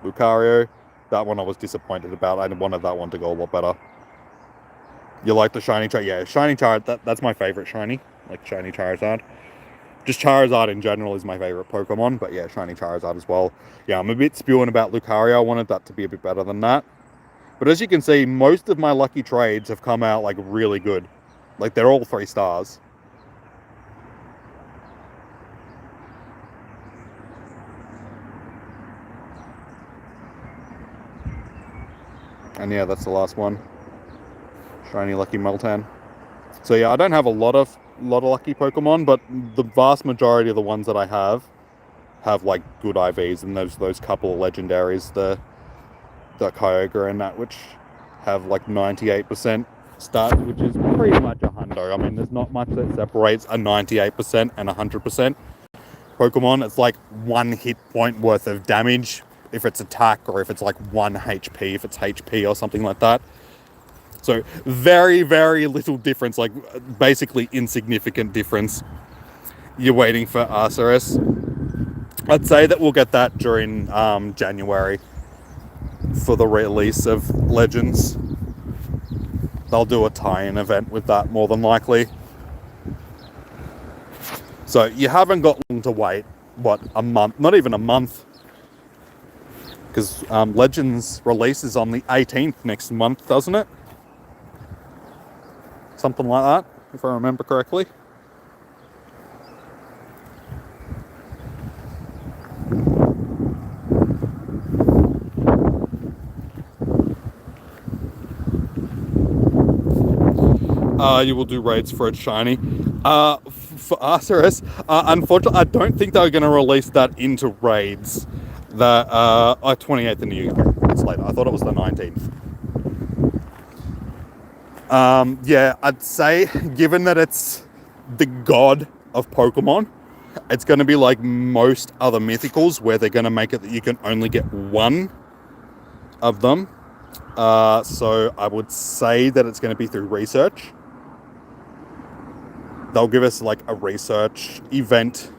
Lucario, that one I was disappointed about. I wanted that one to go a lot better. You like the shiny Charizard? Yeah, shiny Charizard, that's my favorite shiny. Like shiny Charizard. Just Charizard in general is my favorite Pokemon, but yeah, shiny Charizard as well. Yeah, I'm a bit spewing about Lucario. I wanted that to be a bit better than that. But as you can see, most of my lucky trades have come out like really good. Like they're all 3 stars. And yeah, that's the last one. Shiny Lucky Meltan. So yeah, I don't have a lot of lucky Pokemon, but the vast majority of the ones that I have like good IVs, and those couple of legendaries, the Kyogre and that, which have like 98% start, which is pretty much a hundo. I mean, there's not much that separates a 98% and 100% Pokemon. It's like 1 hit point worth of damage if it's attack, or if it's like 1 HP if it's HP or something like that. So very, very little difference, like basically insignificant difference. You're waiting for Arceus. I'd say that we'll get that during January for the release of Legends. They'll do a tie-in event with that more than likely. So you haven't got long to wait. What, a month? Not even a month. Because Legends releases on the 18th next month, doesn't it? Something like that, if I remember correctly. You will do raids for its shiny. For Arceus, unfortunately, I don't think they're going to release that into raids. The 28th in the UK. It's later. I thought it was the 19th. Yeah, I'd say, given that it's the god of Pokemon, it's going to be like most other mythicals, where they're going to make it that you can only get 1 of them. So I would say that it's going to be through research. They'll give us like a research event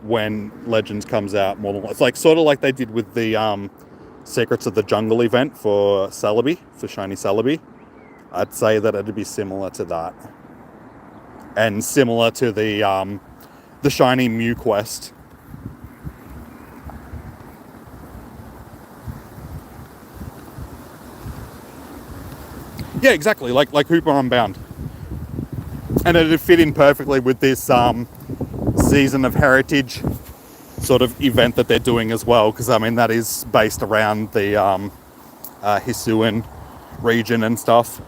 when Legends comes out. It's like sort of like they did with the Secrets of the Jungle event for Celebi, for shiny Celebi. I'd say that it'd be similar to that, and similar to the shiny Mew quest. Yeah, exactly, like Hooper Unbound. And it'd fit in perfectly with this Season of Heritage sort of event that they're doing as well, because I mean that is based around the Hisuian region and stuff.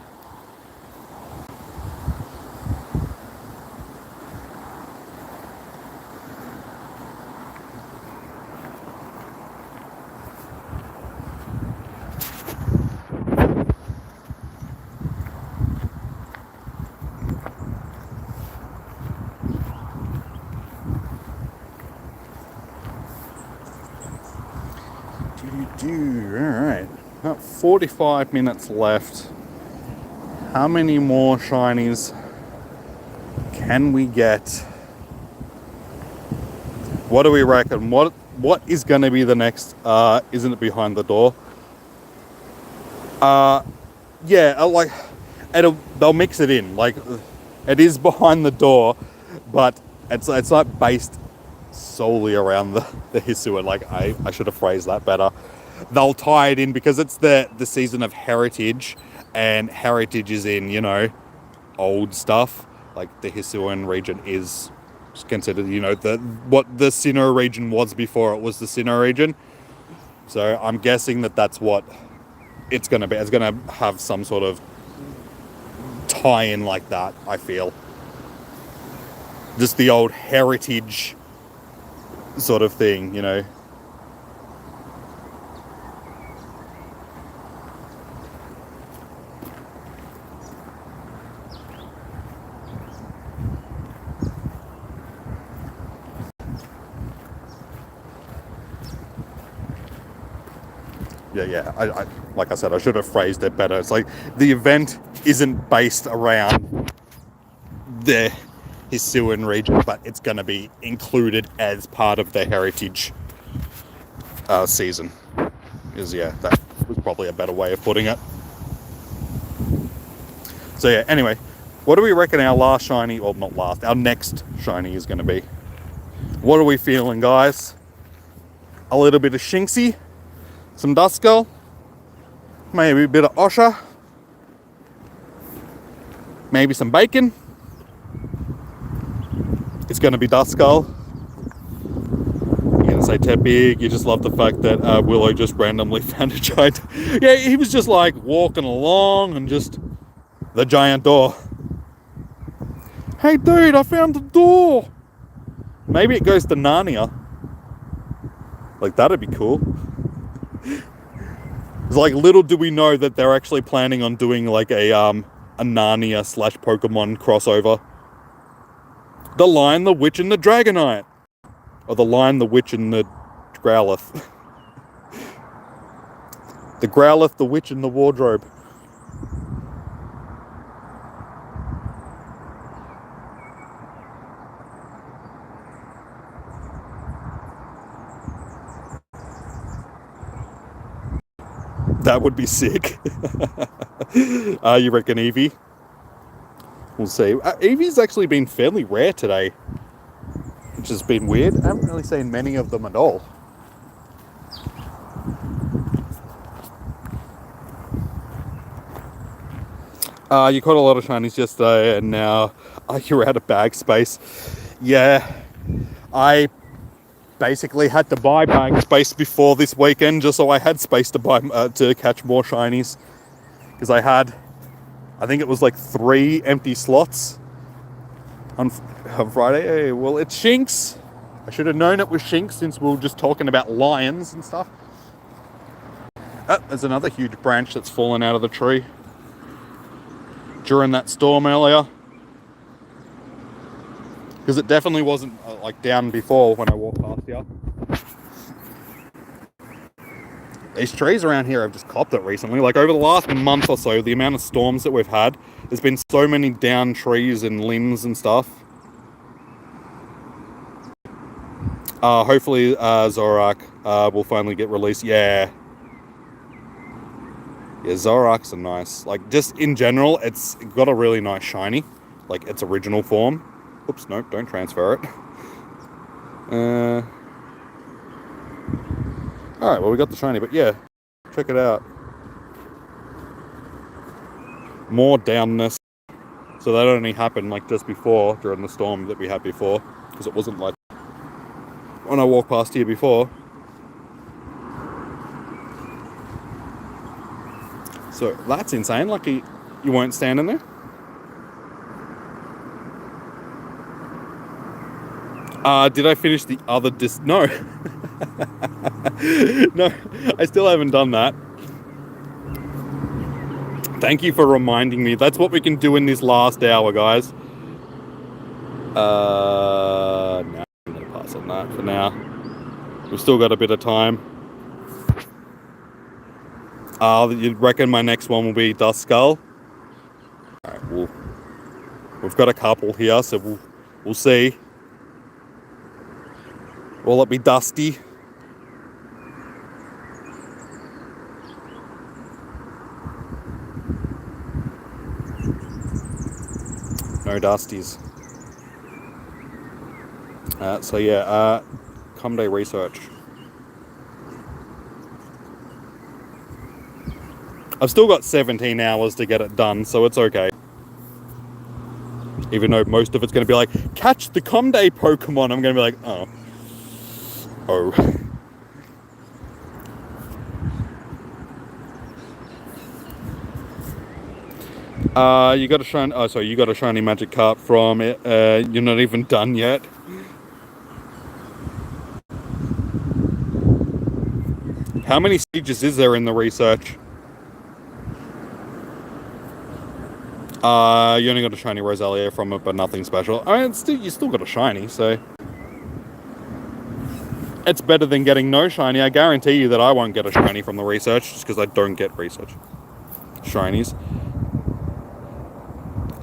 Alright, about 45 minutes left. How many more shinies can we get? What do we reckon? What is going to be the next? Isn't it behind the door? Yeah, like they'll mix it in. Like it is behind the door, but it's not based solely around the Hisuian. Like I should have phrased that better. They'll tie it in because it's the Season of Heritage, and Heritage is in, you know, old stuff. Like the Hisuian region is considered, you know, what the Sinnoh region was before it was the Sinnoh region. So I'm guessing that that's what it's going to be. It's going to have some sort of tie-in like that, I feel. Just the old heritage sort of thing, you know. Yeah, I like I said, I should have phrased it better. It's like the event isn't based around the Hisuian region, but it's going to be included as part of the heritage season. That was probably a better way of putting it. So yeah, anyway, what do we reckon our last shiny, or not last, our next shiny is going to be? What are we feeling, guys? A little bit of Shinxie, some Duskull, maybe a bit of Osha, maybe some Bacon. It's going to be Duskull. You're going to say Tepig. You just love the fact that Willow just randomly found a giant. Yeah, he was just like walking along and just the giant door. Hey dude, I found the door. Maybe it goes to Narnia. Like, that'd be cool. It's like, little do we know that they're actually planning on doing like a Narnia / Pokemon crossover. The Lion, the Witch, and the Dragonite. Or the Lion, the Witch, and the Growlithe. The Growlithe, the Witch, and the Wardrobe. That would be sick. You reckon Eevee? We'll see. Eevee's actually been fairly rare today, which has been weird. I haven't really seen many of them at all. You caught a lot of shinies yesterday, and now you're out of bag space. Yeah, I basically had to buy bag space before this weekend just so I had space to buy to catch more shinies, because I think it was like 3 empty slots on Friday. Hey, well, it's Shinx. I should have known it was Shinx since we were just talking about lions and stuff. Oh, there's another huge branch that's fallen out of the tree during that storm earlier, because it definitely wasn't like down before when I walked past here. These trees around here have just copped it recently. Like, over the last month or so, the amount of storms that we've had, there's been so many down trees and limbs and stuff. Hopefully Zorak will finally get released. Yeah, Zoraks are nice. Like, just in general, it's got a really nice shiny, like its original form. Oops, nope, don't transfer it. Alright, well, we got the shiny, but yeah, check it out. More downness. So that only happened like just before, during the storm that we had before, because it wasn't like when I walked past here before. So that's insane. Lucky you weren't standing there. Did I finish the other No. No, I still haven't done that. Thank you for reminding me. That's what we can do in this last hour, guys. No, I'm going to pass on that for now. We've still got a bit of time. You reckon my next one will be Duskull? Alright, we've got a couple here, so we'll see. Will it be Dusty? No Dusties. So yeah, Comday research. I've still got 17 hours to get it done, so it's okay. Even though most of it's going to be like, catch the Comday Pokemon, I'm going to be like, oh. You got a shiny. Oh, sorry, you got a shiny Magikarp from it. You're not even done yet. How many stages is there in the research? You only got a shiny Roselia from it, but nothing special. I mean, you still got a shiny, so it's better than getting no shiny. I guarantee you that I won't get a shiny from the research just because I don't get research shinies.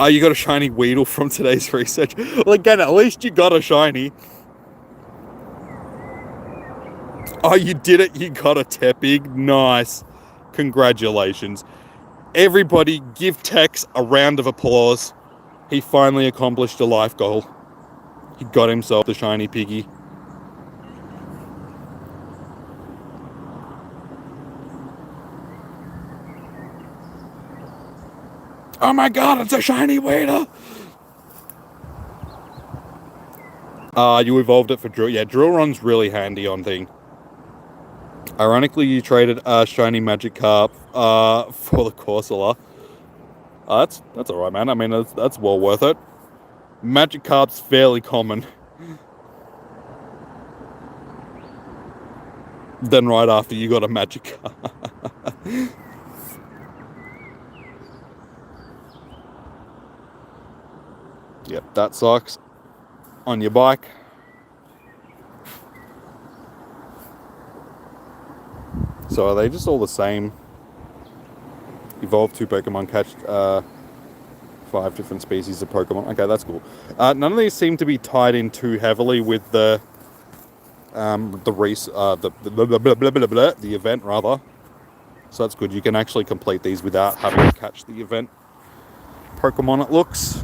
You got a shiny Weedle from today's research. Well, again, at least you got a shiny. Oh, you did it. You got a Tepig. Nice. Congratulations. Everybody give Tex a round of applause. He finally accomplished a life goal. He got himself the shiny piggy. Oh my god, it's a shiny Weedle! You evolved it for Drill. Yeah, Drill Run's really handy on thing. Ironically, you traded a shiny Magikarp for the Corsola. That's alright, man. I mean, that's well worth it. Magikarp's fairly common. Then right after, you got a Magikarp. Yep, that sucks. On your bike. So are they just all the same? Evolve 2 Pokemon, catch 5 different species of Pokemon. Okay, that's cool. None of these seem to be tied in too heavily with the event rather. So that's good. You can actually complete these without having to catch the event Pokemon, it looks.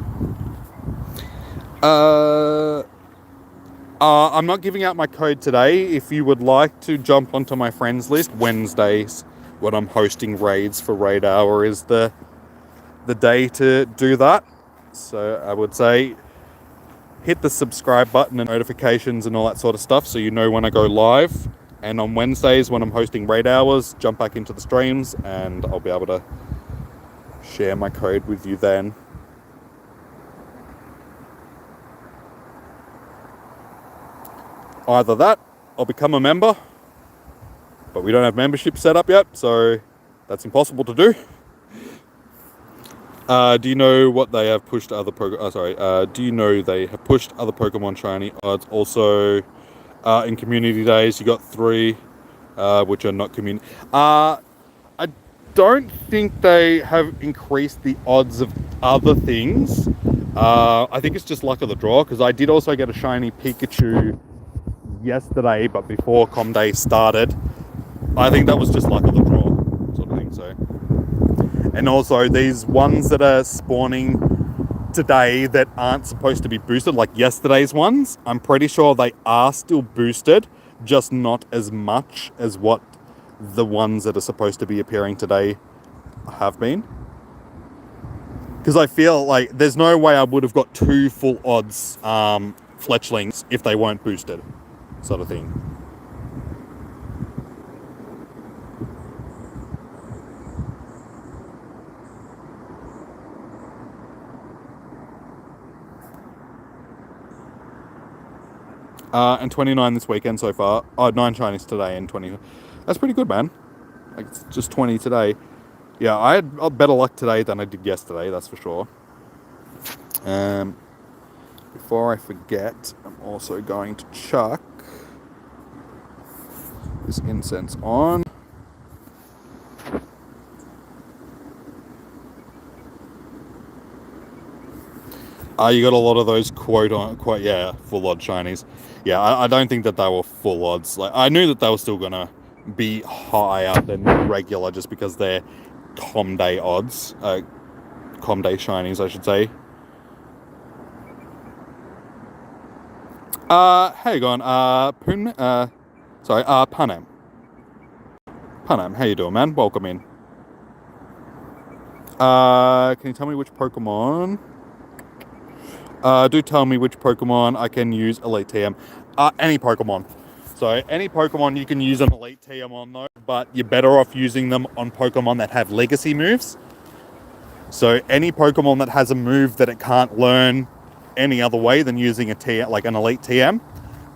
I'm not giving out my code today. If you would like to jump onto my friends list, Wednesdays when I'm hosting raids for Raid Hour is the day to do that. So I would say hit the subscribe button and notifications and all that sort of stuff so you know when I go live. And on Wednesdays when I'm hosting Raid Hours, jump back into the streams and I'll be able to share my code with you then. Either that or become a member, but we don't have membership set up yet, so that's impossible to do. Do you know what they have pushed other do you know they have pushed other Pokemon shiny odds? Also, in community days, you got 3, which are not community. I don't think they have increased the odds of other things. I think it's just luck of the draw, because I did also get a shiny Pikachu yesterday, but before Com Day started. I think that was just luck of the draw, sort of thing. So, and also these ones that are spawning today that aren't supposed to be boosted, like yesterday's ones, I'm pretty sure they are still boosted, just not as much as what the ones that are supposed to be appearing today have been. Because I feel like there's no way I would have got 2 full odds fletchlings if they weren't boosted, sort of thing. And 29 this weekend so far. Oh, 9 shinies today and 20. That's pretty good, man. Like, it's just 20 today. Yeah, I had better luck today than I did yesterday, that's for sure. Before I forget, I'm also going to chuck this incense on. You got a lot of those full odd shinies. Yeah, I don't think that they were full odds. Like, I knew that they were still gonna be higher than regular just because they're Com Day odds, Com Day shinies, I should say. How you going? Panam. Panam, how you doing, man? Welcome in. Can you tell me which Pokemon? Do tell me which Pokemon I can use Elite TM. Any Pokemon. So any Pokemon you can use an Elite TM on though, but you're better off using them on Pokemon that have Legacy moves. So any Pokemon that has a move that it can't learn any other way than using like an Elite TM,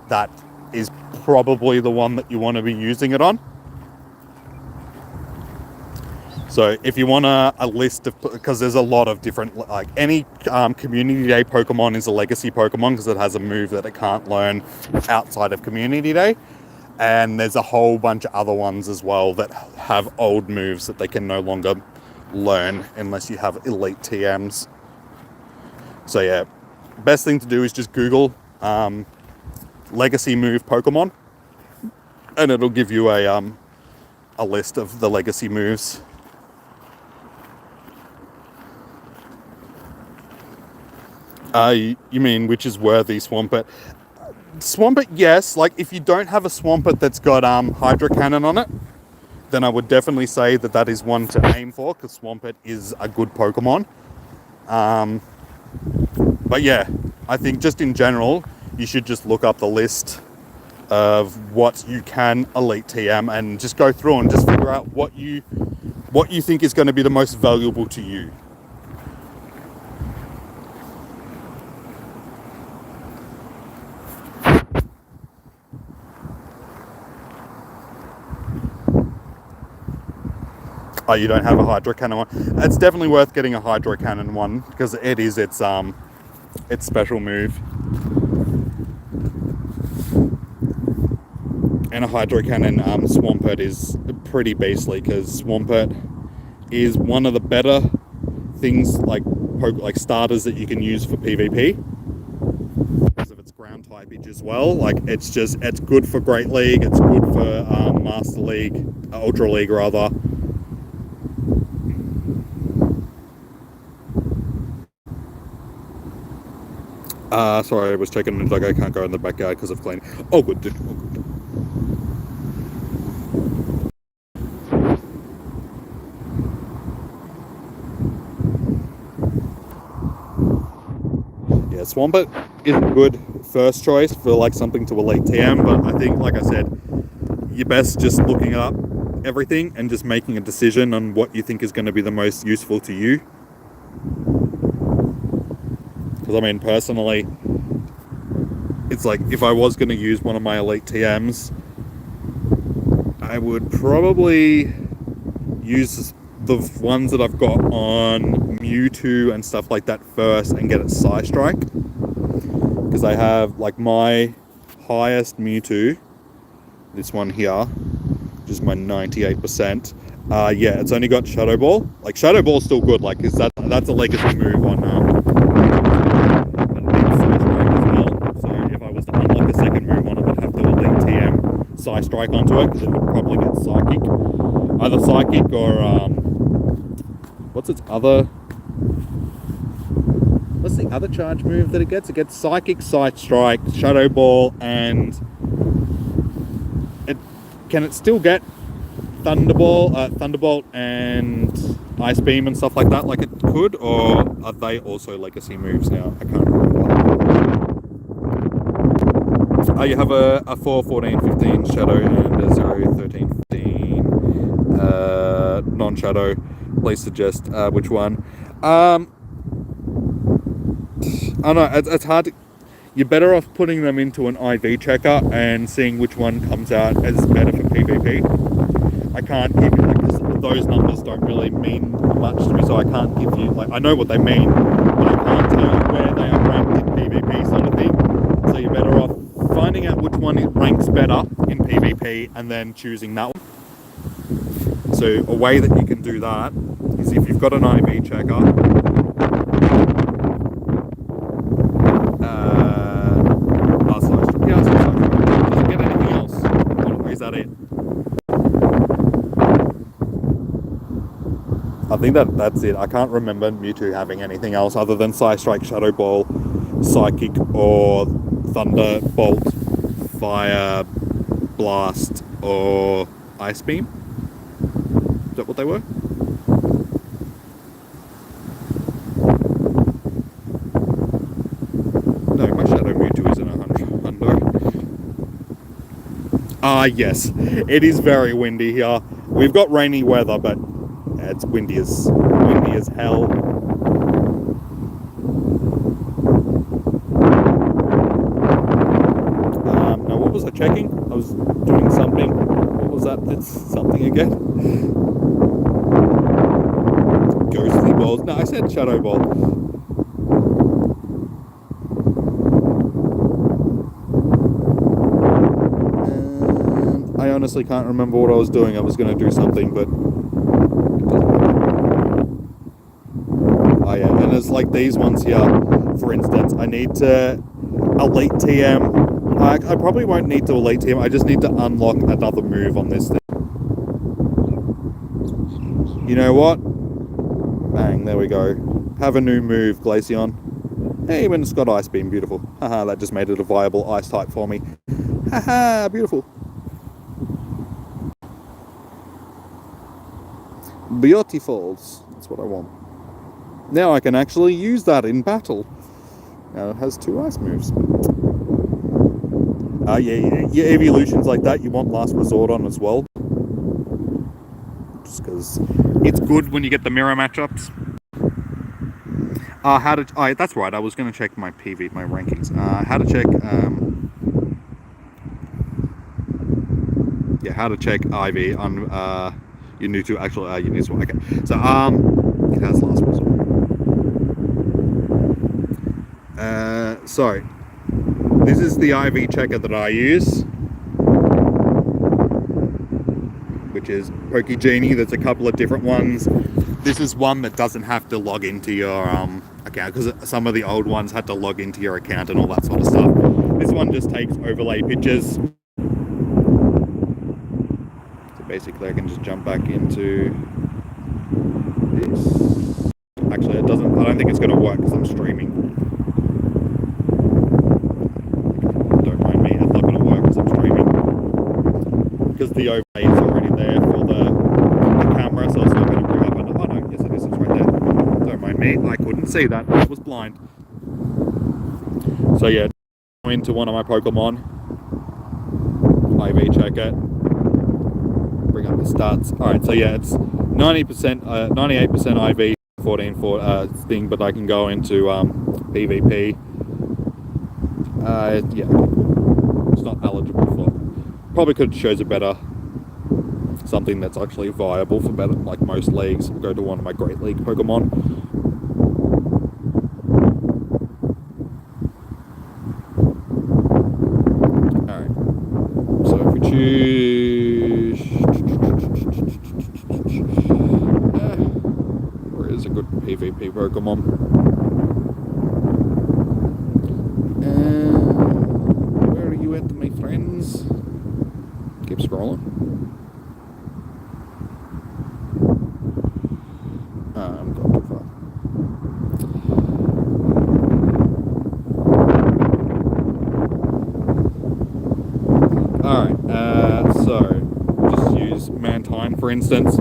that is probably the one that you want to be using it on. So if you want a list of, because there's a lot of different, like any Community Day Pokemon is a legacy Pokemon because it has a move that it can't learn outside of Community Day. And there's a whole bunch of other ones as well that have old moves that they can no longer learn unless you have Elite TMs. So yeah, best thing to do is just Google legacy move Pokemon, and it'll give you a list of the legacy moves. You mean which is worthy Swampert? Swampert, yes. Like if you don't have a Swampert that's got Hydro Cannon on it, then I would definitely say that that is one to aim for, because Swampert is a good Pokemon. But yeah, I think just in general, you should just look up the list of what you can Elite TM and just go through and just figure out what you think is going to be the most valuable to you. Oh, you don't have a Hydro Cannon one? It's definitely worth getting a Hydro Cannon one because it is its special move. And a Hydro Cannon Swampert is pretty beastly because Swampert is one of the better things like starters that you can use for PvP because of its ground typage as well. Like it's good for Great League, it's good for Master League, Ultra League rather. Sorry, I was checking and like I can't go in the backyard because of cleaning. Oh, good, dude. Oh, good. Yeah, Swampert is a good first choice for like something to Elite TM, but I think, like I said, you're best just looking up everything and just making a decision on what you think is going to be the most useful to you. Because I mean, personally, it's like if I was going to use one of my Elite TMs, I would probably use the ones that I've got on Mewtwo and stuff like that first and get it Psystrike. Because I have like my highest Mewtwo, this one here, which is my 98%. Yeah, it's only got Shadow Ball. Like Shadow Ball's still good, like cause that's a legacy move on Psystrike onto it because it would probably get Psychic. Either Psychic or what's the other charge move that it gets? It gets Psychic, Psystrike, Shadow Ball, and can it still get Thunderbolt and Ice Beam and stuff like that like it could, or are they also legacy moves now? I can't remember. You have a 4, 14, 15 Shadow and a 0, 13, 15 non-Shadow. Please suggest which one. I don't know, it's hard to... You're better off putting them into an IV checker and seeing which one comes out as better for PvP. I can't give you, like, those numbers don't really mean much to me, so I can't give you, like, I know what they mean, but I can't tell you where they are ranked in PvP sort of thing. So you're better off finding out which one ranks better in PvP and then choosing that one. So a way that you can do that is if you've got an IV checker, does it get anything else? Or is that it? I think that's it. I can't remember Mewtwo having anything else other than Psystrike, Shadow Ball, Psychic, or Thunderbolt, Fire Blast, or Ice Beam. Is that what they were? No, my Shadow Mewtwo isn't 100. Yes. It is very windy here. We've got rainy weather, but it's windy as windy as hell. Now what was I checking? I was doing something. What was that? It's something again. Ghostly balls. No, I said shadow ball. I honestly can't remember what I was doing. I was going to do something, but... Oh yeah, and it's like these ones here, for instance. I need to elite TM. I probably won't need to elite TM. I just need to unlock another move on this thing. You know what? Bang, there we go. Have a new move, Glaceon. Hey, when it's got Ice Beam, beautiful. Haha, that just made it a viable ice type for me. Haha, beautiful. Beautifuls. That's what I want. Now I can actually use that in battle. Now it has 2 ice moves. Yeah, evolutions like that you want last resort on as well. Just because it's good when you get the mirror matchups. That's right, I was going to check my PV, my rankings. How to check, how to check Eevee on, you need to actually, you need to, okay. So, it has last resort. So, this is the Eevee checker that I use, which is PokeGenie. There's a couple of different ones. This is one that doesn't have to log into your account, because some of the old ones had to log into your account and all that sort of stuff. This one just takes overlay pictures. So basically I can just jump back into this. Actually it doesn't, I don't think it's going to work because I'm streaming. Don't mind me, it's not going to work because I'm streaming. Because the overlay is already there for the camera, so it's not going to bring up another. Oh no, yes it is, it's right there. Don't mind me, I couldn't see that, I was blind. So yeah, into one of my Pokemon, IV check it, bring up the stats. Alright, so yeah, it's 90%, 98% IV, 14 for thing, but I can go into PvP. Yeah, it's not eligible for. Probably could choose a better, something that's actually viable for better, like most leagues. I'll go to one of my Great League Pokemon. Alright, so if we choose, where is a good PvP Pokemon? Where are you at, my friends? Keep scrolling. I'm going too far. Alright, so just use Mantine for instance.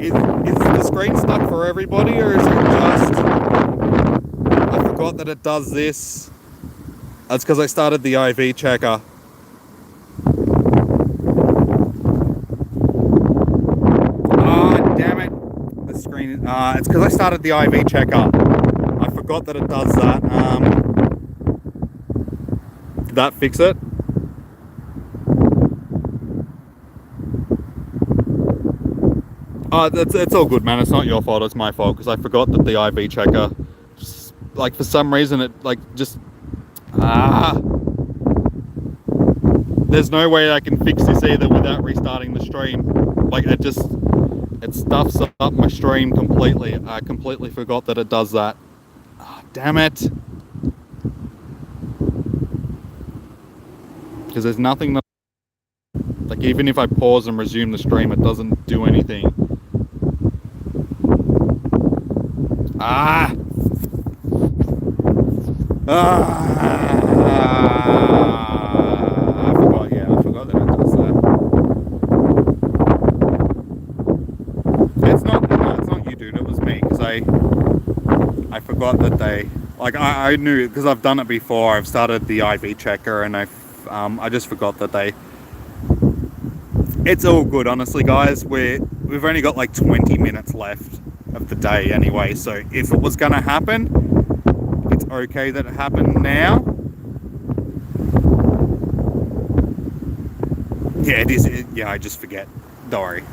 Is the screen stuck for everybody, or is it just... I forgot that it does this. That's because I started the IV checker. Ah, damn it. The screen... it's because I started the IV checker. I forgot that it does that. Did that fix it? It's all good, man. It's not your fault. It's my fault because I forgot that the IV checker, just, like for some reason, it like just There's no way I can fix this either without restarting the stream. Like it stuffs up my stream completely. I completely forgot that it does that. Oh, damn it! Because there's nothing that, like, even if I pause and resume the stream, it doesn't do anything. I forgot, yeah, I forgot that it does that. It's not you, dude, it was me, because I forgot that Like, I knew, because I've done it before. I've started the IV checker, and I just forgot that it's all good, honestly, guys. We've only got like 20 minutes left of the day anyway, so if it was going to happen, it's okay that it happened now. Yeah, it is. Yeah, I just forget. Don't worry.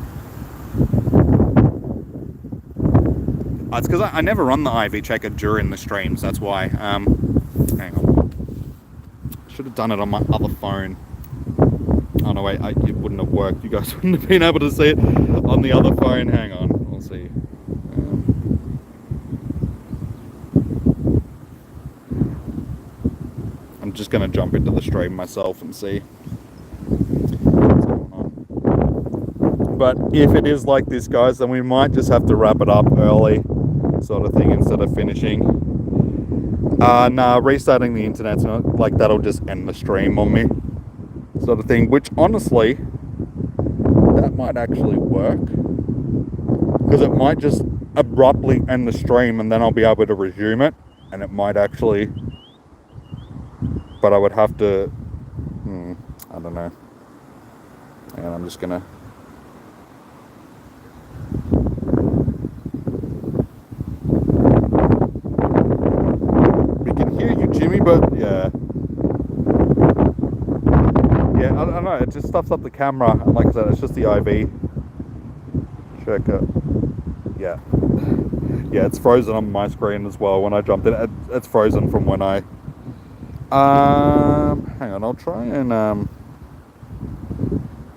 It's because I never run the IV checker during the streams, that's why. Hang on. Should have done it on my other phone. Oh no, wait, it wouldn't have worked. You guys wouldn't have been able to see it on the other phone. Hang on, we'll see. I'm just going to jump into the stream myself and see what's going on. But if it is like this, guys, then we might just have to wrap it up early, sort of thing, instead of finishing. Nah, restarting the internet's not like that'll just end the stream on me, sort of thing, which honestly, that might actually work, because it might just abruptly end the stream and then I'll be able to resume it, and it might actually, but I would have to, I don't know, and I'm just gonna, we can hear you, Jimmy, but yeah, I don't know, it just stuffs up the camera, and like I said, it's just the IV checker. Yeah, it's frozen on my screen as well. When I jumped in, it's frozen from when I hang on, I'll try and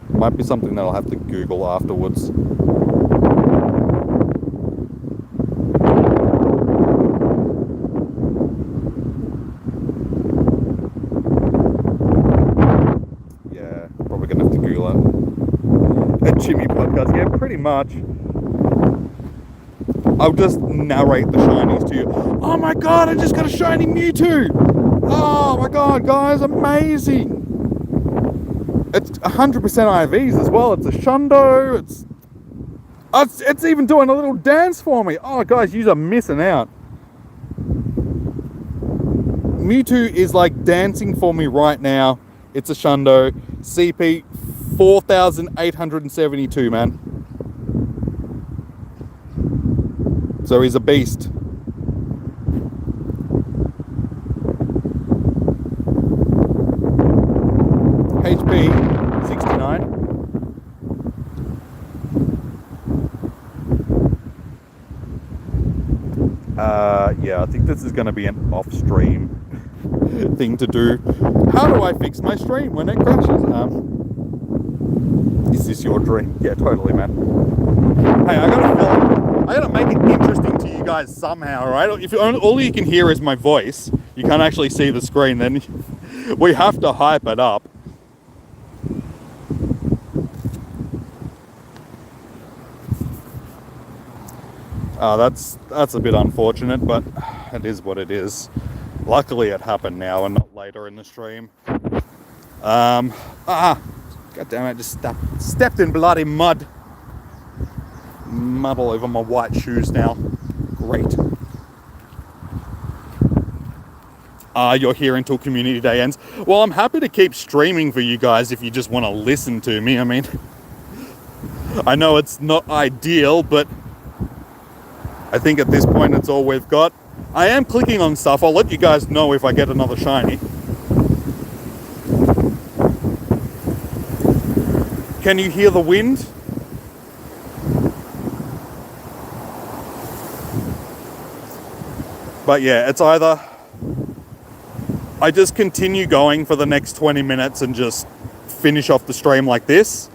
might be something that I'll have to Google afterwards. Yeah, probably gonna have to Google it. A Jimmy podcast, yeah, pretty much. I'll just narrate the shinies to you. Oh my god, I just got a shiny Mewtwo! Oh my god, guys, amazing! It's 100% IVs as well. It's a Shundo. It's even doing a little dance for me. Oh, guys, you are missing out. Mewtwo is like dancing for me right now. It's a Shundo. CP 4,872, man. So he's a beast. HP 69. Yeah, I think this is going to be an off-stream thing to do. How do I fix my stream when it crashes? Is this your dream? Yeah, totally, man. Hey, I gotta make it interesting to you guys somehow, right? If all you can hear is my voice, you can't actually see the screen, then we have to hype it up. That's a bit unfortunate, but it is what it is. Luckily it happened now and not later in the stream. God damn it, just stepped in bloody mud. Mud all over my white shoes now. Great. You're here until community day ends. Well, I'm happy to keep streaming for you guys if you just want to listen to me. I mean, I know it's not ideal, but I think at this point it's all we've got. I am clicking on stuff. I'll let you guys know if I get another shiny. Can you hear the wind? But yeah, it's either I just continue going for the next 20 minutes and just finish off the stream like this,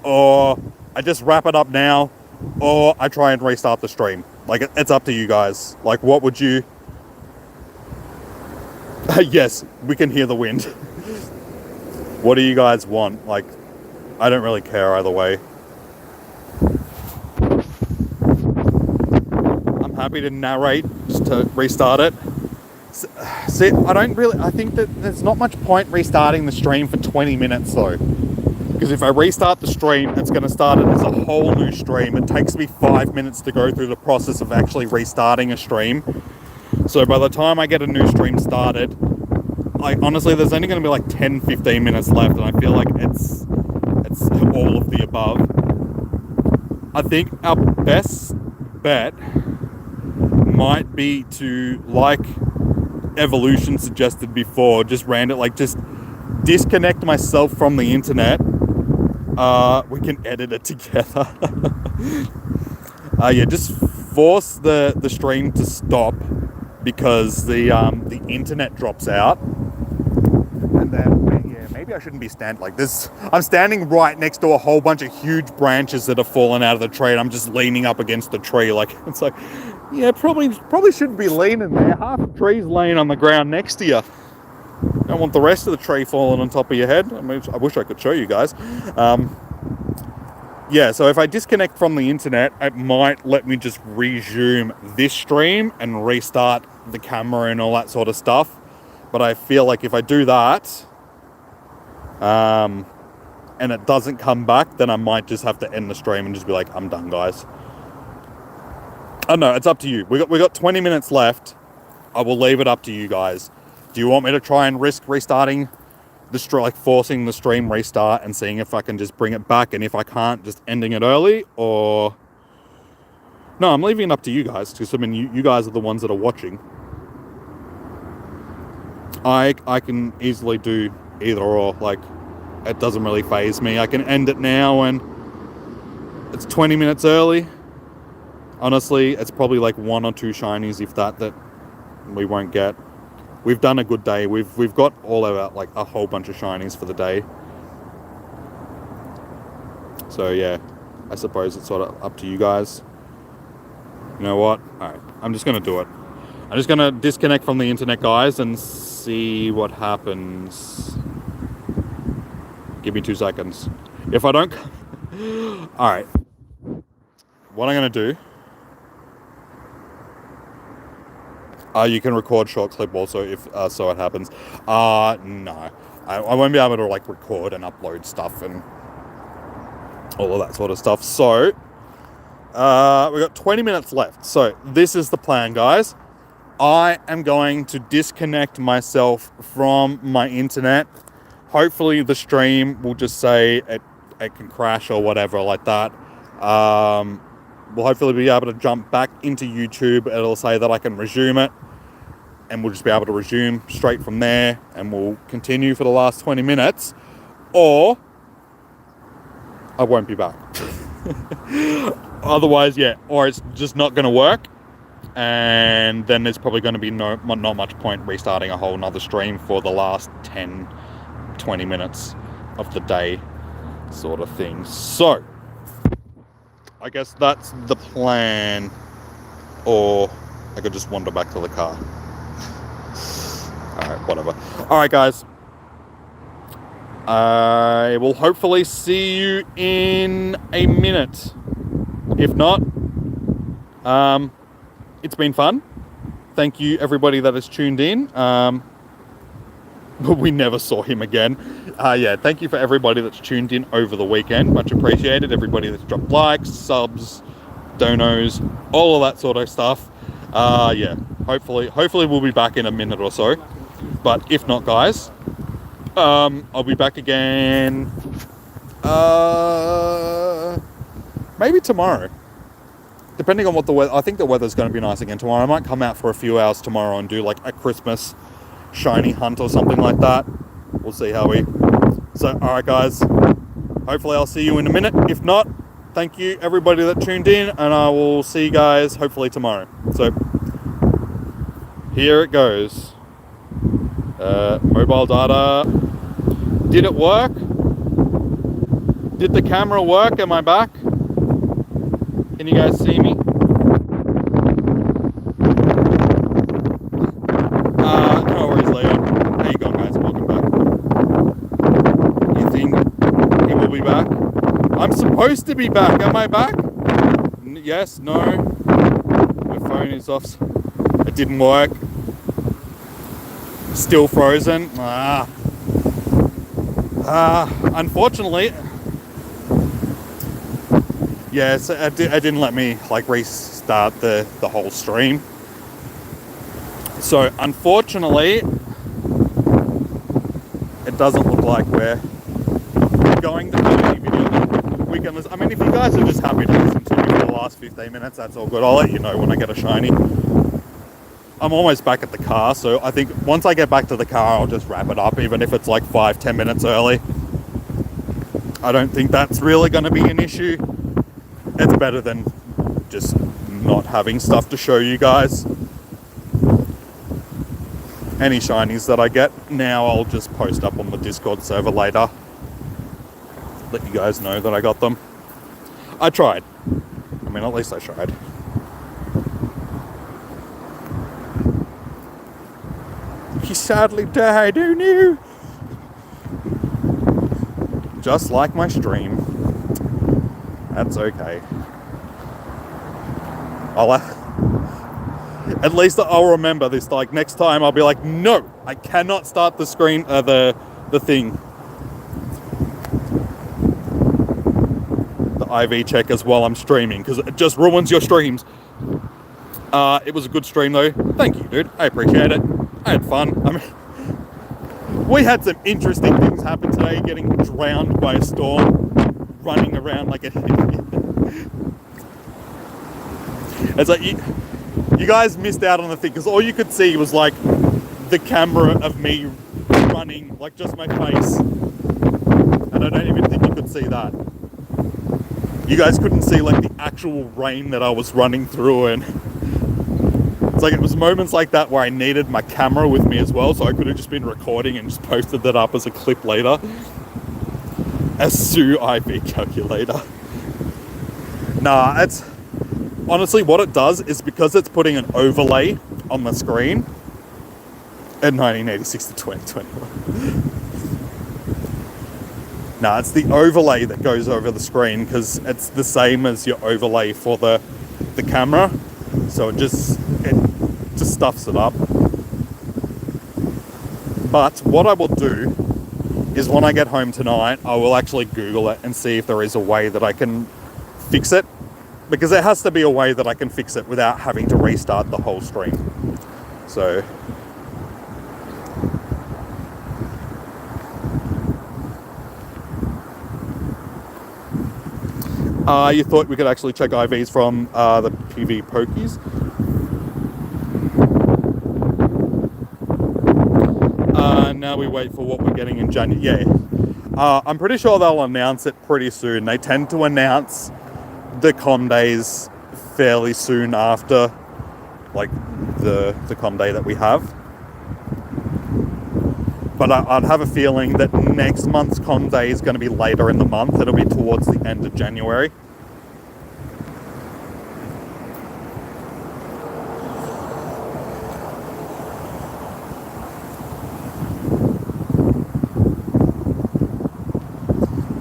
or I just wrap it up now, or I try and restart the stream. Like, it's up to you guys. Like, what would you... Yes, we can hear the wind. What do you guys want? Like, I don't really care either way. I'm happy to narrate just to restart it. See, I think that there's not much point restarting the stream for 20 minutes though. Because if I restart the stream, it's going to start it as a whole new stream. It takes me 5 minutes to go through the process of actually restarting a stream. So by the time I get a new stream started, like honestly, there's only going to be like 10-15 minutes left, and I feel like it's all of the above. I think our best bet might be to, like Evolution suggested before, just disconnect myself from the internet. We can edit it together. Yeah, just force the stream to stop because the internet drops out. And then, yeah, maybe I shouldn't be standing like this. I'm standing right next to a whole bunch of huge branches that have fallen out of the tree, and I'm just leaning up against the tree. Like, it's like, yeah, probably shouldn't be leaning there. Half the tree's laying on the ground next to you. Don't want the rest of the tree falling on top of your head. I mean, I wish I could show you guys. Yeah, so if I disconnect from the internet, it might let me just resume this stream and restart the camera and all that sort of stuff. But I feel like if I do that, and it doesn't come back, then I might just have to end the stream and just be like, I'm done, guys. I don't know, it's up to you. We got 20 minutes left. I will leave it up to you guys. Do you want me to try and risk restarting the stream, like forcing the stream restart and seeing if I can just bring it back, and if I can't, just ending it early? Or no, I'm leaving it up to you guys, because I mean, you guys are the ones that are watching. I can easily do either or. Like, it doesn't really faze me. I can end it now and it's 20 minutes early. Honestly, it's probably like 1 or 2 shinies, if that we won't get. We've done a good day. We've got all of our, like, a whole bunch of shinies for the day. So yeah, I suppose it's sort of up to you guys. You know what? Alright, I'm just going to do it. I'm just going to disconnect from the internet, guys, and see what happens. Give me 2 seconds. If I don't... Alright. What I'm going to do... you can record short clip also if so it happens. No. I won't be able to, like, record and upload stuff and all of that sort of stuff. So, we've got 20 minutes left. So, this is the plan, guys. I am going to disconnect myself from my internet. Hopefully the stream will just say it can crash or whatever like that. We'll hopefully be able to jump back into YouTube. It'll say that I can resume it. And we'll just be able to resume straight from there. And we'll continue for the last 20 minutes. Or I won't be back. Otherwise, yeah. Or it's just not going to work. And then there's probably going to be not much point restarting a whole nother stream for the last 10-20 minutes of the day sort of thing. So I guess that's the plan. Or I could just wander back to the car. Alright, whatever. Alright, guys. I will hopefully see you in a minute. If not, it's been fun. Thank you, everybody that has tuned in. But we never saw him again. Yeah, thank you for everybody that's tuned in over the weekend. Much appreciated. Everybody that's dropped likes, subs, donos, all of that sort of stuff. Yeah, hopefully we'll be back in a minute or so. But if not, guys, I'll be back again maybe tomorrow. Depending on what the weather... I think the weather's going to be nice again tomorrow. I might come out for a few hours tomorrow and do like a Christmas shiny hunt or something like that. We'll see how we... So, alright guys. Hopefully I'll see you in a minute. If not, thank you everybody that tuned in. And I will see you guys hopefully tomorrow. So, here it goes. Mobile data. Did it work? Did the camera work? Am I back? Can you guys see me? No worries, Leo. How you going, guys? Welcome back. You think he will be back? I'm supposed to be back. Am I back? Yes? No? My phone is off. It didn't work. Still frozen. Unfortunately... Yes, it didn't let me like restart the whole stream. So unfortunately, it doesn't look like we're going to do any video weekend. I mean, if you guys are just happy to listen to me for the last 15 minutes, that's all good. I'll let you know when I get a shiny. I'm almost back at the car, so I think once I get back to the car, I'll just wrap it up, even if it's like 5-10 minutes early. I don't think that's really going to be an issue. It's better than just not having stuff to show you guys. Any shinies that I get now, I'll just post up on the Discord server later. Let you guys know that I got them. I tried. I mean, at least I tried. He sadly died, oh no! Just like my stream. That's okay. At least I'll remember this. Like next time, I'll be like, no, I cannot start the screen, the thing, the IV checkers while I'm streaming, because it just ruins your streams. It was a good stream though. Thank you, dude. I appreciate it. I had fun. I mean, we had some interesting things happen today. Getting drowned by a storm, running around like a It's like you guys missed out on the thing, because all you could see was like the camera of me running, like just my face. And I don't even think you could see that. You guys couldn't see like the actual rain that I was running through, and it's like it was moments like that where I needed my camera with me as well, so I could have just been recording and just posted that up as a clip later. A Sue IV calculator. Nah, it's honestly what it does is because it's putting an overlay on the screen in 1986 to 2021. Nah, it's the overlay that goes over the screen, because it's the same as your overlay for the camera, so it just stuffs it up. But what I will do is when I get home tonight, I will actually Google it and see if there is a way that I can fix it, because there has to be a way that I can fix it without having to restart the whole stream. So you thought we could actually check IVs from the PV Pokies? Now we wait for what we're getting in January. Yeah, I'm pretty sure they'll announce it pretty soon. They tend to announce the com days fairly soon after, like the com day that we have. But I'd have a feeling that next month's com day is going to be later in the month. It'll be towards the end of January.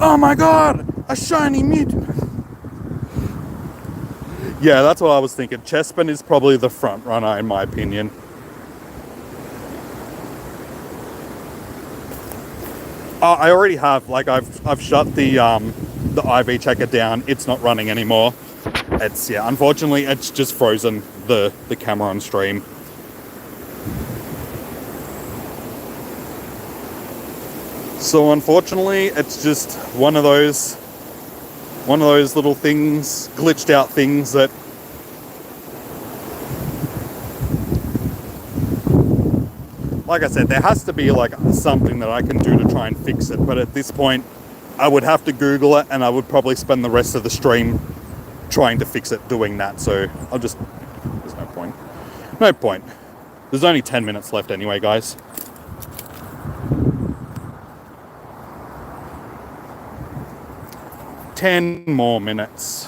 Oh my god! A shiny mutant! Yeah, that's what I was thinking. Chespin is probably the front runner in my opinion. I already have, like I've shut the IV checker down. It's not running anymore. It's, yeah, unfortunately it's just frozen the camera on stream. So unfortunately it's just one of those little things, glitched out things that like I said, there has to be like something that I can do to try and fix it, but at this point I would have to Google it, and I would probably spend the rest of the stream trying to fix it doing that, so I'll just, there's no point. There's only 10 minutes left anyway, guys. Ten more minutes.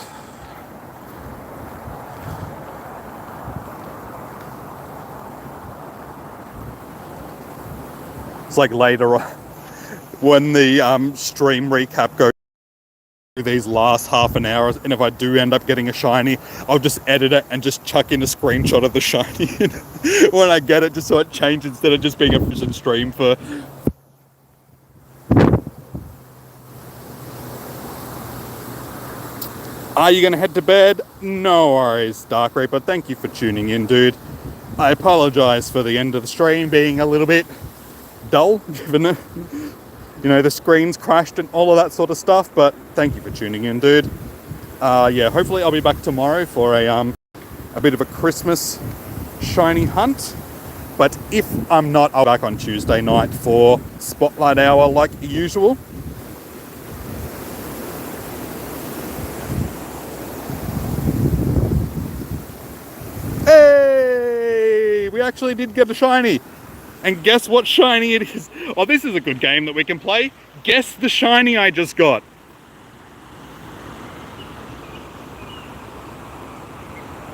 It's like later on when the stream recap goes through these last half an hour, and if I do end up getting a shiny, I'll just edit it and just chuck in a screenshot of the shiny when I get it, just so it changes instead of just being a vision stream for. Are you going to head to bed? No worries, Dark Reaper. Thank you for tuning in, dude. I apologize for the end of the stream being a little bit dull, given the, the screen's crashed and all of that sort of stuff, but thank you for tuning in, dude. Yeah, hopefully I'll be back tomorrow for a bit of a Christmas shiny hunt. But if I'm not, I'll be back on Tuesday night for Spotlight Hour like usual. Hey! We actually did get a shiny. And guess what shiny it is? Oh, this is a good game that we can play. Guess the shiny I just got.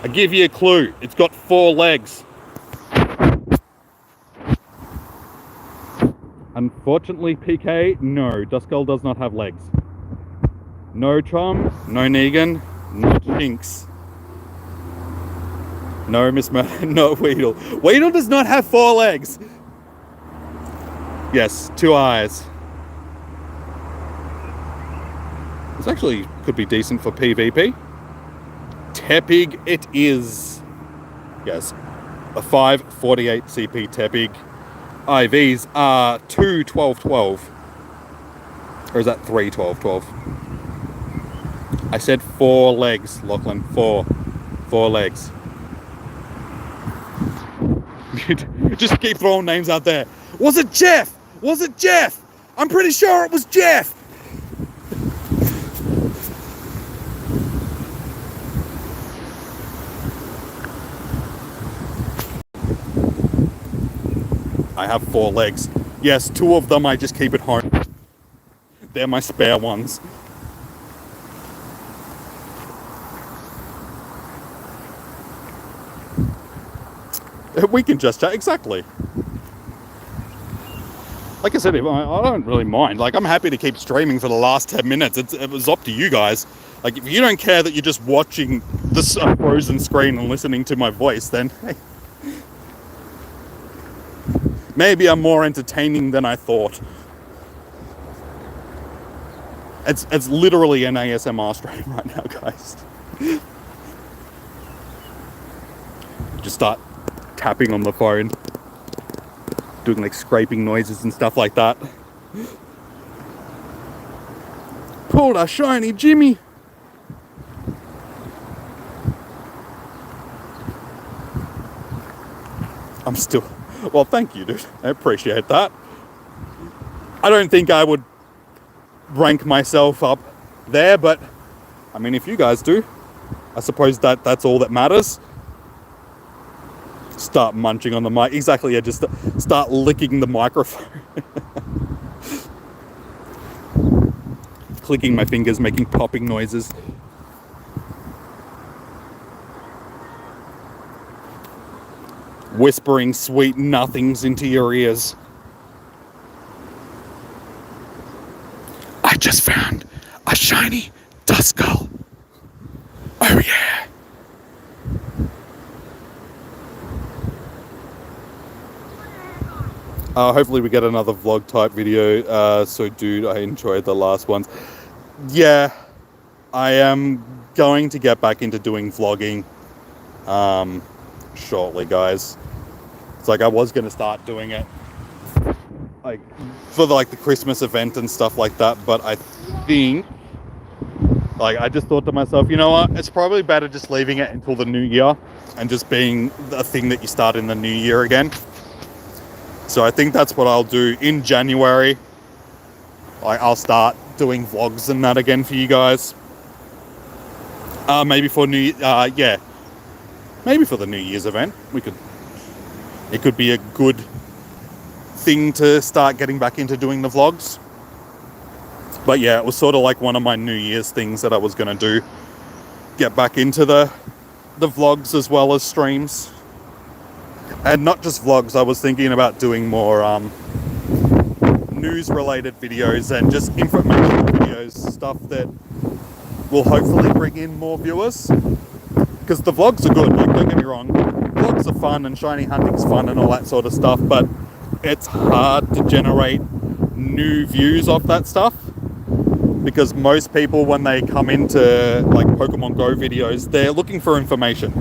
I give you a clue. It's got 4 legs. Unfortunately, PK, no. Duskull does not have legs. No Chum, no Negan, no Jinx. No Miss no Weedle. Weedle does not have 4 legs. Yes, 2 eyes. This actually could be decent for PvP. Tepig it is. Yes, a 548 CP Tepig. IVs are 2 12-12. Or is that 3 12-12? I said 4 legs, Lachlan. 4 legs. Just keep throwing names out there. Was it Jeff? Was it Jeff? I'm pretty sure it was Jeff. I have 4 legs. Yes, 2 of them I just keep at home. They're my spare ones. We can just chat, exactly. Like I said, I don't really mind. Like, I'm happy to keep streaming for the last 10 minutes. It was up to you guys. Like, if you don't care that you're just watching this frozen screen and listening to my voice, then hey. Maybe I'm more entertaining than I thought. It's literally an ASMR stream right now, guys. Just start tapping on the phone, doing like scraping noises and stuff like that. Pulled a shiny Jimmy. I'm still... Well, thank you, dude. I appreciate that. I don't think I would rank myself up there, but I mean, if you guys do, I suppose that's all that matters. Start munching on the mic. Exactly, yeah, just start licking the microphone. Clicking my fingers, making popping noises. Whispering sweet nothings into your ears. I just found a shiny Duskull. Oh yeah. Hopefully we get another vlog type video. So dude, I enjoyed the last ones. Yeah, I am going to get back into doing vlogging shortly, guys. It's like I was going to start doing it like for the Christmas event and stuff like that, but I think I just thought to myself, you know what, it's probably better just leaving it until the new year and just being a thing that you start in the new year again. So I think that's what I'll do in January. I'll start doing vlogs and that again for you guys. Maybe for maybe for the New Year's event. It could be a good thing to start getting back into doing the vlogs. But yeah, it was sort of like one of my New Year's things that I was going to do. Get back into the vlogs as well as streams. And not just vlogs, I was thinking about doing more news-related videos and just informational videos, stuff that will hopefully bring in more viewers. Because the vlogs are good, don't get me wrong. Vlogs are fun and shiny hunting's fun and all that sort of stuff, but it's hard to generate new views off that stuff. Because most people, when they come into Pokemon Go videos, they're looking for information.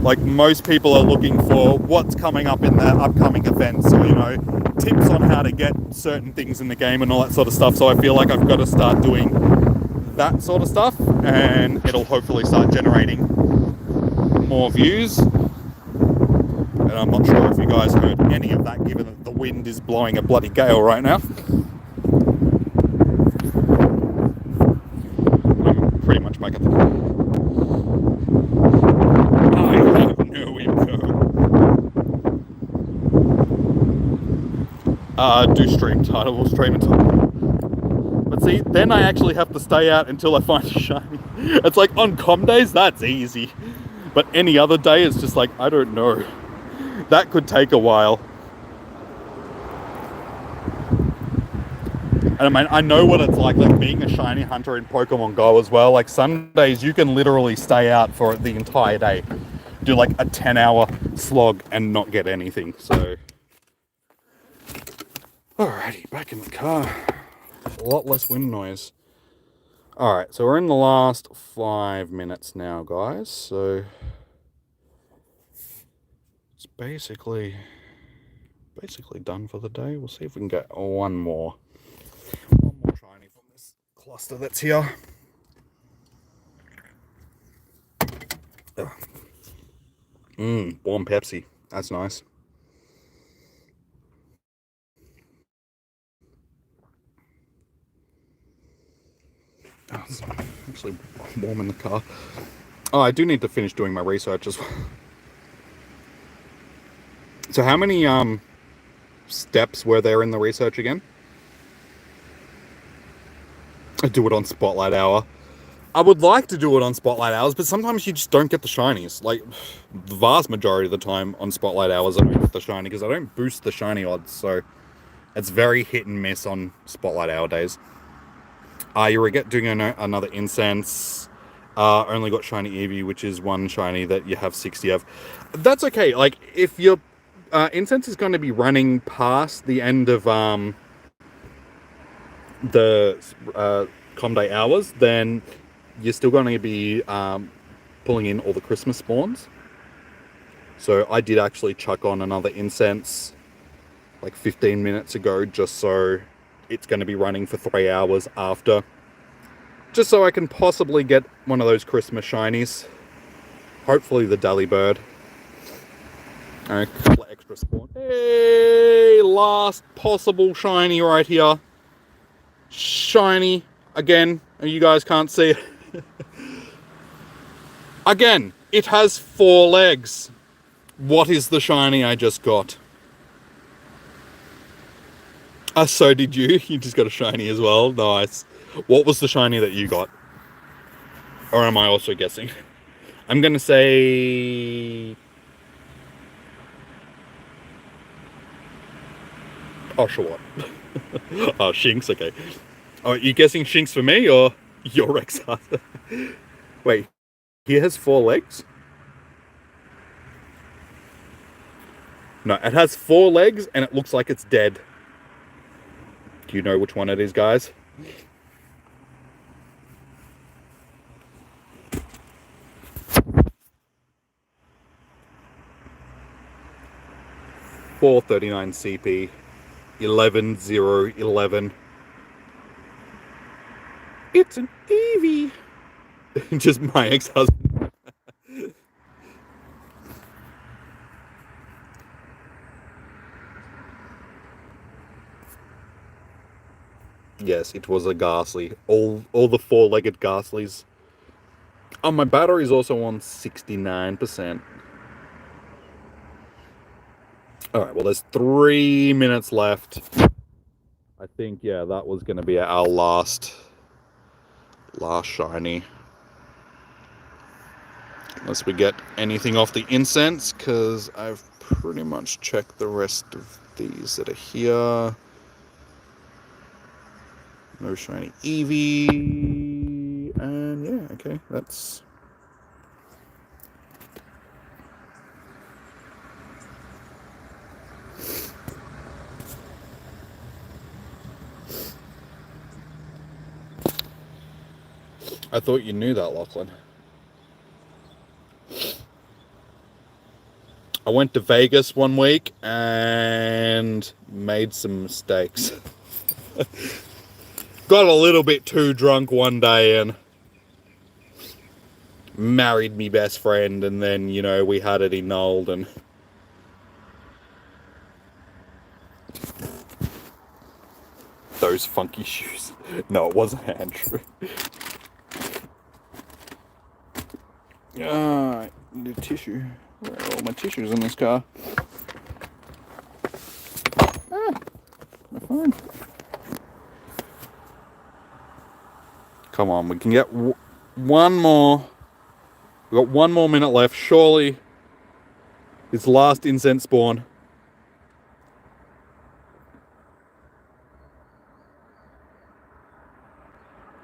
Like, most people are looking for what's coming up in the upcoming events, or, you know, tips on how to get certain things in the game and all that sort of stuff. So I feel like I've got to start doing that sort of stuff, and it'll hopefully start generating more views. And I'm not sure if you guys heard any of that, given that the wind is blowing a bloody gale right now. I'm pretty much back at the... I have no info. Do stream title, we'll stream until... But see, then I actually have to stay out until I find a shiny. It's like, on com days, that's easy. But any other day, it's just like, I don't know. That could take a while. And I mean, I know what it's like being a shiny hunter in Pokemon Go as well. Like, some days you can literally stay out for the entire day. Do like a 10-hour slog and not get anything, so... Alrighty, back in the car. A lot less wind noise. Alright, so we're in the last 5 minutes now, guys, so... It's basically done for the day. We'll see if we can get one more shiny from this cluster that's here. Warm Pepsi. That's nice. Oh, it's actually warm in the car. Oh, I do need to finish doing my research as well. So how many steps were there in the research again? I do it on Spotlight Hour. I would like to do it on Spotlight Hours, but sometimes you just don't get the shinies. Like, the vast majority of the time on Spotlight Hours I don't get the shiny, because I don't boost the shiny odds, so it's very hit and miss on Spotlight Hour days. You were doing another incense. Only got shiny Eevee, which is one shiny that you have 60 of. That's okay. Like, if your incense is going to be running past the end of the com day hours, then you're still going to be pulling in all the Christmas spawns. So I did actually chuck on another incense like 15 minutes ago, just so it's going to be running for 3 hours after. Just so I can possibly get one of those Christmas shinies. Hopefully the Delibird. A couple of extra spawn. Hey, last possible shiny right here. Shiny. Again, you guys can't see it. Again, it has 4 legs. What is the shiny I just got? So did you. You just got a shiny as well. Nice. What was the shiny that you got? Or am I also guessing? I'm going to say... Oh, sure. Oh, Shinx, okay. Oh, are you guessing Shinx for me, or your Rexar? Wait, he has 4 legs? No, it has 4 legs, and it looks like it's dead. Do you know which one it is, guys? $439 CP, 11,011. It's an Eevee. Just my ex-husband. Yes, it was a Ghastly. All the 4-legged Ghastlies. Oh, my battery's also on 69%. Alright, well, there's 3 minutes left. I think, yeah, that was going to be our last shiny. Unless we get anything off the incense, because I've pretty much checked the rest of these that are here. No shiny Eevee. And yeah, okay, that's... I thought you knew that, Lachlan. I went to Vegas one week and made some mistakes. Got a little bit too drunk one day and married me best friend, and then, you know, we had it annulled. And those funky shoes. No, it wasn't Andrew. I need a tissue. Where are all my tissues in this car? My phone. Come on, we can get one more. We've got 1 more minute left. Surely, it's last incense spawn.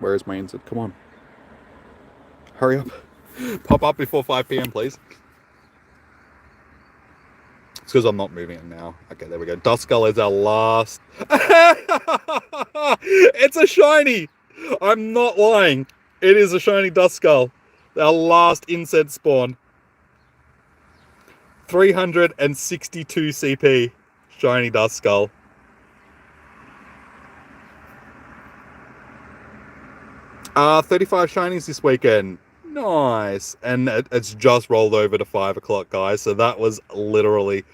Where is my incense? Come on. Hurry up. Pop up before 5 p.m, please. It's because I'm not moving it now. Okay, there we go. Duskull is our last. It's a shiny! I'm not lying. It is a shiny Duskull. Our last incense spawn. 362 CP. Shiny Duskull. Uh, 35 shinies this weekend. Nice. And it's just rolled over to 5 o'clock, guys. So that was literally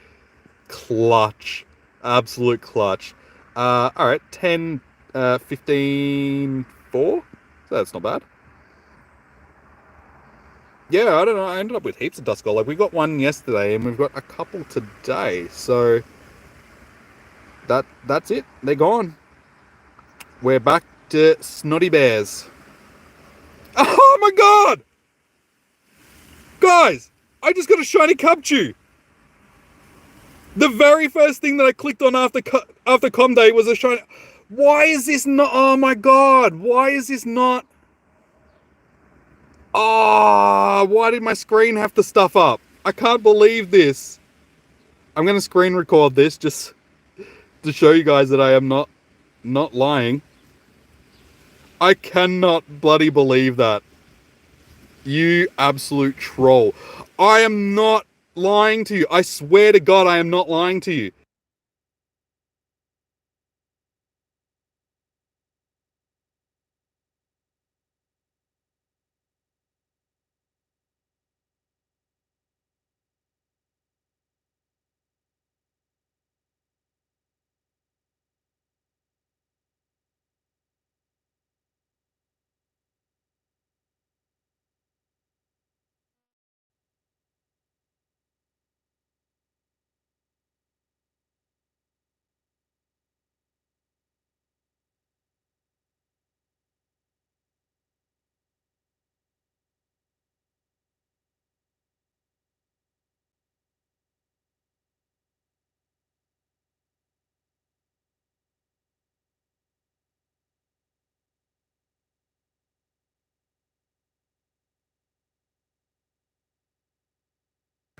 clutch. Absolute clutch. Alright, 10, 15, 4? So that's not bad. Yeah, I don't know. I ended up with heaps of Duskull. Like, we got one yesterday and we've got a couple today. So that's it. They're gone. We're back to Snotty Bears. Oh my god! Guys, I just got a shiny Cubchoo. The very first thing that I clicked on after Com Day was a shiny. Why is this not? Oh my god! Why is this not? Ah, why did my screen have to stuff up? I can't believe this. I'm gonna screen record this just to show you guys that I am not lying. I cannot bloody believe that. You absolute troll. I am not lying to you. I swear to God, I am not lying to you.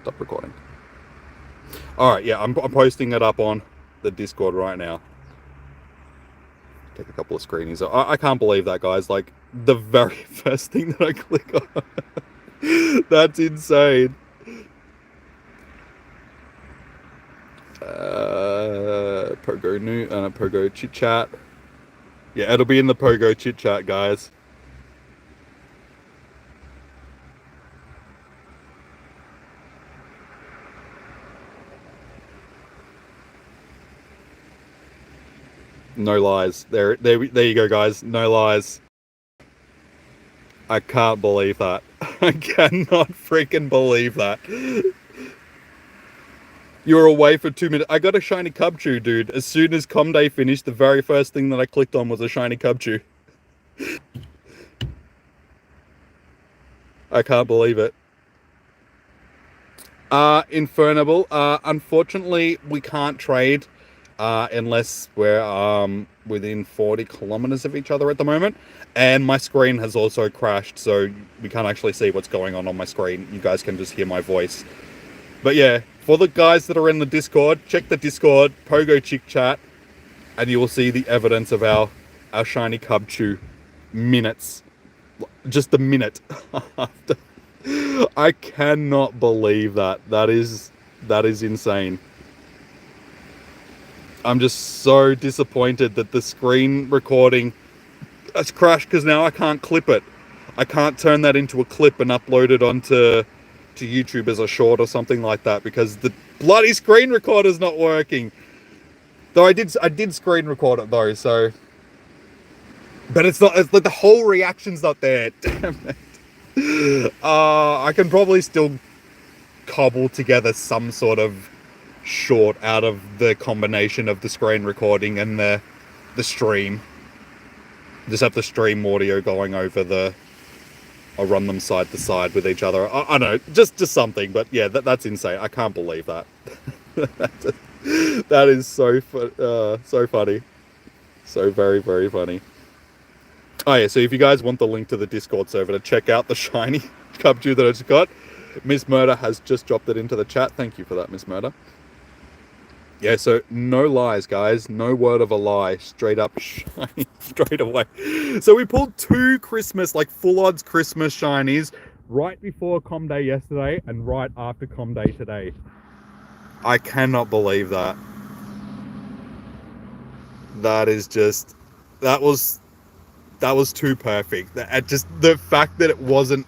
Stop recording. Alright, yeah, I'm posting it up on the Discord right now. Take a couple of screenies. I can't believe that, guys. Like, the very first thing that I click on. That's insane. Pogo chit chat. Yeah, it'll be in the Pogo chit chat, guys. No lies. There you go, guys. No lies. I can't believe that. I cannot freaking believe that. You were away for 2 minutes. I got a shiny Cubchoo, dude. As soon as Com Day finished, the very first thing that I clicked on was a shiny Cubchoo. I can't believe it. Infernable. Unfortunately, we can't trade unless we're within 40 kilometers of each other at the moment. And my screen has also crashed, so we can't actually see what's going on my screen. You guys can just hear my voice. But yeah, for the guys that are in the Discord, check the Discord, Pogo Chick Chat, and you will see the evidence of our shiny Cubchoo minutes. Just a minute after. I cannot believe that. That is That is insane. I'm just so disappointed that the screen recording has crashed because now I can't clip it. I can't turn that into a clip and upload it onto YouTube as a short or something like that because the bloody screen recorder's not working. Though I did screen record it though, so. But it's not. It's like the whole reaction's not there. Damn it. I can probably still cobble together some sort of short out of the combination of the screen recording and the stream. Just have the stream audio going over the. I'll run them side to side with each other. I don't know, just something. But yeah, that's insane. I can't believe that. That is so funny, so very, very funny. Oh yeah, so if you guys want the link to the Discord server to check out the shiny Cubchoo that I just got, Miss Murder has just dropped it into the chat. Thank you for that, Miss Murder. Yeah, so no lies, guys. No word of a lie. Straight up shiny straight away. So we pulled 2 Christmas, like full odds Christmas shinies right before Com Day yesterday and right after Com Day today. I cannot believe that. That is just... That was too perfect. Just the fact that it wasn't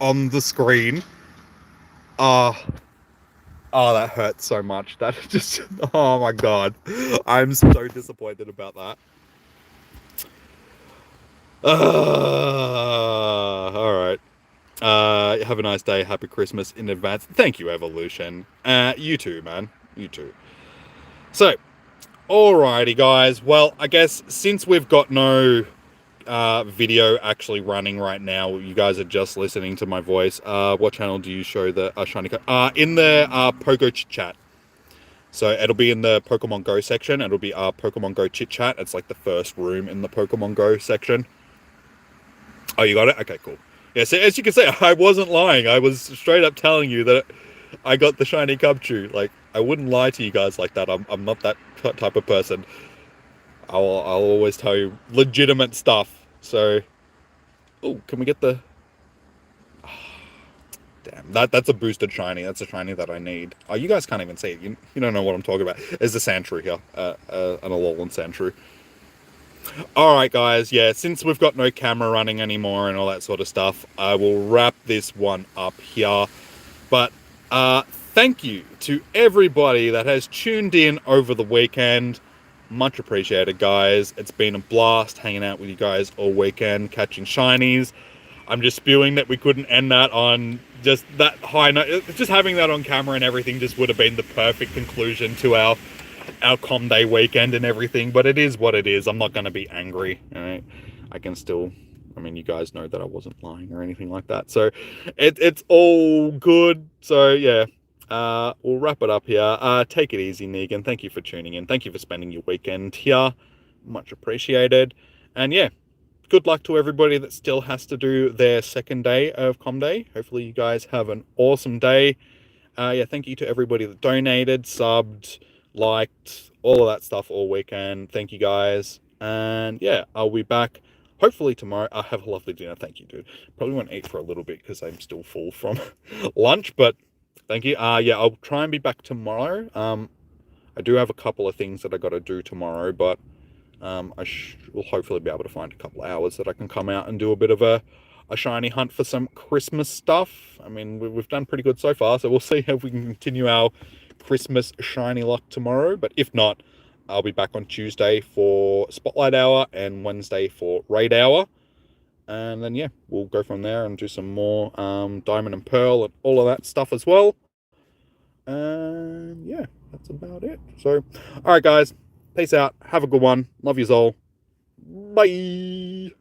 on the screen. Oh, that hurts so much. That just, oh my god. I'm so disappointed about that. Alright. Have a nice day. Happy Christmas in advance. Thank you, Evolution. You too, man. You too. So, alrighty, guys. Well, I guess since we've got no video actually running right now, you guys are just listening to my voice. What channel do you show the shiny in the Pogo Chit Chat? So it'll be in the Pokemon Go section. It'll be Pokemon Go Chit Chat. It's like the first room in the Pokemon Go section. Oh, you got it? Okay, cool. Yeah, so as you can see, I wasn't lying. I was straight up telling you that I got the shiny Cubchoo. Like, I wouldn't lie to you guys like that. I'm not that type of person. I'll always tell you legitimate stuff. So, oh, can we get the... Oh, damn, that's a boosted shiny. That's a shiny that I need. Oh, you guys can't even see it. You don't know what I'm talking about. There's a Sandshrew here. An Alolan Sandshrew. Alright, guys. Yeah, since we've got no camera running anymore and all that sort of stuff, I will wrap this one up here. But, thank you to everybody that has tuned in over the weekend. Much appreciated, guys. It's been a blast hanging out with you guys all weekend, catching shinies. I'm just spewing that we couldn't end that on just that high note. Just having that on camera and everything just would have been the perfect conclusion to our Com Day weekend and everything. But it is what it is. I'm not going to be angry. All right? I can still... I mean, you guys know that I wasn't lying or anything like that. So it's all good. So, yeah. We'll wrap it up here. Take it easy, Negan. Thank you for tuning in. Thank you for spending your weekend here. Much appreciated. And yeah, good luck to everybody that still has to do their second day of Com Day. Hopefully you guys have an awesome day. Yeah, thank you to everybody that donated, subbed, liked, all of that stuff all weekend. Thank you guys. And yeah, I'll be back hopefully tomorrow. I'll have a lovely dinner. Thank you, dude. Probably won't eat for a little bit because I'm still full from lunch, but thank you. Yeah, I'll try and be back tomorrow. I do have a couple of things that I got to do tomorrow, but I will hopefully be able to find a couple of hours that I can come out and do a bit of a shiny hunt for some Christmas stuff. I mean, we've done pretty good so far, so we'll see if we can continue our Christmas shiny luck tomorrow. But if not, I'll be back on Tuesday for Spotlight Hour and Wednesday for Raid Hour. And then, yeah, we'll go from there and do some more Diamond and Pearl and all of that stuff as well. And, yeah, that's about it. So, all right, guys. Peace out. Have a good one. Love yous all. Bye.